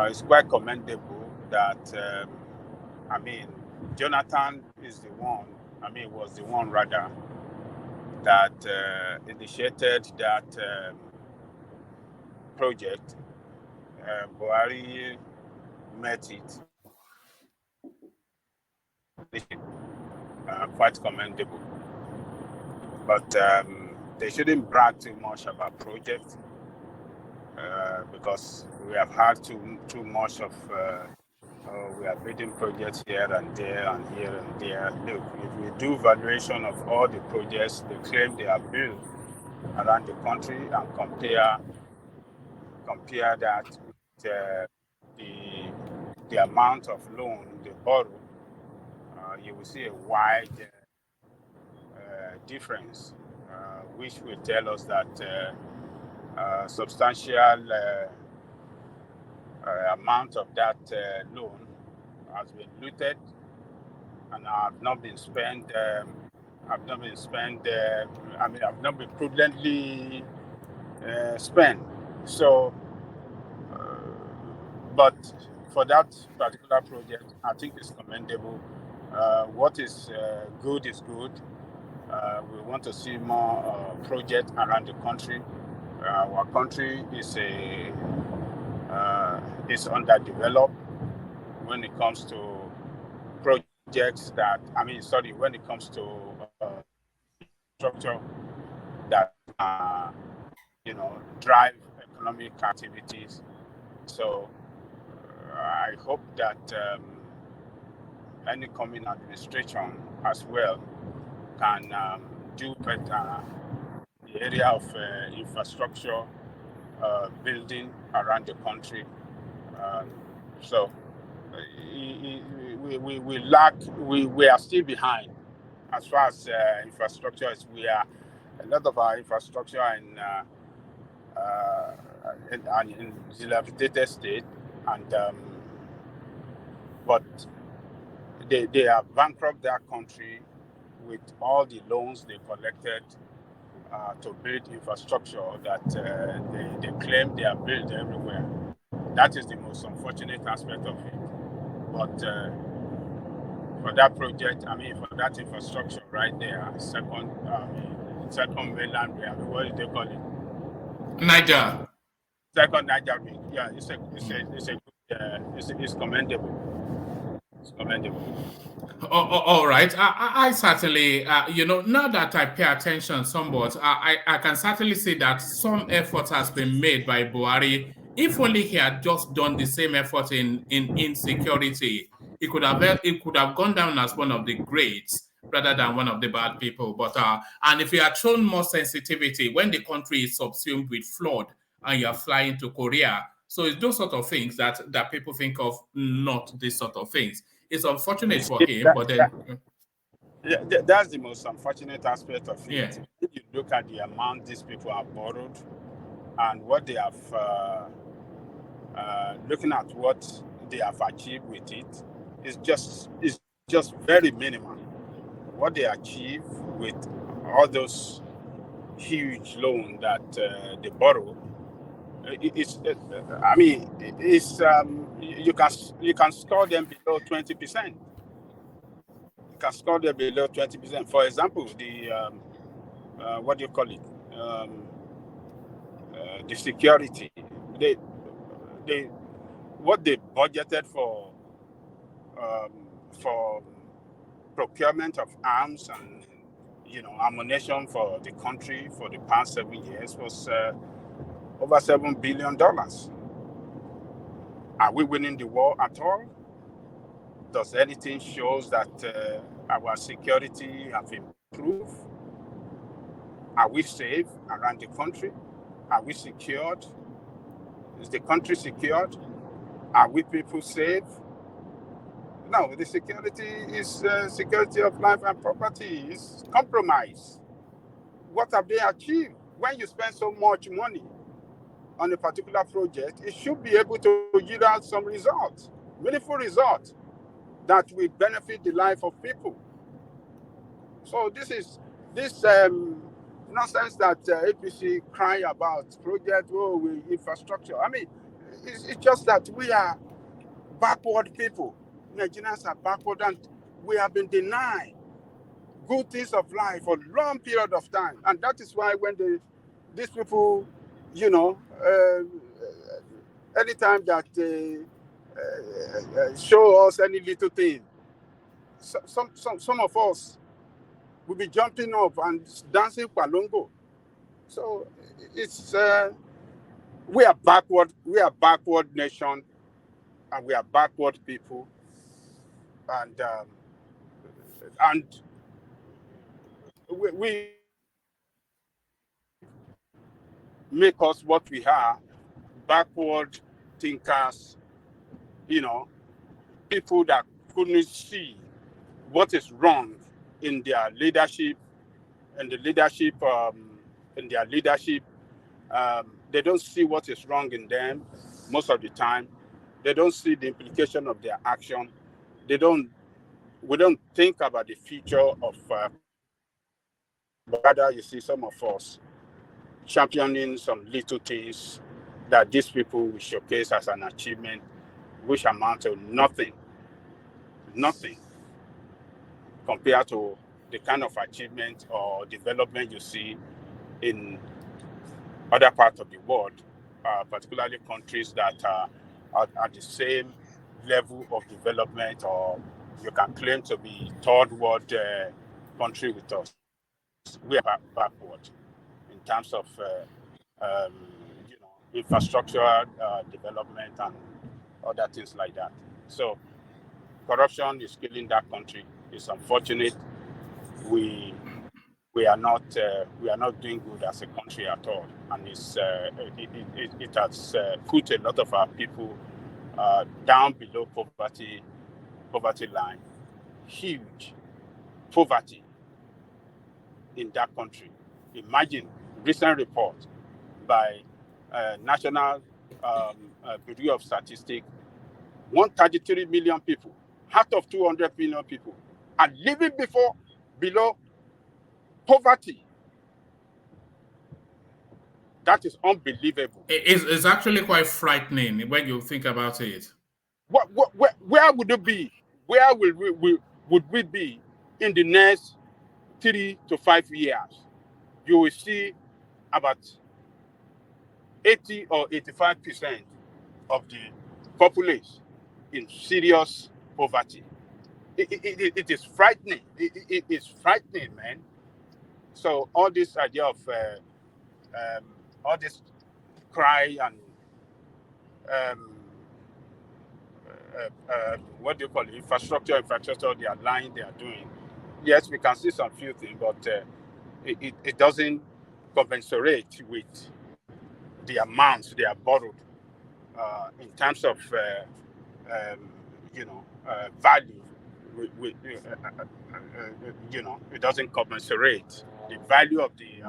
it's quite commendable that, Jonathan is the one, was the one rather, that initiated that project. Buhari met it. Quite commendable. But they shouldn't brag too much about projects because we have had too much of we are building projects here and there and here and there. Look, if we do valuation of all the projects they claim they are built around the country and compare that with the amount of loan they borrow, you will see a wide difference, which will tell us that substantial amount of that loan has been looted and have not been spent. Have not been prudently spent. So, but for that particular project, I think it's commendable. What is good is good. We want to see more projects around the country. Our country is underdeveloped when it comes to projects that, when it comes to structure that drive economic activities. So I hope that any coming administration as well can do better in the area of infrastructure building around the country. So we lack, we are still behind as far as infrastructure is. We are, a lot of our infrastructure in dilapidated state, and but they have bankrupt their country with all the loans they collected to build infrastructure that they claim they have built everywhere. That is the most unfortunate aspect of it. But for that project, for that infrastructure right there, second mainland, what do they call it? Niger. Second Niger. Yeah, it's commendable. It's commendable. All right. I certainly, now that I pay attention somewhat, I can certainly see that some effort has been made by Buhari. If only he had just done the same effort in insecurity, it could have gone down as one of the greats rather than one of the bad people. But and if he had shown more sensitivity when the country is subsumed with flood and you're flying to Korea, so it's those sort of things that people think of, not these sort of things. It's unfortunate for him, but then that's the most unfortunate aspect of it. Yeah. If you look at the amount these people have borrowed and what they have, looking at what they have achieved with it, it's just very minimal. What they achieve with all those huge loans that they borrow, you can score them below 20%. You can score them below 20%. For example, the what do you call it? The security. What they budgeted for procurement of arms and ammunition for the country for the past 7 years was over $7 billion. Are we winning the war at all? Does anything shows that our security have improved? Are we safe around the country? Are we secured? Is the country secured? Are we people safe? No, the security is security of life and property is compromised. What have they achieved? when you spend so much money on a particular project, it should be able to yield out some results, meaningful results that will benefit the life of people. So this nonsense that APC cry about project, infrastructure. I mean, it's just that we are backward people. Nigerians are backward, and we have been denied good things of life for a long period of time. And that is why when these people, anytime that they show us any little thing, some of us will be jumping up and dancing palongo. So it's we are backward nation, and we are backward people, and we make us what we are, backward thinkers, people that couldn't see what is wrong in their leadership, and in their leadership. They don't see what is wrong in them most of the time. They don't see the implication of their action. We don't think about the future of rather you see some of us championing some little things that these people will showcase as an achievement, which amount to nothing compared to the kind of achievement or development you see in other parts of the world, particularly countries that are at the same level of development, or you can claim to be third world country with us. We are backward in terms of infrastructure development and other things like that. So corruption is killing that country. It's unfortunate. We are not doing good as a country at all, and it has put a lot of our people down below poverty line. Huge poverty in that country. Imagine recent report by National Bureau of Statistics, 133 million people out of 200 million people are living below poverty. That is unbelievable. It's actually quite frightening when you think about it. Where would it be? Where would we be in the next 3 to 5 years? You will see about 80 or 85% of the populace in serious poverty. It is frightening. It is frightening, man. So all this idea of all this cry and what do you call it? Infrastructure, they are lying, they are doing. Yes, we can see some few things, but it doesn't commensurate with the amounts they have borrowed in terms of value. It doesn't commensurate. The value of the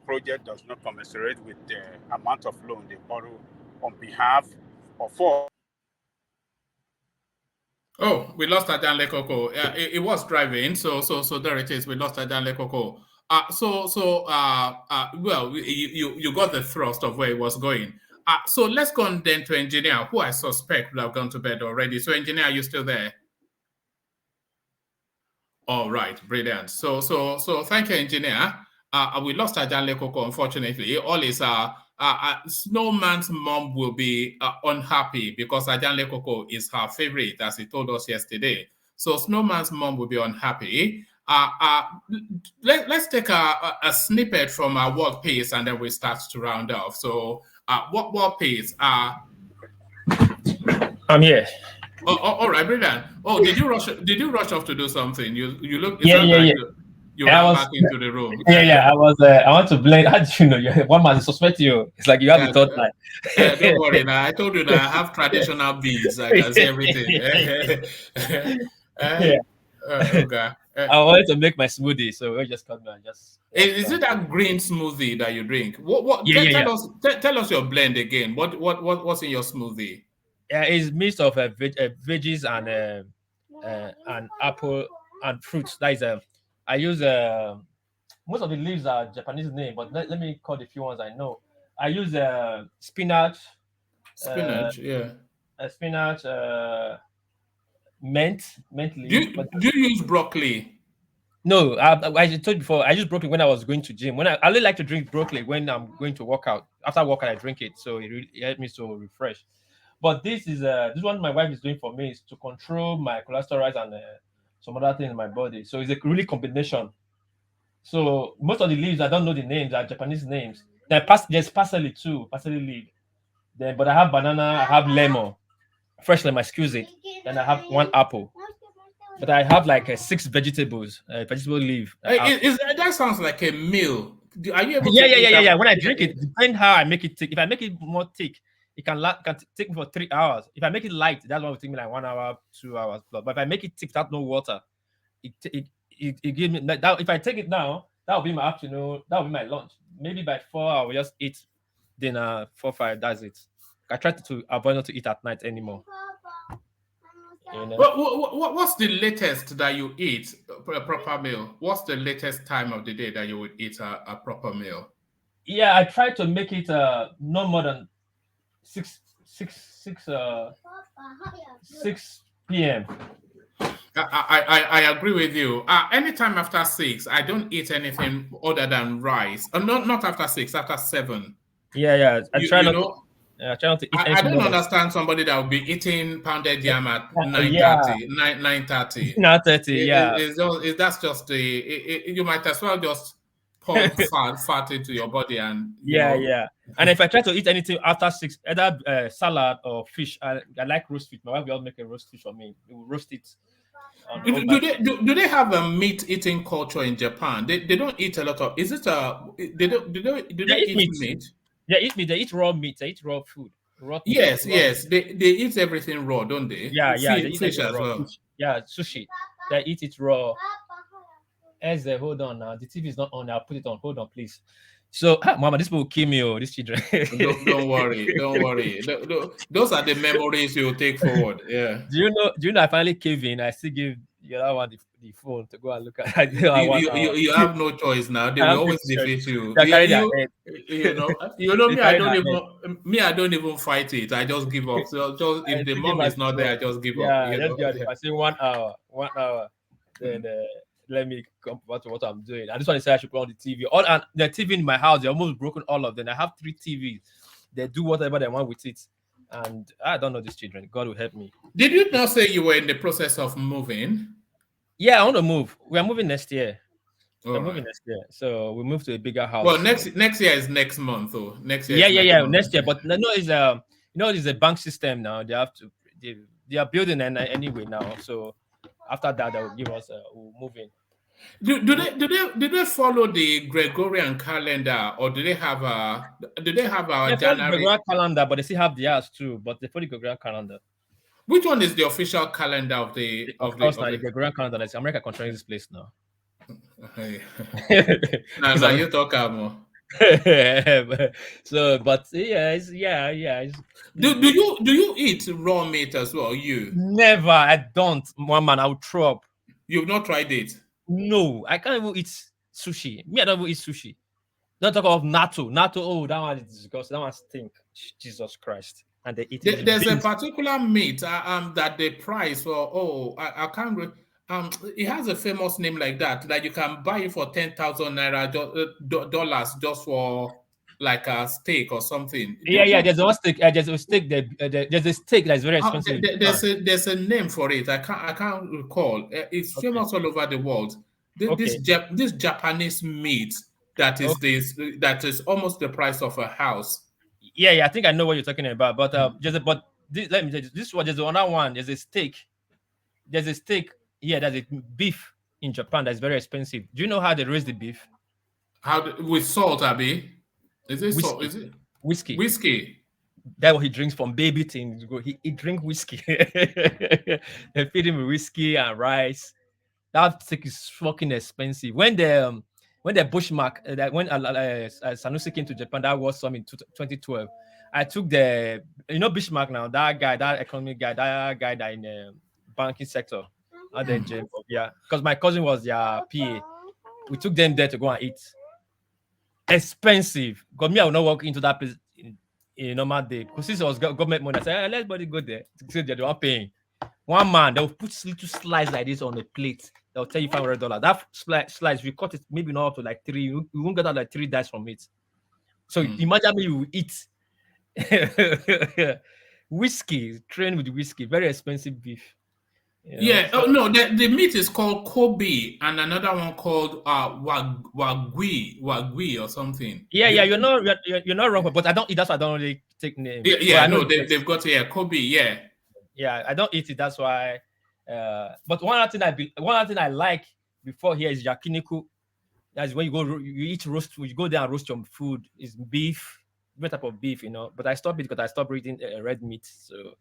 project does not commensurate with the amount of loan they borrow on behalf of all. Oh, we lost Adanle Koko. It was driving, so there it is. We lost Adanle Koko. Well, you got the thrust of where it was going. So let's go on then to engineer, who I suspect would have gone to bed already. So engineer, are you still there? All right, brilliant. So thank you, engineer. We lost Adanle Koko, unfortunately. All is Snowman's mom will be unhappy because Adanle Koko is her favorite, as he told us yesterday. So Snowman's mom will be unhappy. Let's take a snippet from our work piece and then we start to round off. So what work piece? I'm here. Oh, all right, brilliant. Oh, did you rush off to do something? You look. Yeah. You ran back into the room. Yeah. I was. I want to blame. How did you know? One man suspect you. It's like you have the third line. Don't worry. Now I told you that I have traditional beads. I can see everything. Okay. I wanted to make my smoothie, so I just cut me and just. Is it that green smoothie that you drink? What? Yeah. Tell us your blend again. What's in your smoothie? Yeah, it's mix of veggies and apple and fruits. That is I use most of the leaves are Japanese name, but let me call the few ones I know. I use spinach, Spinach, yeah. Spinach, mint Do leaf. you, do you use broccoli? No, I told you before. I use broccoli when I was going to gym. When I really like to drink broccoli when I'm going to work out. After workout, I drink it, so it helps me to refresh. But this one my wife is doing for me is to control my cholesterol and some other things in my body. So it's a really combination. So most of the leaves I don't know the names, are Japanese names. There's parsley too, parsley leaf. Then but I have banana, I have lemon, fresh lemon, excuse it. Then I have one apple. But I have like 6 vegetables, vegetable leaf. That sounds like a meal. Are you able to Yeah. eat that? Yeah. When I drink it, depending how I make it thick. If I make it more thick, it can take me for 3 hours. If I make it light, that one will take me like 1 hour, 2 hours plus. But if I make it thick without no water, it gives me that. If I take it now, that will be my afternoon. That will be my lunch. Maybe by 4 I will just eat dinner. 4 5. That's it. I try to avoid not to eat at night anymore. You know? What's the latest that you eat a proper meal? What's the latest time of the day that you would eat a proper meal? Yeah, I try to make it no more than 6 p.m. I agree with you. Anytime after 6, I don't eat anything other than rice. Not after 6, after 7. Yeah. I try not to eat anything. I don't understand somebody that will be eating pounded yam at 9:30. 9:30. 9:30. Yeah. That's just you might as well just pump fat into your body and yeah. And if I try to eat anything after 6, either salad or fish, I like roast fish. My wife will make a roast fish for me. We will roast it. Do they have a meat eating culture in Japan? They don't eat a lot of. Is it they don't do they eat meat? They eat meat. They eat raw meat. They eat raw food. Yes. They eat everything raw, don't they? Yeah. They eat fish as raw. well. Fish. Yeah, sushi. They eat it raw. Hold on now. The TV is not on. I'll put it on. Hold on, please. So, Mama, this will kill me. These children. Don't worry. Those are the memories you take forward. Yeah. Do you know? I finally cave in. I still give the other one the phone to go and look at. You have no choice now. They will always defeat you. You know me. I don't even fight it. I just give up. So just if the mom is not there, I just give up. I say 1 hour. Then let me come back to what I'm doing. I just want to say I should put on the TV. And the TV in my house, they're almost broken all of them. I have 3 TVs. They do whatever they want with it. And I don't know these children. God will help me. Did you not say you were in the process of moving? Yeah, I want to move. We are moving next year. We're moving next year. So we move to a bigger house. Well, next year is next month, though. Next year. Yeah. Next year. But no, it's it's a bank system now. They have to they are building anyway now. So after that, they will give us we'll move in. Do they follow the Gregorian calendar, or do they have a January Gregorian calendar? But they still have theirs too. But they follow the Gregorian calendar. Which one is the official calendar of the? Of course, the Gregorian calendar. It's America controlling this place now. Now you talk more. So, but yeah. Do you eat raw meat as well? You never. I don't. One man, I'll throw up. You've not tried it? No, I can't even eat sushi. Me, I don't even eat sushi. Don't talk about natto. Natto, oh, that one is disgusting. That one stink. Jesus Christ. And they eat it. There's a particular meat that they price for. I can't. It has a famous name like that you can buy it for 10,000 naira dollars just for like a steak or something. Yeah. There's one steak. There's a steak. There's a steak that's very expensive. There's a name for it. I can't recall. It's famous all over the world. This Japanese meat that is almost the price of a house. Yeah. I think I know what you're talking about. But let me tell you, this one. There's another one. There's a steak. Yeah, there's a beef in Japan that's very expensive. Do you know how they raise the beef? With salt, Abby? Is it whiskey. salt? Is it whiskey? That's what he drinks from baby things. He drink whiskey. They feed him with whiskey and rice. That steak is fucking expensive. When the Bushmark, that when Sanusi came to Japan, that was some in 2012. I took the, Bismarck now, that guy, that economic guy, that guy that in the banking sector, and then yeah, because my cousin was their PA. We took them there to go and eat. Expensive. Because me, I will not walk into that place in a normal day. Because since it was government money, I said, let's body go there. So they're the one paying. One man, they'll put little slice like this on a plate. They'll tell you $500. That slice, we cut it maybe not up to like 3. You won't get out like 3 dice from it. So imagine me, you eat whiskey, trained with whiskey, very expensive beef. Yeah. Oh no, the meat is called Kobe, and another one called Wagyu or something. Yeah, you're not wrong, but I don't eat. That's why I don't really take names. Yeah, no, they've got Kobe. Yeah. Yeah, I don't eat it. That's why. But one other thing I like before here is yakiniku. That's when you eat roast food. You go there and roast your food. It's beef, different type of beef, But I stopped it because I stopped eating red meat. So,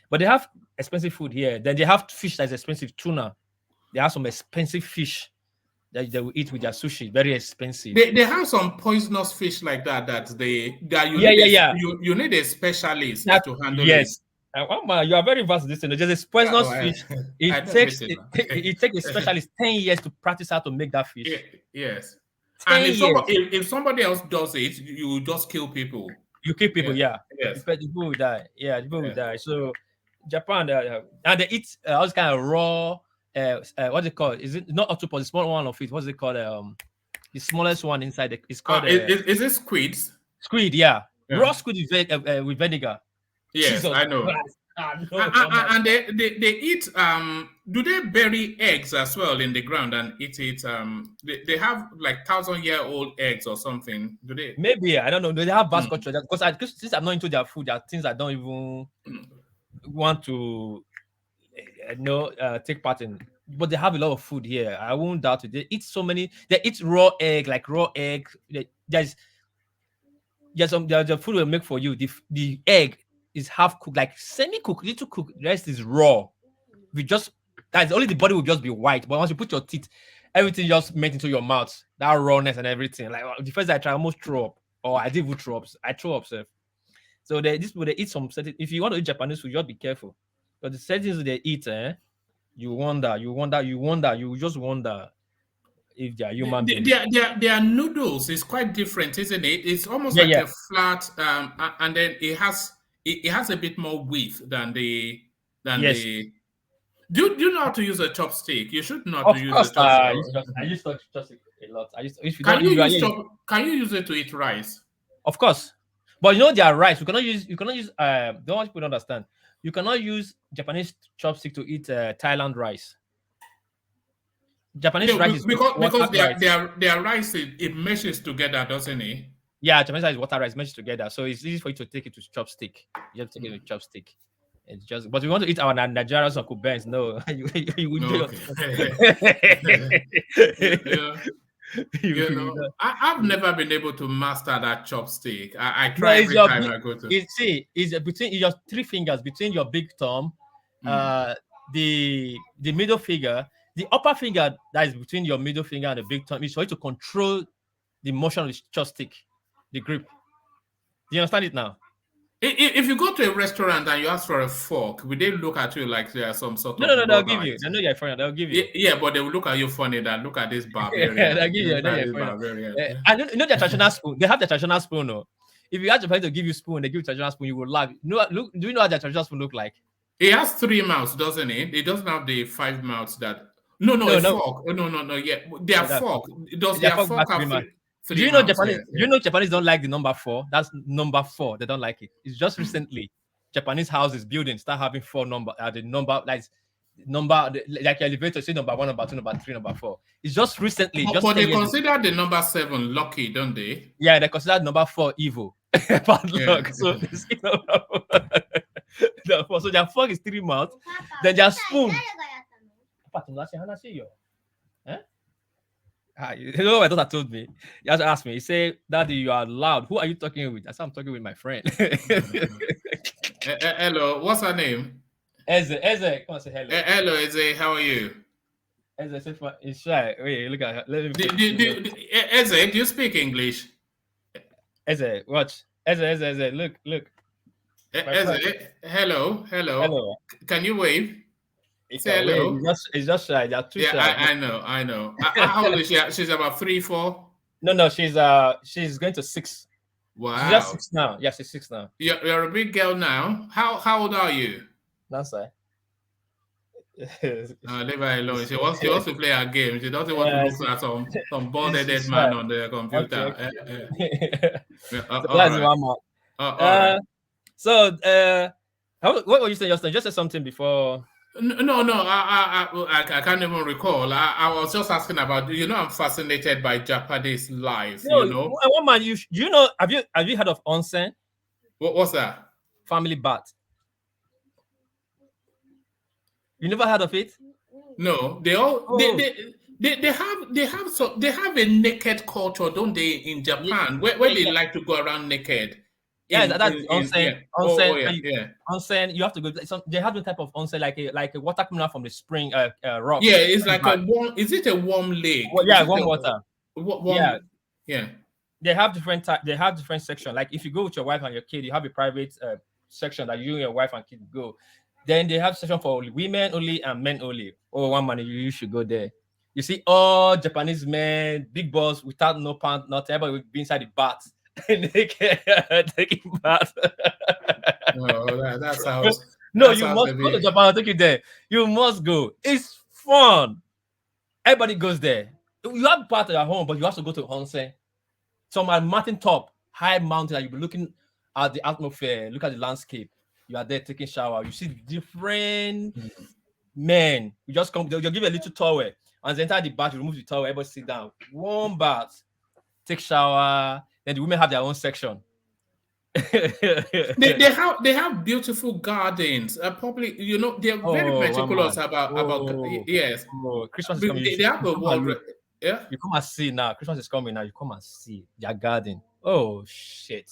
but they have expensive food here. Then they have fish that's expensive, tuna. They have some expensive fish that they will eat with their sushi. Very expensive. They have some poisonous fish like that you need a specialist to handle it. Yes. You are very vast. This there's a poisonous fish. It takes a specialist 10 years to practice how to make that fish. Yes. And if somebody else does it, you just kill people. You kill people, yeah. Yes. People will die. Yeah, people will die. So Japan, and they eat all this kind of raw. What's it called? Is it not octopus? The small one of it. What's it called? The smallest one inside. It's called. Is it squids? Squid, yeah. Raw squid with vinegar. Yes, Jesus I know. And they eat. Do they bury eggs as well in the ground and eat it? They have like 1,000-year-old eggs or something. Do they? Maybe, I don't know. Do they have vast culture? Because since I'm not into their food, there are things I don't even want to take part in. But they have a lot of food here. I won't doubt it. They eat so many. They eat raw egg, like raw egg. There's the food will make for you. The egg is half cooked, like semi-cooked, little cooked. The rest is raw. That's only the body will just be white. But once you put your teeth, everything just melt into your mouth. That rawness and everything. Like the first I try, I almost throw up. Or I didn't even throw up. I throw up, sir. So they eat some certain. If you want to eat Japanese food, you just be careful. But the settings they eat, you just wonder if they are human beings. Their noodles is quite different, isn't it? It's almost a flat, and then it has a bit more width than the. Do you know how to use a chopstick? You should know how to use a chopstick. I use chopstick a lot. Can you use it to eat rice? Of course, but their rice. You cannot use. Don't want people to understand. You cannot use Japanese chopstick to eat Thailand rice. Japanese rice is because their rice it meshes together, doesn't it? Yeah, Japanese rice is water rice meshed together, so it's easy for you to take it to chopstick. You have to take it with chopstick. It's just, but we want to eat our Nigerian Uncle Ben's. No, you would do it. I've never been able to master that chopstick. I try every time I go to. It's between your 3 fingers, between your big thumb, the middle finger, the upper finger that is between your middle finger and the big thumb is for you to control the motion of the chopstick, the grip. Do you understand it now? If you go to a restaurant and you ask for a fork, will they look at you like there are some sort of... No, they'll give you. They know you're foreign, they'll give you. Yeah, but they will look at you funny that look at this barbarian. They'll give you. And you know their traditional spoon? They have the traditional spoon, no? If you ask Japan to give you spoon, they give you traditional spoon, you will laugh. Do you know how their traditional spoon look like? It has 3 mouths, doesn't it? It doesn't have the 5 mouths that... No, fork. Oh, no, yeah. Their fork. Does their fork have... Do you know Japanese? You know Japanese don't like the number 4. That's number 4. They don't like it. It's just recently Japanese houses buildings start having 4 number. The number like elevator say number 1, number 2, number 3, number 4. It's just recently. But they consider the number 7 lucky, don't they? Yeah, they consider number 4 evil, bad luck. So they see so their fork is 3 mouths. Then their spoon. You know what my daughter told me? He has asked me. He said, "Daddy, you are loud. Who are you talking with?" I said, "I'm talking with my friend." Hello, what's her name? Eze, come on, say hello. Hello, Eze. How are you? As I said, it's shy. Wait, look at her. Let me Eze, do you speak English? Eze, watch. Eze, look. Eze, hello. Hello. Can you wave? He Say can wait. hello. It's just shy. They're too Yeah, shy. I know. How old is she? She's about 3, 4. No, she's going to 6. Wow. She's just 6 now. Yeah, she's 6 now. You're a big girl now. How old are you? That's right. Leave her alone. She wants to play a game. She doesn't want to look at some bald-headed man on the computer. Okay. All That's right. one more. All right. So, what were you saying, Justin? Just say something before. No. I can't even recall. I was just asking about. I'm fascinated by Japanese life. One man, you know? Have you heard of onsen? What's that? Family bath. You never heard of it? No, they have a naked culture, don't they, in Japan, where they like to go around naked. Yeah, that's onsen. Onsen. You have to go. They have the type of onsen like a water coming out from the spring rock. Yeah, it's like a warm. Is it a warm lake? Well, yeah, warm water. Yeah. They have different They have different sections. Like if you go with your wife and your kid, you have a private section that you and your wife and kid go. Then they have section for women only and men only. One man, you should go there. You see all Japanese men, big boss without no pants, not everybody will be inside the bath. Taking bath. That sounds. No, you must go to Japan. I'll take you there. You must go. It's fun. Everybody goes there. You have bath at home, but you have to go to onsen. Some at mountain top, high mountain, and you'll be looking at the atmosphere, look at the landscape. You are there taking shower. You see different men. You just come. They'll give you a little towel, and they enter the bath. You remove the towel. Everybody sit down. Warm bath. Take shower. Then the women have their own section. they have beautiful gardens. Probably they're very meticulous about yes. Christmas is coming. They have a wall. Yeah. You come and see now. Christmas is coming now. You come and see their garden. Oh shit!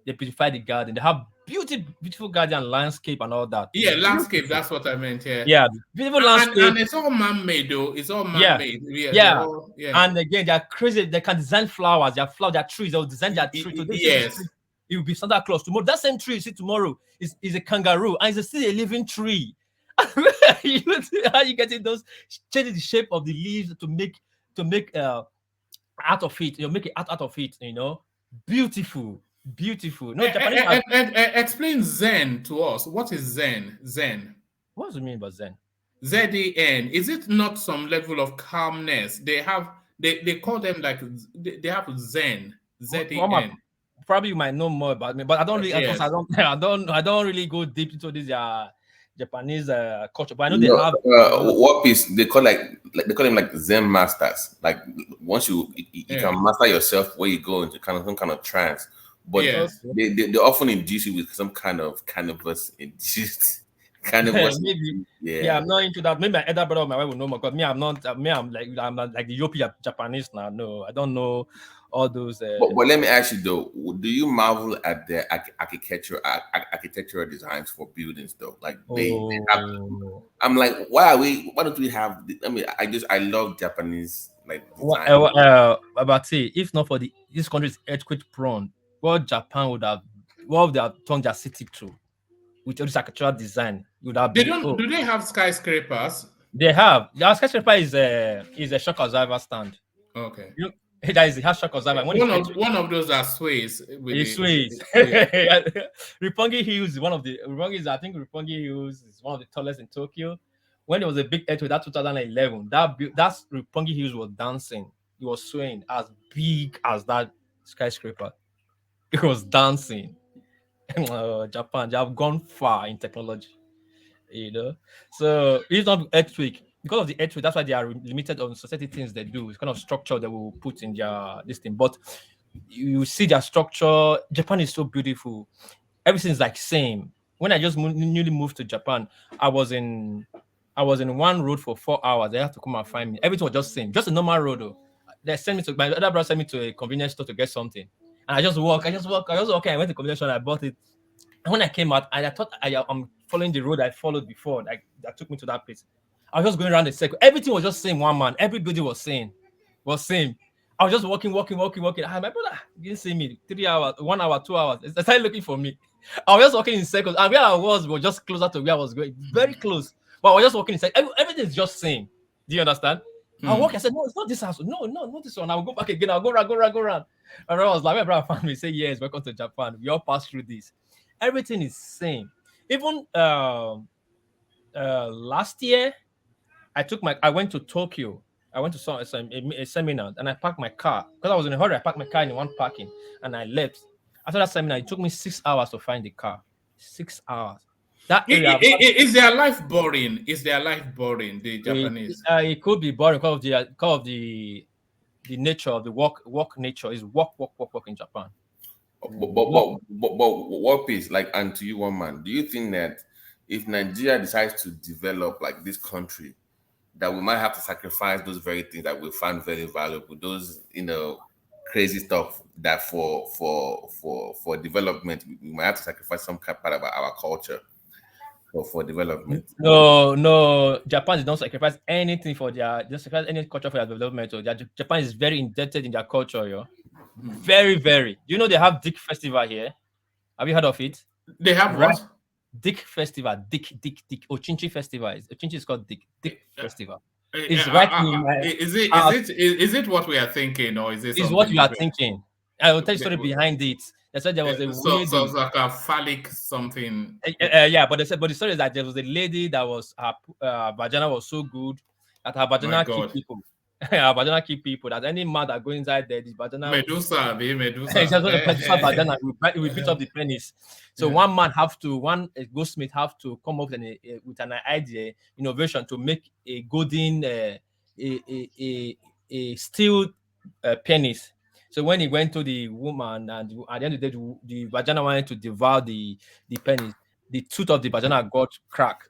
They beautify the garden. They have beautiful garden, landscape, and all that. Yeah, landscape. That's what I meant. Yeah, beautiful landscape. And it's all man-made, though. It's all man-made. Yeah. And again, they are crazy. They can design flowers. Their trees. They'll design their tree. Yes. It will be Santa Claus tomorrow. That same tree you see tomorrow is a kangaroo, and it's still a living tree. You see how you get those changing the shape of the leaves to make out of it. Make it out of it. Beautiful. No, Japanese. Explain Zen to us. What is Zen? What does it mean by Zen? Z-E-N. Is it not some level of calmness? They call them like they have Zen. Z-E-N. Probably you might know more about me, but I don't really. Yes. I don't really go deep into this Japanese culture. But I know they have what piece they call they call them like Zen masters. Like once you can master yourself, where you go into some kind of trance. But they often induce you with some kind of cannabis induced maybe. Yeah, I'm not into that. Maybe my elder brother or my wife will know more. Because me, I'm not like the Yopi Japanese now. No, I don't know all those. But let me ask you though, do you marvel at the architectural designs for buildings though? Like they have, I'm like, why don't we have? I love Japanese like design. About it, if not for this country is earthquake prone, what Japan would have turned their city to with all this architectural design would have been. Do they have skyscrapers? They have. The skyscraper is a shock observer stand. Okay. That is the shock observer. One of those that sways. It sways. Roppongi Hills is one of the. I think Roppongi Hills is one of the tallest in Tokyo. When there was a big earthquake, that 2011, that Roppongi Hills was dancing. It was swaying as big as that skyscraper. It was dancing. Japan, they have gone far in technology, So it's not earthquake. Because of the earthquake, that's why they are limited on society things they do. It's kind of structure they will put in their this thing. But you see their structure. Japan is so beautiful. Everything's like same. When I just newly moved to Japan, I was in one road for 4 hours. They had to come and find me. Everything was just same, just a normal road. Though. They sent me to my other brother sent me to a convenience store to get something. And I just walk. I went to convenience store and I bought it. And when I came out, I thought I'm following the road I followed before. That took me to that place. I was just going around the circle. Everything was just same one man. Everybody was same. I was just walking. My brother didn't see me. 3 hours, 1 hour, 2 hours. They started looking for me. I was just walking in circles. And where I was just closer to where I was going. Very close. But I was just walking in circles. Everything is just same. Do you understand? I walk. I said, no, it's not this house. No, not this one. I'll go back again. I'll go round. My brother was like, my brother found me. Say, yes, welcome to Japan. We all passed through this. Everything is same. Even last year, I went to Tokyo. I went to a seminar and I parked my car because I was in a hurry. I parked my car in one parking and I left. After that seminar, it took me 6 hours to find the car. 6 hours. That area. Is their life boring? Is their life boring? The Japanese. It could be boring because of the nature of the work nature is work in Japan. But what piece? Like, and to you, one man, do you think that if Nigeria decides to develop like this country, that we might have to sacrifice those very things that we find very valuable, those crazy stuff that for development we might have to sacrifice some part of our culture for development? No, Japan don't sacrifice anything for sacrifice any culture for their development. So Japan is very indebted in their culture, yo. Very, very. You know they have Dick Festival here. Have you heard of it? They have what? Dick Festival. Dick. Ochinchi Festival. Ochinchi is called Dick Festival. It's right in my, is it what we are thinking, or is it? Is what you are thinking. I will tell you the story behind it. They said there was a lady. So it's like a phallic something. Yeah, but the story is that there was a lady that was her vagina was so good that her vagina keep people. Her vagina keep people. That any man that go inside there, the vagina. Medusa. Vagina will beat up the penis. So one man a goldsmith have to come up with an idea, innovation to make a golden a steel penis. So when he went to the woman, and at the end of the day, the vagina wanted to devour the penis, the tooth of the vagina got cracked.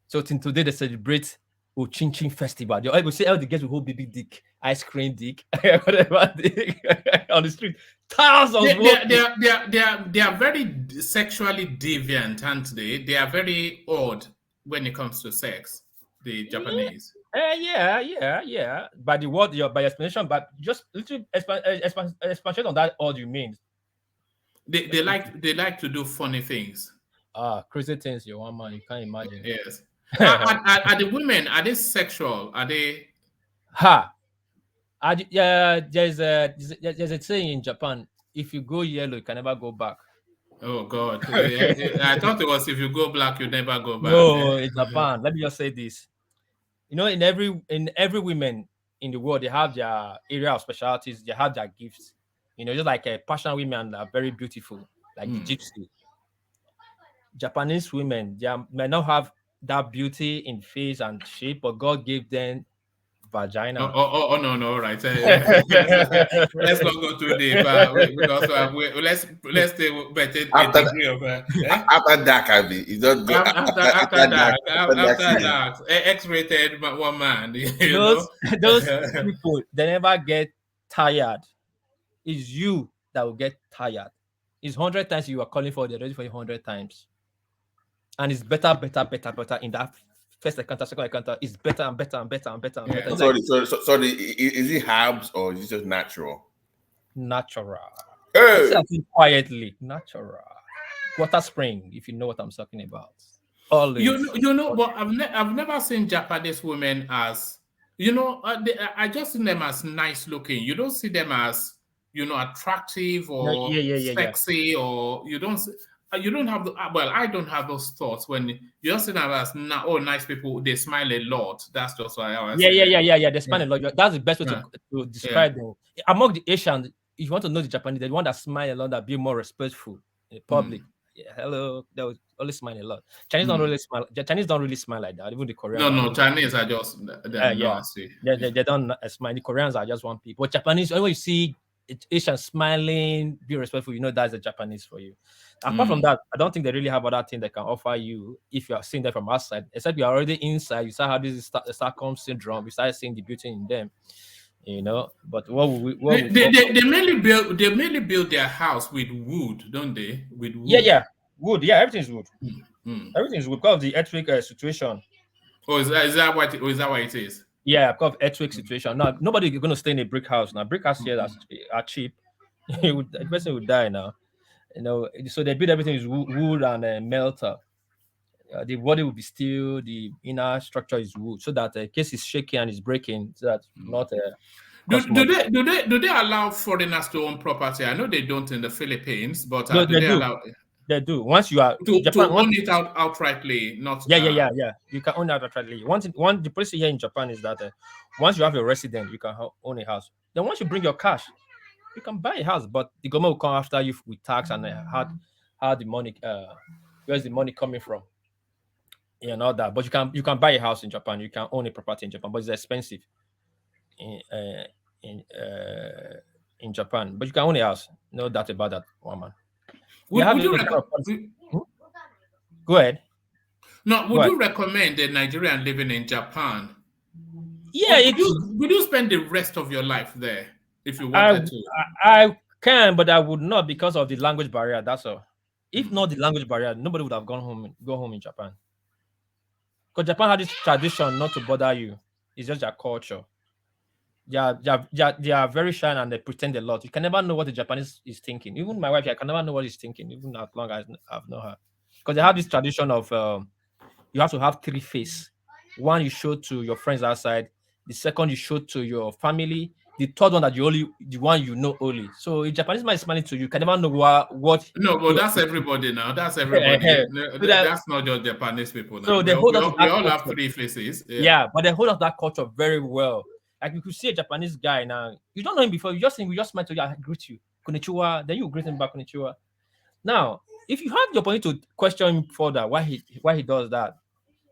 So today they celebrate Ochinchi Festival. They will say all the girls will hold baby dick, ice cream dick, whatever dick on the street. Thousands. They are very sexually deviant, aren't they? They are very odd when it comes to sex. The Japanese. Yeah. By the word, by explanation, but just little expansion on that. All you mean? They like to do funny things. Crazy things. You want man, you can't imagine. Yes. Are the women? Are they sexual? Are they? There's a saying in Japan: if you go yellow, you can never go back. Oh God! I thought it was if you go black, you never go back. No, in Japan. Let me just say this. In every women in the world, they have their area of specialties. They have their gifts. Just like Persian women are very beautiful, like the gypsy. Japanese women, they may not have that beauty in face and shape, but God gave them vagina. No, right. Let's not go too deep because let's take a degree of after dark. After dark, X-rated one man. Those people, they never get tired. It's you that will get tired. It's 100 times you are calling for, they're ready for you 100 times. And it's better in that first encounter, second encounter. It's better and better. Sorry. Is it herbs or is it just natural? Natural. Hey. Quietly. Natural. Water spring, if you know what I'm talking about. Always. But I've never seen Japanese women as, I just see them as nice looking. You don't see them as, attractive or sexy, or you don't have I don't have those thoughts when you just see them as nice people. They smile a lot. That's just why I was they smile a lot. That's the best way to describe them. Among the Asians, if you want to know the Japanese, the one that smile a lot, that be more respectful in public. Hello, they will always smile a lot. Chinese don't really smile. Chinese don't really smile like that. Even the Koreans. No, Chinese are just they don't smile. The Koreans are just one people. But Japanese, when you see Asians smiling, be respectful, that's the Japanese for you. Apart from that, I don't think they really have other thing they can offer you if you are seeing them from outside. Except you're already inside, you start having this Stockholm syndrome. You start seeing the beauty in them. But they mainly build their house with wood, don't they? With wood. Wood. Everything's wood. Everything's wood because of the earthquake situation. Oh, is that what? Is that what it is? Yeah, because of earthquake situation. Now nobody going to stay in a brick house. Now brick house here are cheap. The person would die now. So they build everything with wood and melter. The body will be steel. The inner structure is wood, so that in case it's shaking and it's breaking, so that not Do, cost do much. they allow foreigners to own property? I know they don't in the Philippines, but No, do they they do. allow They do. Once you are to Japan, own it outrightly? Not yeah. You can own it outrightly. One the policy here in Japan is that once you have a resident, you can own a house. Then once you bring your cash, you can buy a house, but the government will come after you with tax and how the money where's the money coming from, and all that. But you can buy a house in Japan, you can own a property in Japan, but it's expensive in uh, in uh, in Japan. But you can own a house, no doubt about that, one man. They have would a you kind of policy. Go ahead. No, Go would ahead. you recommend a Nigerian living in Japan? Yeah, Would you spend the rest of your life there if you I wanted to? I can, but I would not because of the language barrier. That's all. If not the language barrier, nobody would have go home in Japan. Because Japan had this tradition not to bother you. It's just their culture. They are very shy and they pretend a lot. You can never know what the Japanese is thinking. Even my wife, I can never know what he's thinking, even as long as I've known her. Because they have this tradition of you have to have three face. One you show to your friends outside, the second you show to your family, the third one that the one you know only. So if Japanese man is smiling to you, you can never know what No, but he that's everybody now. That's everybody. so that That's not just Japanese people now. so they hold on to We that all have culture. three faces. Yeah, but they hold on to that culture very well. Like you could see a Japanese guy now, you don't know him before, you just see him, you just smile to you, I greet you, konnichiwa, then you greet him back, konnichiwa. Now, if you have the opportunity to question him further why he does that,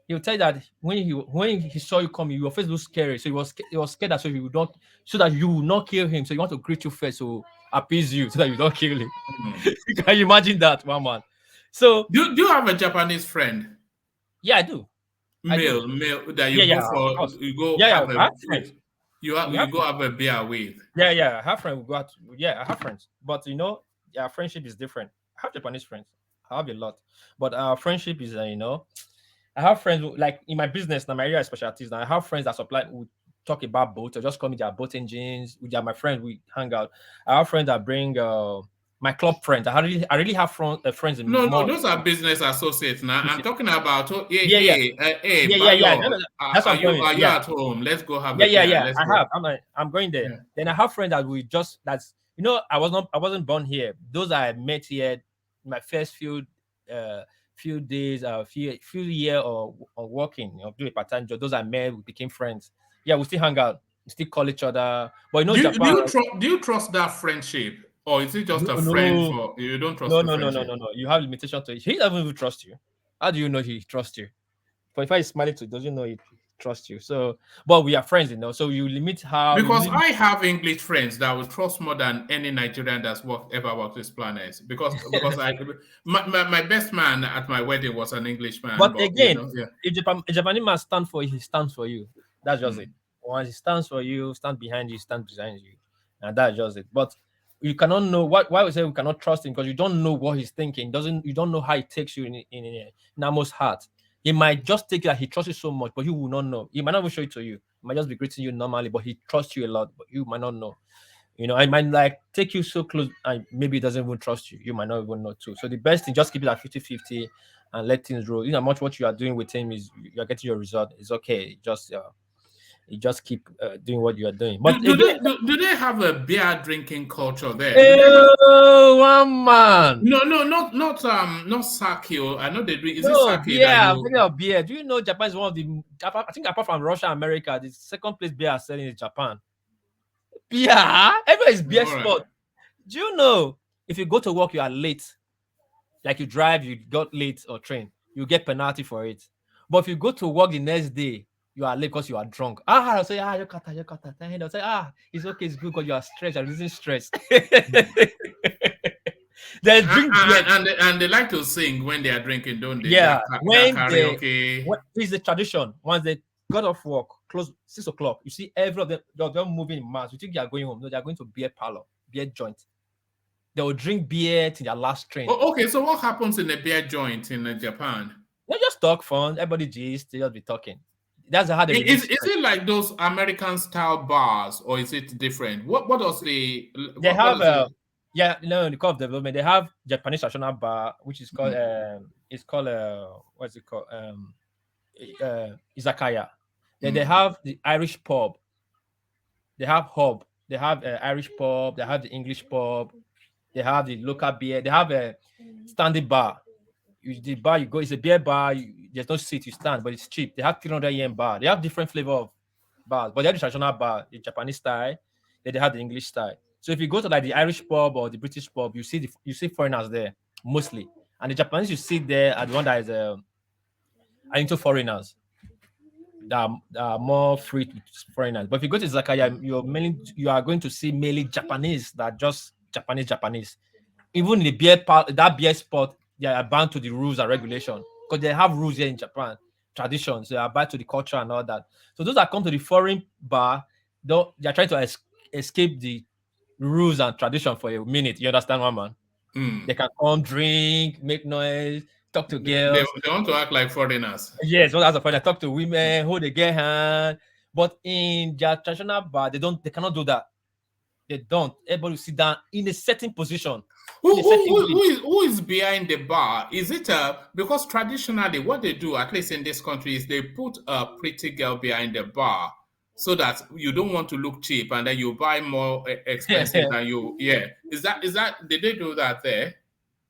he'll tell you that when he saw you coming, your face looked scary, so he was scared that so that you will not kill him. So he want to greet you first, so appease you so that you don't kill him. Can you imagine that, one man? So do you have a Japanese friend? Yeah, I do. Male that you Yeah, go of for course. go Yeah, have I have friends. you go have a beer with. Yeah, I have friends. I have friends, but our friendship is different. I have Japanese friends. I have a lot, but our friendship is, I have friends like in my business now, my area of specialties. Now I have friends that supply. We talk about boats, or just call me their boat engines. They are my friends. We hang out. I have friends that bring my club friends. I really have friends in No, more. those are business associates now. I'm talking about Yeah. Bayo, No. That's what I'm going. are you Yeah. at home? Let's go have a beer. Let's I go. have. I'm going there. Yeah. Then I have friends that I wasn't born here. Those I met here my first few days, few year or working, doing a part-time job. Those I met, we became friends. Yeah, we still hang out, we still call each other. But Japan. Do you trust that friendship? Or is it just a friend No. for you don't trust the friendship? No. You have limitation to it. He doesn't even trust you. How do you know he trusts you? But if I smiling to, doesn't know he trusts you. So, but we are friends, so you limit how. Because I have English friends that would trust more than any Nigerian that's ever walked this planet. Because my best man at my wedding was an Englishman. But again, yeah. if a Japanese man stands for you, he stands for you. That's just it. Once he stands for you, stand behind you, and that's just it. But you cannot know why we say we cannot trust him, because you don't know what he's thinking. You don't know how he takes you in almost heart. He might just take it that he trusts you so much, but you will not know. He might not even show it to you. He might just be greeting you normally, but he trusts you a lot, but you might not know. I might take you so close and maybe he doesn't even trust you. You might not even know too. So the best thing, just keep it at 50-50 and let things roll. Much what you are doing with him is you're getting your result. It's okay. You just keep doing what you are doing. But do they have a beer drinking culture there? One man. No, not sake. I know they drink. Is it sake? Beer. I'm thinking of beer. Do you know Japan is one of the? I think apart from Russia and America, the second place beer are selling is Japan. Beer. Everywhere is beer spot. Do you know if you go to work, you are late, like you drive, you got late or train, you get penalty for it. But if you go to work the next day, you are late because you are drunk. I'll say, you kata. They'll say, it's okay, it's good because you are stressed, you're losing stress. They drink beer. And they like to sing when they are drinking, don't they? Yeah, when karaoke. It's the tradition. Once they got off work, close 6 o'clock, you see every of them moving in mass. You think they are going home? No, they are going to beer parlor, beer joint. They will drink beer till their last train. Oh, okay, so what happens in a beer joint in Japan? They just talk fun. Everybody gist. They just be talking. That's how they reduce. Is it like those American style bars, or is it different? What does the They have what is it? in the Corps of Development, they have Japanese traditional bar, which is called it's called what's it called izakaya. Then they have the Irish pub. They have hub. They have Irish pub. They have the English pub. They have the local beer. They have a standing bar. The bar you go, it's a beer bar. There's no seat, you stand, but it's cheap. They have 300 yen bar. They have different flavor of bars, but they have the traditional bar, the Japanese style. Then they have the English style. So if you go to like the Irish pub or the British pub, you see foreigners there mostly, and the Japanese you see there are the one that is are into foreigners. That are more free to foreigners. But if you go to Zakaya, you are going to see mainly Japanese that are just Japanese. Even the that beer spot, they are bound to the rules and regulation because they have rules here in Japan, traditions. They are bound to the culture and all that. So those that come to the foreign bar, they are trying to escape the rules and tradition for a minute. You understand, one man? They can come, drink, make noise, talk to girls. They want to act like foreigners. Yes, well, as a foreigner, talk to women, hold the girl hand. But in their traditional bar, they cannot do that. They don't. Everybody will sit down in a certain position. Who is behind the bar? Is it because traditionally what they do, at least in this country, is they put a pretty girl behind the bar so that you don't want to look cheap and then you buy more expensive than you. Yeah. Is that did they do that there?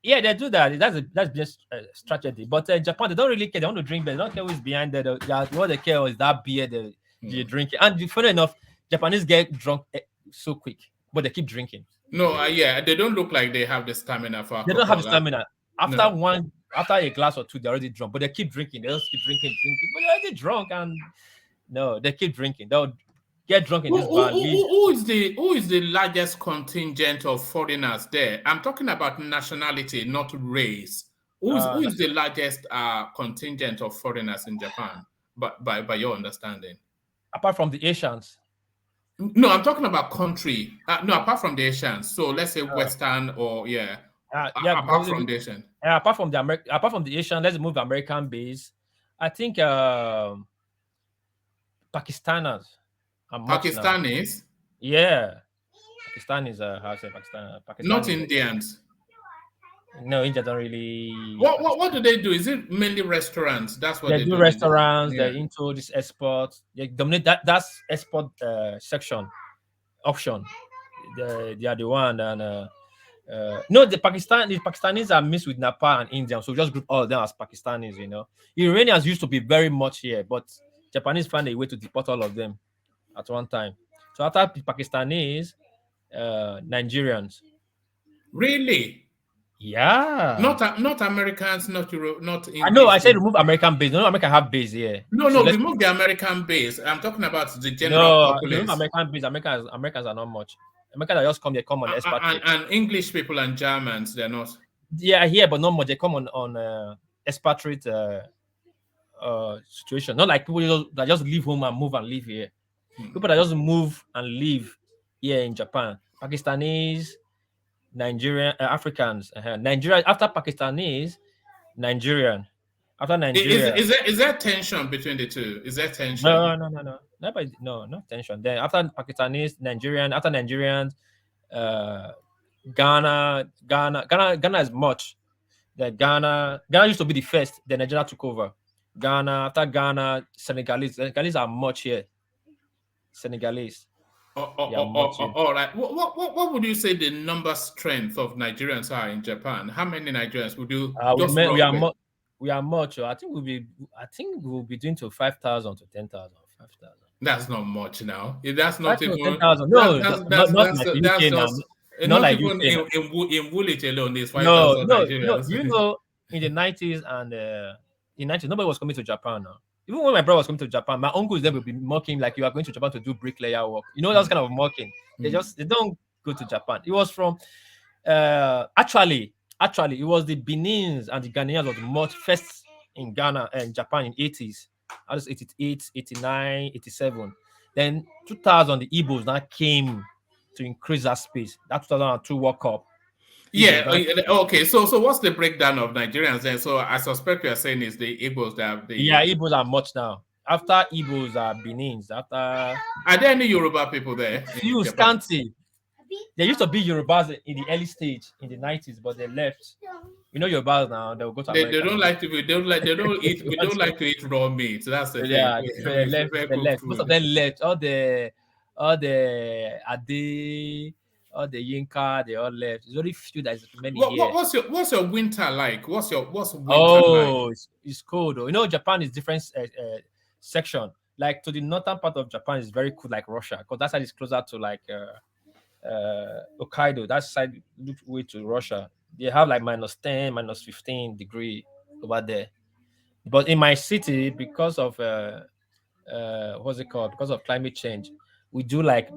Yeah, they do that. That's just a strategy. But in Japan, they don't really care. They want to drink beer. They don't care who's behind there. What they care is that beer they drink. And funny enough, Japanese get drunk so quick, but they keep drinking. No, they don't look like they have the stamina for alcohol. They don't have the stamina. After a glass or two, they're already drunk, but they keep drinking. They just keep drinking, but they're already drunk, and no, they keep drinking. They'll get drunk in this bar. Who is the largest contingent of foreigners there? I'm talking about nationality, not race. Who is the largest contingent of foreigners in Japan? But by your understanding, apart from the Asians. No, I'm talking about country. No, apart from the Asians. So let's say Western or apart from the Asian. Apart from the Asian, let's move American base. I think Pakistanis. Pakistanis? Yeah. Pakistanis how to say Pakistan. Not Indians. No, India don't really. What do they do? Is it mainly restaurants? That's what they do. Restaurants. They're into this export. They dominate that's export section option. They are the one and no, the Pakistanis are mixed with Nepal and India, so we just group all of them as Pakistanis. Iranians used to be very much here, but Japanese found a way to deport all of them at one time. So after the Pakistanis, Nigerians. Really? Yeah. Not Americans, not Europe, not English. I know. I said remove American base. No, America have base here. No, remove the American base. I'm talking about the general populace. Remove American base. Americans are not much. Americans just come on expatriate. And English people and Germans, they're not. Yeah, here, but not much. They come on expatriate situation. Not like people that just leave home and move and live here. People that just move and live here in Japan. Pakistanis, Nigerian, Africans. Nigeria after Pakistanis, Nigerian. After Nigeria. Is there tension between the two? Is there tension? No. No tension. Then after Pakistanis, Nigerian. After Nigerians, Ghana is much. Ghana used to be the first. Then Nigeria took over. Ghana. After Ghana, Senegalese are much here. Senegalese. All right. What would you say the number strength of Nigerians are in Japan? How many Nigerians would you? We are much. I think we'll be doing to 5,000 to 10,000. 5,000. That's not much now. That's not even 10,000. No, that's not like even in Woolwich alone. There's 5,000 Nigerians. No. In the 90s and in 90s, nobody was coming to Japan now. Even when my brother was coming to Japan, my uncles then would be mocking like you are going to Japan to do bricklayer work. That's kind of mocking. They don't go to Japan. It was from actually it was the Benin's and the Ghanaians of the most first in Ghana and Japan in 80s. I was 88, 89, 87. Then 2000, the Igbos now came to increase that space. That 2002 World Cup. Yeah. Okay. So what's the breakdown of Nigerians then? So I suspect you are saying is the Igbos that Igbos are much now. After Igbos are Benins. After are there any Yoruba people there? Few scanty. There used to be Yorubas in the early stage in the 90s, but they left. You know Yorubas now, they'll go to America. They don't like to be, they don't eat, we don't like to eat raw meat. That's the thing. Yeah, they left. Most of them left. All the Ade, all the Yinka, they all left. There's only few that is many here. What's your winter like? What's winter like? It's cold. You know, Japan is different section. Like to the northern part of Japan is very cool, like Russia, because that side is closer to like Hokkaido. That side look way to Russia. They have like -10, -15 degree over there. But in my city, because of what's it called? Because of climate change, we do like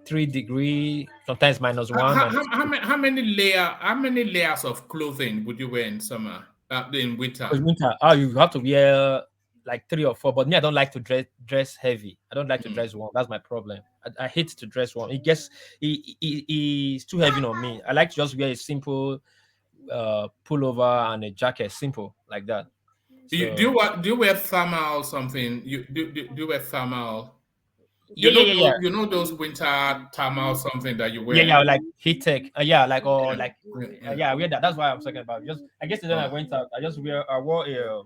3 degree, sometimes -1. How many layers of clothing would you wear in summer? In winter? In winter, you have to wear like 3 or 4. But me, I don't like to dress heavy. I don't like to dress warm. That's my problem. I hate to dress warm. It gets it's too heavy on me. I like to just wear a simple pullover and a jacket, simple like that. So, do you wear thermal something? Do you wear thermal? Yeah. You know those winter thermal something that you wear? Yeah, like heat tech. I wear that. That's why I'm talking about. I guess then I went out. I wore a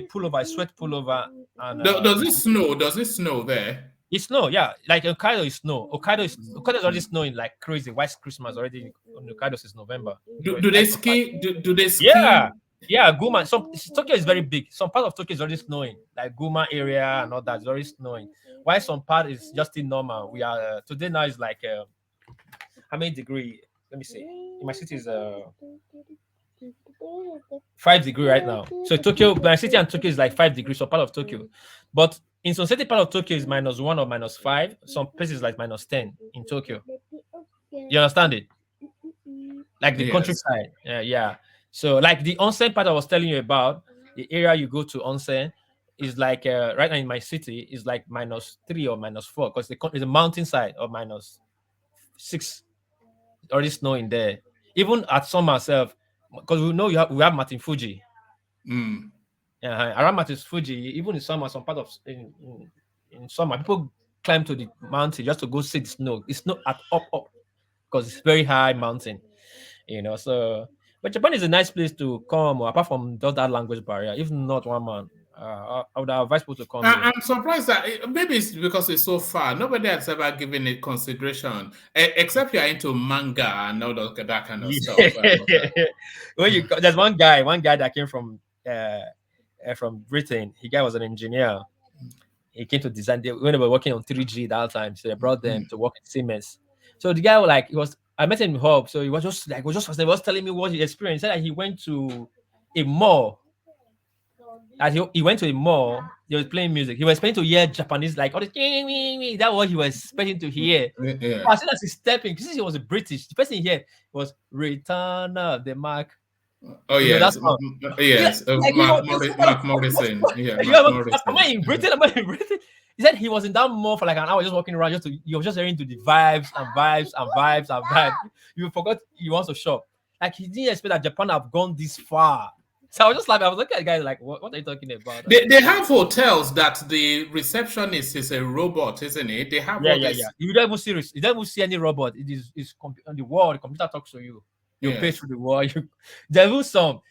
pullover, a sweat pullover. And does it snow? Does it snow there? It's snow, yeah. Like Hokkaido is snow. Hokkaido is already snowing like crazy. White Christmas already on Hokkaido since November. Do they ski? Do they ski? Yeah, Guma. Tokyo is very big. Some part of Tokyo is already snowing, like Guma area and all that is already snowing. While some part is just in normal. We are today now is like how many degree? Let me see. In my city is 5 degree right now. So Tokyo, my city and Tokyo is like 5 degrees. So part of Tokyo, but in some city part of Tokyo is -1 or -5. Some places like -10 in Tokyo. You understand it? Like the countryside. Yeah. So like the onsen part I was telling you about, the area you go to onsen is like right now in my city is like -3 or -4 because it's a mountainside or -6 already snowing there. Even at summer myself, because we know we have Martin Fuji. Around Martin Fuji, even in summer, some part of in summer, people climb to the mountain just to go see the snow. It's not at up because it's very high mountain, So, but Japan is a nice place to come, apart from just that language barrier. If not, one man, I would advise people to come. I'm surprised that maybe it's because it's so far. Nobody has ever given it consideration, except you're into manga and all that kind of stuff. There's one guy that came from Britain. He guy was an engineer. He came to design. When they were working on 3G that time, so they brought them to work at Siemens. So the guy I met him in Hub. So he was just telling me what he experienced. He said that he went to a mall. He went to a mall. He was playing music. He was expecting to hear Japanese, like all this. That's what he was expecting to hear. Yeah. As soon as he's stepping, since he was a British, the person here was Return of the Mark. Oh yes, yes. Mark Morrison. Yeah, Am I in Britain? He said he was in that mall for like an hour, just walking around. He was just hearing to the vibes and vibes and vibes and vibes. You forgot he wants to shop. Like he didn't expect that Japan have gone this far. So I was just like, I was looking at the guys like, what are you talking about? They have hotels that the receptionist is a robot, isn't it? They have yeah. You don't even see any robot. It is on the wall. The computer talks to you. You pay through the wall. There is some.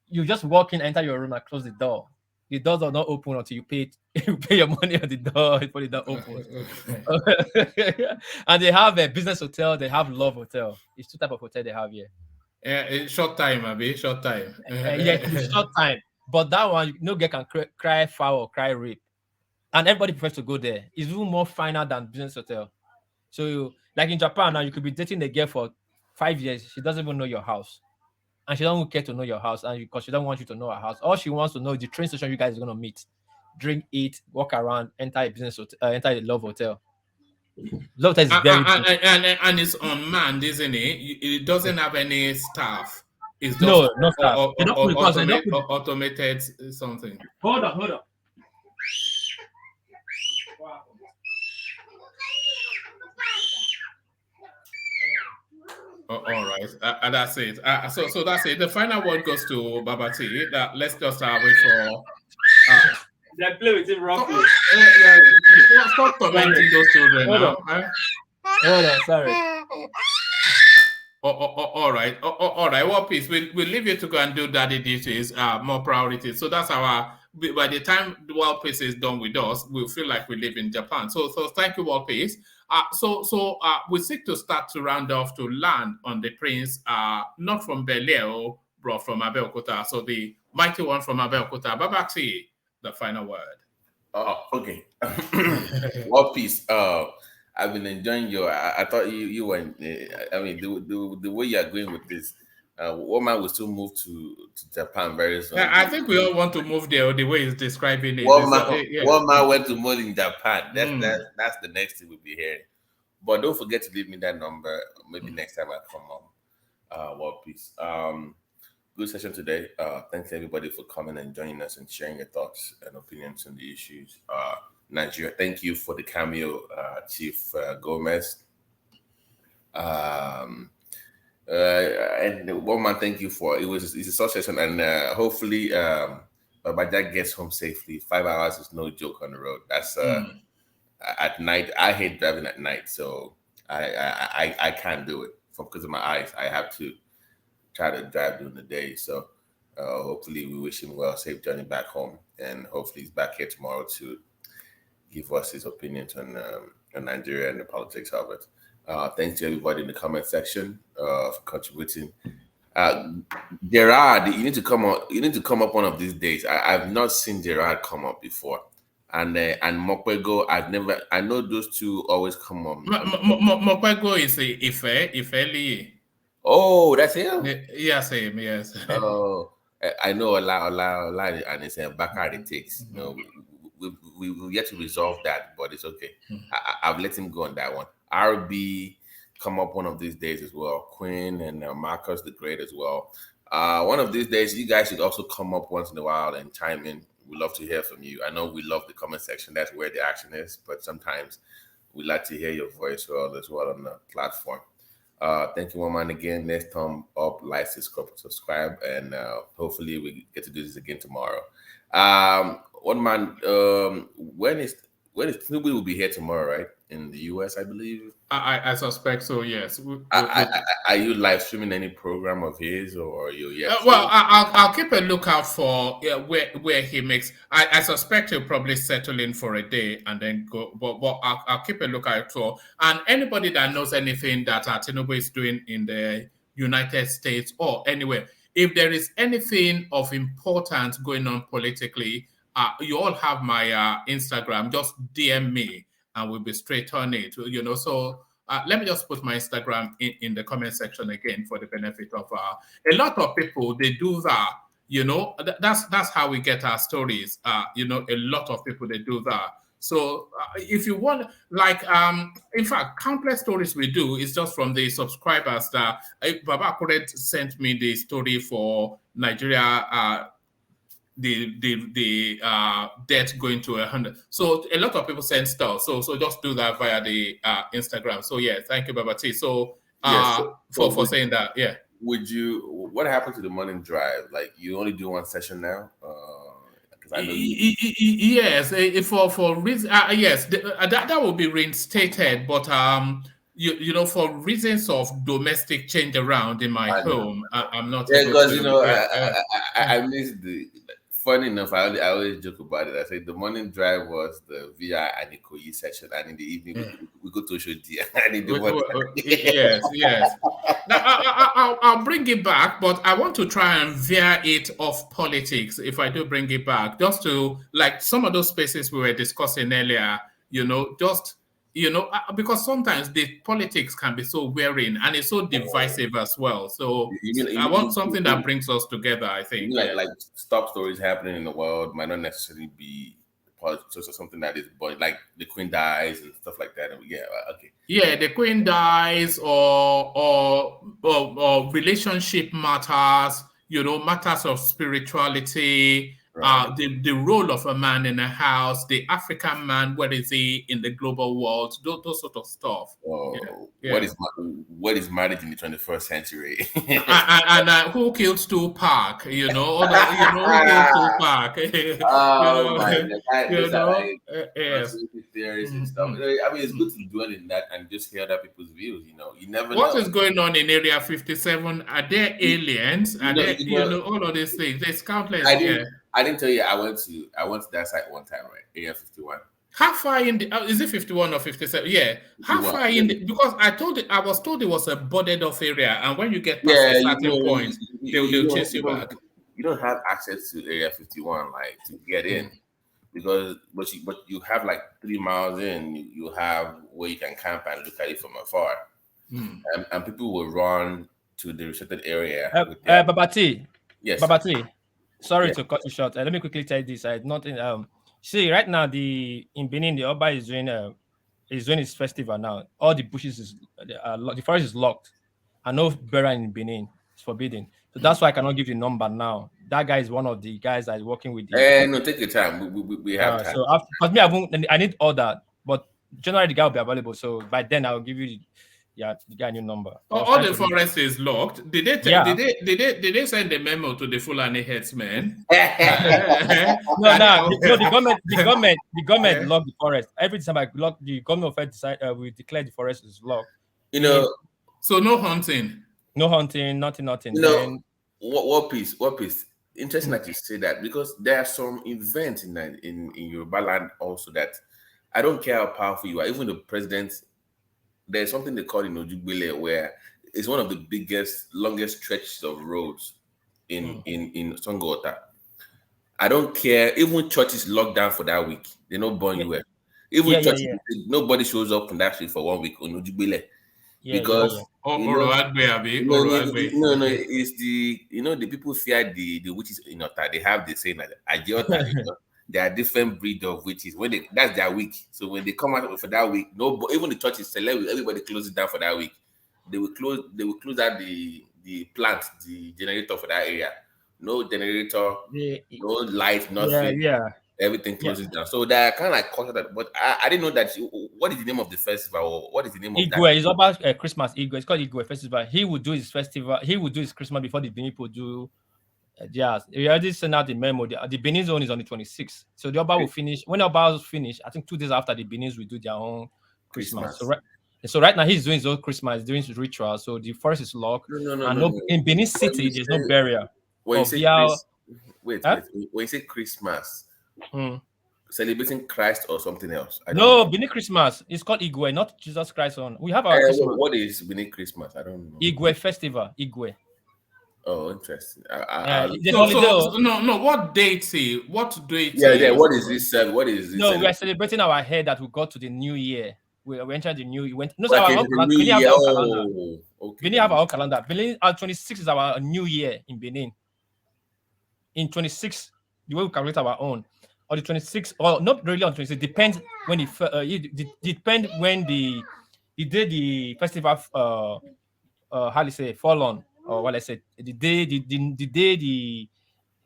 You just walk in, enter your room, and close the door. The doors are not open until you pay your money on the door before the door opens. And they have a business hotel. They have love hotel. It's 2 types of hotel they have here. Yeah, short time, short time. It's short time. But that one, no girl can cry foul or cry rape. And everybody prefers to go there. It's even more finer than business hotel. So, like in Japan now, you could be dating a girl for 5 years. She doesn't even know your house. And she doesn't care to know your house. And because she doesn't want you to know her house. All she wants to know is the train station you guys are going to meet. Drink, eat, walk around, enter a business hotel, enter a love hotel. Love hotel is very and it's unmanned, isn't it? It doesn't have any staff. It's just no staff. Automated something. Hold on. All right, that's it. So that's it. The final word goes to Babati. Let's just wait for. They play with him roughly. Stop tormenting those children Hold now. on. Hold on, sorry. All right. All right. Well, please, we'll leave you to go and do daddy duties, more priorities. So that's our, by the time the World Peace is done with us, we'll feel like we live in Japan. So thank you, World Peace. We seek to start to round off to land on the prince, not from Beleo, but from Abeokuta. So the mighty one from Abeokuta. Babati, the final word. Okay. One Piece. I've been enjoying your. I thought you were. I mean, the way you are going with this. Woman will still move to Japan very soon. I think we all want to move there. The way he's describing it. One man went to move in Japan. That's the next thing we'll be hearing. But don't forget to leave me that number. Maybe next time I come on. One Piece. Good session today. Thanks everybody for coming and joining us and sharing your thoughts and opinions on the issues. Nigeria, thank you for the cameo, Chief Gomez. And one man, thank you for it's a short session, and hopefully my dad gets home safely. 5 hours is no joke on the road. That's at night. I hate driving at night, so I can't do it because of my eyes. I have to try to drive during the day. So hopefully we wish him well, safe journey back home, and hopefully he's back here tomorrow to give us his opinions on Nigeria and the politics of it. Thanks to everybody in the comment section for contributing. Gerard, you need to come up. You need to come up one of these days. I've not seen Gerard come up before, and Mopego. I know those two always come up. Mopego is Ifeli. Oh, that's him. Yes, him. Yes. Oh, I know a lot, and it's a Bakari takes. You know, we will yet to resolve that, but it's okay. I've let him go on that one. RB come up one of these days as well. Quinn and Marcus the Great as well. One of these days, you guys should also come up once in a while and chime in. We love to hear from you. I know we love the comment section. That's where the action is, but sometimes we like to hear your voice as well on the platform. Thank you, woman, again. Next thumb up, like, subscribe, and hopefully we get to do this again tomorrow. One man, when is Tinubu will be here tomorrow, right? In the US, I believe. I suspect so. Yes. Are you live streaming any program of his, or are you? Well, I'll keep a lookout for where he makes. I suspect he'll probably settle in for a day and then go. But I'll keep a lookout for, and anybody that knows anything that Tinubu is doing in the United States or anywhere. If there is anything of importance going on politically, you all have my Instagram. Just DM me, and we'll be straight on it. You know, so let me just put my Instagram in the comment section again for the benefit of a lot of people. They do that. You know, that's how we get our stories. You know, a lot of people, they do that. So if you want, like, in fact, countless stories we do is just from the subscribers. That Baba Kuret sent me the story for Nigeria, the debt going to 100. So a lot of people send stuff. So just do that via the Instagram. So yeah, thank you, Baba T. So for saying that, yeah. What happened to the morning drive? Like, you only do one session now? I know yes, for reasons, yes, that will be reinstated, but you know, for reasons of domestic change around in my home, I'm not. Yeah, because you know, I missed the. Funny enough, I always joke about it. I say the morning drive was the VI and Ikoyi session, and in the evening we go to Oshodi. Yes. Now I'll bring it back, but I want to try and veer it off politics. If I do bring it back, just to, like, some of those spaces we were discussing earlier, you know, just, you know, because sometimes the politics can be so wearing and it's so divisive as well. So I want something that brings us together, I think. Like top stories happening in the world might not necessarily be politics or something that is, but like the Queen dies and stuff like that. And okay. Yeah, the Queen dies, or relationship matters, you know, matters of spirituality, the role of a man in a house, the African man, where is he in the global world, those sort of stuff. What is marriage in the 21st century? and who killed Tupac? Who killed Tupac? Oh my God! Those are like Yes. conspiracy theories and stuff. I mean, it's good to dwell in that and just hear other people's views. You never know. What is going on in Area 57? Are there aliens? Are there all of these things? There's countless. I didn't tell you I went to that site one time, right? Area 51. How far in the is it 51 or 57? Yeah. How far in the, because I was told it was a boarded off area, and when you get past a certain point, they'll chase you back. You don't have access to Area 51 like to get in. Because but you have like 3 miles in, you have where you can camp and look at it from afar. And people will run to the restricted area. Babati. Yes. Babati. Sorry to cut you short. Let me quickly tell you this. See, right now in Benin, the Oba is doing his festival now. All the bushes the forest is locked, and no burial in Benin. It's forbidden. So that's why I cannot give you a number now. That guy is one of the guys that is working with the. No, take your time. We have time. So because me, I need all that, but generally the guy will be available. So by then I'll give you the guy new number. All the forest is locked. Did they send a memo to the Fulani headsmen? No. The government locked the forest. Every time I lock the government of we declare the forest is locked. So no hunting. No hunting, nothing. What piece? Interesting that you say that, because there are some events in Yoruba land also that I don't care how powerful you are, even the president. There's something they call in Ojugbele, where it's one of the biggest, longest stretches of roads in Songota. I don't care. Even churches locked down for that week. They don't burn anywhere. Even churches, nobody shows up on that street for 1 week on Ojugbele. Because it's the people fear the witches in Ota. They have the saying that Ajiota, there are different breed of witches. That's their week. So when they come out for that week, even the churches select, everybody closes down for that week. They will close out the plant, the generator for that area. No generator, no light, nothing. Everything closes down. So they're kind of like cautious that, but I didn't know that. What is the name of the festival, or what is the name of that? Igwe. It's about Christmas. Igwe. It's called Igwe Festival. He would do his festival. He would do his Christmas before the Benin people do. We already sent out the memo. The Benin zone is on the 26th. So the Oba will finish. When the Oba will finish, I think 2 days after, the Benins will do their own Christmas. So right now he's doing his own Christmas, doing his ritual. So the forest is locked. No. In Benin City, there's no barrier. When you say when you say Christmas, celebrating Christ or something else? Benin Christmas. It's called Igwe, not Jesus Christ. We have our Christmas. What is Benin Christmas? I don't know. Igwe Festival. Igwe. Oh, interesting. What date? What date? Yeah. What is this? What is this? No, we are celebrating our head that we got to the new year. We entered the new. We didn't have our own calendar. Benin, 26 is our new year in Benin. In 26, the way we calculate our own, or the 26, or not really on 26. Depends when depend when the day the festival how do you say fall on. Or what I said, the day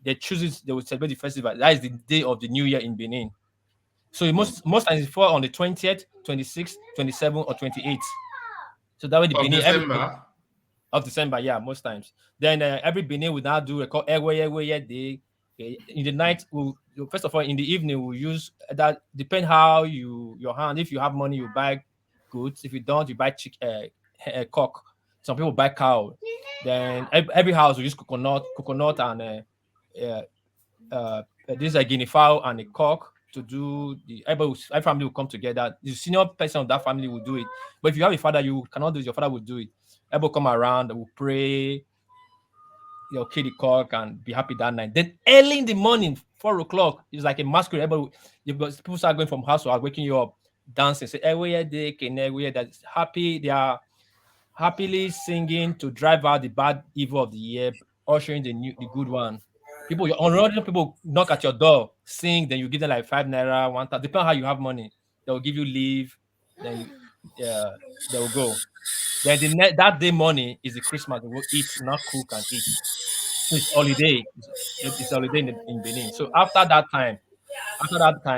they chooses they will celebrate the festival. That is the day of the new year in Benin. So most times it fall on the 20th, 26th, 27th, or 28th. So that way the Benin of December, yeah, most times. Then every Benin will now do a call Ewe day. In the night, first of all, in the evening we'll use that. Depend how your hand. If you have money, you buy goods. If you don't, you buy cock. Some people buy cow. Then every house will use coconut and this is a guinea fowl and a cock to do every family will come together. The senior person of that family will do it. But if you have a father, you cannot do it. Your father will do it. Everybody will come around, will pray, kill the cock and be happy that night. Then early in the morning, 4 o'clock, it's like a masquerade. People start going from house to house, waking you up, dancing, say, that's happy. They are happily singing to drive out the bad evil of the year, ushering the good one. People knock at your door, sing, then you give them like 5 naira, 1,000. Depending on how you have money, they will give you leave. Then they will go. Then that day morning is the Christmas. They will eat, not cook and eat. It's holiday. It's holiday in Benin. So after that time,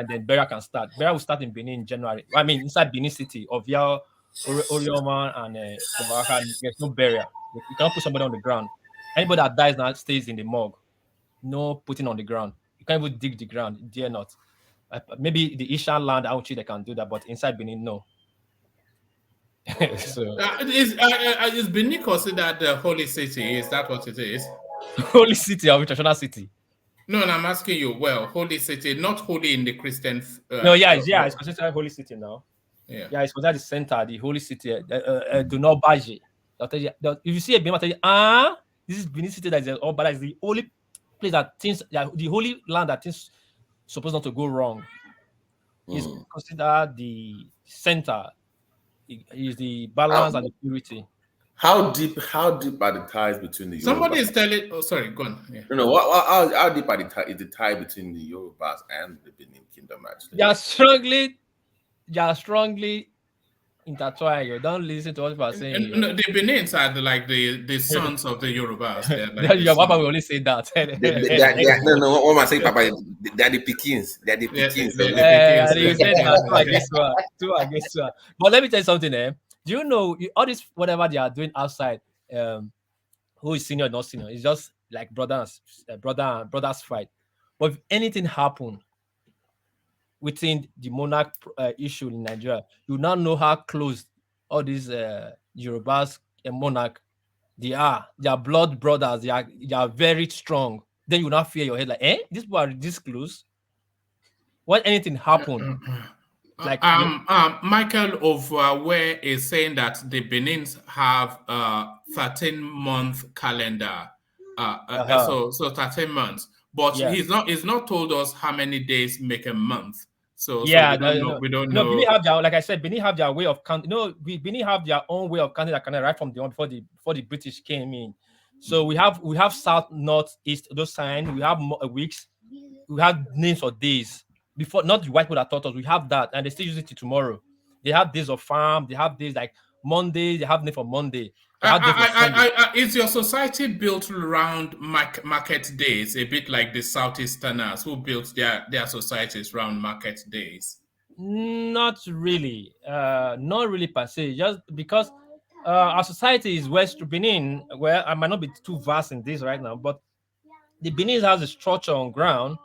then burial can start. Burial will start in Benin in January. I mean, inside Benin City, of Ovia, Orioma, and Kumbaraka, there's no burial. You cannot put somebody on the ground. Anybody that dies now stays in the morgue. No putting on the ground. You can't even dig the ground. Dare not. Maybe the Ishan land, Auchi, they can do that, but inside Benin, no. So is Benin considered the holy city? Is that what it is? Holy city or traditional city? No, and I'm asking you. Well, holy city, not holy in the Christian. No, it's considered holy city now. Yeah, it's considered the center, the holy city. Do not budge. If you see a Benin, this is Benin city that is that is the only place that things, the holy land that things supposed not to go wrong. Is considered the center. Is the balance and the purity. How deep are the ties between the Yorubas? Somebody is telling. Oh, sorry, go on. Yeah. No. How deep is the tie between the Yorubas and the Benin Kingdom? Actually, they are strongly intertwined. You don't listen to what people are saying. No, the Benins are the sons of the Yorubas. Your papa will only say that. No. What am I saying, Papa? They're the Pikins. They're the Pikins. You said that two against one. But let me tell you something. Do you know all this whatever they are doing outside? Who is senior, not senior? It's just like brothers fight. But if anything happen within the monarch issue in Nigeria, you now know how close all these Yorubas and monarch they are. They are blood brothers. They are very strong. Then you not fear your head like, these people are this close. When anything happen, like Michael of where is saying that the Benins have 13-month calendar. So 13 months. But he's not told us how many days make a month. So we don't know. Benin have their, like I said, Benin have their way of counting. Benin have their own way of counting that kind of right from the one before the British came in. So we have south, north, east, those signs. We have weeks. We have names for days. Before, not the white people that taught us. We have that, and they still use it till tomorrow. They have days of farm. They have days like Monday. They have name for Monday. Is your society built around market days, a bit like the Southeasterners who built their societies around market days? Not really. Not really per se. Just because our society is West Benin, where I might not be too vast in this right now, but the Benin has a structure on ground,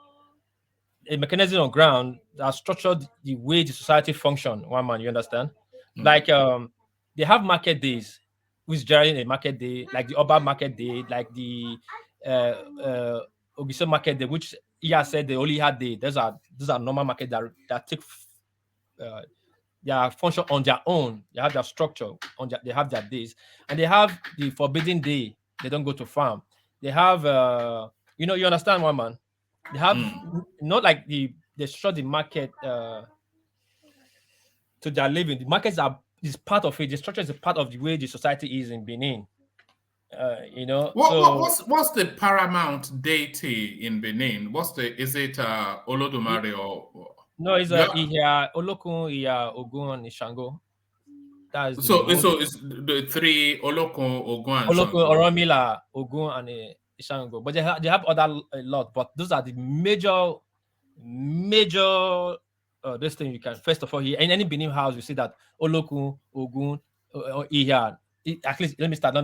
a mechanism on ground that structured the way the society function. One man, you understand? Like they have market days, which is generally a market day, like the Oba market day, like the Ogiso market day, which said they only had day. Those are normal market that take their function on their own. They have their structure they have their days, and they have the forbidden day. They don't go to farm. They have you understand, one man. They have not like they structure the market to their living. The markets is part of it. The structure is a part of the way the society is in Benin. What's the paramount deity in Benin? Is it Olodumare or no? It's Iya Olokun, Iya Ogun, and Shango. It's the three Olokun, Ogun, and Olokun, Oromila, Ogun, and Shango. But they have other a lot. But those are the major this thing you can first of all here in any Benin house you see that Olokun, Ogun, or Iya. At least let me start.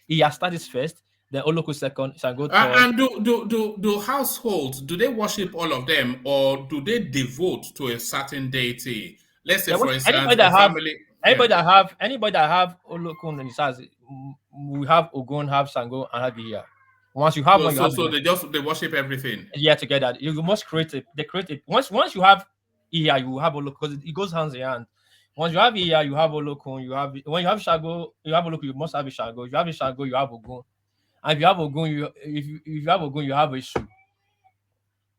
Iya starts first, then Olokun second, Shango third. And do households do they worship all of them, or do they devote to a certain deity? Let's say, for instance, anybody that have Olokun in his house, we have Ogun, have Shango, and have Iya. Once you have one, they worship everything. Yeah, together. You must create it. They create it. Once you have Iya, you have Olokun, because it goes hand in hand. Once you have Iya, you have Olokun. When you have Shango, you have Olokun. You must have a Shango. If you have a Shango, you have Ogun. And if you have Ogun, if you have Ogun, you have a Shu.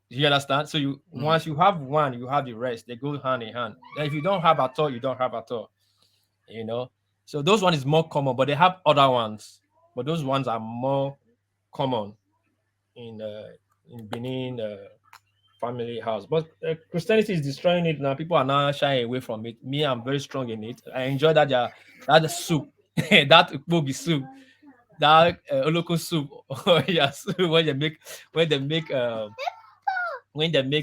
You understand? So once you have one, you have the rest. They go hand in hand. And if you don't have at all, you don't have at all. So those one is more common, but they have other ones. But those ones are more common in Benin family house. But Christianity is destroying it now. People are now shying away from it. Me, I'm very strong in it. I enjoy that soup, that ukbogi soup. that olokun soup. Oh yes, when they make when they make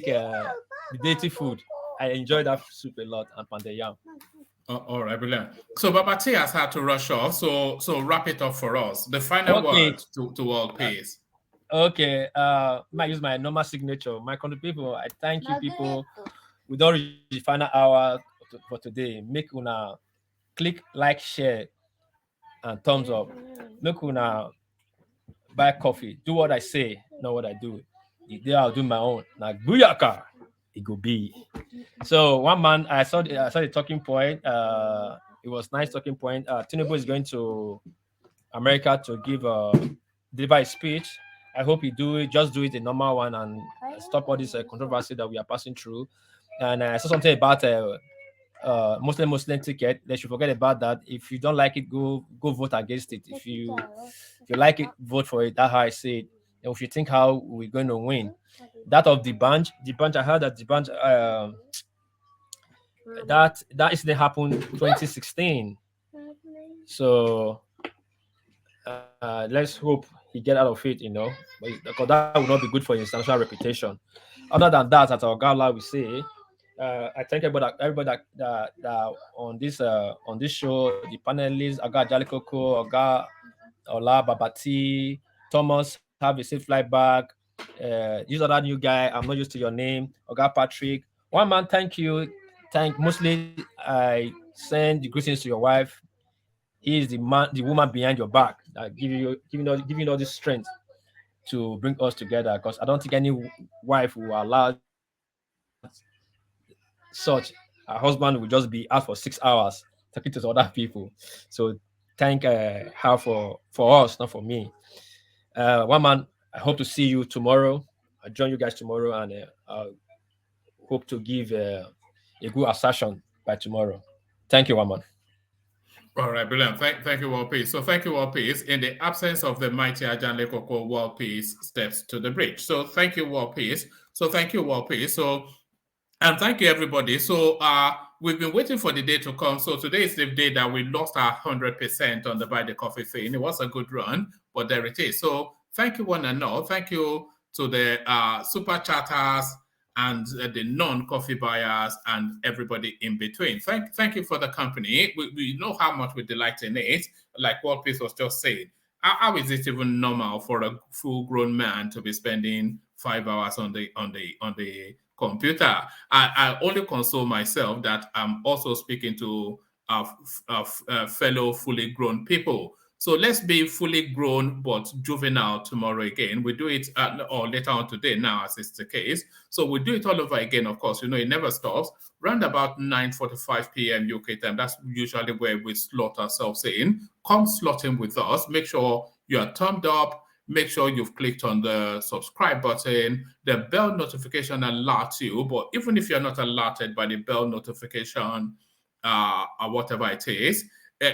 the dainty food. I enjoy that soup a lot and pounded yam. All right, brilliant. So Babati has had to rush off. So wrap it up for us. The final Okay. word to World Peace. Okay. Might use my normal signature. My country people, I thank you people. We don't reach the final hour for today. Make una click, like, share, and thumbs up. Make una buy coffee. Do what I say, not what I do. The day I'll do my own. Now, booyaka, it go be. So one man, I saw the talking point. It was nice talking point. Tinubu is going to America to deliver a speech. I hope you do it. Just do it a normal one and stop all this controversy that we are passing through. And I saw something about Muslim ticket. They should forget about that. If you don't like it, go vote against it. If you like it, vote for it. That's how I say it. And if you think how we're going to win, that of the bunch, I heard that the bunch that incident happened 2016. So let's hope he get out of it, but because that would not be good for his international reputation. Other than that, as our gala we say, I thank everybody that on this show, the panelists, Aga Jalikoko, Aga Ola Babati, Thomas, have a safe flight back. This other new guy, I'm not used to your name, Oga Patrick. One man, thank you. Mostly I send the greetings to your wife. He is the woman behind your back that giving all this strength to bring us together. Because I don't think any wife will allow such a husband will just be out for 6 hours talking to other people. So thank her for us, not for me. One man, I hope to see you tomorrow. I'll join you guys tomorrow, and I hope to give a good assertion by tomorrow. Thank you, one man. All right, brilliant. Thank you, World Peace. So thank you, World Peace. In the absence of the mighty Ajan Lekoko, World Peace steps to the bridge. So thank you, World Peace. So thank you, World Peace. So, and thank you, everybody. So we've been waiting for the day to come. So today is the day that we lost our 100% on the Buy the Coffee thing. It was a good run, but there it is. So thank you, one and all. Thank you to the super chatters and the non-coffee buyers and everybody in between. Thank you for the company. We know how much we delight in it. Like what Peace was just saying. How is it even normal for a full-grown man to be spending 5 hours on the computer? I only console myself that I'm also speaking to fellow fully grown people. So let's be fully grown but juvenile tomorrow again. We do it or later on today now, as is the case. So we do it all over again, of course. It never stops. Round about 9:45 p.m. UK time, that's usually where we slot ourselves in. Come slot in with us. Make sure you are thumbed up. Make sure you've clicked on the subscribe button. The bell notification alerts you. But even if you're not alerted by the bell notification or whatever it is,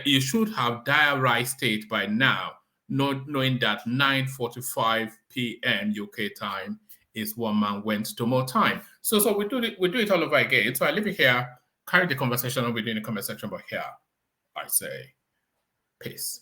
you should have diarized it by now, knowing that 9:45 p.m. UK time is one man went to more time. So we do it all over again. So I leave it here, carry the conversation on within the comment section, but here I say peace.